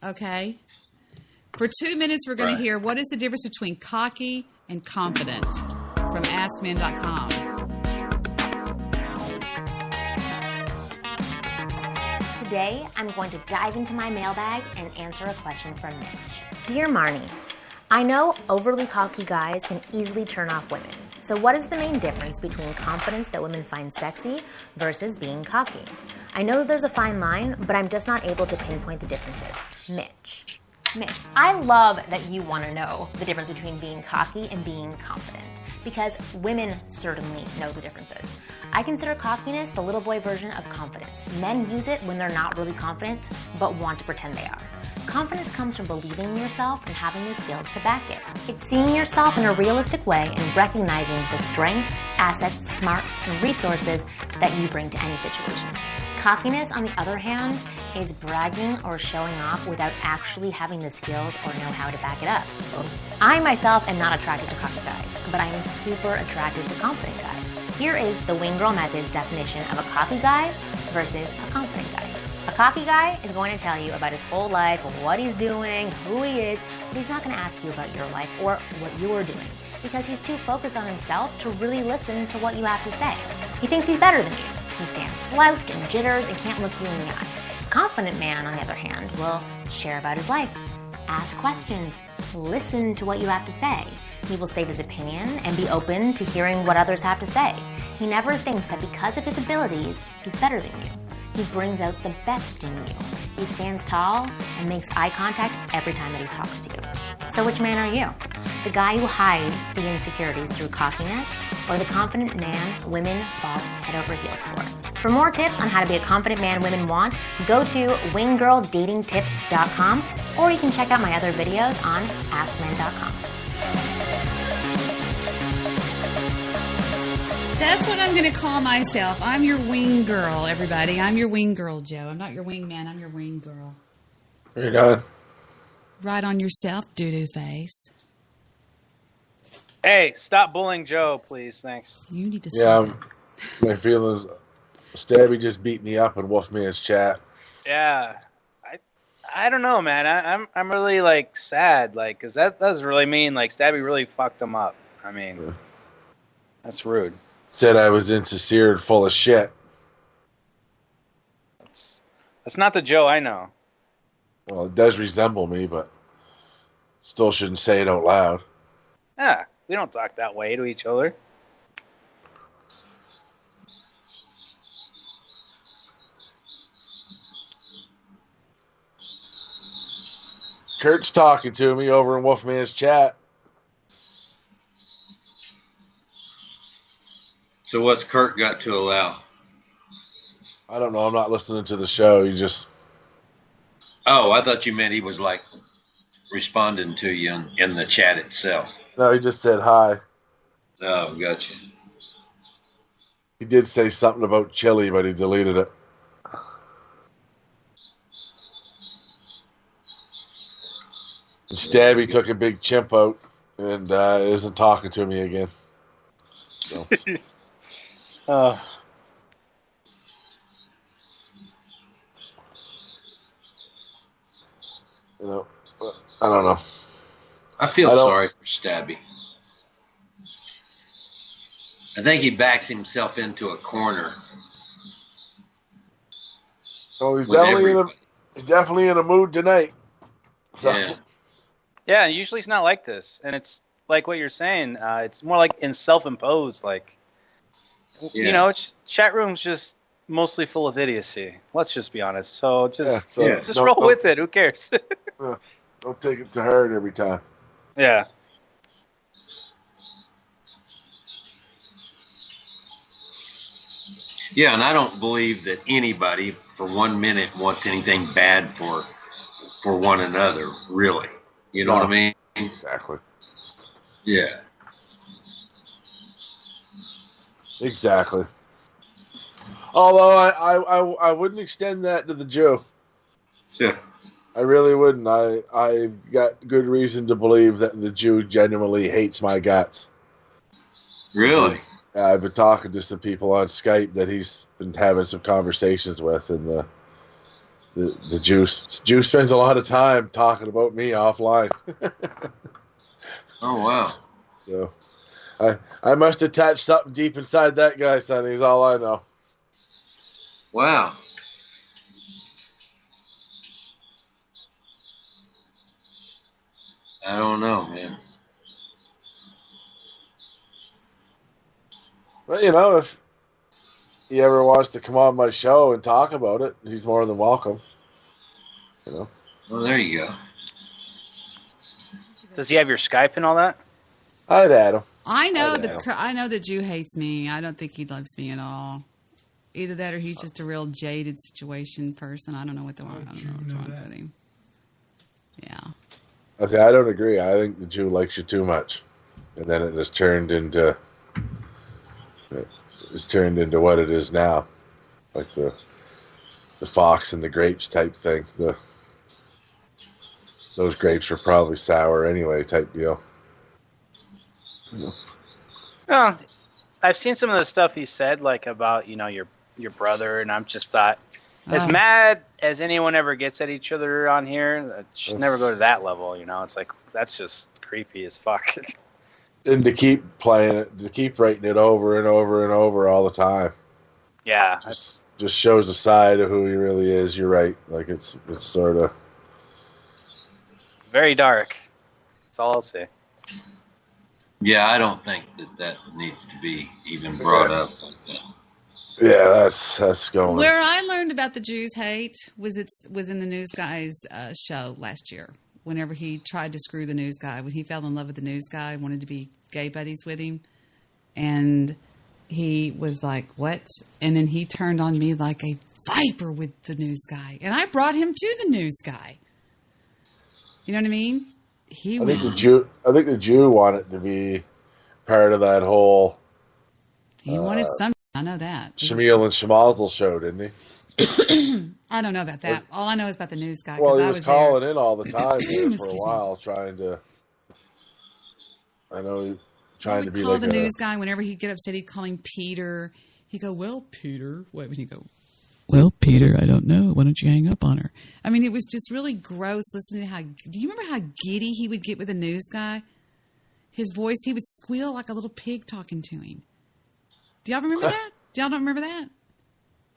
okay? For 2 minutes, we're going to hear what is the difference between cocky and confident from AskMen.com. Today, I'm going to dive into my mailbag and answer a question from Mitch. Dear Marnie, I know overly cocky guys can easily turn off women. So what is the main difference between confidence that women find sexy versus being cocky? I know there's a fine line, but I'm just not able to pinpoint the differences. Mitch, I love that you want to know the difference between being cocky and being confident, because women certainly know the differences. I consider cockiness the little boy version of confidence. Men use it when they're not really confident, but want to pretend they are. Confidence comes from believing in yourself and having the skills to back it. It's seeing yourself in a realistic way and recognizing the strengths, assets, smarts, and resources that you bring to any situation. Cockiness, on the other hand, is bragging or showing off without actually having the skills or know how to back it up. I myself am not attracted to cocky guys, but I am super attracted to confident guys. Here is the Wing Girl Method's definition of a cocky guy versus a confident guy. A cocky guy is going to tell you about his whole life, what he's doing, who he is, but he's not going to ask you about your life or what you're doing, because he's too focused on himself to really listen to what you have to say. He thinks he's better than you. He stands slouched and jitters and can't look you in the eye. A confident man, on the other hand, will share about his life, ask questions, listen to what you have to say. He will state his opinion and be open to hearing what others have to say. He never thinks that because of his abilities, he's better than you. He brings out the best in you. He stands tall and makes eye contact every time that he talks to you. So which man are you? The guy who hides the insecurities through cockiness, or the confident man women fall head over heels for? For more tips on how to be a confident man women want, go to winggirldatingtips.com, or you can check out my other videos on askmen.com. That's what I'm going to call myself. I'm your wing girl, everybody. I'm your wing girl, Joe. I'm not your wing man. I'm your wing girl. You're done. Right on yourself, doo-doo face. Hey, stop bullying Joe, please. Thanks. You need to stop it. My feelings. Stabby just beat me up in Wolfman's chat. Yeah. I don't know, man. I'm really like sad, like, because that does really mean like Stabby really fucked him up. I mean, that's rude. Said I was insincere and full of shit. That's not the Joe I know. Well, it does resemble me, but still shouldn't say it out loud. Yeah, we don't talk that way to each other. Kurt's talking to me over in Wolfman's chat. So what's Kurt got to allow? I don't know. I'm not listening to the show. You just... Oh, I thought you meant he was like responding to you in the chat itself. No, he just said hi. Oh, gotcha. He did say something about chili, but he deleted it. Stabby took a big chimp out and isn't talking to me again. So. You know, I don't know. I feel sorry for Stabby. I think he backs himself into a corner. Oh, he's definitely in a mood tonight. So. Yeah. Yeah, usually it's not like this, and it's like what you're saying. It's more like in self-imposed. Like, you know, chat room's just mostly full of idiocy. Let's just be honest. So just roll with it. Who cares? Don't take it to heart every time. Yeah. Yeah, and I don't believe that anybody for 1 minute wants anything bad for one another, really. You know what I mean? Exactly. Yeah. Exactly. Although I wouldn't extend that to the Jew. Yeah. I really wouldn't. I got good reason to believe that the Jew genuinely hates my guts. Really? I've been talking to some people on Skype that he's been having some conversations with, and the Jew spends a lot of time talking about me offline. Oh, wow. So I must attach something deep inside that guy, Sonny, is all I know. Wow. I don't know, man. Well, you know, if he ever wants to come on my show and talk about it, he's more than welcome. You know. Well, there you go. Does he have your Skype and all that? I'd add him. I know the Jew hates me. I don't think he loves me at all. Either that or he's just a real jaded situation person. I don't know what's wrong with him. Yeah. I don't agree. I think the Jew likes you too much, and then it just turned into what it is now, like the fox and the grapes type thing. Those grapes were probably sour anyway, type deal. Well, I've seen some of the stuff he said, like about your brother, and I'm just thought, as mad as anyone ever gets at each other on here, that should never go to that level. It's like that's just creepy as fuck. And to keep playing it, to keep writing it over and over and over all the time. Yeah, just shows a side of who he really is. You're right. Like it's sort of very dark. That's all I'll say. Yeah, I don't think that needs to be even brought up. Yeah, that's going. Where I learned about the Jews' hate was in the news guy's show last year. Whenever he tried to screw the news guy, when he fell in love with the news guy, wanted to be gay buddies with him, and he was like, "What?" And then he turned on me like a viper with the news guy, and I brought him to the news guy. You know what I mean? I think the Jew wanted to be part of that whole He wanted some. I know that. Shamil and Schmazel show, didn't he? I don't know about that. All I know is about the news guy. Well, he I was calling there. in all the time here for a Excuse while, trying to. I know he He trying would to be call like the a. news guy whenever he'd get upset. He'd call him Peter. He'd go, "Well, Peter." What would he go? Well, Peter, I don't know. Why don't you hang up on her? I mean, it was just really gross listening to how. Do you remember how giddy he would get with the news guy? His voice, he would squeal like a little pig talking to him. Do y'all remember that? Do y'all don't remember that?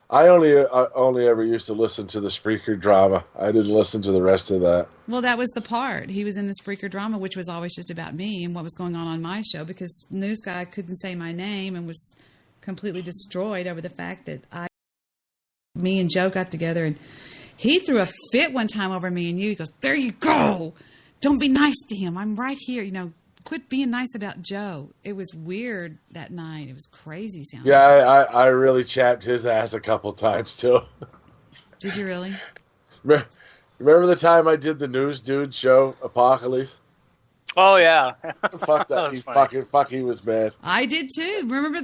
I only ever used to listen to the Spreaker drama. I didn't listen to the rest of that. Well, that was the part. He was in the Spreaker drama, which was always just about me and what was going on my show, because the news guy couldn't say my name and was completely destroyed over the fact that me and Joe got together, and he threw a fit one time over me and you. He goes, "There you go. Don't be nice to him. I'm right here. You know, quit being nice about Joe." It was weird that night. It was crazy sounding. Yeah, I really chapped his ass a couple times too. Did you really? Remember the time I did the news dude show, Apocales? Oh yeah. Fuck that. He was mad. I did too. Remember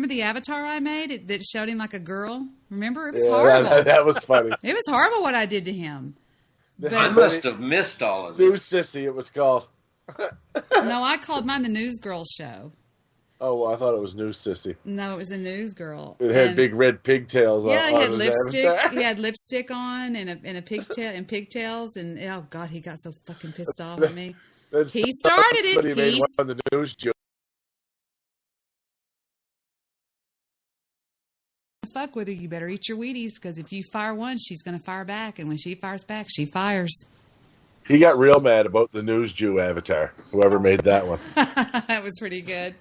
the avatar I made that showed him like a girl? Remember? It was Yeah, horrible. that was funny. It was horrible what I did to him. I must have missed all of it. News Sissy, it was called. No, I called mine the News Girl Show. Oh, well, I thought it was News Sissy. No, it was a News Girl. It had big red pigtails on. Yeah, he had his lipstick. avatar. He had lipstick on and a pigtail and pigtails, and oh god, he got so fucking pissed off at me. He started it. Somebody made one on the news joke. Fuck with her, you better eat your Wheaties, because if you fire one, she's going to fire back, and when she fires back, she fires. He got real mad about the news Jew avatar. Whoever made that one. That was pretty good.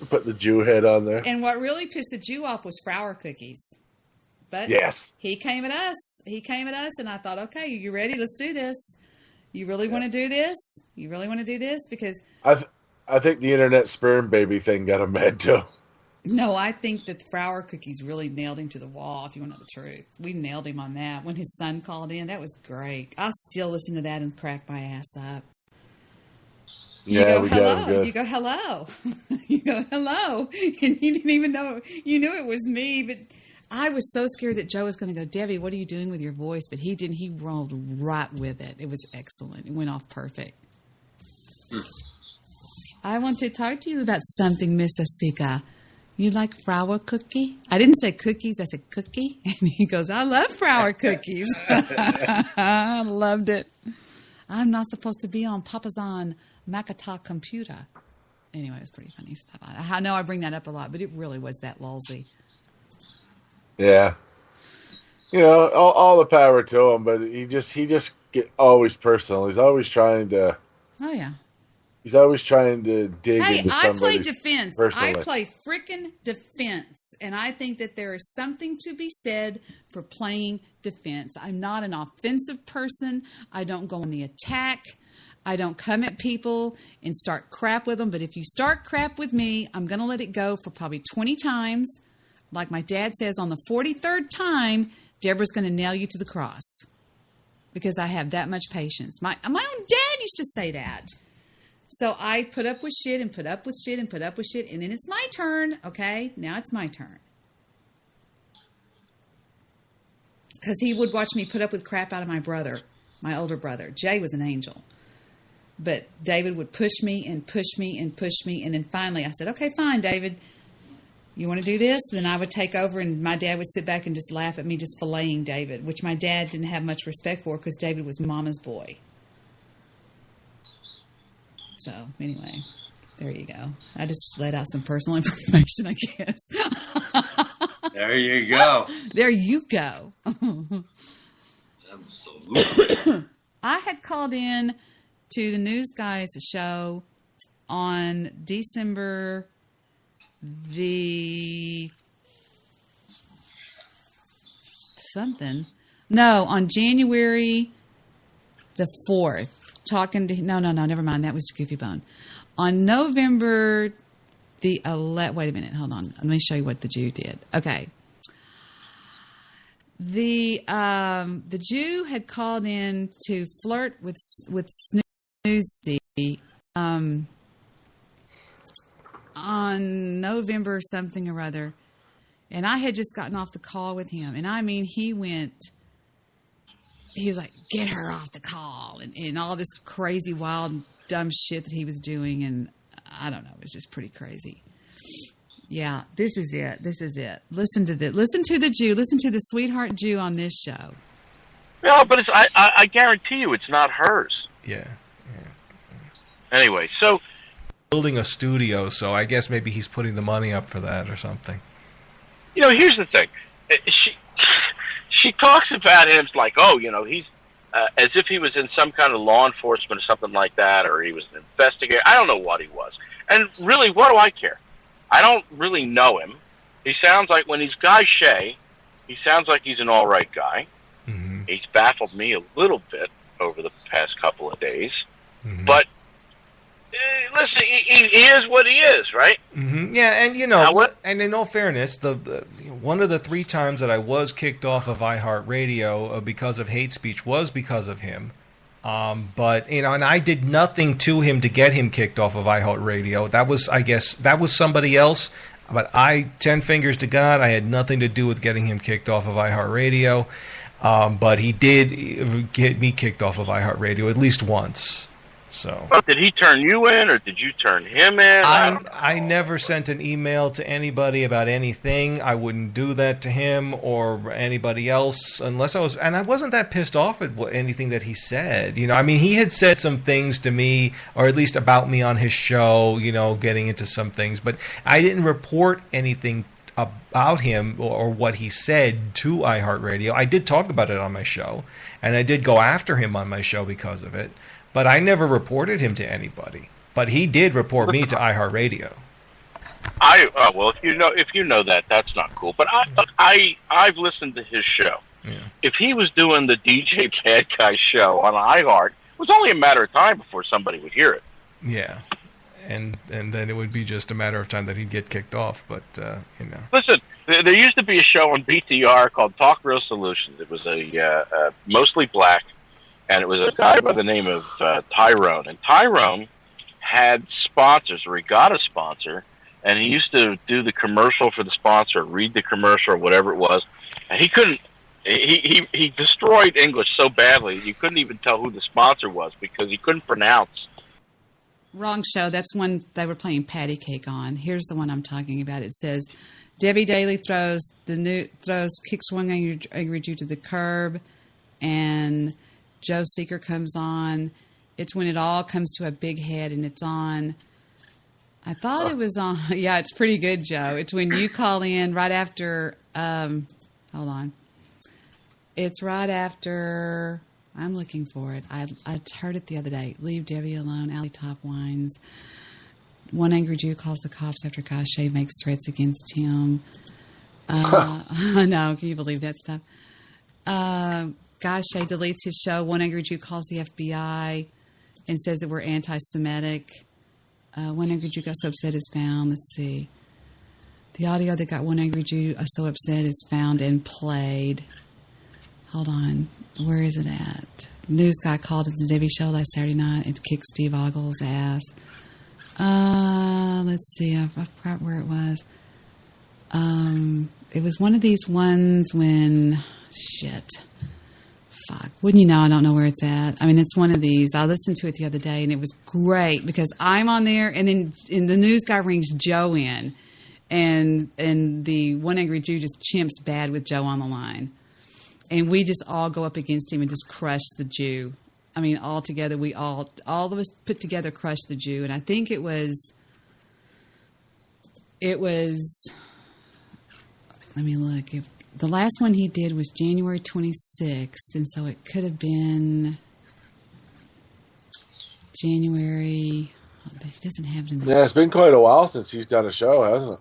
Put the Jew head on there. And what really pissed the Jew off was flour cookies. But yes, he came at us. He came at us, and I thought, okay, you ready? Let's do this. You really want to do this? You really want to do this? Because I think the internet sperm baby thing got him mad too. no, I think that the flour cookies really nailed him to the wall, if you want to know the truth. We nailed him on that. When his son called in, that was great. I still listen to that and crack my ass up. You go, hello. You go, hello. You go, hello. And you didn't even know. You knew it was me, but I was so scared that Joe was going to go, "Debbie, what are you doing with your voice?" But he didn't. He rolled right with it. It was excellent. It went off perfect. I want to talk to you about something, Miss Asika. You like flour cookie? I didn't say cookies. I said cookie. And he goes, "I love flour cookies." I loved it. I'm not supposed to be on Papa's on Macintosh computer. Anyway, it's pretty funny stuff. I know I bring that up a lot, but it really was that lulzy. Yeah. You know, all the power to him, but he just get always personal. He's always trying to. Oh yeah. He's always trying to dig into I play somebody's defense. personal I life. play frickin' defense. And I think that there is something to be said for playing defense. I'm not an offensive person. I don't go on the attack. I don't come at people and start crap with them. But if you start crap with me, I'm going to let it go for probably 20 times. Like my dad says, on the 43rd time, Deborah's going to nail you to the cross. Because I have that much patience. My own dad used to say that. So I put up with shit and put up with shit and put up with shit. And then it's my turn. Okay? Now it's my turn. Because he would watch me put up with crap out of my brother, my older brother. Jay was an angel. But David would push me and push me and push me. And then finally I said, okay, fine, David. You want to do this? Then I would take over, and my dad would sit back and just laugh at me just filleting David, which my dad didn't have much respect for because David was mama's boy. So, anyway, there you go. I just let out some personal information, I guess. There you go. There you go. I had called in to the News Guys show on December the something. No, on January the 4th. Talking to no, never mind. That was Goofy Bone. On November the 11th. Wait a minute. Hold on. Let me show you what the Jew did. Okay. The Jew had called in to flirt with Snoozy on November something or other, and I had just gotten off the call with him, and I mean, he was like, get her off the call, and all this crazy, wild, dumb shit that he was doing, and I don't know, it was just pretty crazy. Yeah, this is it. Listen to the Jew. Listen to the sweetheart Jew on this show. No, but I guarantee you it's not hers. Yeah. Anyway, so building a studio, so I guess maybe he's putting the money up for that or something. Here's the thing. She talks about him like, he's as if he was in some kind of law enforcement or something like that, or he was an investigator. I don't know what he was. And really, what do I care? I don't really know him. He sounds like, when he's Guy Shea, he sounds like he's an all right guy. Mm-hmm. He's baffled me a little bit over the past couple of days. Mm-hmm. But, listen, he is what he is, right? Mm-hmm. Yeah, and and in all fairness, one of the 3 times that I was kicked off of iHeartRadio because of hate speech was because of him. But and I did nothing to him to get him kicked off of iHeartRadio. That was somebody else. But 10 fingers to God, I had nothing to do with getting him kicked off of iHeartRadio. But he did get me kicked off of iHeartRadio at least once. So, did he turn you in, or did you turn him in? I never sent an email to anybody about anything. I wouldn't do that to him or anybody else unless I wasn't that pissed off at anything that he said. He had said some things to me, or at least about me on his show, getting into some things, but I didn't report anything about him or what he said to iHeartRadio. I did talk about it on my show, and I did go after him on my show because of it. But I never reported him to anybody. But he did report me to iHeartRadio. Well, if you know that, that's not cool. But I've listened to his show. Yeah. If he was doing the DJ Bad Guy show on iHeart, it was only a matter of time before somebody would hear it. Yeah, and then it would be just a matter of time that he'd get kicked off. But listen, there used to be a show on BTR called Talk Real Solutions. It was a mostly black. And it was a guy by the name of Tyrone. And Tyrone had sponsors, or he got a sponsor, and he used to do the commercial for the sponsor, read the commercial, or whatever it was. And he couldn't, he destroyed English so badly, you couldn't even tell who the sponsor was because he couldn't pronounce. Wrong show. That's one they were playing Patty Cake on. Here's the one I'm talking about. It says, Debbie Daly kicks one angry Jew to the curb, and Joe Seeker comes on. It's when it all comes to a big head, and it's on. I thought it was on. Yeah, it's pretty good, Joe. It's when you call in right after. Hold on. It's right after. I'm looking for it. I heard it the other day. Leave Debbie alone. Alley Top Wines. One angry Jew calls the cops after Guy Shea makes threats against him. No, can you believe that stuff? Guy Shea deletes his show. One angry Jew calls the FBI and says that we're anti-Semitic. One angry Jew got so upset is found. Let's see. The audio that got one angry Jew so upset is found and played. Hold on. Where is it at? News guy called at the Debi show last Saturday night and kicked Steve Oggle's ass. Let's see. I forgot where it was. It was one of these ones when... Shit. Fuck. Wouldn't you know? I don't know where it's at. It's one of these. I listened to it the other day, and it was great because I'm on there, and then the news guy rings Joe in, and the one angry Jew just chimps bad with Joe on the line. And we just all go up against him and just crush the Jew. All together, all of us put together crushed the Jew. And I think it was, let me look. The last one he did was January 26th, and so it could have been January. He doesn't have it in there. Yeah, it's been quite a while since he's done a show, hasn't it?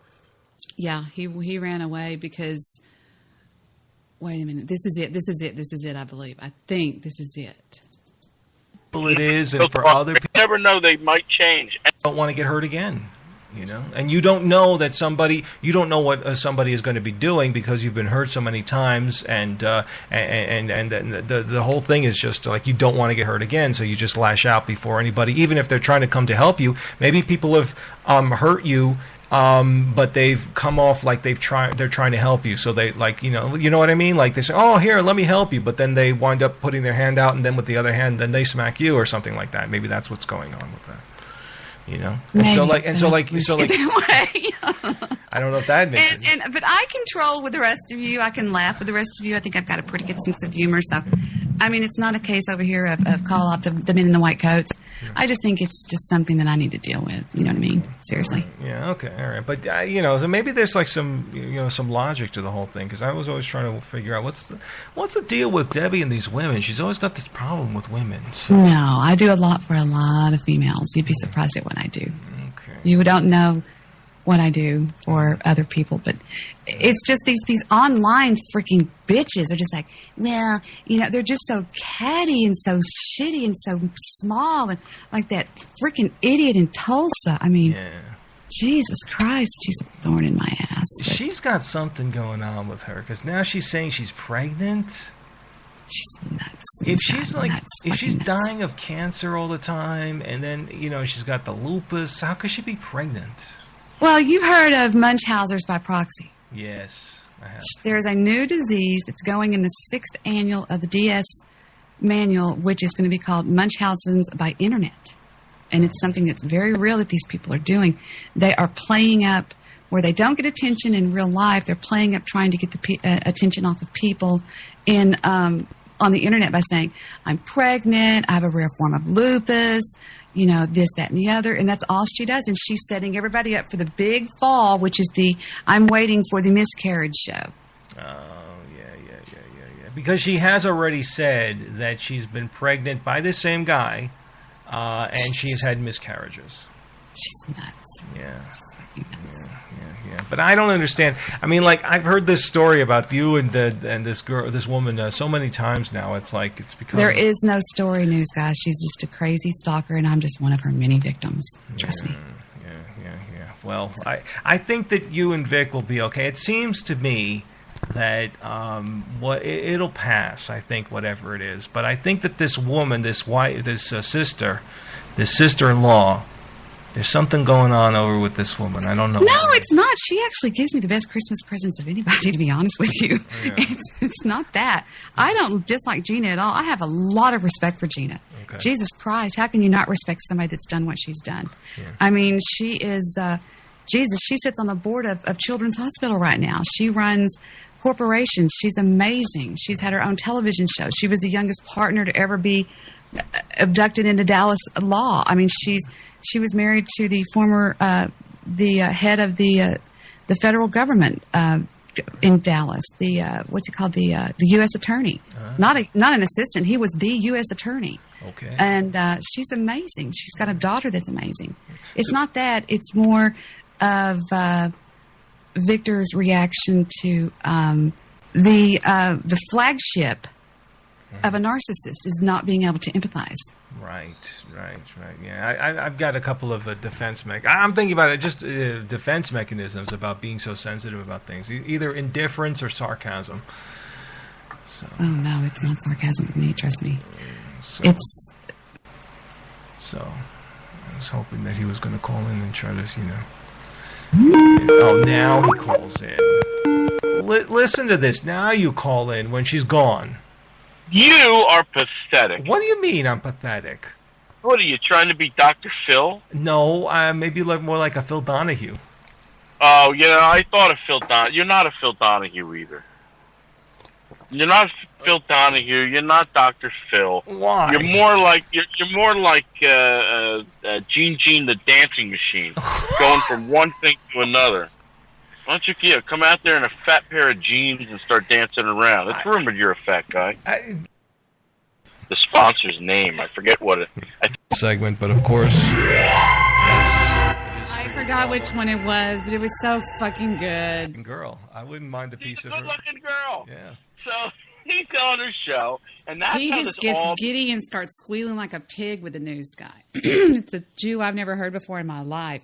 Yeah, he ran away because. Wait a minute. This is it, I believe. I think this is it. Well, it is, and for other people... You never know, they might change. Don't want to get hurt again. You know, and you don't know that you don't know what somebody is going to be doing because you've been hurt so many times, and the whole thing is just like you don't want to get hurt again, so you just lash out before anybody, even if they're trying to come to help you. Maybe people have hurt you, but they've come off like they're trying to help you, so they like you know what I mean. Like they say, "Oh, here, let me help you," but then they wind up putting their hand out, and then with the other hand, then they smack you or something like that. Maybe that's what's going on with that. You know, I don't know if that makes it. But I control with the rest of you. I can laugh with the rest of you. I think I've got a pretty good sense of humor. So, I mean, it's not a case over here of call out the men in the white coats. I just think it's just something that I need to deal with. You know what I mean? Seriously. Yeah. Okay. All right. But so maybe there's like some some logic to the whole thing, because I was always trying to figure out what's the deal with Debbie and these women. She's always got this problem with women. So. No, I do a lot for a lot of females. You'd be surprised at what I do. Okay. You don't know what I do for other people, but it's just these online freaking bitches are just like, well, they're just so catty and so shitty and so small, and like that freaking idiot in Tulsa. I mean, Jesus Christ, she's a thorn in my ass. She's got something going on with her, because now she's saying she's pregnant. She's nuts. If she's dying of cancer all the time, and then she's got the lupus, how could she be pregnant? Well, you've heard of Munchausen's by proxy. Yes, I have. There's a new disease that's going in the 6th annual of the DS manual, which is going to be called Munchausen's by internet. And it's something that's very real that these people are doing. They are playing up where they don't get attention in real life. They're playing up trying to get the attention off of people on the internet by saying, I'm pregnant, I have a rare form of lupus, this, that, and the other. And that's all she does. And she's setting everybody up for the big fall, which is I'm waiting for the miscarriage show. Oh, yeah. Because she has already said that she's been pregnant by the same guy, and she's had miscarriages. She's nuts. Yeah. She's fucking nuts. Yeah. But I don't understand. I mean, like, I've heard this story about you and this woman so many times now. It's like it's become. There is no story, news guys. She's just a crazy stalker, and I'm just one of her many victims. Trust me. Yeah. Well, I think that you and Vic will be okay. It seems to me that it'll pass. I think whatever it is, but I think that this woman, this sister-in-law. There's something going on over with this woman. I don't know. No, it's not. She actually gives me the best Christmas presents of anybody, to be honest with you. Yeah. It's not that. I don't dislike Gina at all. I have a lot of respect for Gina. Okay. Jesus Christ, how can you not respect somebody that's done what she's done? Yeah. I mean, she is, Jesus, she sits on the board of Children's Hospital right now. She runs corporations. She's amazing. She's had her own television show. She was the youngest partner to ever be abducted into Dallas law. I mean, she was married to the former head of the federal government in Dallas. What's he called? The U.S. attorney. Not an assistant. He was the U.S. attorney. Okay. And she's amazing. She's got a daughter that's amazing. It's not that. It's more of Victor's reaction to the flagship of a narcissist is not being able to empathize. Right. Yeah, I've got a couple of defense I'm thinking about it, just defense mechanisms about being so sensitive about things, either indifference or sarcasm. So. Oh no, it's not sarcasm for me. Trust me. So I was hoping that he was going to call in and try to, Oh, now he calls in. Listen to this. Now you call in when she's gone. You are pathetic. What do you mean I'm pathetic? What, are you trying to be Dr. Phil? No, maybe more like a Phil Donahue. Oh, I thought of Phil Donahue. You're not a Phil Donahue either. You're not Phil Donahue. You're not Dr. Phil. Why? You're more like Gene the Dancing Machine, going from one thing to another. Why don't you come out there in a fat pair of jeans and start dancing around? It's rumored you're a fat guy. The sponsor's name, I forget what it. Segment, but of course, yes. I forgot which one it was, but it was so fucking good. Girl, I wouldn't mind a piece of her. Good-looking girl. Yeah. So he's on her show, and that's he how just this gets giddy and starts squealing like a pig with the news guy. It's a Jew I've never heard before in my life.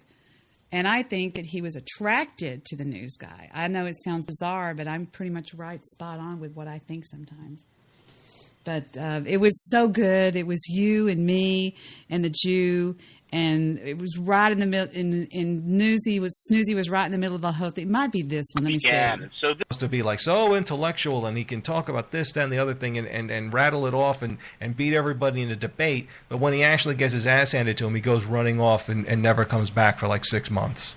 And I think that he was attracted to the news guy. I know it sounds bizarre, but I'm pretty much right, spot on with what I think sometimes. But it was so good. It was you and me and the Jew, and it was right in the middle. And Snoozy was right in the middle of the whole thing. It might be this one. Let me see. And so this to be like so intellectual, and he can talk about this, that, and the other thing, and rattle it off and beat everybody in a debate. But when he actually gets his ass handed to him, he goes running off and never comes back for like 6 months.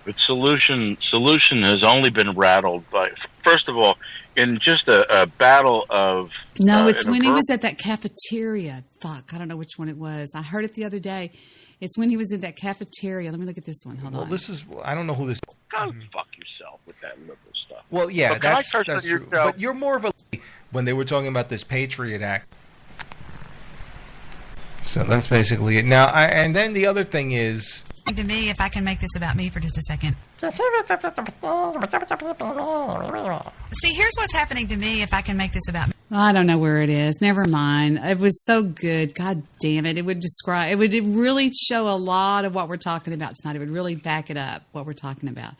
But Solution has only been rattled by, first of all, in just a battle of... No, it's when he was at that cafeteria. Fuck, I don't know which one it was. I heard it the other day. It's when he was in that cafeteria. Let me look at this one. Hold on. This is... I don't know who this... Go fuck yourself with that liberal stuff. Well, yeah, but that's true. But you're more of a... When they were talking about this Patriot Act. So that's basically it. Now, and then the other thing is... To me, if I can make this about me for just a second. See, here's what's happening to me if I can make this about me. I don't know where it is. Never mind. It was so good. God damn it. It would describe, it would really show a lot of what we're talking about tonight. It would really back it up, what we're talking about.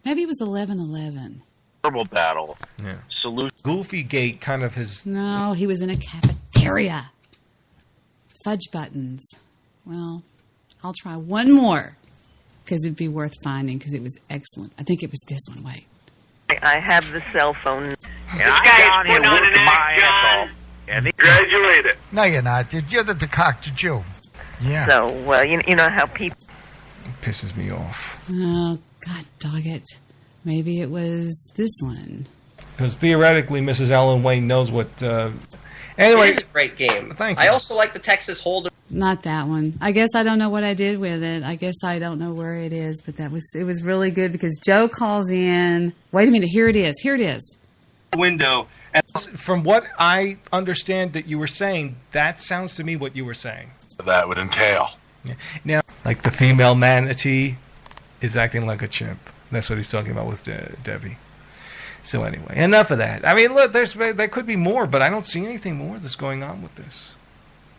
Maybe it was 11/11. Verbal battle. Yeah. Solution. Goofy Gate kind of his... No, he was in a cafeteria. Fudge buttons. Well... I'll try one more because it'd be worth finding because it was excellent. I think it was this one. Wait. I have the cell phone. And I down here working my ass off. And he graduated. No, you're not. You're the decocted Jew. Yeah. So, you know how people... It pisses me off. Oh, God dog it. Maybe it was this one. Because theoretically, Mrs. Ellen Wayne knows what... Anyway, it is a great game. Thank you. I also like the Texas Hold'em. Not that one. I guess I don't know what I did with it. I guess I don't know where it is, but it was really good because Joe calls in. Wait a minute. Here it is. Here it is. Window. And from what I understand that you were saying, that sounds to me what you were saying. That would entail. Yeah. Now, like the female manatee is acting like a chimp. That's what he's talking about with Debbie. So anyway, enough of that. I mean, look, there could be more, but I don't see anything more that's going on with this.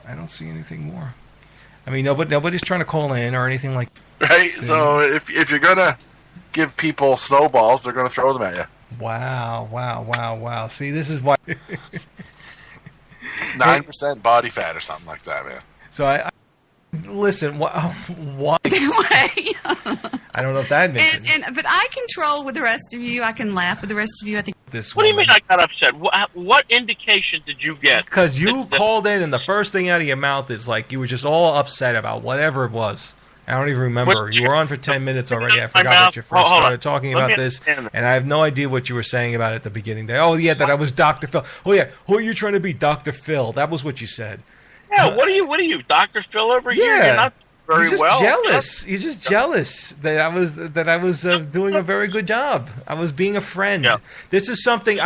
I don't see anything more. I mean, nobody's trying to call in or anything like that. Right, so if you're going to give people snowballs, they're going to throw them at you. Wow. See, this is why... 9% body fat or something like that, man. So I listen, what? I don't know if that makes it. But I control with the rest of you. I can laugh with the rest of you. I think. What do you mean I got upset? What indication did you get? Because you called in, and the first thing out of your mouth is like you were just all upset about whatever it was. I don't even remember. You were on for 10 minutes already. I forgot what you first started talking about this, and I have no idea what you were saying about it at the beginning there. Oh, yeah, that I was Dr. Phil. Oh, yeah, who are you trying to be, Dr. Phil? That was what you said. Yeah, what are you, Dr. Phil over here? You're not very You're just well. jealous. You're just jealous that I was doing a very good job. I was being a friend. Yeah. This is something.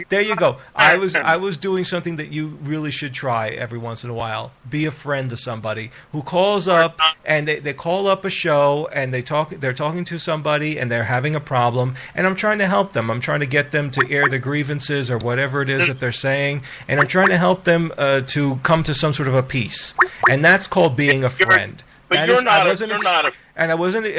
There you go. I was doing something that you really should try every once in a while. Be a friend to somebody who calls up and they call up a show and they're talking to somebody and they're having a problem and I'm trying to help them. I'm trying to get them to air their grievances or whatever it is that they're saying, and I'm trying to help them to come to some sort of a peace. And that's called being a friend. But it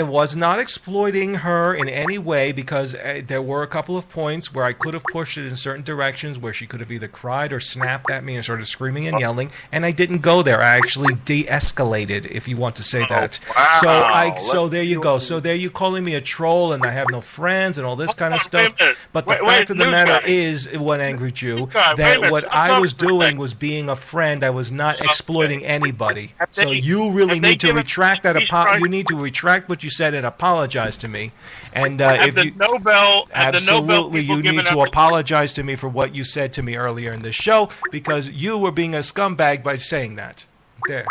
was not exploiting her in any way because there were a couple of points where I could have pushed it in certain directions where she could have either cried or snapped at me and started screaming and yelling, and I didn't go there. I actually de-escalated, if you want to say that. Wow. So there you go. So there you calling me a troll and I have no friends and all this kind of stuff. But the fact of the matter is, one angry Jew, that what I was doing was being a friend. I was not exploiting anybody. So you really need to retract that. You need to retract what you said and apologize to me. And absolutely, you need to apologize to me for what you said to me earlier in this show because you were being a scumbag by saying that. There.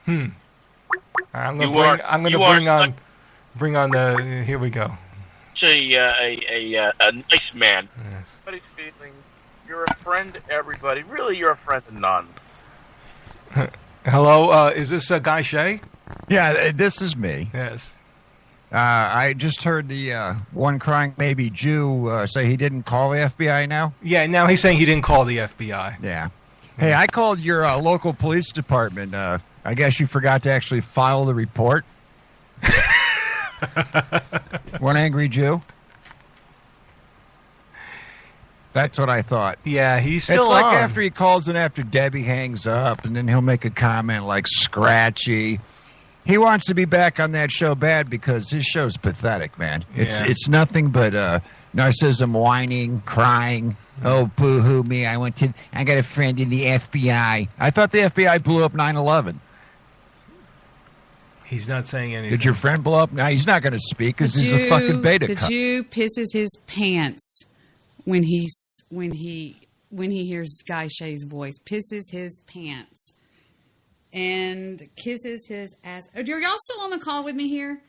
I'm gonna bring on the. Here we go. A nice man. Yes. Everybody's feeling you're a friend to everybody. Really, you're a friend to none. Hello, is this Guy Shea? Yeah, this is me. Yes. I just heard the one crying baby Jew say he didn't call the FBI now. Yeah, now he's saying he didn't call the FBI. Yeah. Hey, I called your local police department. I guess you forgot to actually file the report. One angry Jew? That's what I thought. Yeah, he's still It's like on. after he calls in after Debbie hangs up, and then he'll make a comment like scratchy. He wants to be back on that show bad because his show's pathetic, man. It's nothing but narcissism, whining, crying. Oh, boo-hoo me. I got a friend in the FBI. I thought the FBI blew up 9/11. He's not saying anything. Did your friend blow up? No, he's not going to speak because he's a fucking beta The cuck. Jew pisses his pants when he hears Guy Shea's voice. Pisses his pants and kisses his ass. Are y'all still on the call with me here?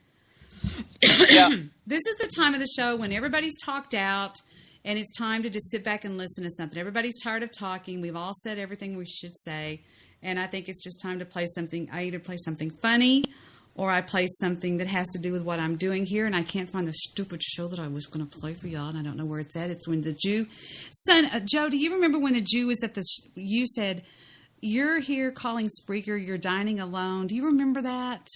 Yeah. This is the time of the show when everybody's talked out and it's time to just sit back and listen to something. Everybody's tired of talking. We've all said everything we should say. And I think it's just time to play something. I either play something funny or I play something that has to do with what I'm doing here. And I can't find the stupid show that I was going to play for y'all. And I don't know where it's at. It's when the Jew... Joe, do you remember when the Jew was at the... You said, you're here calling Spreaker. You're dining alone. Do you remember that?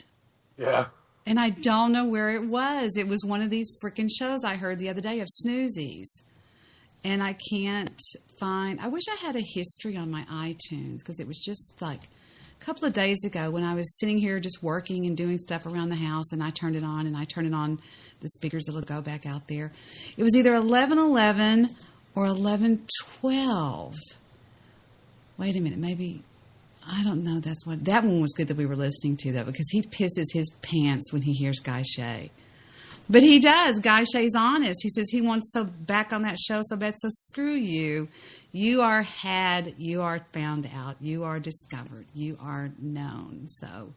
Yeah. And I don't know where it was. It was one of these freaking shows I heard the other day of Snoozies. And I can't find... I wish I had a history on my iTunes because it was just like a couple of days ago when I was sitting here just working and doing stuff around the house and I turned it on the speakers that'll go back out there. It was either 11:11 or 11:12. Wait a minute, maybe... I don't know. That one was good that we were listening to, though, because he pisses his pants when he hears Guy Shea. But he does. Guy Shea's honest. He says he wants back on that show so bad. So screw you. You are had. You are found out. You are discovered. You are known. So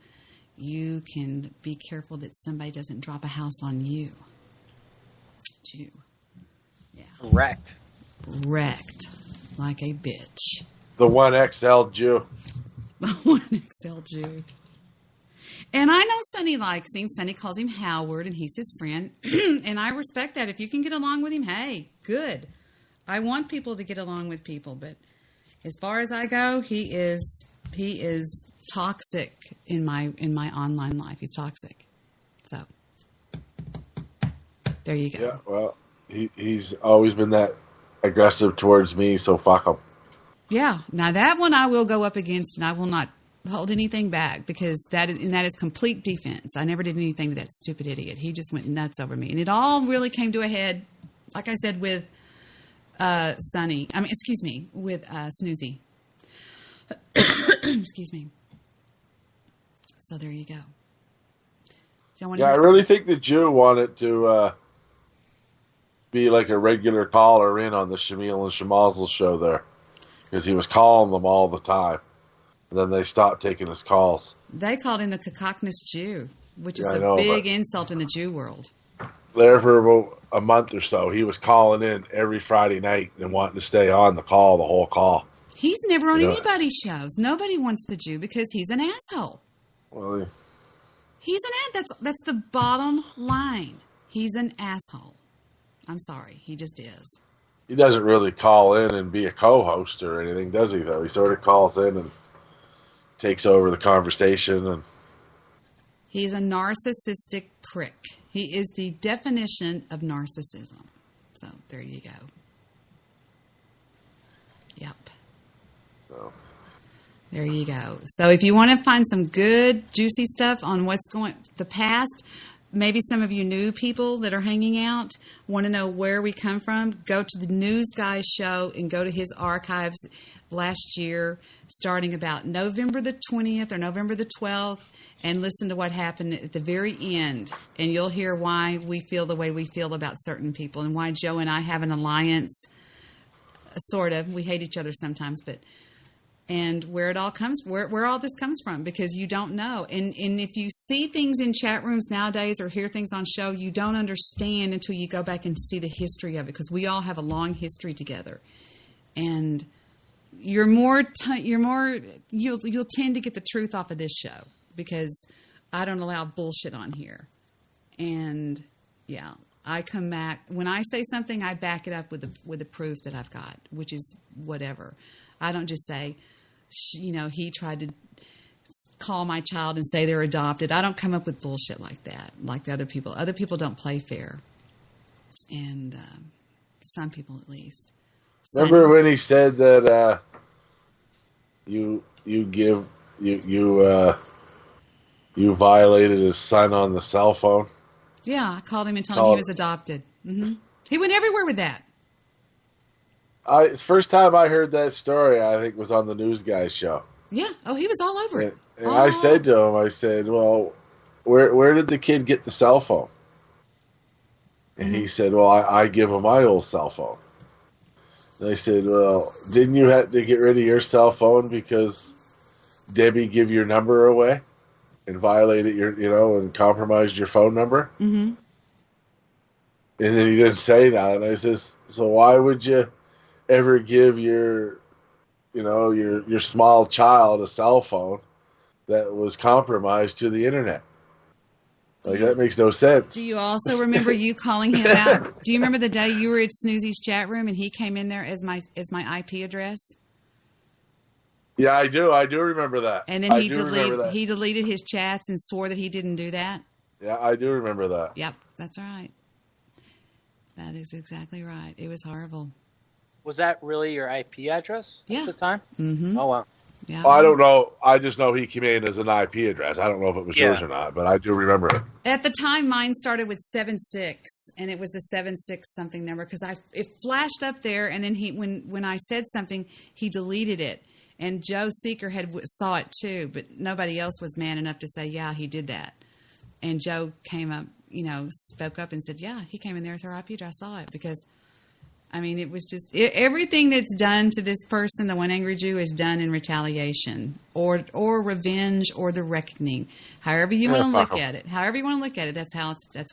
you can be careful that somebody doesn't drop a house on you. Jew. Yeah. Wrecked. Wrecked. Like a bitch. The 1XL Jew. The 1XL Jew. And I know Sonny likes him. Sonny calls him Howard, and he's his friend. And I respect that. If you can get along with him, hey, good. I want people to get along with people. But as far as I go, he is toxic in my online life. He's toxic. So there you go. Yeah, well, he's always been that aggressive towards me, so fuck him. Yeah. Now that one I will go up against, and I will not hold anything back because that is complete defense. I never did anything to that stupid idiot. He just went nuts over me, and it all really came to a head, like I said, with Sonny. With Snoozy. Excuse me. So there you go. I really think the Jew wanted to be like a regular caller in on the Shamil and Shamazel show there, because he was calling them all the time. And then they stopped taking his calls. They called him the Kakakness Jew, which is a big insult in the Jew world. There for about a month or so, he was calling in every Friday night and wanting to stay on the call, the whole call. He's never on anybody's shows. Nobody wants the Jew because he's an asshole. Well, he's an that's the bottom line. He's an asshole. I'm sorry, he just is. He doesn't really call in and be a co-host or anything, does he? Though he sort of calls in and takes over the conversation, and he's a narcissistic prick. He is the definition of narcissism. So there you go. Yep. So there you go. So if you want to find some good juicy stuff on what's going the past, maybe some of you new people that are hanging out want to know where we come from, go to the News Guy show and go to his archives last year, starting about November the 20th or November the 12th, and listen to what happened at the very end. And you'll hear why we feel the way we feel about certain people and why Joe and I have an alliance, sort of. We hate each other sometimes, but... And where it all comes, where all this comes from, because you don't know. And if you see things in chat rooms nowadays or hear things on show, you don't understand until you go back and see the history of it, because we all have a long history together. And you'll tend to get the truth off of this show, because I don't allow bullshit on here. And yeah, I come back when I say something, I back it up with the proof that I've got, which is whatever. I don't just say, he tried to call my child and say they're adopted. I don't come up with bullshit like that, like the other people. Other people don't play fair. And some people at least. Remember when he said that you violated his son on the cell phone? Yeah, I called him and told him he was adopted. Mm-hmm. He went everywhere with that. It's the first time I heard that story, I think, was on the News Guys show. Yeah. Oh, he was all over it. And I said to him, I said, well, where did the kid get the cell phone? And he said, well, I give him my old cell phone. And I said, well, didn't you have to get rid of your cell phone because Debbie give your number away and violated and compromised your phone number? Mm-hmm. And then he didn't say that. And I says, so why would you ever give your small child a cell phone that was compromised to the internet? Like, that makes no sense. Do you also remember you calling him out? Do you remember the day you were at Snoozy's chat room and he came in there as my IP address? Yeah, I do. I do remember that. And then he deleted his chats and swore that he didn't do that. Yeah, I do remember that. Yep, that's right. That is exactly right. It was horrible. Was that really your IP address at the time? Mm-hmm. Oh, wow. Yeah, I don't know. I just know he came in as an IP address. I don't know if it was yours or not, but I do remember it. At the time, mine started with 76, and it was the 76 something number because it flashed up there, and then when I said something, he deleted it. And Joe Seeker saw it too, but nobody else was man enough to say, yeah, he did that. And Joe came up, spoke up and said, yeah, he came in there with her IP address. I saw it because, it was just everything that's done to this person, the one angry Jew, is done in retaliation or revenge or the reckoning. However you want to look at it. However you want to look at it, that's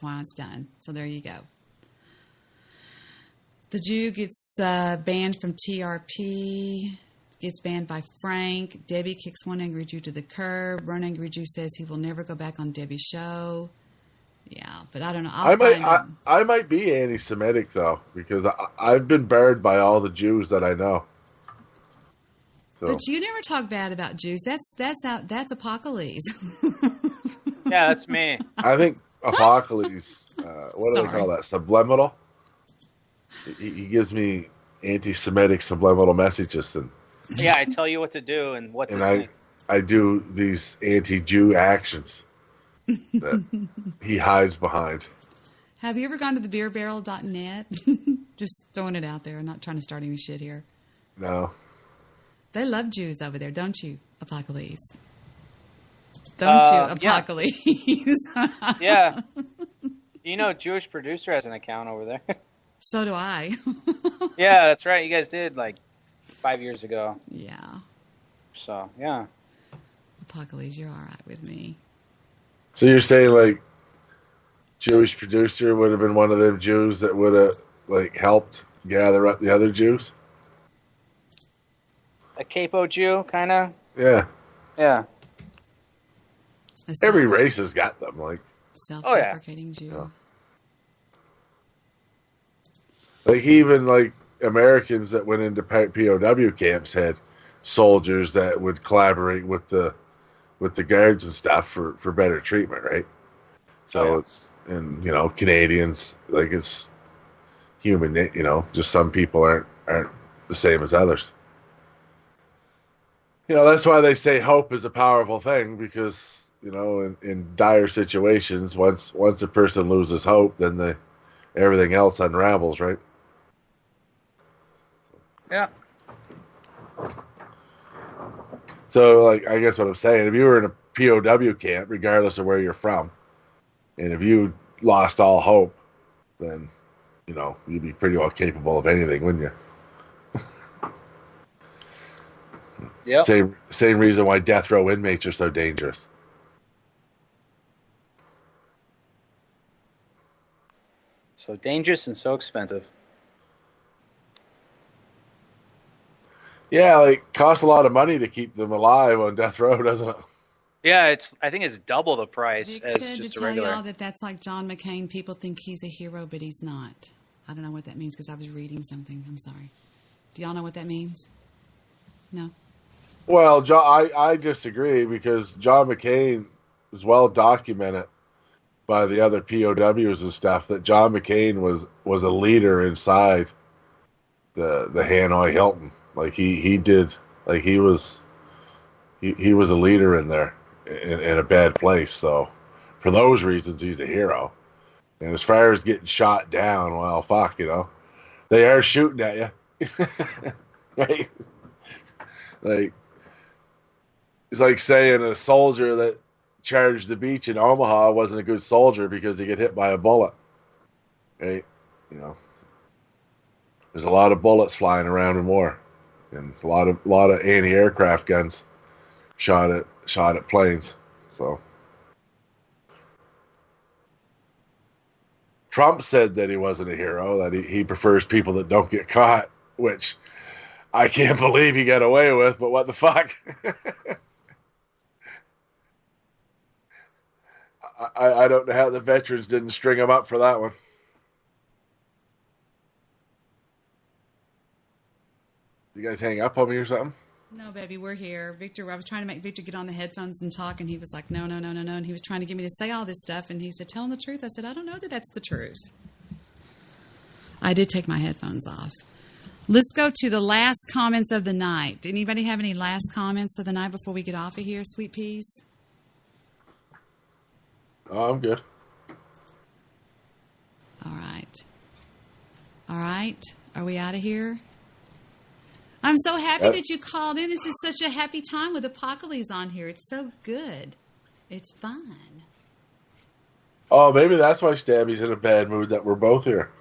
why it's done. So there you go. The Jew gets banned from TRP. Gets banned by Frank. Debbie kicks one angry Jew to the curb. One angry Jew says he will never go back on Debbie's show. Yeah, but I don't know. I might be anti-Semitic though, because I've been barred by all the Jews that I know. So. But you never talk bad about Jews. That's Apocales. Yeah, that's me. I think Apocales. What do they call that? Subliminal. He gives me anti-Semitic subliminal messages and. Yeah, I tell you what to do and what to think. I do these anti-Jew actions that he hides behind. Have you ever gone to thebeerbarrel.net? Just throwing it out there. I'm not trying to start any shit here. No. They love Jews over there, don't you, Apocales? Don't you, Apocales? Yeah. Jewish producer has an account over there. So do I. Yeah, that's right. You guys did 5 years ago. Yeah. So, yeah. Apocales, you're all right with me. So you're saying, Jewish producer would have been one of them Jews that would have, helped gather up the other Jews? A capo Jew, kind of? Yeah. Yeah. Every race has got them, self-deprecating Jew. Yeah. Even, Americans that went into POW camps had soldiers that would collaborate with the guards and stuff for better treatment, right? So it's Canadians, it's human, just some people aren't the same as others. That's why they say hope is a powerful thing because in dire situations, once a person loses hope, then everything else unravels, right? Yeah. So, I guess what I'm saying, if you were in a POW camp, regardless of where you're from, and if you lost all hope, then, you'd be pretty well capable of anything, wouldn't you? Yeah. Same reason why death row inmates are so dangerous. So dangerous and so expensive. Yeah, costs a lot of money to keep them alive on death row, doesn't it? Yeah, I think it's double the price Vic as said just to a tell regular. y'all that's like John McCain. People think he's a hero, but he's not. I don't know what that means because I was reading something. I'm sorry. Do y'all know what that means? No? Well, I disagree because John McCain was well documented by the other POWs and stuff that John McCain was a leader inside the Hanoi Hilton. Like he was a leader in there in a bad place. So for those reasons, he's a hero. And as far as getting shot down, well, fuck, they are shooting at you, right? Like it's like saying a soldier that charged the beach in Omaha wasn't a good soldier because he get hit by a bullet, right? There's a lot of bullets flying around in war, and a lot of anti-aircraft guns shot at planes. So Trump said that he wasn't a hero, that he prefers people that don't get caught, which I can't believe he got away with. But what the fuck? I don't know how the veterans didn't string him up for that one. You guys hang up on me or something? No, baby, we're here. Victor, I was trying to make Victor get on the headphones and talk, and he was like, no. And he was trying to get me to say all this stuff, and he said, tell him the truth. I said, I don't know that that's the truth. I did take my headphones off. Let's go to the last comments of the night. Anybody have any last comments of the night before we get off of here, Sweet Peas? Oh, I'm good. All right. Are we out of here? I'm so happy that you called in. This is such a happy time with Apocales on here. It's so good. It's fun. Oh, maybe that's why Stabby's in a bad mood that we're both here.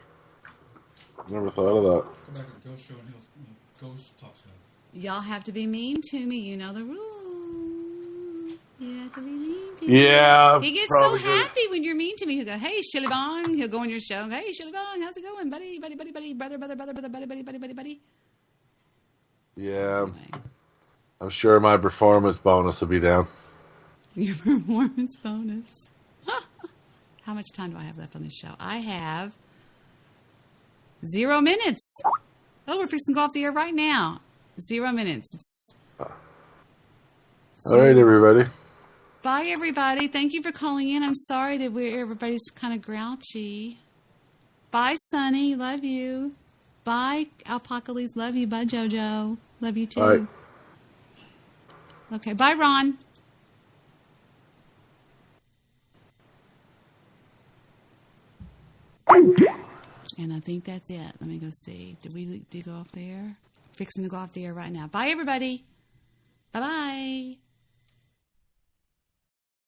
Never thought of that. Go back to the ghost show and Ghost talks to him. Y'all have to be mean to me. You know the rules. You have to be mean to me. Yeah. He gets so happy when you're mean to me. He'll go, hey, Shilly Bong. He'll go on your show. Hey, Shilly Bong, how's it going, buddy? Buddy, brother. Yeah. I'm sure my performance bonus will be down. Your performance bonus. How much time do I have left on this show? I have 0 minutes. Oh, we're fixing to go off the air right now. 0 minutes. All right, everybody. Bye, everybody. Thank you for calling in. I'm sorry that everybody's kind of grouchy. Bye, Sonny. Love you. Bye, Apocales. Love you. Bye, JoJo. Love you, too. Bye. Okay. Bye, Ron. And I think that's it. Let me go see. Did we go off the air? Fixing to go off the air right now. Bye, everybody. Bye-bye.